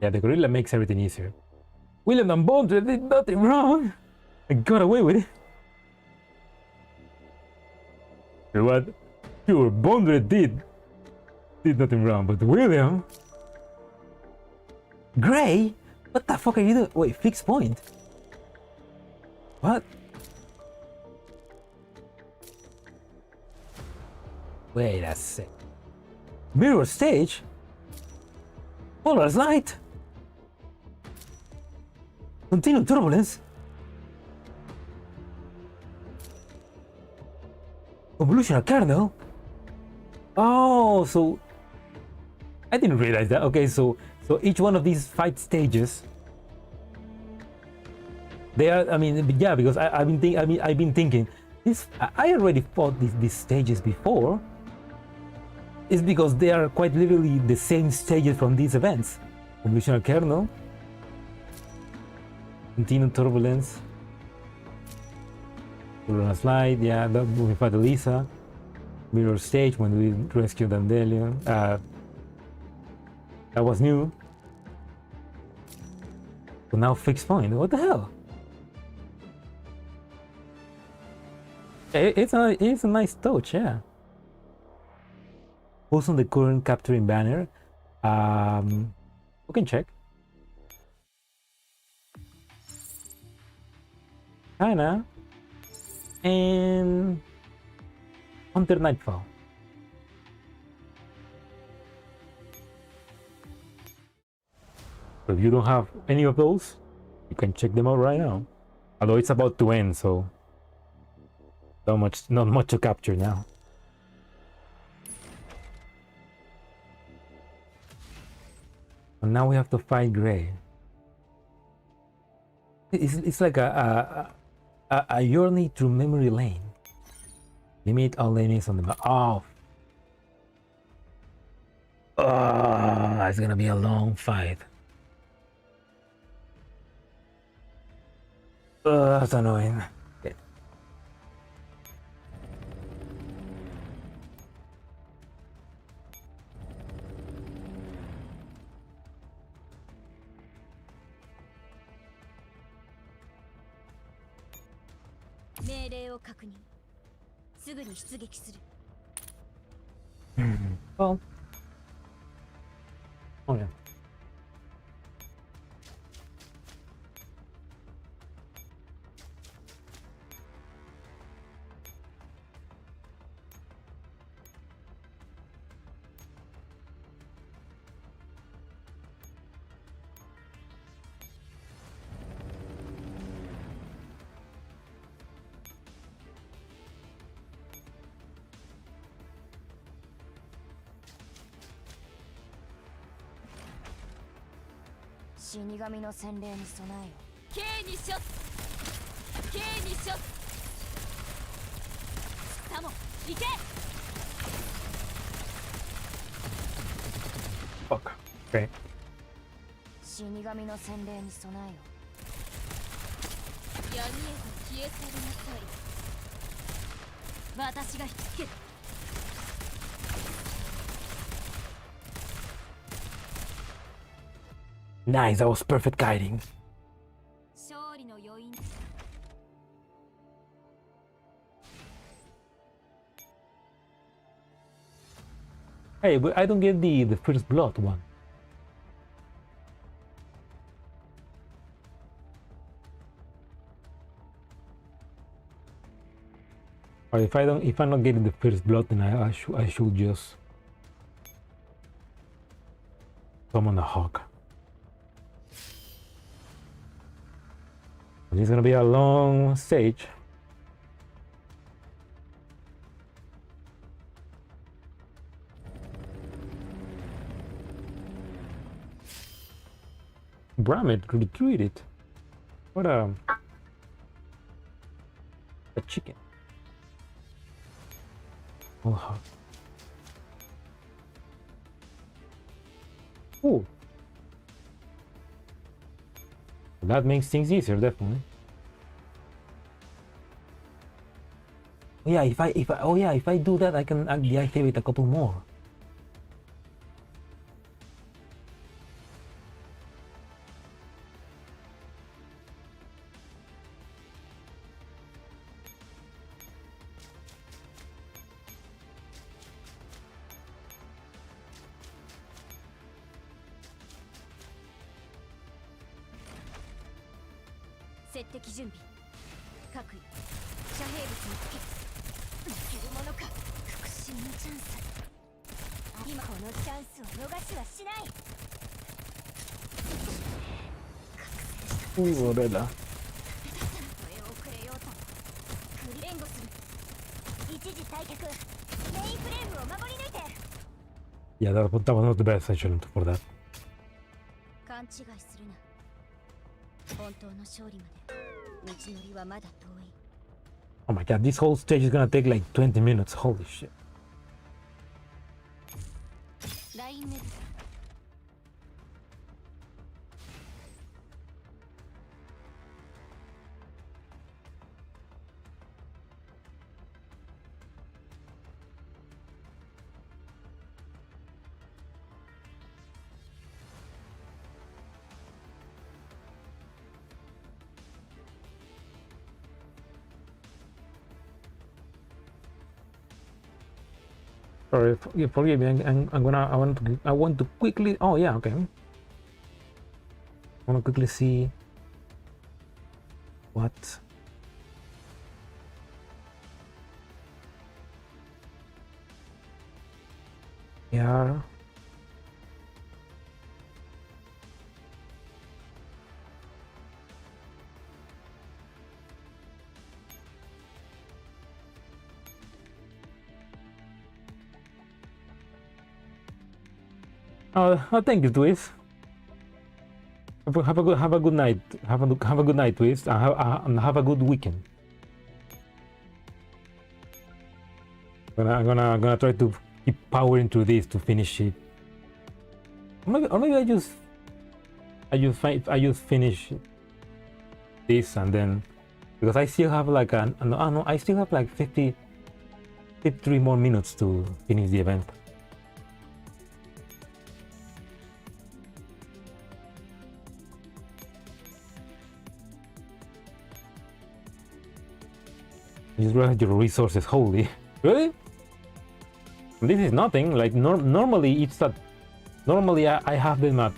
Yeah, the gorilla makes everything easier. William and Bondre did nothing wrong. I got away with it. What? Sure, Bondre did nothing wrong, but William... Gray? What the fuck are you doing? Wait, fixed point? What? Wait a sec. Mirror stage? Polar's light? Continued turbulence? Evolutionary kernel? Oh, so I didn't realize that. Okay, so each one of these 5 stages, they are. I mean, yeah, because I've been thinking this. I already fought these stages before. It's because they are quite literally the same stages from these events. Evolutionary kernel, continued turbulence, Runa slide, yeah, that we fought Elisa. Mirror stage when we rescued Dandelion. That was new. So now fixed point. What the hell? It's a nice touch, yeah. Who's on the current capturing banner? We can check. China and Hunter Nightfall. So if you don't have any of those, you can check them out right now. Although it's about to end, so not much to capture now. And now we have to fight Gray. It's like a journey through memory lane. Limit all enemies on the map. Oh, it's gonna be a long fight. That's annoying. Okay. Well, oh yeah. Fuck. Okay. 死神の洗礼に備えよ。闇へと消え去りなさい。私が引きつける。Nice, that was perfect guiding. 勝利の余韻。Hey, but I don't get the first blood one. Or if I'm not getting the first blood, then I should just summon a hawk. It's gonna be a long stage. Bramet retreated. What a chicken. Oh. Oh. That makes things easier, definitely. Yeah, if I do that, I can deactivate a couple more. Oreda. Yeah, that was not the best session for that. Oh my god, this whole stage is gonna take like 20 minutes. Holy shit. Sorry, forgive me. I want to quickly. Oh yeah, okay. I want to quickly see what. Yeah. Thank you, Twist. Have a good night. Have a good night, Twist. Have a good weekend. I'm gonna try to keep powering through this to finish it. Or maybe I just finish this and then, because I still have like I still have like 53 more minutes to finish the event. You realize your resources, holy. Really? This is nothing. Like normally it's at. Normally I have them at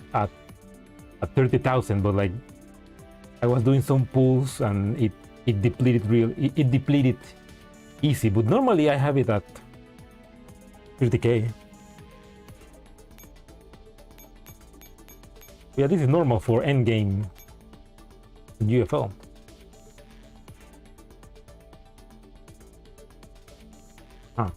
30,000, but like I was doing some pulls and it depleted easy. But normally I have it at 30k. Yeah, this is normal for endgame UFO. Huh.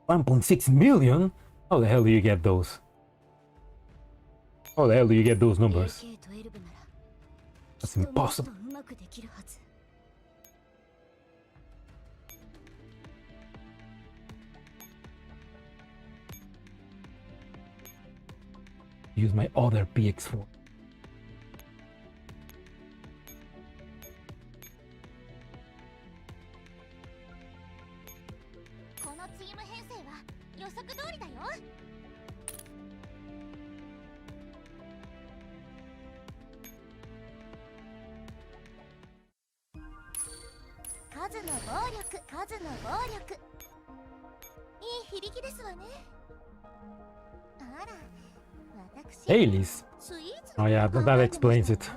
$1.6 million? How the hell do you get those? How the hell do you get those numbers? That's impossible. Use my other PX4. 私 Dailies? スイーツ Oh yeah, that explains it.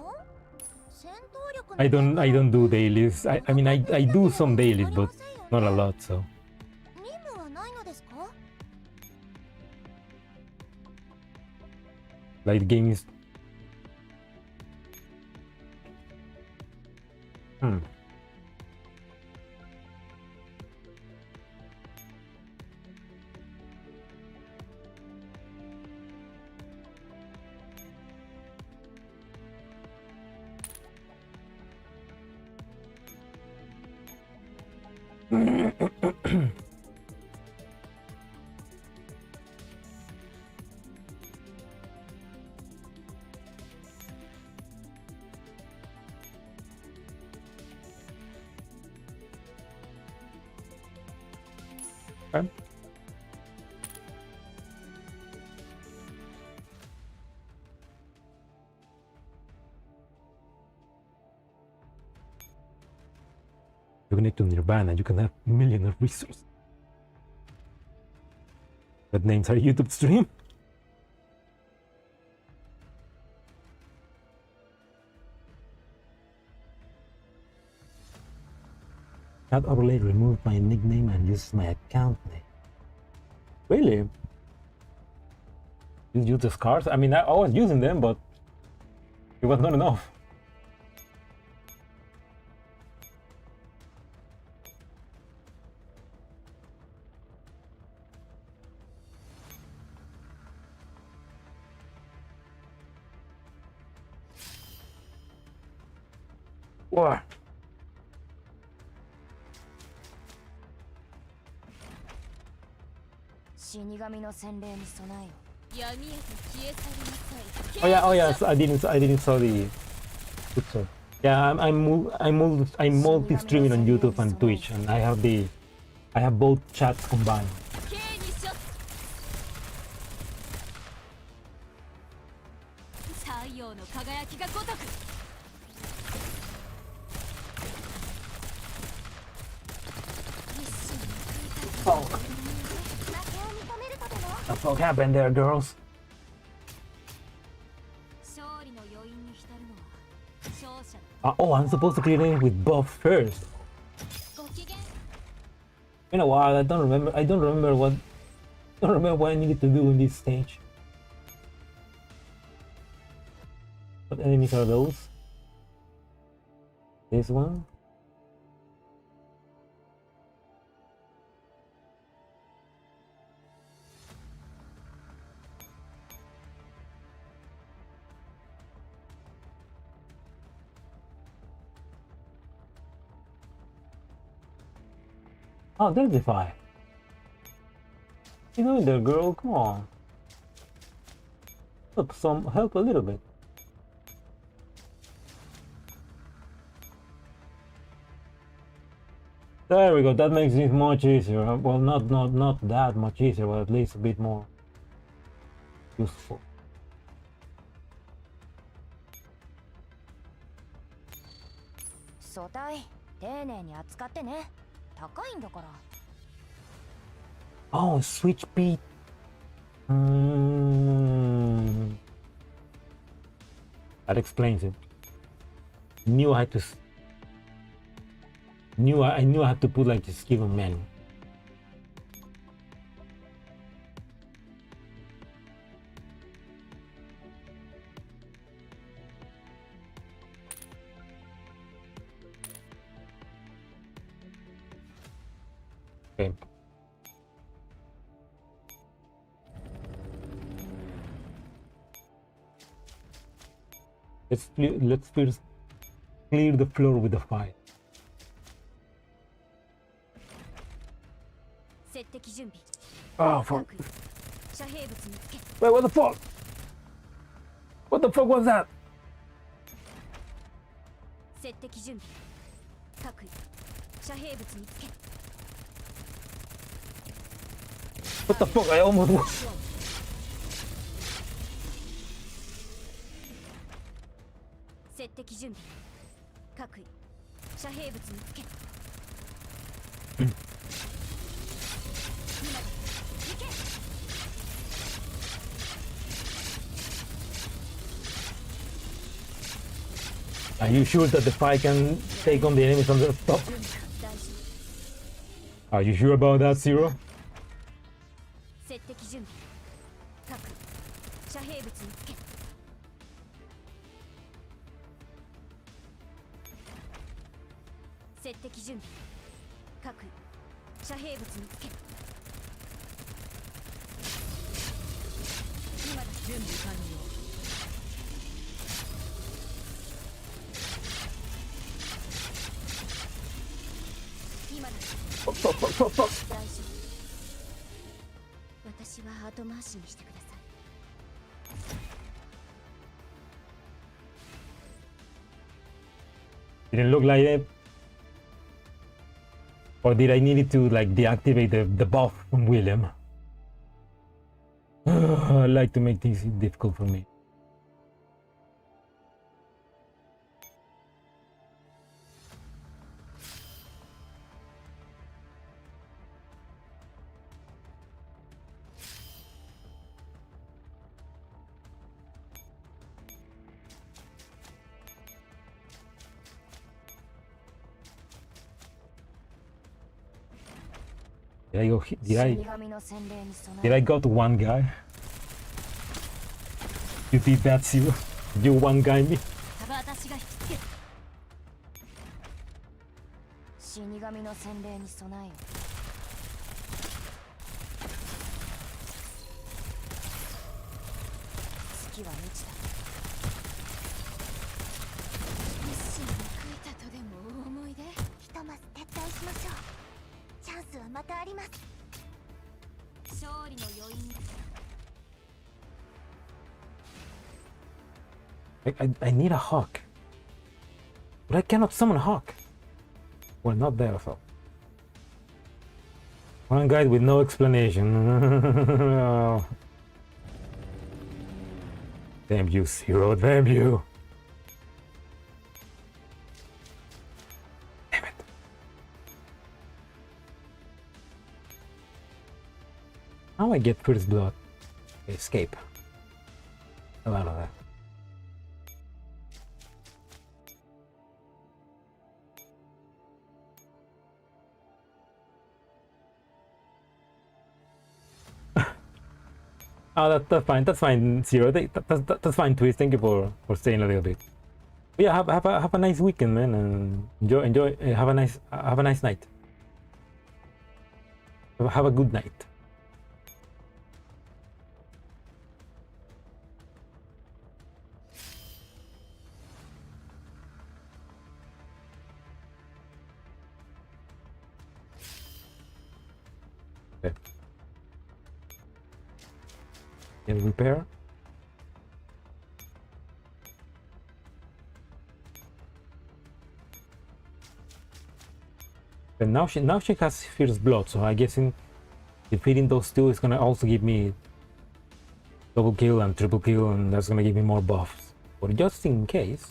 戦闘力 I don't do dailies. I mean I do some dailies, but not a lot. So 任務はないのですか？ like the game is. Okay. You connect to Nirvana, you can have millions of resources. That names our YouTube stream. Chat overlay removed my nickname and uses my account name. Really? You use the scars? I mean, I was using them, but it was not enough. What? 死神の洗礼に備えよ。闇へと消え去りなさい。 Oh yeah, oh yeah. So I didn't saw the. Picture. Yeah, I'm multi-streaming on YouTube and Twitch, and I have both chats combined. K にショット。太陽の輝きが如く。一心に Oh, 負けを認めるとでも the fuck happened there, girls? 勝利の余韻に浸るのは勝者だ。 Oh, I'm supposed to clear it with buff first. ご機嫌。 In a while, I don't remember what I needed to do in this stage. What enemies are those? This one? Oh, there's the fire. You know there, girl. Come on. Help a little bit. There we go. That makes it much easier. Well, not that much easier, but at least a bit more useful. 素体丁寧に扱ってね。高いんだから。 Oh, switch beat. That explains it. I knew I had to put like a skill on menu. Okay. Let's first clear the floor with the fire. 接敵準備。 Oh, fuck. 遮蔽物見つけ。 Wait, what the fuck? What the fuck was that? 接敵準備。各位遮蔽物見つけ。 What the fuck? I almost. 接敵準備。各位遮蔽物見つけ。今だ。行け。Are you sure that the fight can take on the enemies from the top? 大丈 Are you sure about that, Zero? 夫接敵準備各遮蔽物につけ接敵準備各遮蔽物につけ今だ準備完了今だ大丈夫私は後回しにしてください Didn't look like it. Or did I need to like deactivate the buff from William? I like to make things difficult for me. Did I go? Did I go to one guy? You did that, Zero? You one guy me? 私が引きつける死神の洗礼に備えよ月は満ちた一心に悔いたとでもお思いでひとまず撤退しましょう。チャンスはまたあります。勝利の余韻 I need a hawk. But I cannot summon a hawk. Well, not there, so. One guide with no explanation. Damn you, Zero, damn you. Damn it. How I get first blood? Escape. A lot of that. Oh, that's fine. That's fine, Zero. That's fine, Twist. Thank you for staying a little bit. But yeah, have a nice weekend, man, and enjoy. Have a nice night. Have a good night. Okay. Can repair. And now she has fierce blood, so I guess in defeating those two is gonna also give me double kill and triple kill, and that's gonna give me more buffs. But just in case.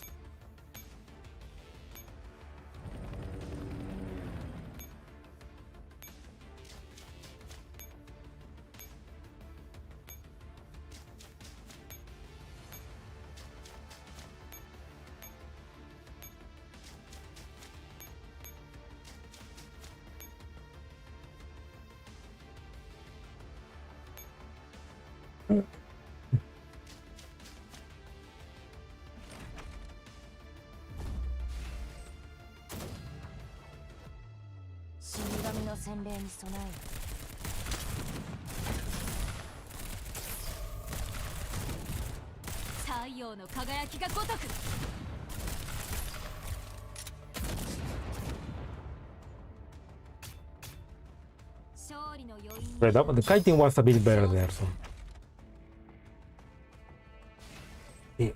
Right, the kiting was a bit better there, so. Yeah.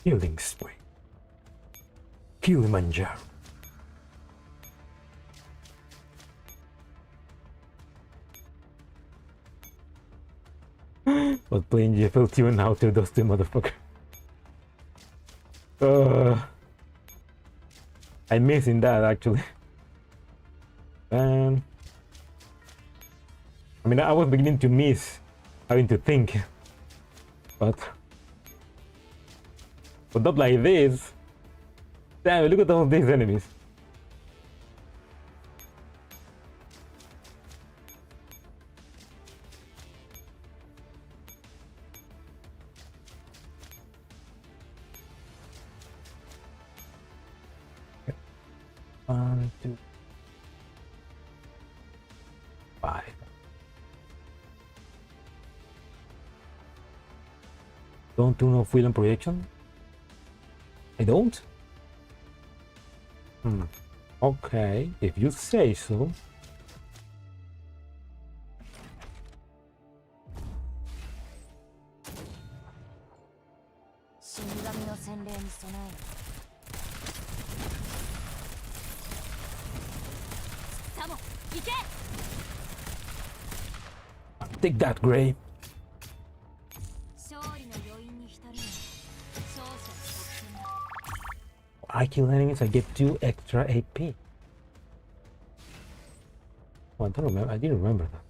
Killing spree. Kilimanjaro. Was playing GFL2 now to those two motherfuckers. I'm missing that actually. And I mean, I was beginning to miss having to think, but not like this. Damn, look at all these enemies. One, two, 5. Don't do no film projection? I don't? Okay, if you say so. 死神の洗礼に備えよ。サモ行け。 Take that, Gray. 勝利の余韻に浸るのは勝者の特権だ。 I kill enemies, I get 2 extra AP. Oh, I don't remember. I didn't remember that.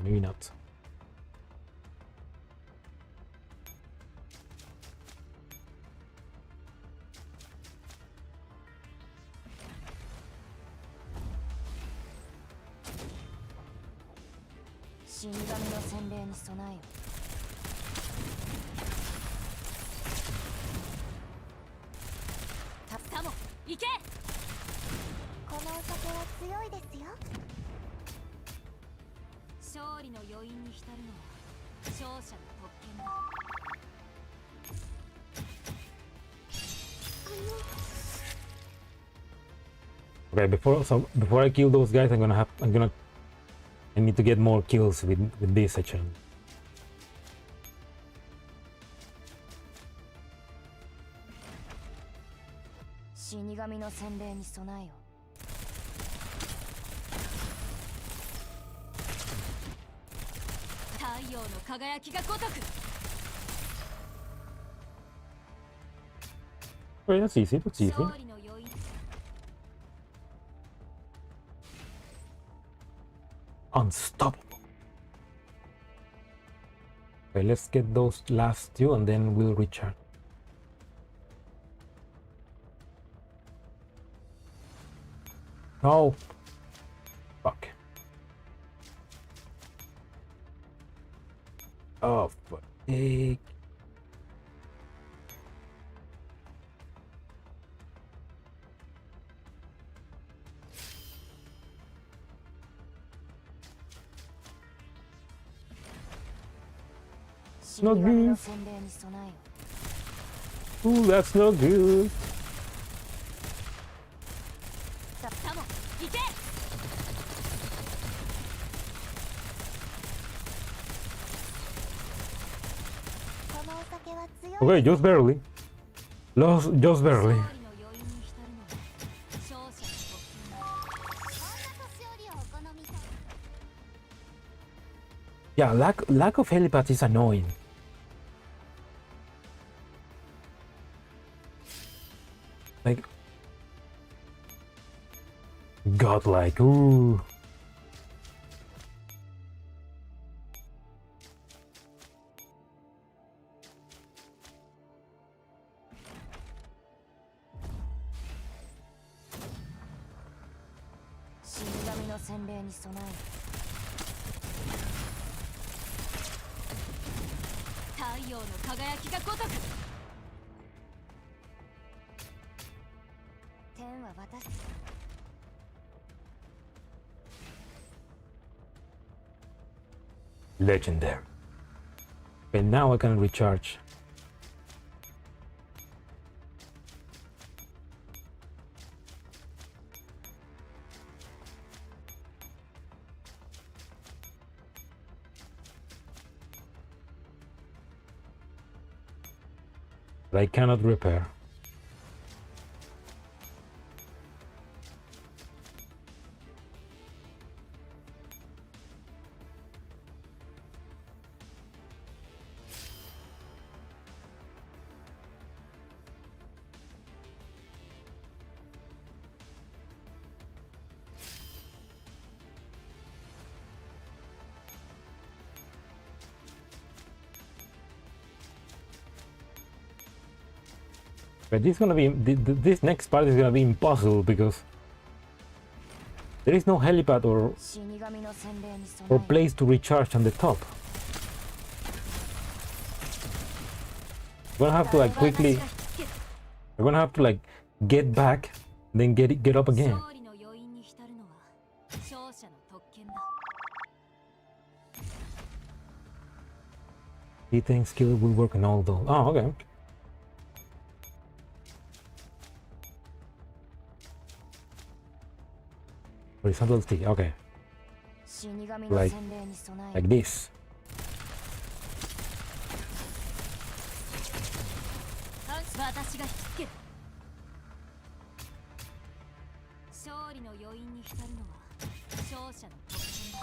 Maybe not. Samu, 行け。このお酒は強いですよ。勝利の余韻に浸るのは勝者の特権だ。 Okay, before I kill those guys, I need to get more kills with this section. 死神の洗礼に備えよ。太陽の輝きが如く。 Okay, that's easy. That's easy. 勝利の余韻。 Unstoppable. Okay, let's get those last 2 and then we'll recharge. No. Fuck. Oh, fuck. Not good. Ooh, that's not good. サモ、行け。 このお酒は強い。 Okay, just barely. Lost, just barely. 勝利の余韻に浸るのは勝者の特権だ。 Yeah, lack of helipads is annoying. Like godlike. Ooh. Legendary. Okay, now I can recharge. that I cannot repair. But this is gonna be this next part is gonna be impossible because there is no helipad or 死神の洗礼に備 or え place to recharge on the top. We're gonna have to like quickly. We're gonna have to like get back, then get up again. 勝利の余韻に浸るのは勝者の特権だ He thinks skill will work in all those. Oh, okay. Horizontal stick. Okay, 死神の Like- 洗礼に備え like this. 私が引きつける勝利の余韻に浸るのは勝者の特権だ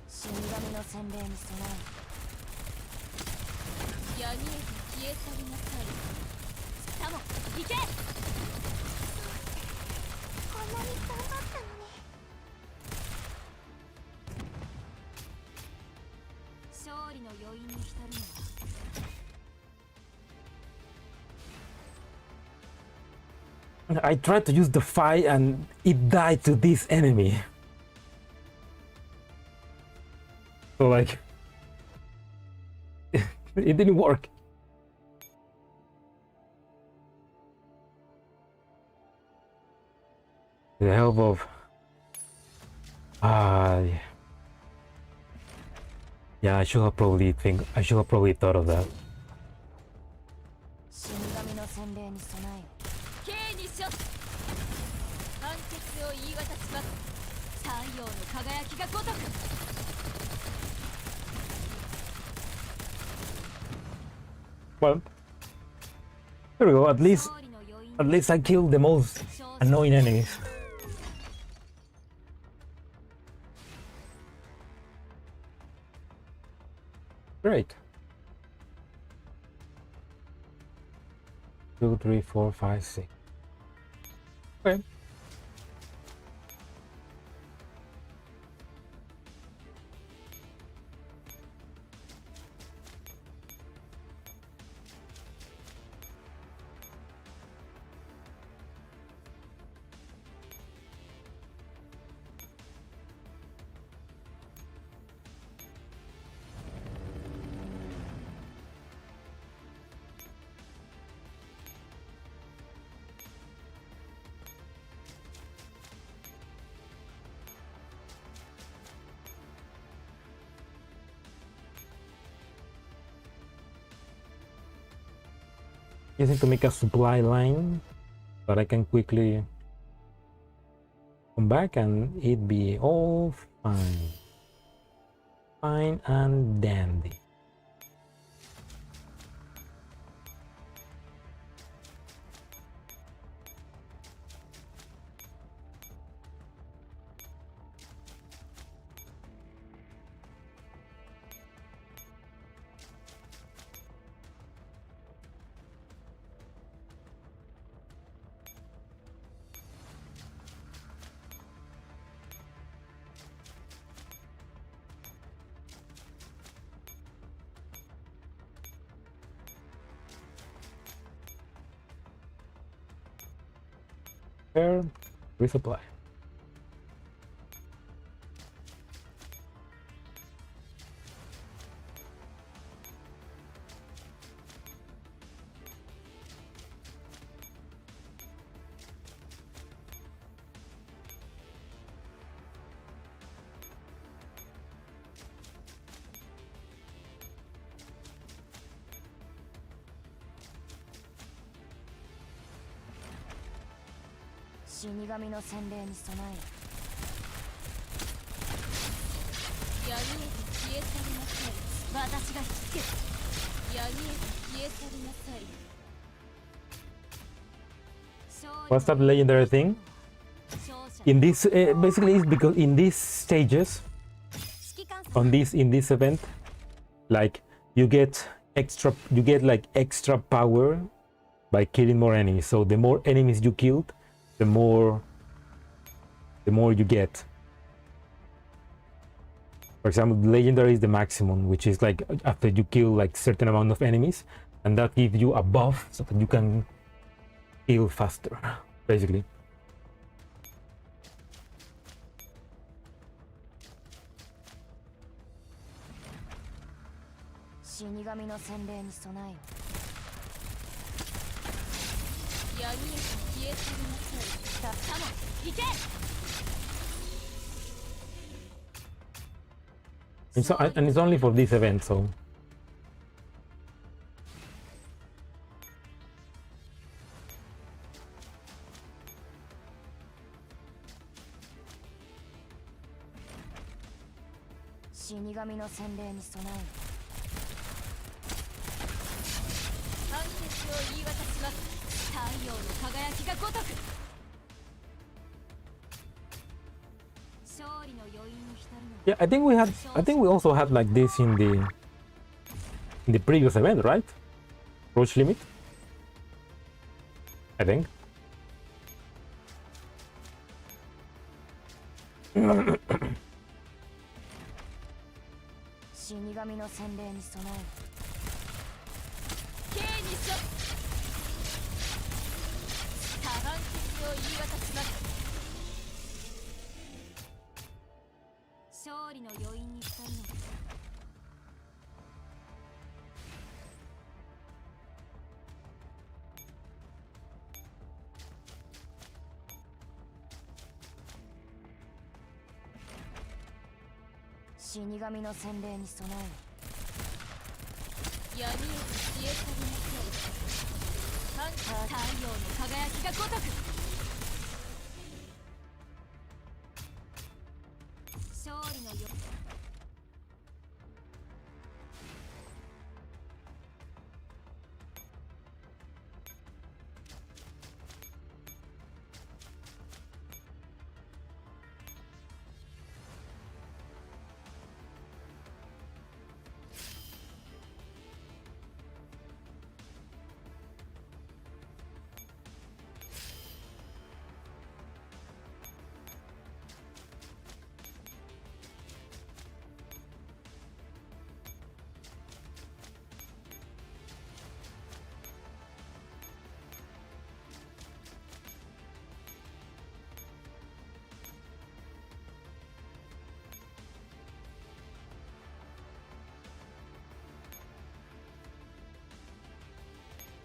死神の洗礼に備闇へと消え去りなさいさも行けこんなに頑張ったのに。勝利の余韻に浸るのは I tried to use the fire and it died to this enemy. So like, it didn't work. With the help of, yeah, I should have probably thought of that. え死神の洗礼に備えよ刑にしよ判決を言い渡します太陽の輝きがごとく Well, there we go. At least 勝利の余韻 At least I killed the most 勝者 annoying enemies. Great. 2, 3, 4, 5, 6. Okay. Just need to make a supply line but I can quickly come back and it be all fine. Fine and dandy. Repair, resupply. 死神の洗礼に備えよ。闇へと消え去りなさい。私が引きつける。闇へと消え去りなさい。 What's that legendary thing? In this, basically, it's because in these stages, in this event, like you get like extra power by killing more enemies. So the more enemies you killed, the more you get. For example, the legendary is the maximum, which is like after you kill like certain amount of enemies, and that gives you a buff so that you can heal faster, basically. 死神の洗礼に備えよ。闇へと消え去りなさい。さも行け。 And it's only for this event, so. 死神の洗礼に備えよ。判決を言い渡します。太陽の輝きが如く。勝利の余韻に浸るの。 Yeah, I think we also had like this in the previous event, right? Approach limit. I think. 死神の洗礼に備えよ。 刑にしろ。判決を言い渡します。勝利の余韻に浸るのです。 死神の洗礼に備えよ。 闇へと消え去りなさい。太陽の輝きが如く。勝利のよ。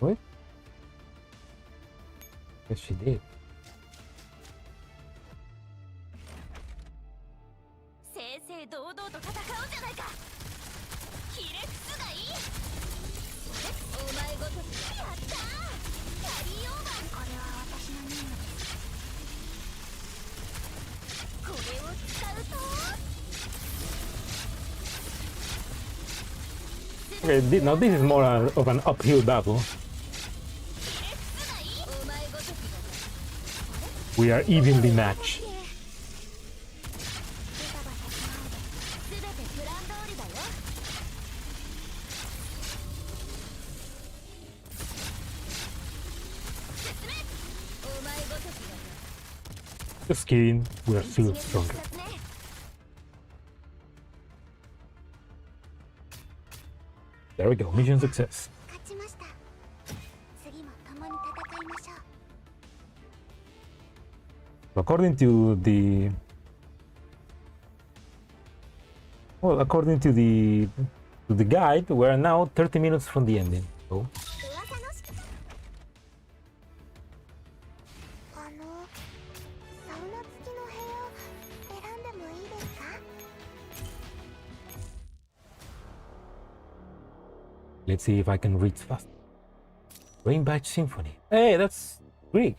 What? Yes, she did. 正々堂々と戦おうじゃないか。ひれ伏すがいい。お前ごときやったー。キャリーオーバー。これは私の任務です。これを使うと。 Okay, now this is more of an uphill battle. We are evenly matched. Just kidding, we are still stronger. There we go, mission success. 勝ちました。次も共に戦いましょう。 According to the guide, we're now 30 minutes from the ending. So 噂のしサウナ付きの部屋選んでもいいですか？ let's see if I can reach fast. Rainbatch Symphony. Hey, that's Greek.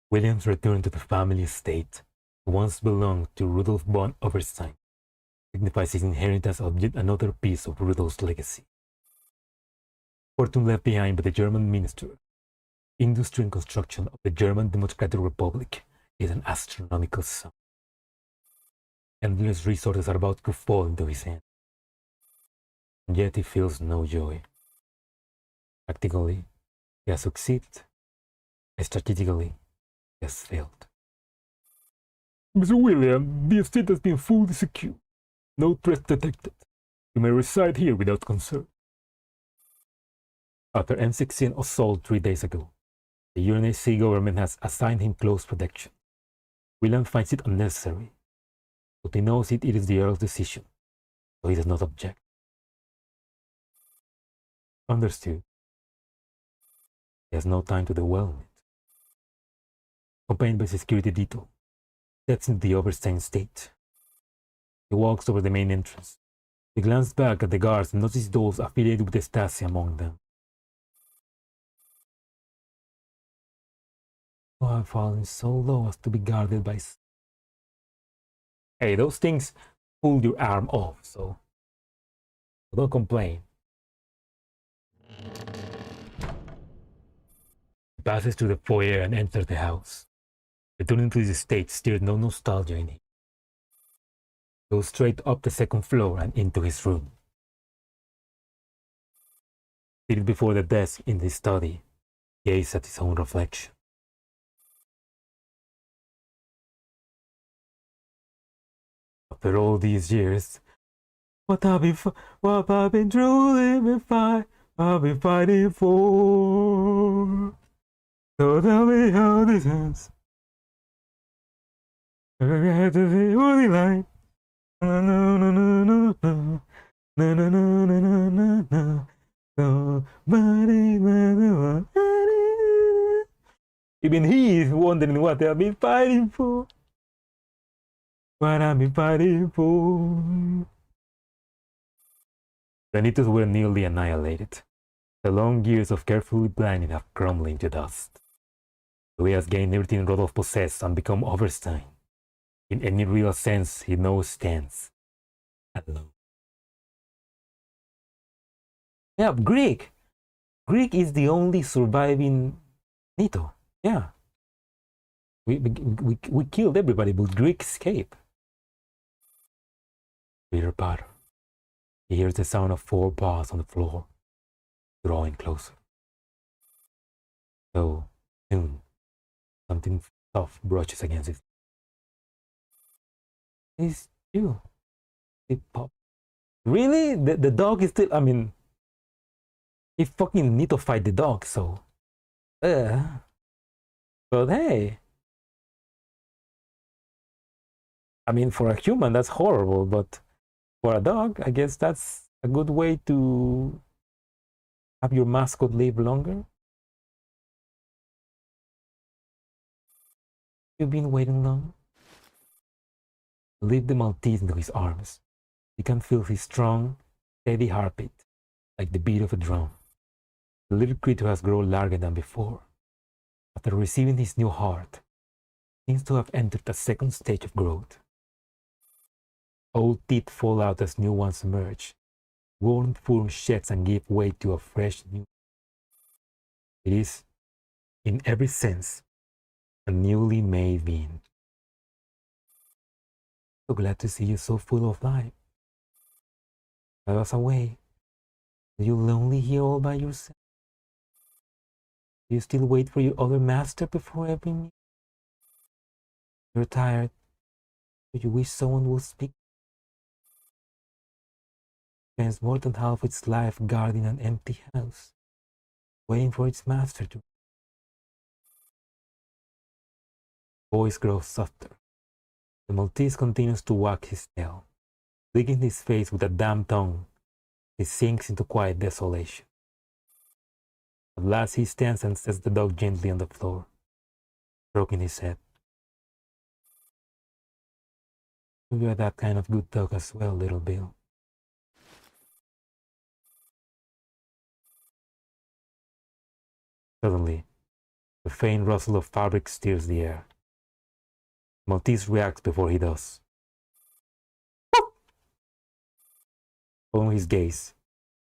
Williams returned to the family estate that once belonged to Rudolf von Oberstein, signifies his inheritance of yet another piece of Rudolf's legacy. Fortune left behind by the German minister, industry and construction of the German Democratic Republic is an astronomical sum. Endless resources are about to fall into his hands, and yet he feels no joy. Practically, he has succeeded. Strategically, he has failed. Mr. William, the estate has been fully secured. No threat detected. You may reside here without concern. After M16 assault 3 days ago, the UNSC government has assigned him close protection. William finds it unnecessary, but he knows it is the Earl's decision, so he does not object. Understood. He has no time to dwell on it. Accompanied by security detail, steps into the Oberstein estate. He walks over the main entrance. He glances back at the guards and notices those affiliated with the Stasi among them. Oh, I've fallen so low as to be guarded by... Hey, those things pull your arm off, so don't complain. He passes through the foyer and enters the house. Returning to his estate stirred no nostalgia in him. He goes straight up the second floor and into his room. Seated before the desk in his study, he gazes at his own reflection. After all these years, what I've been truly I've been fighting for. So tell me how this ends. I had to see what he like. No, no, no, no, no, no, no, no, no, no, no, no. Somebody, even he is wondering what I've been fighting for. What I've been fighting for. The Nitos were nearly annihilated. The long years of carefully planning have crumbled into dust. So he has gained everything Rodolph possessed and become Oberstein. In any real sense, he now stands alone. Yeah, Greek. Greek is the only surviving Nito. Yeah. We killed everybody, but Greek escaped. Peter Potter. He hears the sound of 4 paws on the floor, drawing closer. So soon, something soft brushes against his. It's you. It pop. Really? The dog is still. I mean, he fucking need to fight the dog. So, but hey, I mean, for a human that's horrible, but for a dog, I guess that's a good way to have your mascot live longer. You've been waiting long? Lift the Maltese into his arms. You can feel his strong, steady heartbeat, like the beat of a drum. The little creature has grown larger than before. After receiving his new heart, seems to have entered a second stage of growth. Old teeth fall out as new ones emerge. Worn form sheds and give way to a fresh new. It is, in every sense, a newly made being. So glad to see you so full of life. I was away. Are you lonely here all by yourself? Do you still wait for your other master before every meal? You're tired. Do you wish someone would speak? Spends more than half its life guarding an empty house, waiting for its master to. Voice grows softer. The Maltese continues to wag his tail, licking his face with a damp tongue. He sinks into quiet desolation. At last he stands and sets the dog gently on the floor, stroking his head. You are that kind of good dog as well, little Bill. Suddenly, The faint rustle of fabric stirs the air. Maltese reacts before he does. Following his gaze,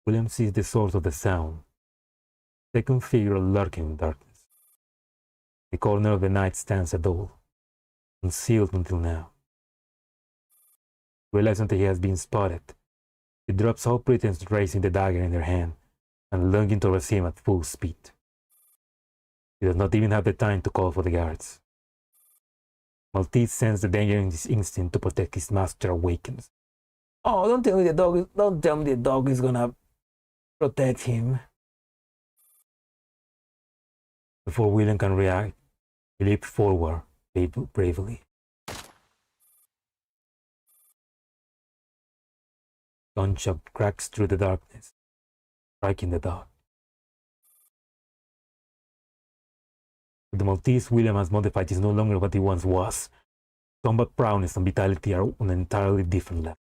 William sees the source of the sound. Second figure lurking in darkness. In the corner of the night stands a doll, concealed until now. Realizing that he has been spotted, she drops all pretense, raising the dagger in her hand and lunging towards him at full speed. He does not even have the time to call for the guards. Maltese senses the danger in his instinct to protect his master awakens. Oh, don't tell me the dog is gonna protect him. Before William can react, he leaps forward bravely. Gunshot cracks through the darkness, striking the dog. The Maltese William has modified is no longer what he once was. Combat prowess and vitality are on an entirely different level.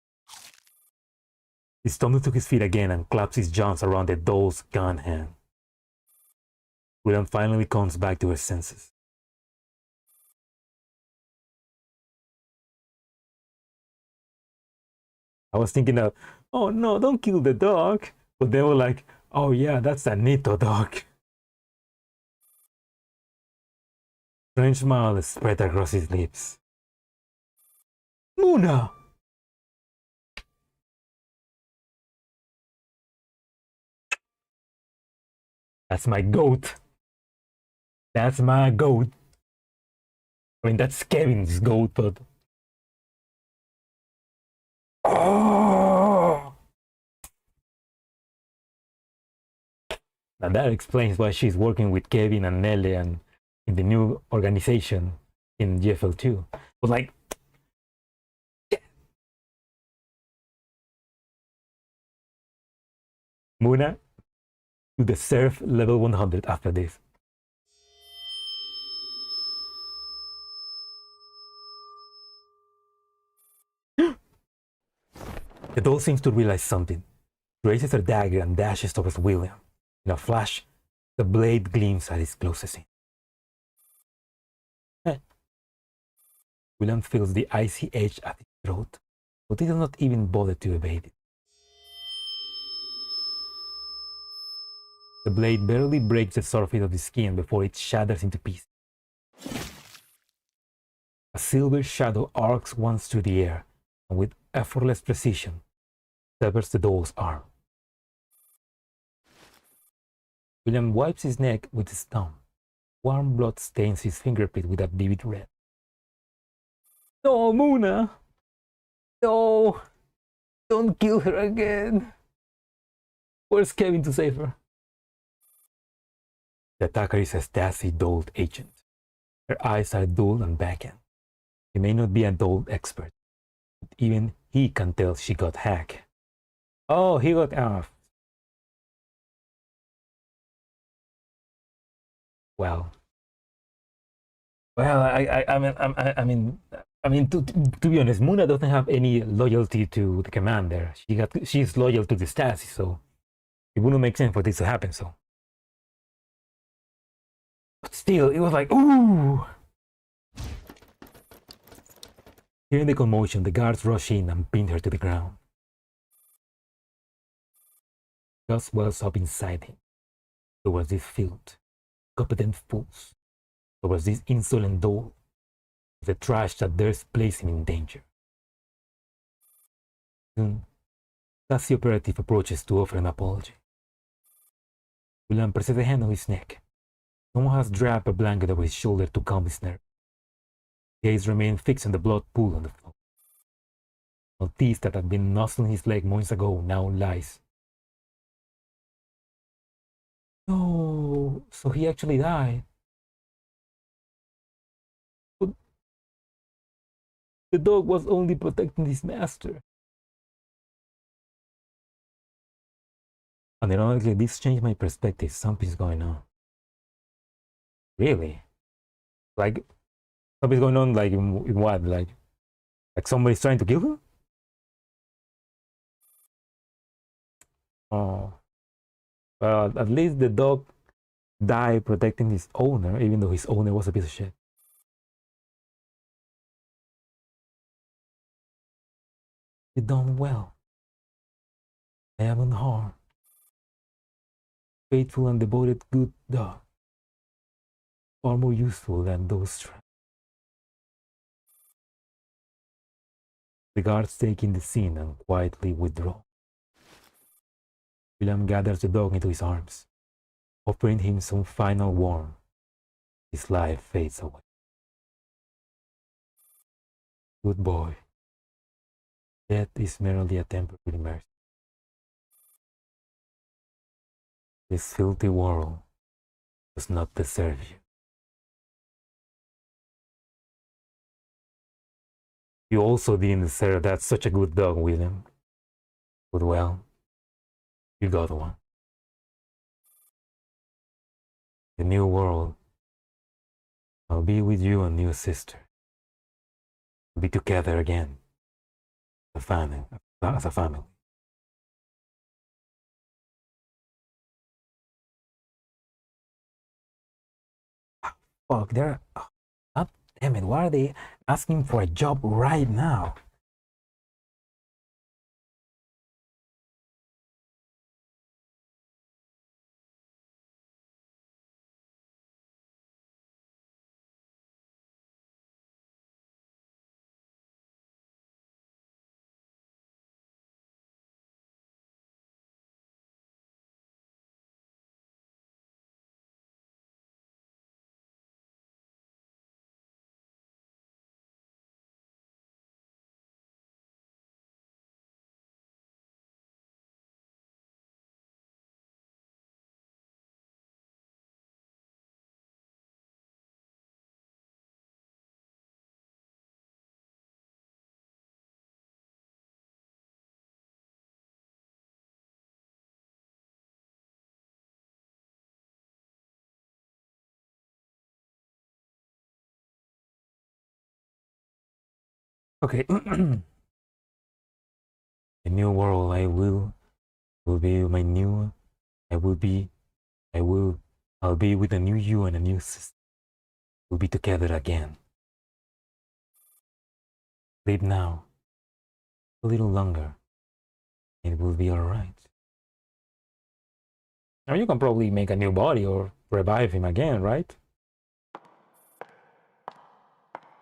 He stumbles to his feet again and claps his jaws around the doll's gun hand. William finally comes back to her senses. I was thinking that, oh no, don't kill the dog. But they were like, oh yeah, that's a Nito dog. Strange smile spread across his lips. Muna! That's my goat. That's my goat. I mean, that's Kevin's goat, but... Oh! Now that explains why she's working with Kevin and Nelly and in the new organization in GFL2. But like... Muna, you deserve level 100 after this. The doll seems to realize something. She raises her dagger and dashes towards William. In a flash, the blade gleams at his closest in. William feels the icy edge at his throat, but he does not even bother to evade it. The blade barely breaks the surface of the skin before it shatters into pieces. A silver shadow arcs once through the air, and with effortless precision, severs the doll's arm. William wipes his neck with his thumb. Warm blood stains his fingerprint with a vivid red. No, Muna! No! Don't kill her again! Where's Kevin to save her? The attacker is a Stasi doll agent. Her eyes are dull and vacant. She may not be a doll expert, but even he can tell she got hacked. Oh, he got off. Well, I mean, to be honest, Muna doesn't have any loyalty to the commander. She's loyal to the Stasi, so it wouldn't make sense for this to happen. So, but still, it was like, ooh. Hearing the commotion, the guards rush in and pin her to the ground. Gus wells up inside him. Towards this field, competent fools. Towards this insolent doll. The trash that dares place him in danger. Soon, Stasi operative approaches to offer an apology. William presses a hand on his neck. Someone has draped a blanket over his shoulder to calm his nerves. Gaze remained fixed on the blood pool on the floor. Maltese that had been nuzzling his leg moments ago now lies. No, so he actually died. But the dog was only protecting his master. And ironically, this changed my perspective. Something's going on. Really? Like, something's going on, like, in what? Like somebody's trying to kill him? Oh. Well, at least the dog die protecting his owner, even though his owner was a piece of shit. You done well. I haven't harmed. Faithful and devoted good dog. Far more useful than those traps. The guards take in the scene and quietly withdraw. William gathers the dog into his arms, offering him some final warmth. His life fades away. Good boy. Death is merely a temporary mercy. This filthy world does not deserve you. You also didn't deserve that. Such a good dog, William. But well, you got one. The new world. I'll be with you and your sister. We'll be together again. As a family. Fuck, they're... God damn it, why are they asking for a job right now? Okay. The new world will be my new I'll be with a new you and a new sister. We'll be together again. Sleep now. A little longer. It will be alright. Now you can probably make a new body or revive him again, right?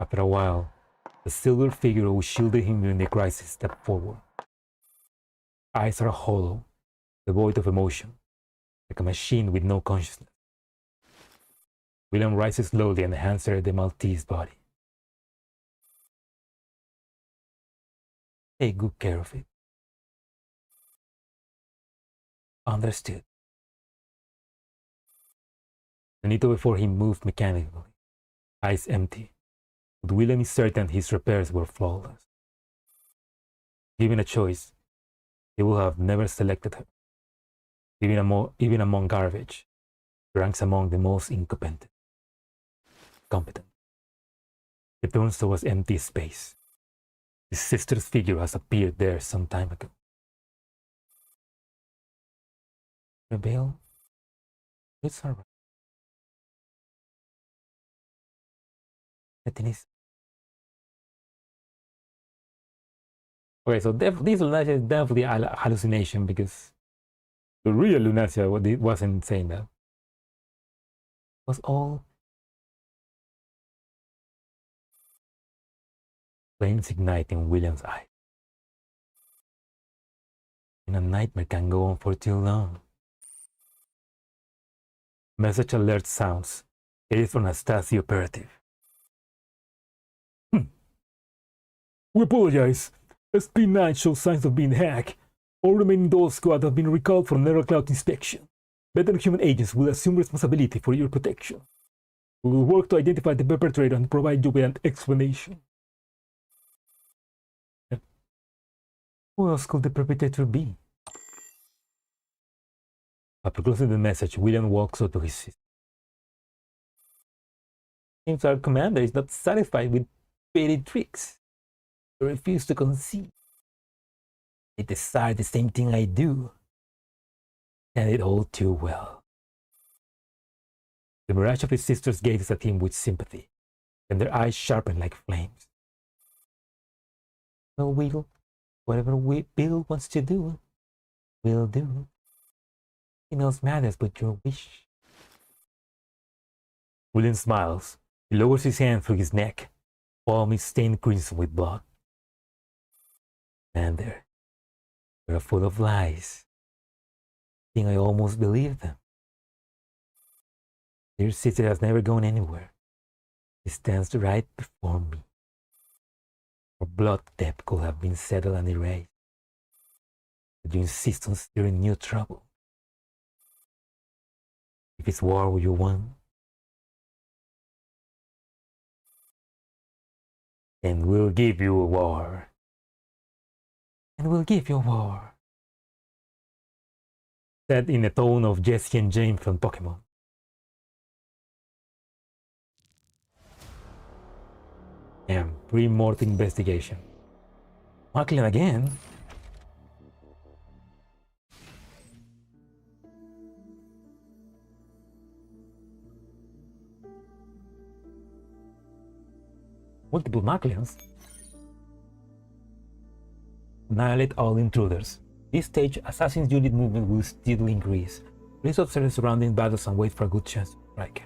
After a while, the silver figure who shielded him during the crisis stepped forward. Eyes are hollow, devoid of emotion, like a machine with no consciousness. William rises slowly and hands her the Maltese body. Take good care of it. Understood. Benito before him moved mechanically, eyes empty, but William is certain his repairs were flawless. Given a choice, he would have never selected her. Even among garbage, he ranks among the most incompetent. He turns towards empty space. His sister's figure has appeared there some time ago. Rebel? It's alright. Okay, so this Lunacia is definitely a hallucination because the real Lunacia wasn't saying that. It was all flames ignite in William's eye. And a nightmare can go on for too long. Message alert sounds. It is from a Stasi operative. We apologize. SP9 shows signs of being hacked. All remaining Dole squad have been recalled from Nether Cloud inspection. Better human agents will assume responsibility for your protection. We will work to identify the perpetrator and provide you with an explanation. Who else could the perpetrator be? After closing the message, William walks up to his sister. Seems our commander is not satisfied with petty tricks. He refuses to concede. They desire the same thing I do, and it all too well. The mirage of his sisters gazes at him with sympathy, and their eyes sharpen like flames. Well, whatever Bill wants to do, we'll do. He knows matters but your wish. William smiles. He lowers his hand through his neck, palm is stained crimson with blood. Commander, you're full of lies. I think I almost believe them. Your sister has never gone anywhere. She stands right before me. Her blood debt could have been settled and erased. But you insist on stirring new trouble. If it's war you want, then we'll give you a war. And we'll give you a war. Said in the tone of Jesse and James from Pokemon. And pre-mortem investigation. Macklin again? Multiple Macklins? Annihilate all intruders. This stage, Assassin's unit movement will steadily increase. Please observe the surrounding battles and wait for a good chance to strike.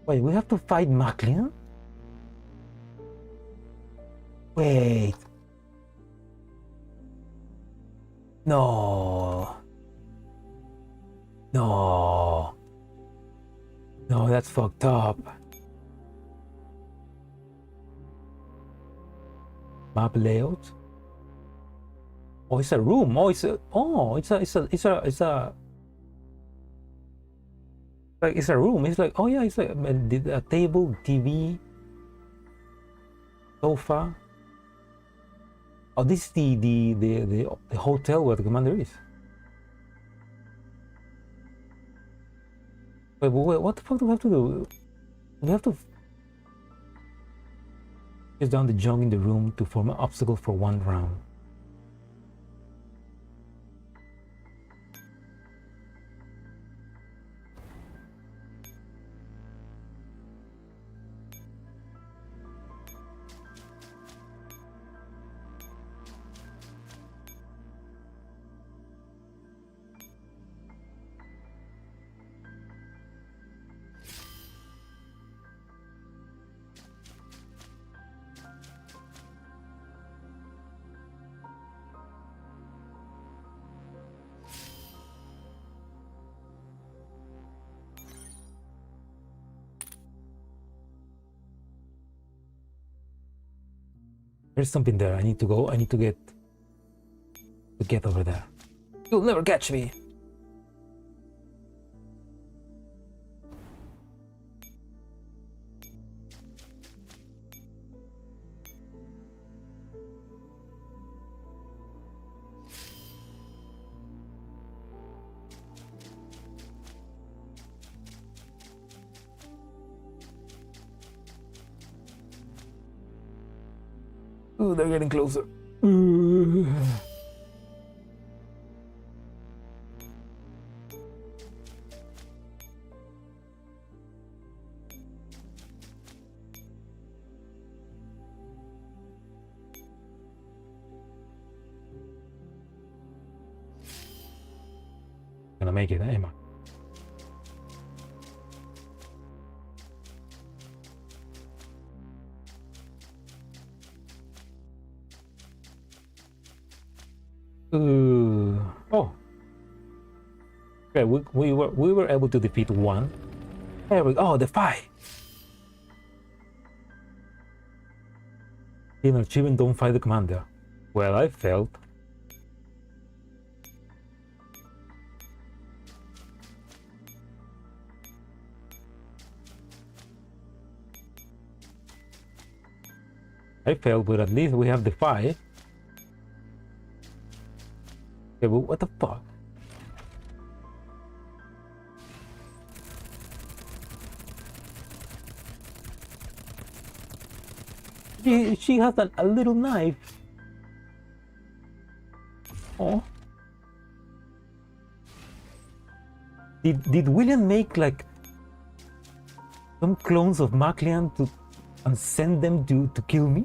Wait, we have to fight Macklin? Wait. No. No. No, that's fucked up. Map layout? Oh, it's a room. Oh, it's a room. It's like, oh yeah, it's like a table, TV, sofa. Oh, this is the hotel where the commander is. Wait, what the fuck do we have to do? We have to chase down the junk in the room to form an obstacle for one round. There's something there. I need to go. I need to get over there. You'll never catch me. Ooh, they're getting closer. Gonna make it, Emma. Oh. Okay, we were able to defeat one. There we go. Oh, the fight. Team achievement, don't fight the commander. Well, I failed. I failed, but at least we have the fight. Okay, but what the fuck? She has a little knife. Oh. Did William make like some clones of Maclean and send them to kill me?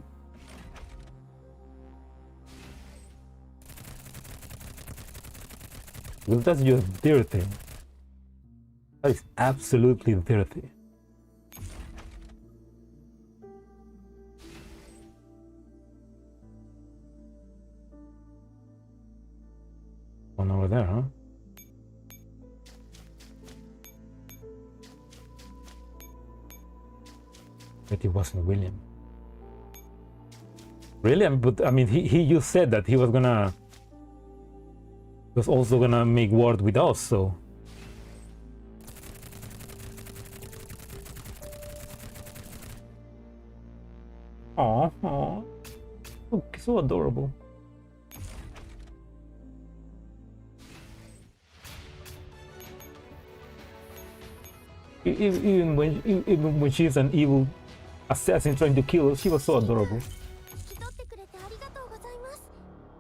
Well, that's just dirty. That is absolutely dirty. One over there, huh? But it wasn't William. William, but I mean, he just said that he was also gonna make war with us, so. Aw, so adorable. Even when she's an evil assassin trying to kill us, she was so adorable. 引き取ってくれてありがとうございます。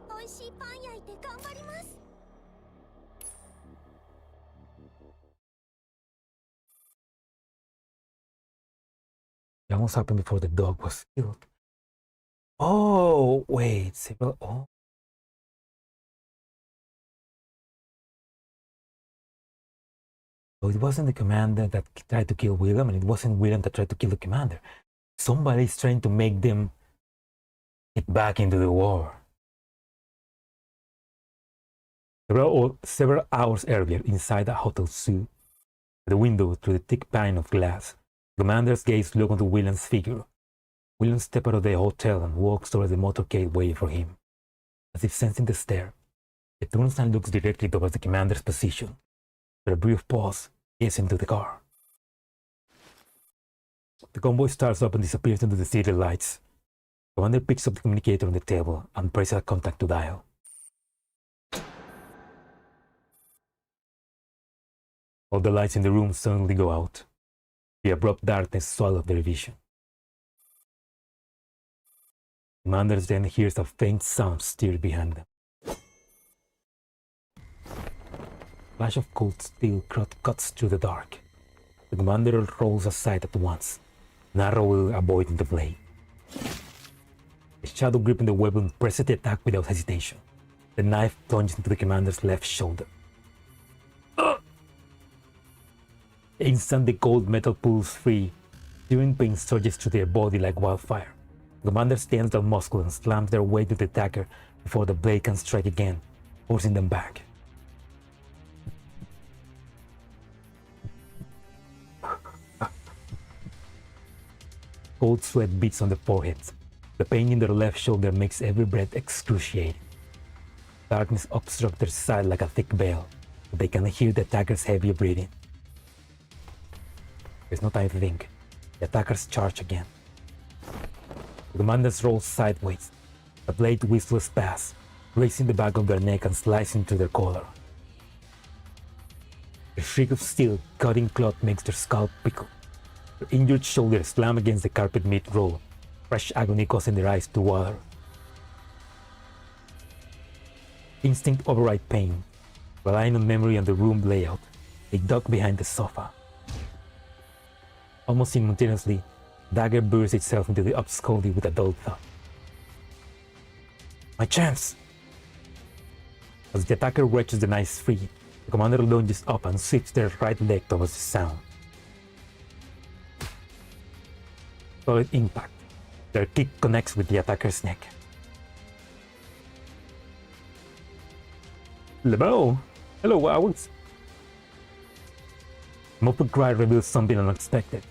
美味しいパン焼いて頑張ります。 It almost happened before the dog was killed. Oh, wait, several. Oh. So it wasn't the commander that tried to kill William, and it wasn't William that tried to kill the commander. Somebody's trying to make them get back into the war. Several hours earlier, inside a hotel suite, the window through the thick pane of glass, the commander's gaze looked onto William's figure. William stepped out of the hotel and walks towards the motorcade waiting for him. As if sensing the stare, he turns and looks directly towards the commander's position. After a brief pause, he gets into the car. The convoy starts up and disappears into the city lights. The commander picks up the communicator on the table and presses a contact to dial. All the lights in the room suddenly go out. The abrupt darkness swallows their vision. Commander then hears a faint sound stir behind them. A flash of cold steel cuts through the dark. The commander rolls aside at once, narrowly avoiding the blade. The shadow gripping the weapon presses the attack without hesitation. The knife plunges into the commander's left shoulder. Instantly, the cold metal pulls free. Searing pain surges through their body like wildfire. The commander stands their muscle and slams their weight to the attacker before the blade can strike again, forcing them back. Cold sweat beats on their foreheads. The pain in their left shoulder makes every breath excruciating. Darkness obstructs their sight like a thick veil, but they can hear the attacker's heavy breathing. There's no time to think. The attackers charge again. The commanders roll sideways. The blade whistles past, grazing the back of their neck and slicing through their collar. The shriek of steel cutting cloth makes their scalp prickle. Their injured shoulders slam against the carpet mid-roll, fresh agony causing their eyes to water. Instinct override pain. Relying on memory and the room layout, they duck behind the sofa. Almost simultaneously, dagger bursts itself into the upscully with a dull thud. My chance! As the attacker wrenches the knife free, the commander lunges up and sweeps their right leg towards the sound. Solid impact. Their kick connects with the attacker's neck. Lebo! Hello, Owls! A muffled cry reveals something unexpected.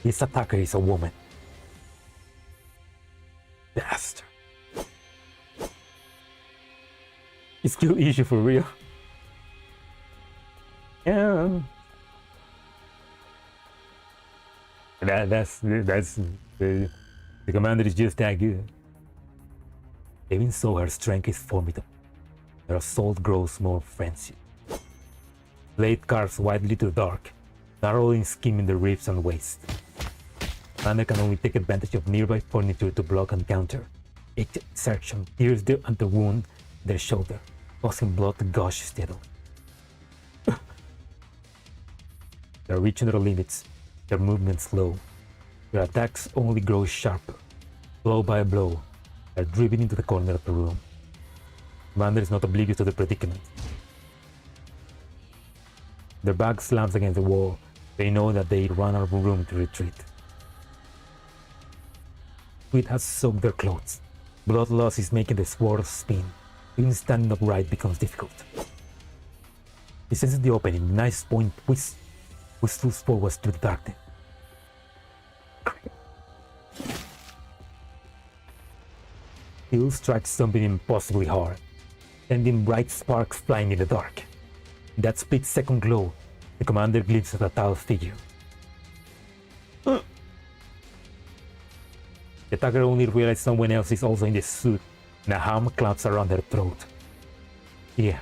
This attacker is a woman. Bastard. It's skill issue for real. Yeah. That's the commander is just that good. Even so, her strength is formidable. Her assault grows more frenzied. Blade carves widely to the dark, narrowing, skimming the ribs and waist. Commander can only take advantage of nearby furniture to block and counter. Each section pierces the wound their shoulder, causing blood to gush steadily. They're reaching their limits, their movement slow. Their attacks only grow sharper. Blow by blow, they're driven into the corner of the room. Commander is not oblivious to the predicament. Their back slams against the wall. They know that they run out of room to retreat. Sweat has soaked their clothes. Blood loss is making the sword spin. Even standing upright becomes difficult. He senses the opening. The knife's point whistles forwards through the darkness. Steel strikes something impossibly hard, sending bright sparks flying in the dark. In that split-second glow, the commander glimpses a tall figure. The attacker only realizes someone else is also in the suit, and a helm clamps around her throat. He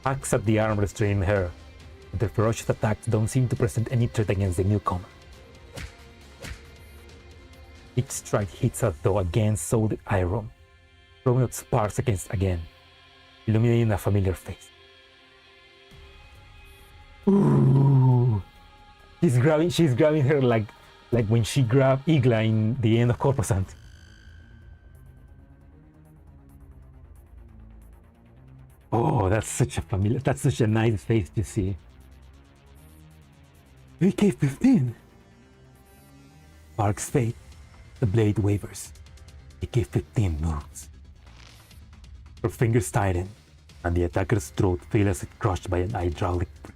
hacks at the arm restraining her, but the ferocious attacks don't seem to present any threat against the newcomer. Each strike hits her though against solid iron, throwing out sparks again, illuminating a familiar face. Ooh. She's grabbing her like when she grabbed Igla in the end of Corposant. Oh, that's such a nice face to see. AK-15. Sparks fade. The blade wavers. AK-15 moves. Her fingers tighten, and the attacker's throat feels as if crushed by an hydraulic press.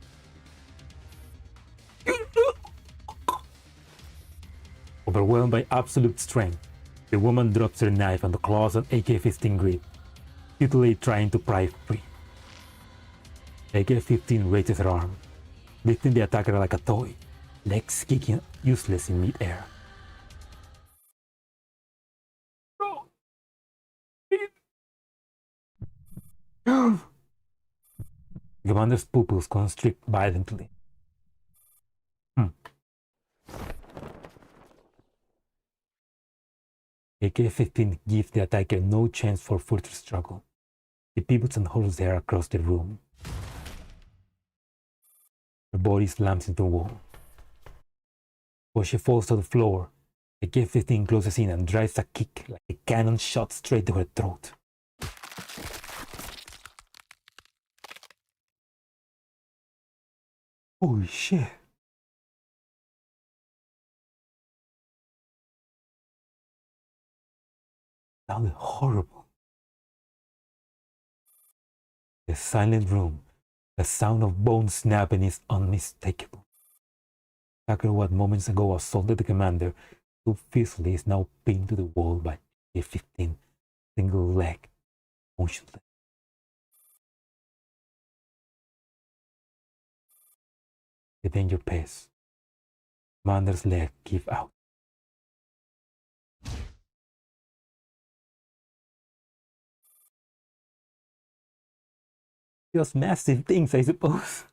Overwhelmed by absolute strength, the woman drops her knife on the claws of AK-15 grip, futilely trying to pry free. AK-15 raises her arm, lifting the attacker like a toy, legs kicking useless in mid-air. The commander's pupils constrict violently. AK-15 gives the attacker no chance for further struggle. He pivots and hurls her across the room. Her body slams into the wall. Before she falls to the floor, AK-15 closes in and drives a kick like a cannon shot straight to her throat. Holy shit. Sounded horrible. The silent room, the sound of bones snapping is unmistakable. Attacker, what moments ago assaulted the commander so fiercely, is now pinned to the wall by AK-15, single leg, motionless. The danger pass. Commander's leg give out. Just massive things, I suppose.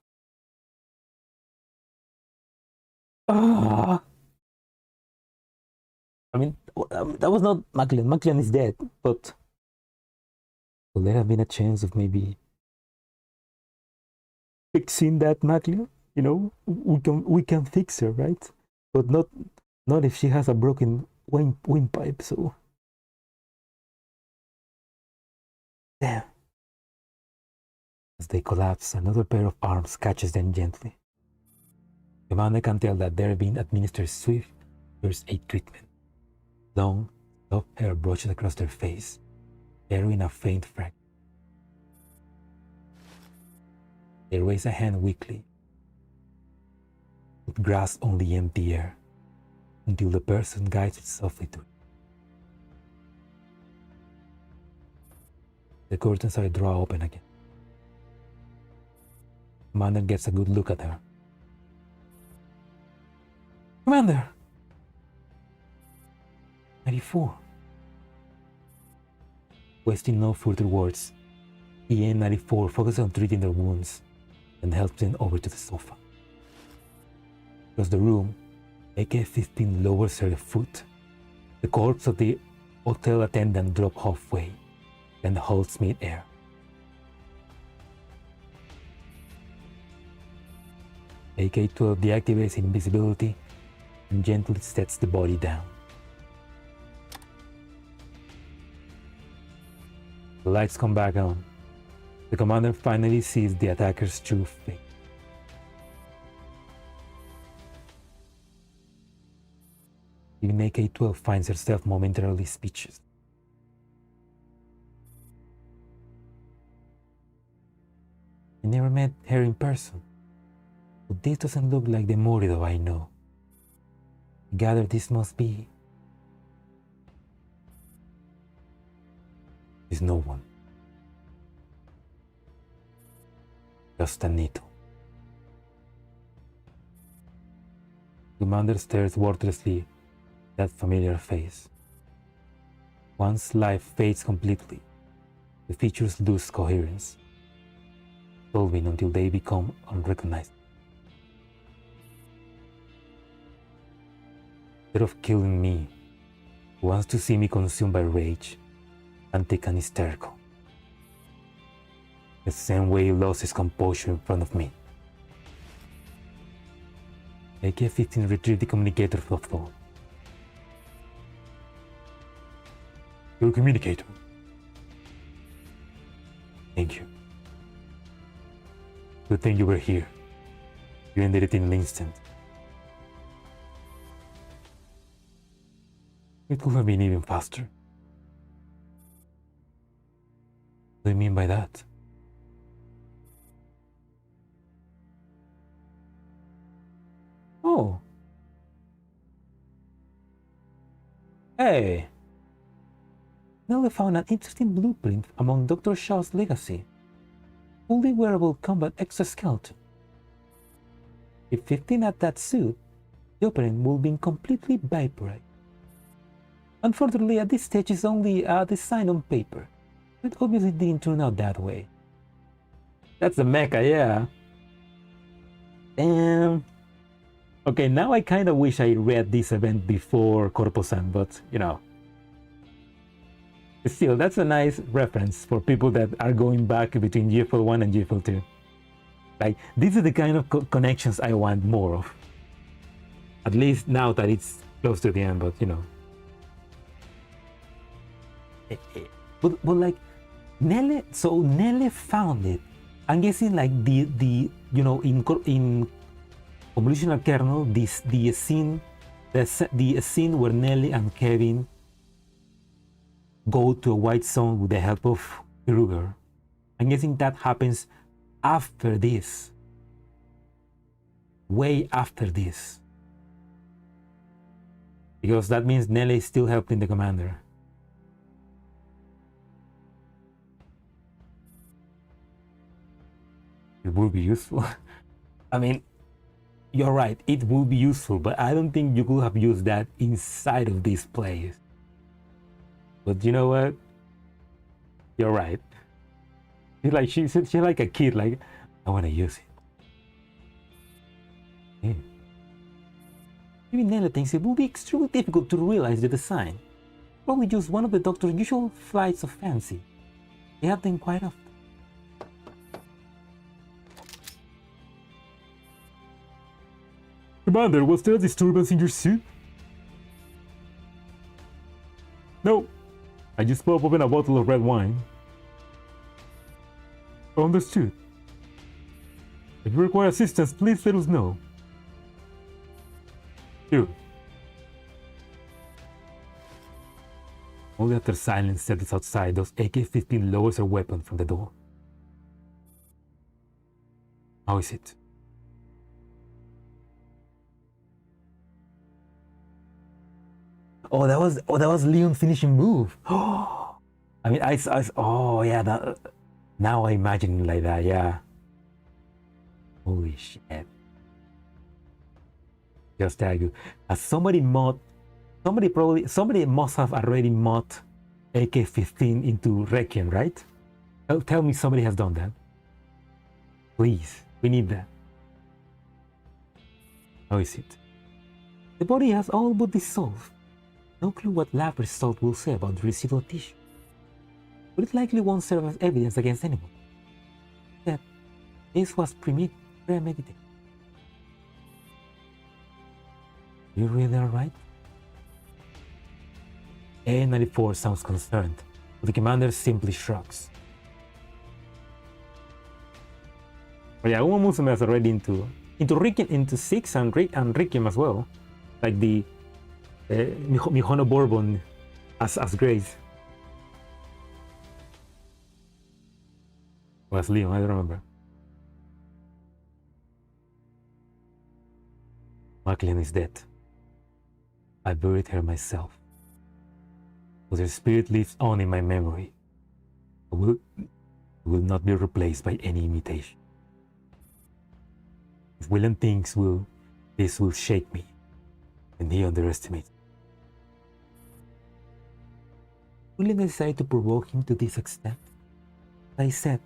I mean, that was not Maclean. Maclean is dead, but will there have been a chance of maybe fixing that Maclean? You know, we can fix her, right? But not if she has a broken windpipe. So, damn. As they collapse, another pair of arms catches them gently. Commander can tell that they're being administered swift first aid treatment. Long, soft hair brushes across their face, carrying a faint fragrance. They raise a hand weakly, but grasp on the empty air until the person guides it softly to it. The curtains are drawn open again. Commander gets a good look at her. Commander! 94. Wasting no further words, EN-94 focuses on treating their wounds and helps them over to the sofa. Across the room, AK-15 lowers her foot. The corpse of the hotel attendant drops halfway, then halts mid-air. AK-12 deactivates invisibility and gently sets the body down. The lights come back on. The commander finally sees the attacker's true face. Even AK-12 finds herself momentarily speechless. I never met her in person, but this doesn't look like the Morido I know. I gather this must be... Is no one. Just a needle. Commander stares wordlessly at that familiar face. Once life fades completely, the features lose coherence, solving until they become unrecognizable. Instead of killing me, he wants to see me consumed by rage, antic and hysterical. The same way he lost his composure in front of me. AK-15 retrieved the communicator from the floor. Your communicator. Thank you. Good thing you were here. You ended it in an instant. It could have been even faster. What do you mean by that? Oh. Hey. Nelly found an interesting blueprint among Dr. Shaw's legacy. Fully wearable combat exoskeleton. If 15 had that suit, the opening would be completely vaporized. Unfortunately, at this stage it's only a design on paper. It obviously didn't turn out that way. That's the mecha, yeah. Damn. Okay, now I kind of wish I read this event before Corpo-san, but you know. Still, that's a nice reference for people that are going back between GFL 1 and GFL 2. Like, these are the kind of connections I want more of. At least now that it's close to the end, but you know. But like, Nele found it. I'm guessing like the you know, in Convolutional Kernel, the scene where Nelly and Kevin go to a white zone with the help of Kruger. I'm guessing that happens after this. Way after this. Because that means Nelly is still helping the commander. It would be useful. I mean, you're right, it would be useful, but I don't think you could have used that inside of this place. But you know what? You're right. She's like a kid, like, I want to use it. Even Nella thinks it will be extremely difficult to realize the design. Probably just one of the Doctor's usual flights of fancy. They have them quite often. Commander, was there a disturbance in your suit? No. I just popped open a bottle of red wine. Understood. If you require assistance, please let us know. Sure. Only after silence settles outside, does AK-15 lowers her weapon from the door. How is it? Oh, that was Leon's finishing move. I mean, oh yeah, that, now I imagine it like that, yeah. Holy shit. Just tell you, as somebody must have already mod AK-15 into Requiem, right? Tell me somebody has done that. Please, we need that. How is it? The body has all but dissolved. No clue what lab result will say about the residual tissue. But it likely won't serve as evidence against anyone. Yet, this was premeditated. You really are right? A94 sounds concerned, but the commander simply shrugs. But yeah, Uma Musume is already into Riken, into 6 and Rikim as well. Like the Mihono Bourbon as Grace. Was Leon, I don't remember. Maclean is dead. I buried her myself. But her spirit lives on in my memory. It will not be replaced by any imitation. If William thinks this will shake me, and he underestimates. William decided to provoke him to this extent. As I said,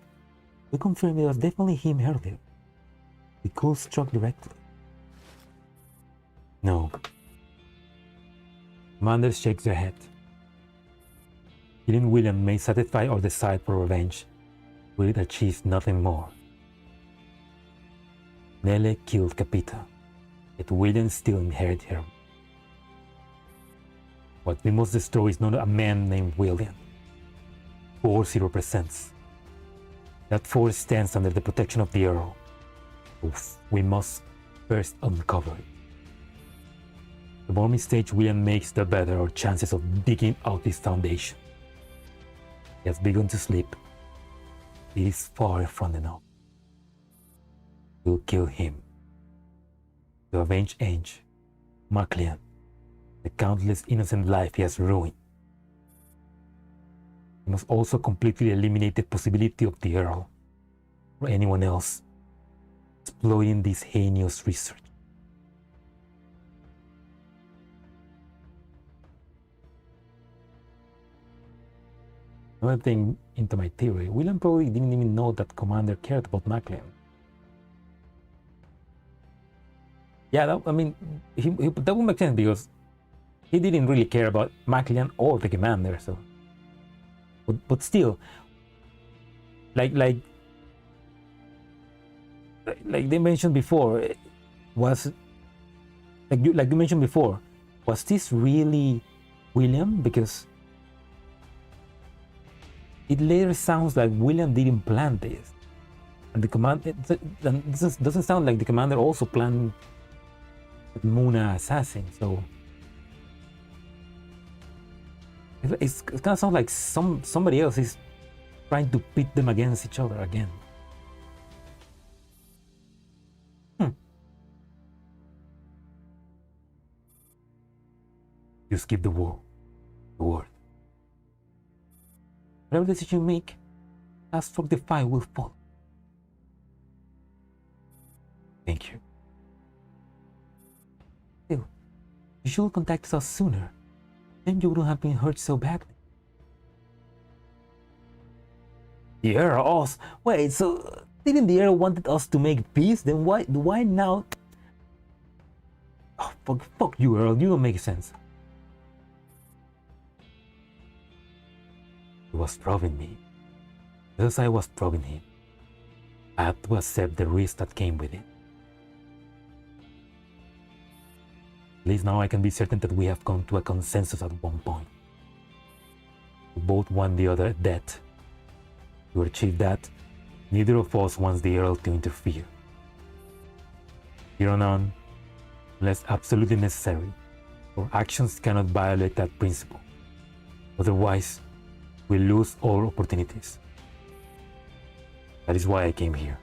we confirmed it was definitely him earlier. The cool struck directly. No. Commander shakes their head. Killing William may satisfy our desire for revenge, but it achieves nothing more. Nele killed Capita, yet William still inherits her. What we must destroy is not a man named William. Force he represents. That force stands under the protection of the Earl. We must first uncover it. The more mistakes William makes, the better our chances of digging out his foundation. He has begun to sleep. It is far from enough. We'll kill him. To avenge Ange, Maclean, the countless innocent life he has ruined. We must also completely eliminate the possibility of the Earl or anyone else exploiting this heinous research. Another thing into my theory, William probably didn't even know that Commander cared about Maclean. Yeah, that would make sense because he didn't really care about Maclean or the Commander. So, but still, like they mentioned before, was you mentioned before, was this really William? Because it later sounds like William didn't plan this, and the commander doesn't sound like the commander also planned Muna assassin. So it kind of sounds like somebody else is trying to pit them against each other again. You skip the word. Whatever decision you make, as for the fire will fall. Thank you. Still, you should contact us sooner. Then you wouldn't have been hurt so badly. The Earl, us? Wait, so didn't the Earl wanted us to make peace? Then why now? Oh, fuck you, Earl. You don't make sense. He was probing me, as I was probing him. I had to accept the risk that came with it. At least now I can be certain that we have come to a consensus at one point. We both want the other dead. To achieve that, neither of us wants the Earl to interfere. Here on, unless absolutely necessary, our actions cannot violate that principle. Otherwise, we lose all opportunities. That is why I came here.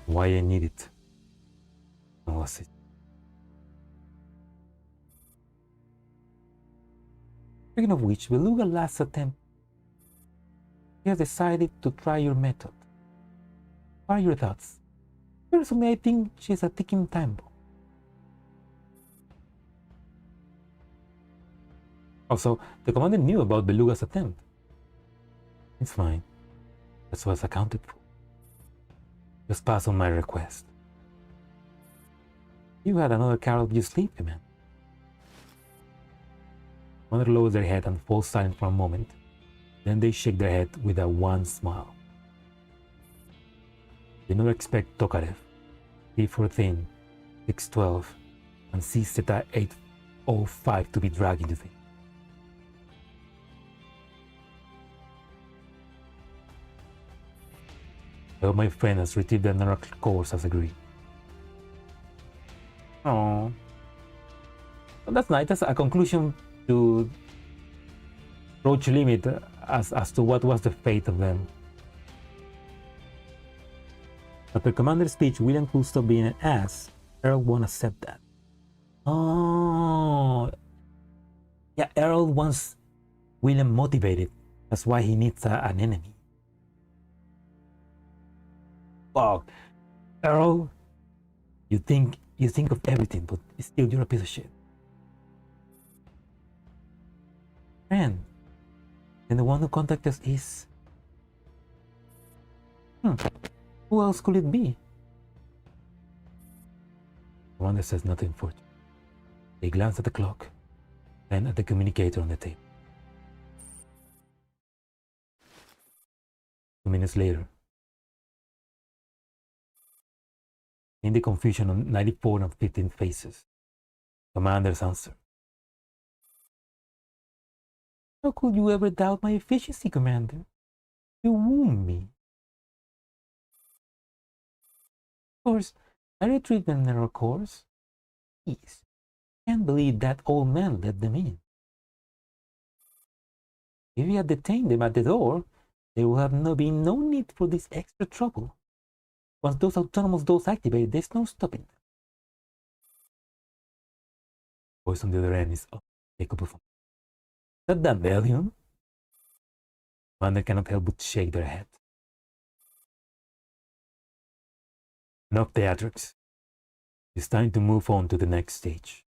Why I need it. And was it. Speaking of which, Beluga last attempt. He has decided to try your method. What are your thoughts? Personally, I think she's a ticking time bomb. Also, the commander knew about Beluga's attempt. It's fine. That's what's accounted for. Just pass on my request. You had another card up your sleeve, man. Mother lowers their head and falls silent for a moment. Then they shake their head with a wan smile. They never expect Tokarev, 314, 612, and C-Zeta 805 to be dragged into things. Well, my friend has retrieved the narrow course as agreed. Oh, well, that's nice. That's a conclusion to Roach Limit as to what was the fate of them. After Commander's speech, William could stop being an ass. Errol won't accept that. Oh, yeah, Errol wants William motivated. That's why he needs an enemy. Wow, Errol, you think of everything, but still you're a piece of shit. And the one who contacted us is... Who else could it be? Commander says nothing for it. They glance at the clock, then at the communicator on the table. 2 minutes later, in the confusion on 94 and 15 faces, Commander's answer. How could you ever doubt my efficiency, Commander? You wound me. Of course, I retrieved the narrow course. Please, can't believe that old man let them in. If he had detained them at the door, there would have been no need for this extra trouble. Once those autonomous doors activate, there's no stopping them. Voice on the other end is unmistakable. Is that the Valium? Commander cannot help but shake their head. Enough theatrics. It's time to move on to the next stage.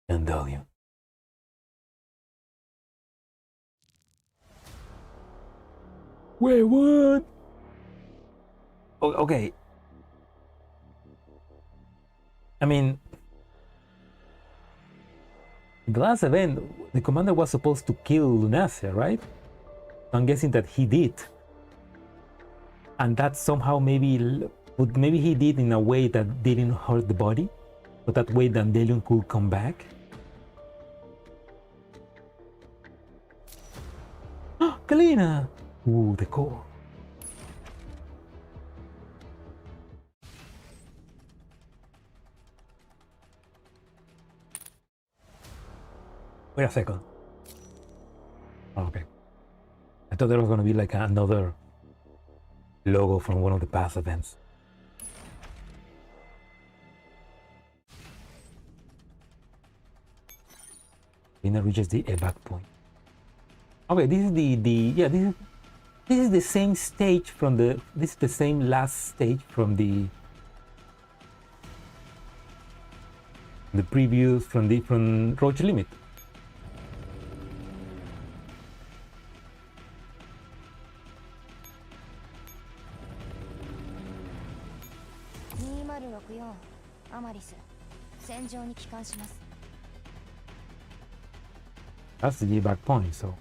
Dandelion. Wait, what? Okay. I mean, in the last event, the commander was supposed to kill Lunacia, right? I'm guessing that he did. And that somehow maybe he did in a way that didn't hurt the body, but that way Dandelion could come back. Kalina! Ooh, the core. Wait a second. Oh, okay. I thought there was gonna be like another logo from one of the past events. Lina reaches the evac point. Okay, this is this is the same stage from this is the same last stage from the previews from Roach Limit. That's the evac point, so.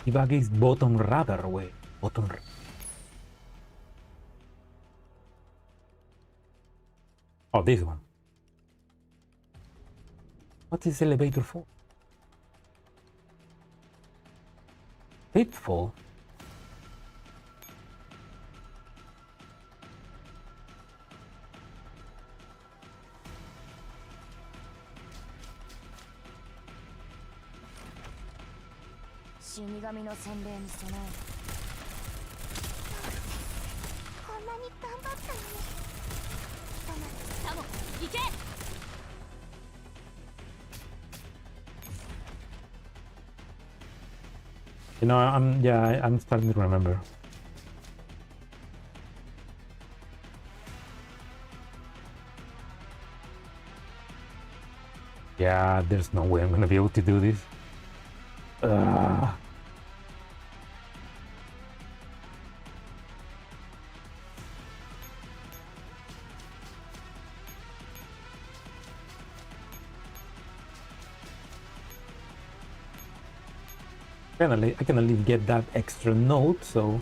Evac is bottom radar way. Bottom. Oh, this one. What is elevator for? Pitfall?死神の洗礼に備えこんなに頑張ったのにひとまずサモ行け。 You know, I'm starting to remember. Yeah, there's no way I'm gonna be able to do this. Ugh. I can at least get that extra note, so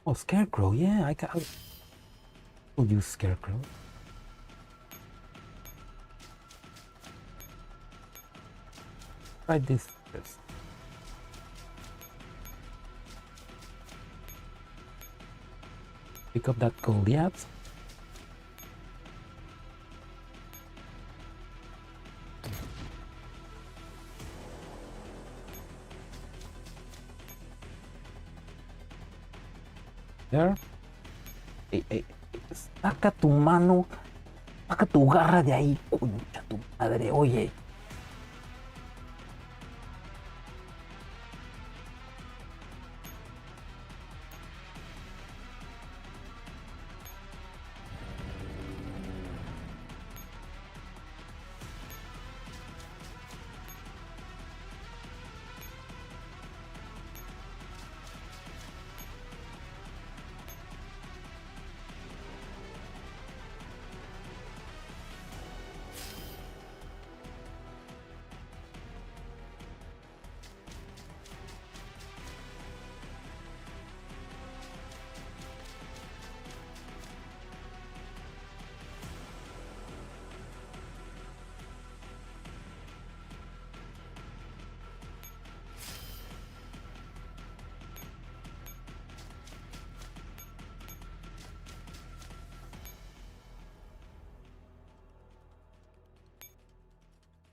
oh, Scarecrow, yeah, I'll use Scarecrow. Try this first. Pick up that Goliath. There. Saca tu mano, saca tu garra de ahí, concha tu madre, oye.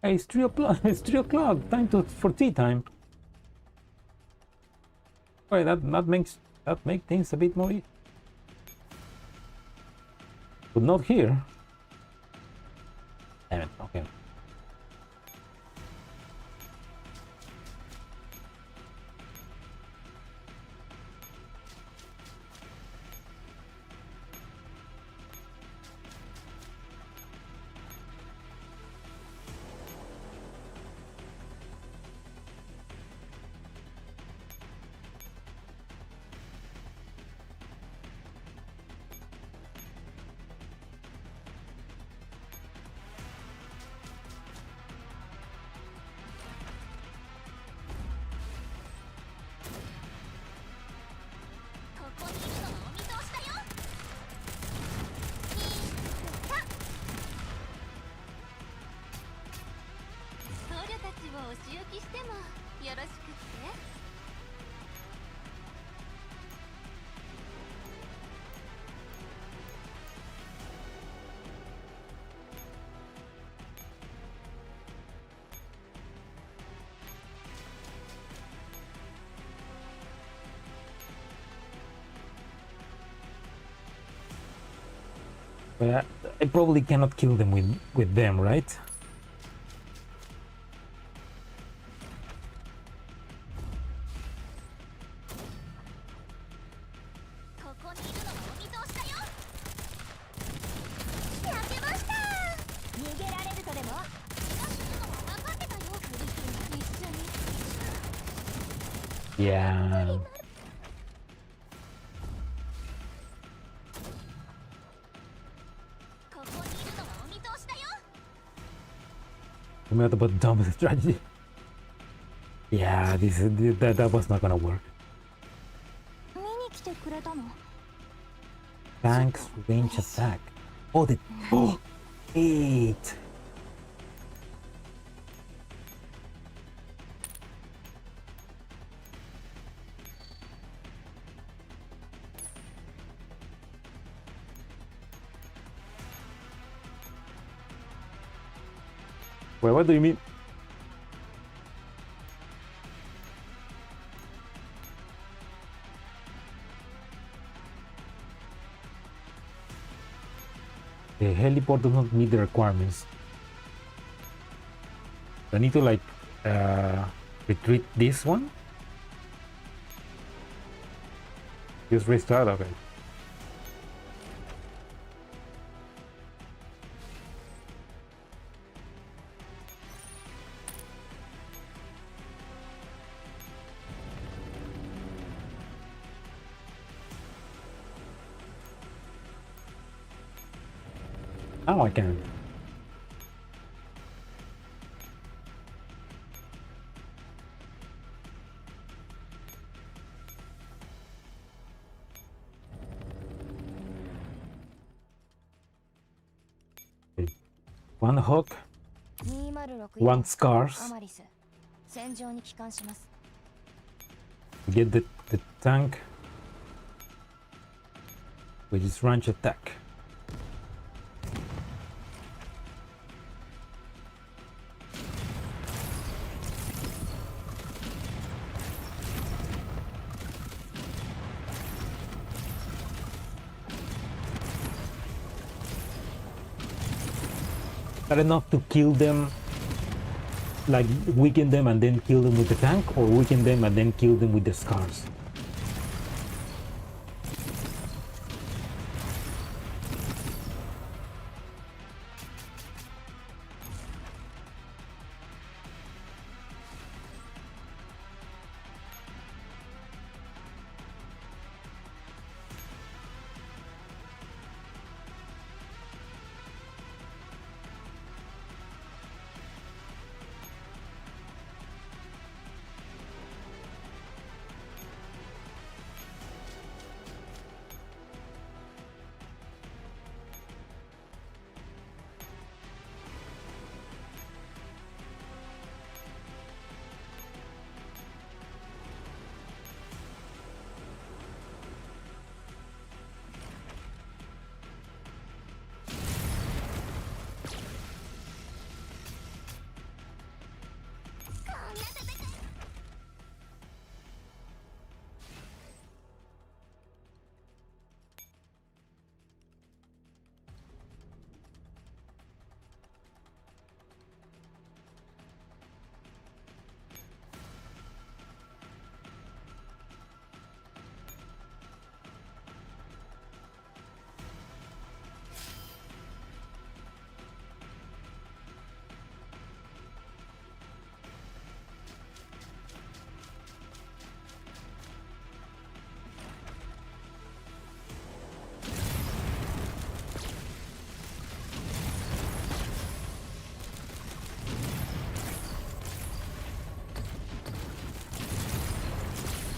Hey, it's 3 o'clock. It's 3 o'clock. For tea time. Wait, that makes things a bit more easy. But not here. Damn it. Okay. But I probably cannot kill them with them, right? Yeah. ここにいるのはお見通しだよ。 No matter about dumb strategy. Yeah, that was not gonna work. 見に来てくれたの？ Tanks range attack. Oh, oh, 8. Wait, what do you mean? The heliport does not meet the requirements. I need to like retreat this one. Just restart, okay. Now I can. Okay. One hook, 206 one scars. アマリス戦場に帰還します。 Get the tank with its range attack. That enough to kill them, like weaken them and then kill them with the tank, or weaken them and then kill them with the scars?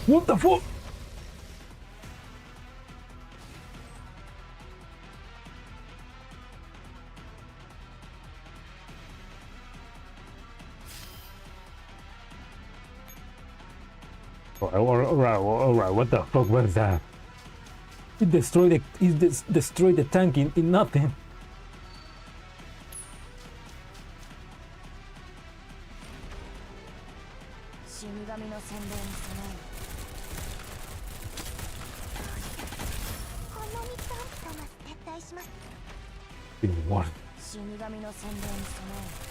What the fuck? Alright, what the fuck was that? It destroyed the tank in nothing. 死神の洗礼に備える。こんなにダンプさます撤退します。 In what? 死神の洗礼に備える。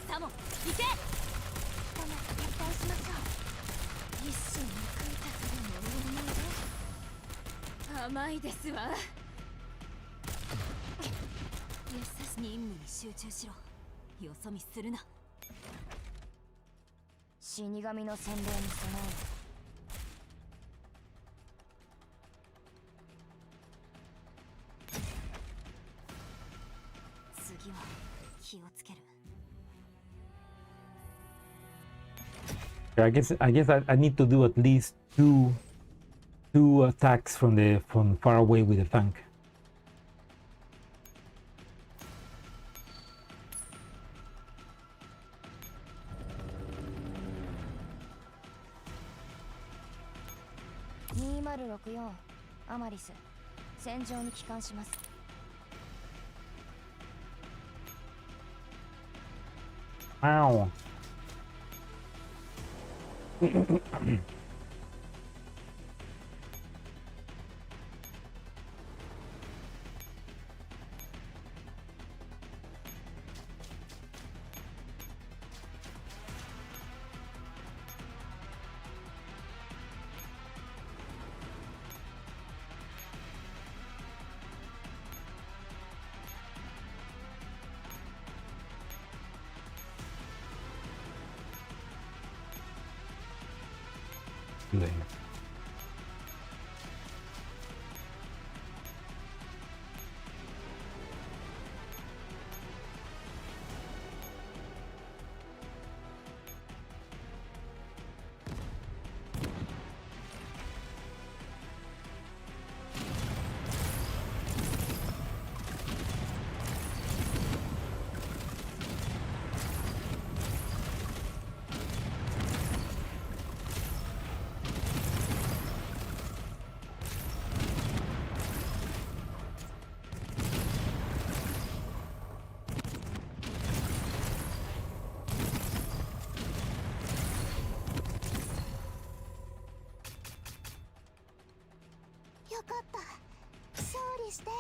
サモン、行け。ダマス撤退しましょう。一心に食いたするものの甘いですわ。優しに任務に集中しろ。よそ見するな。死神の洗礼に備え次は気をつける。 I need to do at least two attacks from far away with the tank.2064アマリス戦場に帰還します。 Ow. There.よかった。勝利して。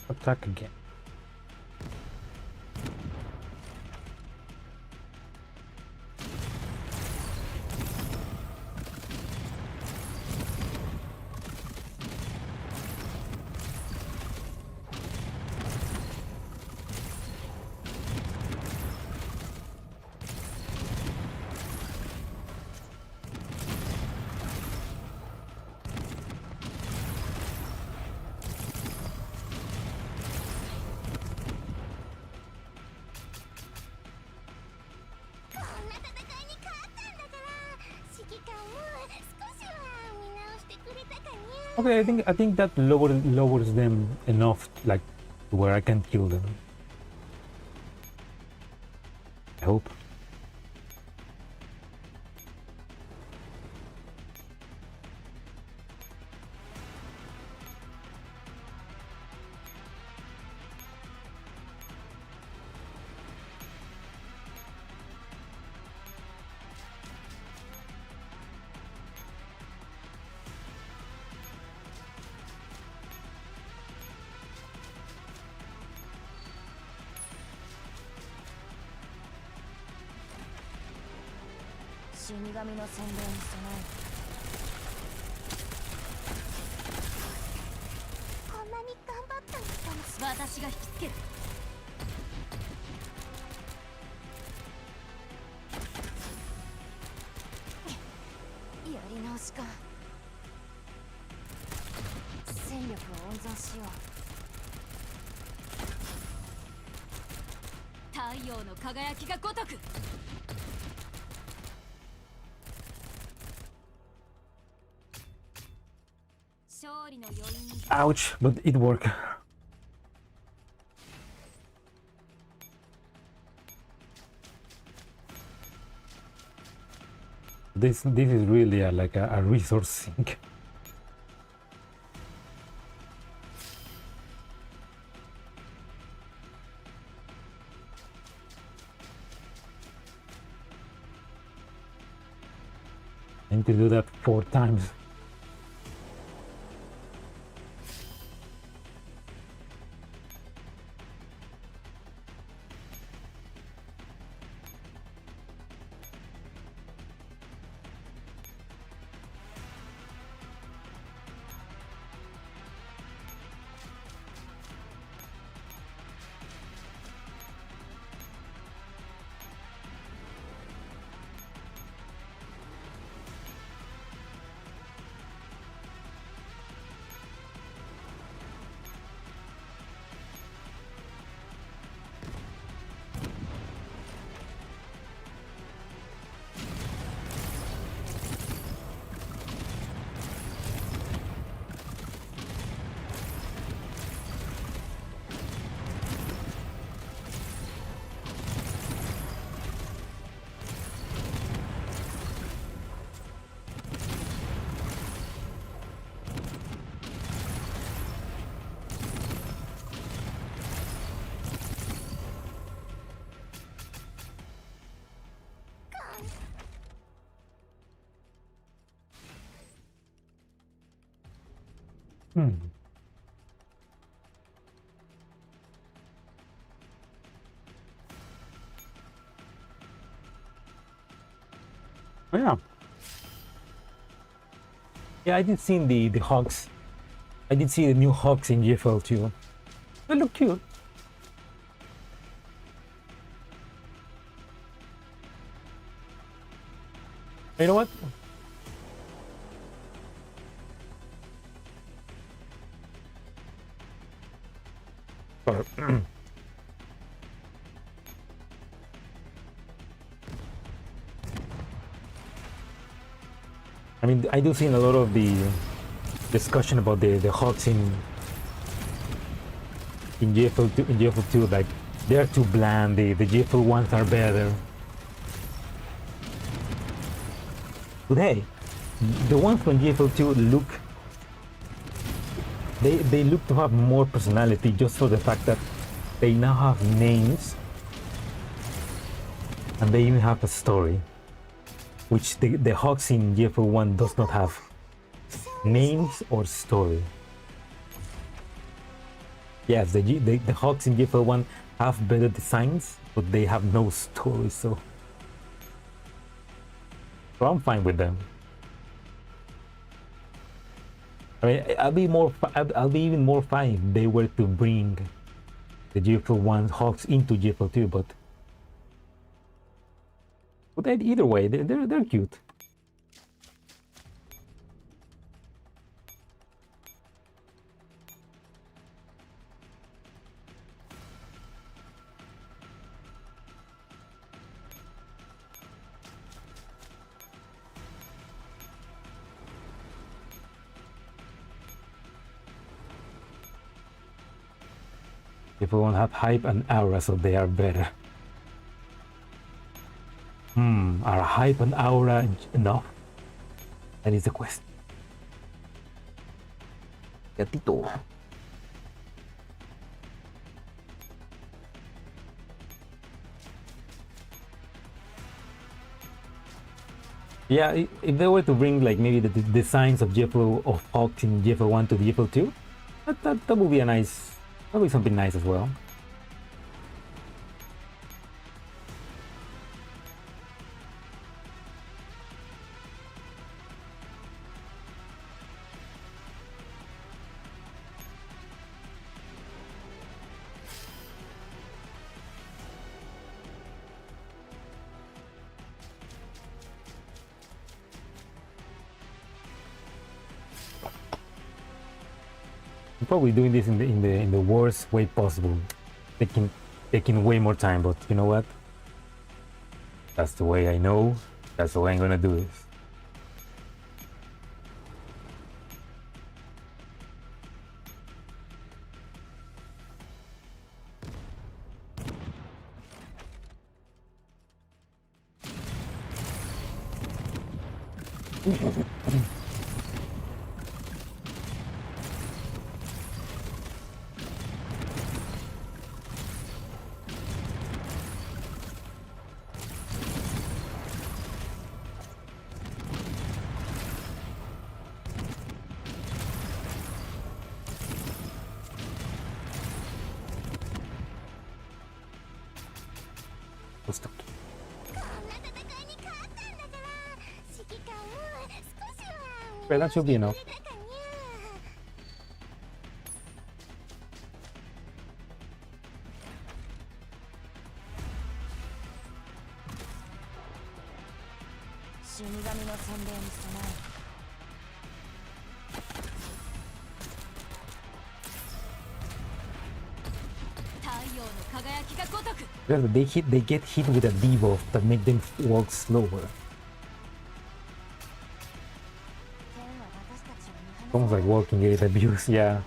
Attack again. Okay, I think that lowers them enough, like to where I can kill them. I hope.死神の洗礼に備えこんなに頑張ったのに。私私が引きつける。やり直しか。戦力を温存しよう。太陽の輝きが如く。勝利の余韻に。 Ouch, but it worked. This is really like a resource sink. I need to do that 4 times. Oh, yeah. Yeah, I did see the hogs. I did see the new hogs in GFL too. They look cute. You know what? Sorry. I mean, I do see a lot of the discussion about the hogs in GFL2, like they're too bland. The GFL ones are better. But hey, the ones from GFL2 look. They look to have more personality just for the fact that they now have names and they even have a story, which the hogs in GFL1 does not have names or story. Yes, the hogs in GFL1 have better designs, but they have no story, so I'm fine with them. I mean, I'll be even more fine if they were to bring the GFL1 hogs into GFL2, but either way, they're cute. People won't have hype and aura, so they are better. Are hype and aura enough? That is the question. Gatito. Yeah, if they were to bring like maybe the designs of GFL of Hawks in GFL1 to GFL2, that would be that would be something nice as well. Probably doing this in the worst way possible, taking way more time. But you know what? That's the way I know. That's the way I'm gonna do this. Let's stop. こんな戦いに勝ったんだから指揮官も少しは Well, that should be enough. だかにゃ死神の洗礼に備え Well, they get hit with a debuff that make them walk slower. 天は私たちを見放 Almost like walking with abuse, yeah.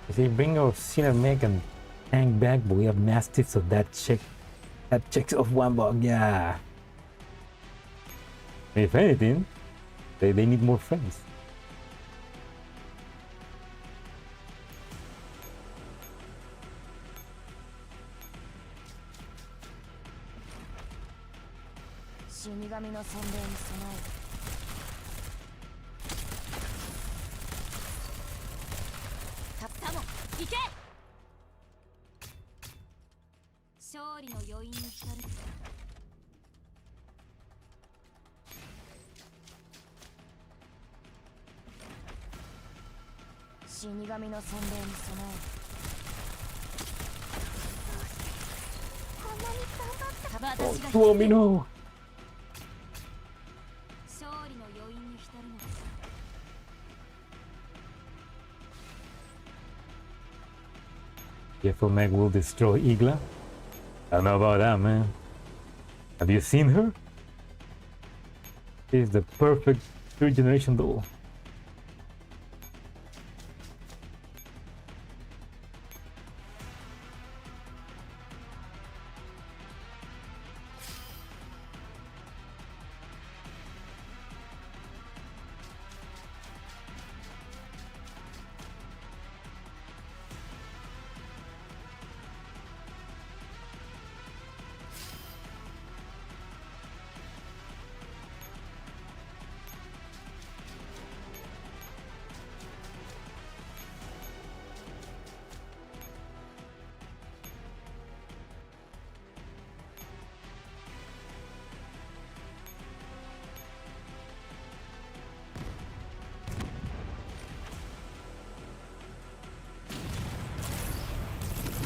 If they bring our Sinner Mech and tank back, but we have Mastiff, so that checks off one bug, yeah. If anything, they need more friends. Oh, me no! Careful, Meg will destroy Igla. I don't know about that, man. Have you seen her? She's the perfect third generation doll.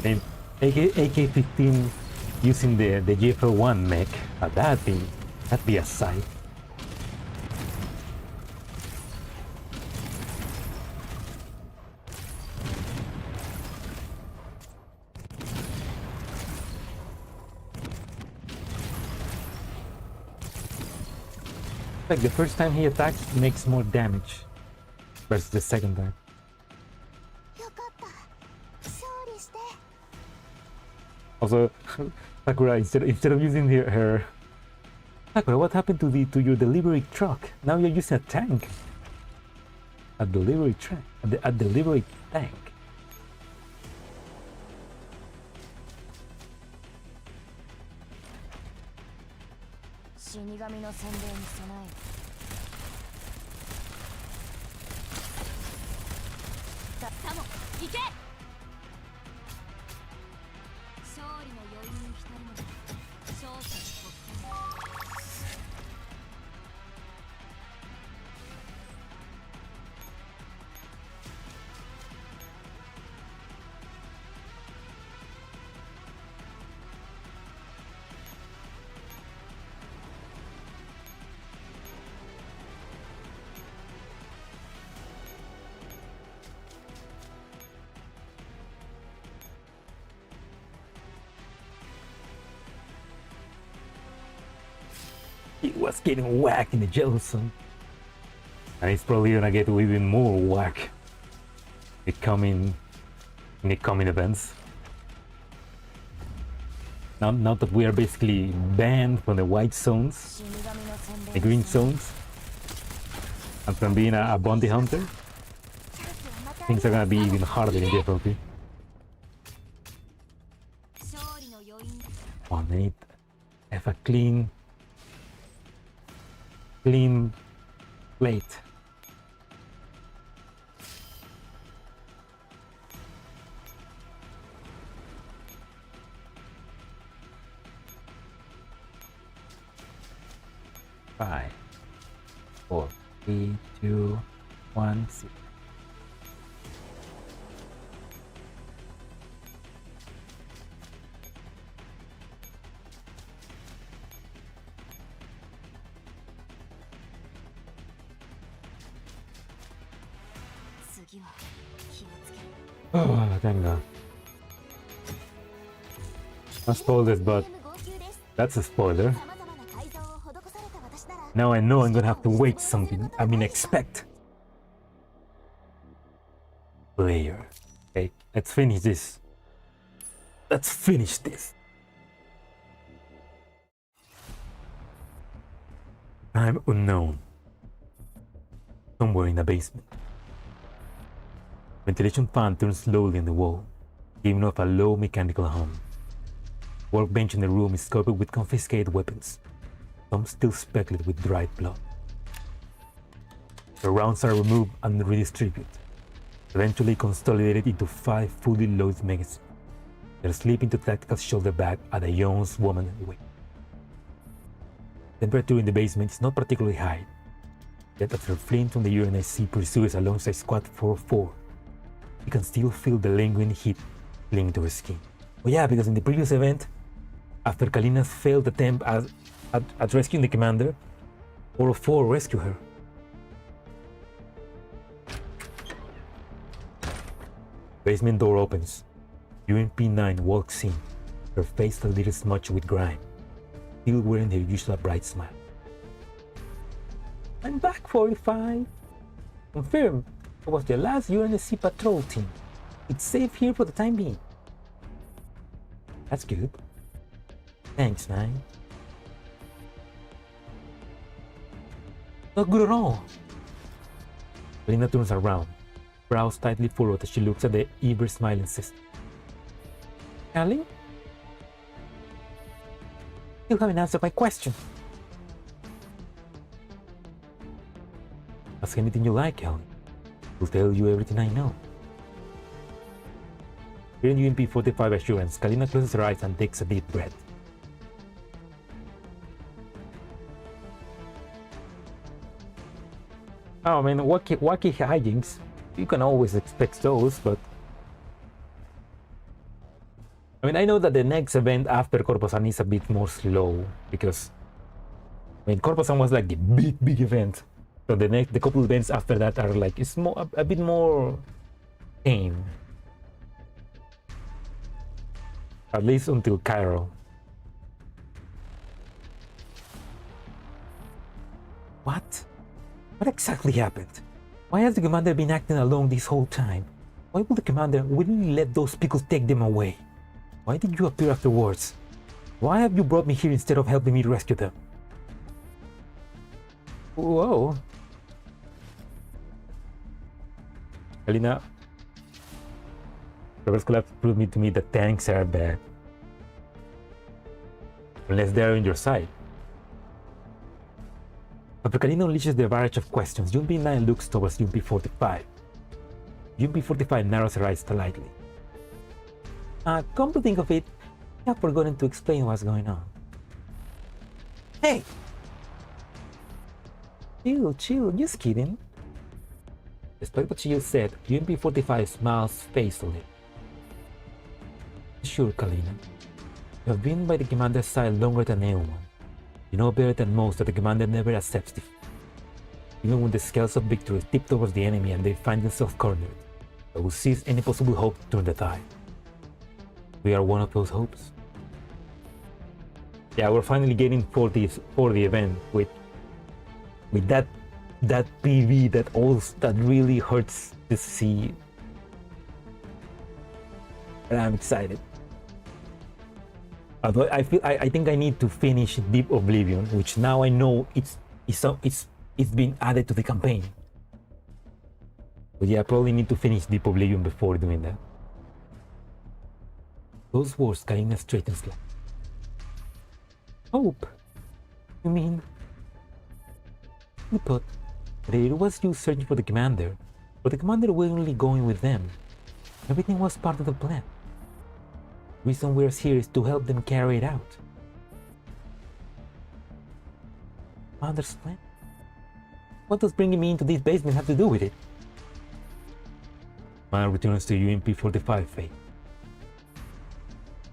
And AK-15 using the JFL1 mech, that'd be a sight. Like the first time he attacks makes more damage versus the second time. よかった勝利して Also, Sakura, instead of using her Sakura, what happened to your delivery truck? Now you're using a tank. A delivery truck. A delivery tank. 死神の洗礼に備え He was getting whacked in the jail zone. And he's probably gonna get even more whack in the coming events. Now that we are basically banned from the white zones, the green zones, and from being a bounty hunter, things are gonna be even harder in difficulty. Oh, I need to have a clean plate. Five, 4, 3, 2, 1, 0. Oh, thank God. I spoiled this, but that's a spoiler. Now I know I'm gonna have to wait something. I mean, expect. Player. Okay, let's finish this. Let's finish this. Time unknown. Somewhere in the basement. Ventilation fan turns slowly on the wall, giving off a low mechanical hum. Workbench in the room is covered with confiscated weapons, some still speckled with dried blood. The rounds are removed and redistributed, eventually consolidated into 5 fully loaded magazines. They slip into tactical shoulder bag at a young woman's waist. Temperature in the basement is not particularly high, yet after fleeing from the UNSC pursuers alongside Squad 404, you can still feel the lingering heat clinging to her skin. Oh yeah, because in the previous event, after Kalina's failed attempt at rescuing the commander, 404 rescued her. Basement door opens. UMP-9 walks in, her face a little smudged with grime, still wearing her usual bright smile. I'm back, 45. Confirmed. I was the last UNSC patrol team. It's safe here for the time being. That's good. Thanks, man. Not good at all. Lena turns around, brows tightly furrowed as she looks at the ever-smiling sister. Ellie? You haven't answered my question. Ask anything you like, Ellie. I'll tell you everything I know. Hearing UMP-45 assurance, Kalina closes her eyes and takes a deep breath. Oh, I mean, wacky hijinks. You can always expect those, but... I mean, I know that the next event after Corposan is a bit more slow, because... I mean, Corposan was like the big event. So the couple events after that are like, it's more, a bit more tame. At least until Cairo. What? What exactly happened? Why has the commander been acting alone this whole time? Why would the commander willingly let those pickles take them away? Why did you appear afterwards? Why have you brought me here instead of helping me rescue them? Whoa. Kalina, reverse collapse proved to me that tanks are bad. Unless they are on your side. After Kalina unleashes the barrage of questions, UMP-9 looks towards UMP-45. UMP-45 narrows her eyes slightly. Come to think of it, I have forgotten to explain what's going on. Hey! Chill, just kidding. Despite what she just said, UMP-45 smiles faithfully. Sure, Kalina. You have been by the commander's side longer than anyone. You know better than most that the commander never accepts defeat. Even when the scales of victory tip towards the enemy and they find themselves cornered, they will seize any possible hope to turn the tide. We are one of those hopes. Yeah, we're finally getting for the event with that PV that really hurts to see. But I'm excited. Although I think I need to finish Deep Oblivion, which now I know it's been added to the campaign. But yeah, I probably need to finish Deep Oblivion before doing that. Those words carrying a straightened slap. Hope? You mean? We thought that it was you searching for the commander, but the commander willingly going with them. Everything was part of the plan. The reason we're here is to help them carry it out. Commander's plan? What does bringing me into this basement have to do with it? Mana returns to UMP 45 phase.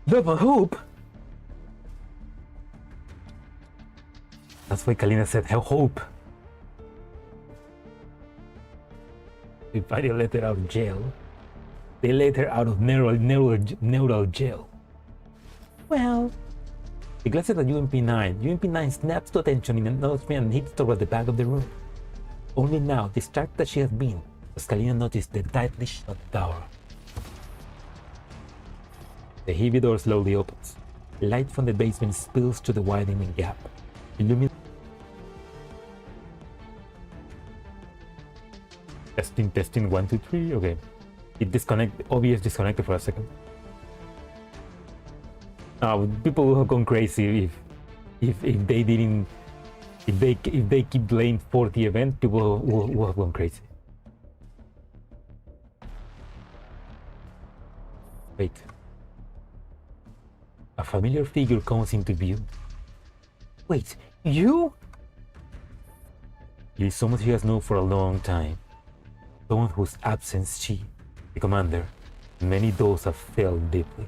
Love and hope? That's why Kalina said hope. They finally let her out of jail. They let her out of neural jail. Well, he glances at UMP-9. UMP-9 snaps to attention in an announcement and hits toward the back of the room. Only now, distracted as she has been, does Kalina notice the tightly shut door. The heavy door slowly opens. Light from the basement spills through the widening gap. Testing 1 2 3. Okay, it OBS disconnected for a second. People will have gone crazy if they keep delaying for the event. People will have gone crazy. Wait. A familiar figure comes into view. Wait, you? It is someone she has known for a long time. Someone whose absence she, the commander, and many those have felt deeply.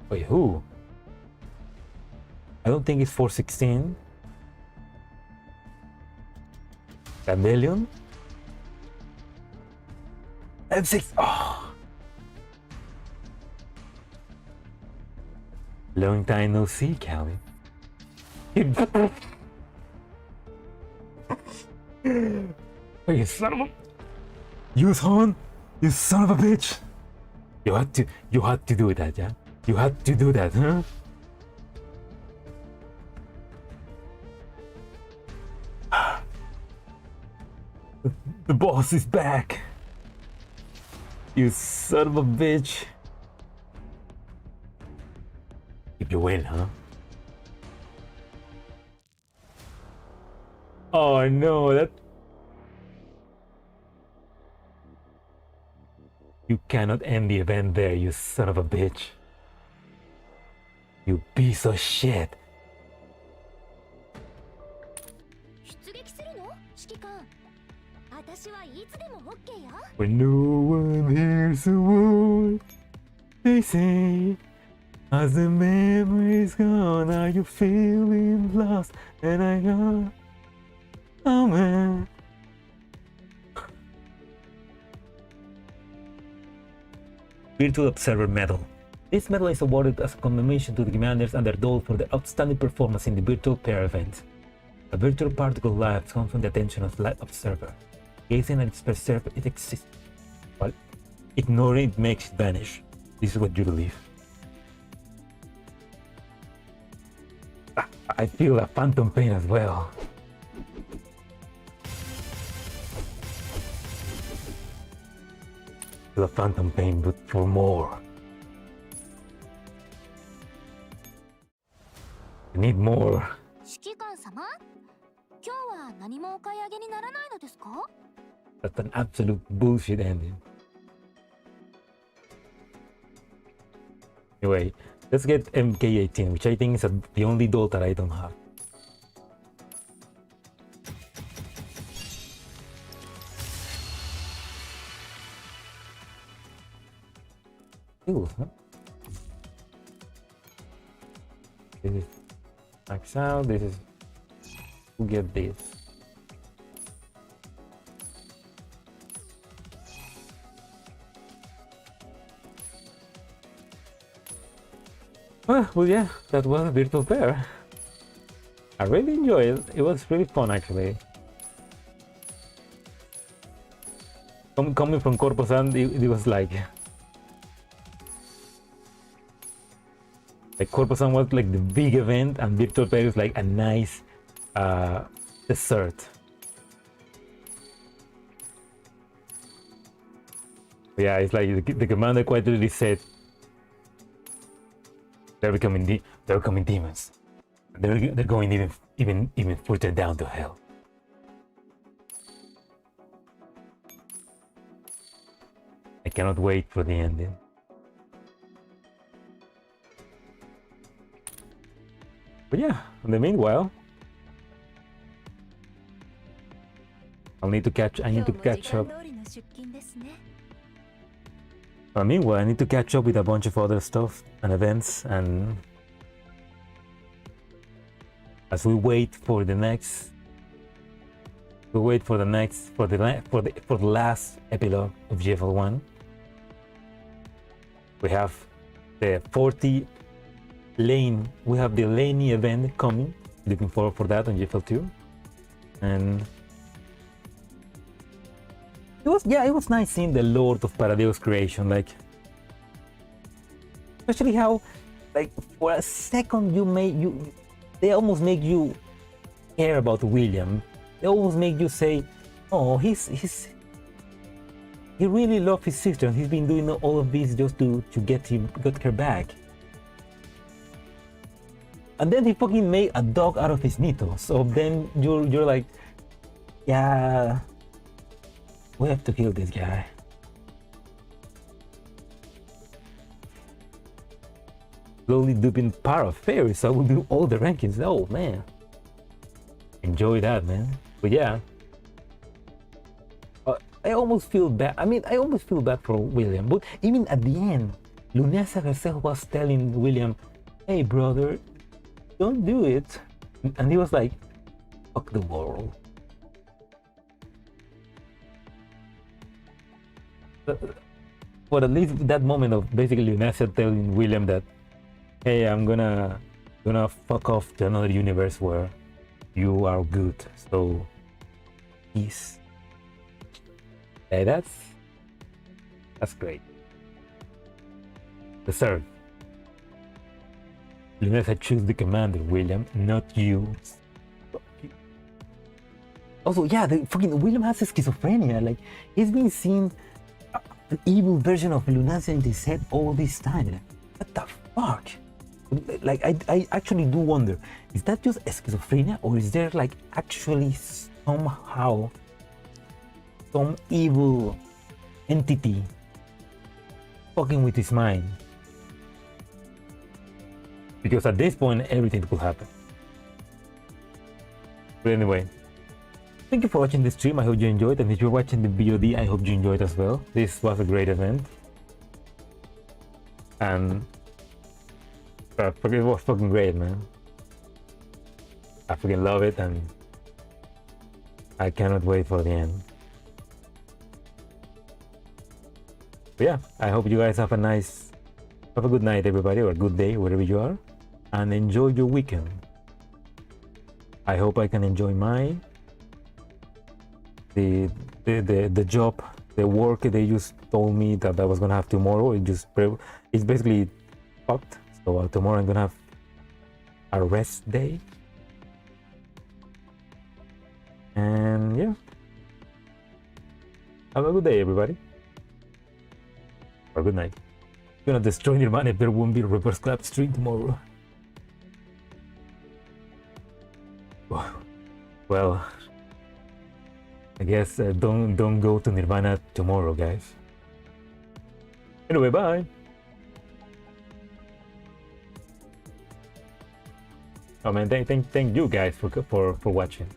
Wait, who? I don't think it's 416. Chameleon? M6. Oh. Long time no see, Callie. Oh, you son of a... You son! You son of a bitch! You had to do that, yeah? You had to do that, huh? The boss is back! You son of a bitch! If you win, huh? Oh no, that... You cannot end the event there, you son of a bitch. You piece of shit. 出撃するの？指揮官。私はいつでも OK よ。 When no one hears a word they say, as the memory's gone, are you feeling lost? And I go, oh man. Virtual Observer Medal. This medal is awarded as a commendation to the commanders and their dole for their outstanding performance in the virtual pair event. A virtual particle life comes from the attention of the light observer. Gazing at its preserve, it exists, while ignoring it makes it vanish. This is what you believe. I feel a phantom pain as well. The phantom pain, but for more. I need more. 指揮官様、今日は何もお買い上げにならないのですか？ That's an absolute bullshit ending. Anyway, let's get MK18, which I think is the only doll that I don't have. Ooh, huh? This is max out. This is who get this. Well, yeah, that was a virtual fair. I really enjoyed it. It was really fun, actually. Coming from Corposan, it was like Corposan was like the big event, and virtual fair is like a nice dessert. Yeah, it's like the commander quite literally said, they're becoming demons. They're going even further down to hell. I cannot wait for the ending. But yeah, in the meanwhile, I need to catch up. Meanwhile, I need to catch up with a bunch of other stuff and events, and as we wait for the next, for the last epilogue of GFL1. We have the 40 lane. We have the laney event coming. Looking forward for that on GFL2, and it was nice seeing the Lord of Paradeo's creation, like especially how, like, for a second they almost make you care about William. They almost make you say, oh, he really loved his sister, and he's been doing all of this just to get her back. And then he fucking made a dog out of his Nito. So then you're like, yeah, we have to kill this guy. Slowly duping power of fairies, so I will do all the rankings. Oh man, enjoy that, man. But yeah, I almost feel bad. I mean, I almost feel bad for William. But even at the end, Lunasa herself was telling William, "Hey, brother, don't do it," and he was like, "Fuck the world." But at least that moment of basically Lunasa telling William that, "Hey, I'm gonna fuck off to another universe where you are good, so peace." Hey, that's great. Deserved. Lunasa choose the commander, William, not you. Also, yeah, the fucking William has schizophrenia. Like, he's been seeing an evil version of Lunasa in his head all this time. Like, what the fuck? Like, I actually do wonder, is that just schizophrenia, or is there like actually somehow some evil entity fucking with his mind? Because at this point, everything could happen. But anyway, thank you for watching the stream. I hope you enjoyed, and if you're watching the VOD, I hope you enjoyed as well. This was a great event, and it was fucking great, man. I fucking love it, and I cannot wait for the end. But yeah, I hope you guys have a good night, everybody, or a good day, wherever you are, and enjoy your weekend. I hope I can enjoy the job, the work they just told me that I was gonna have tomorrow. It's basically fucked. So tomorrow I'm gonna have a rest day, and yeah, have a good day, everybody, or good night. I'm gonna destroy Nirvana if there won't be a reverse clap stream tomorrow. Well, I guess don't go to Nirvana tomorrow, guys. Anyway, bye. Oh man, thank you guys for watching.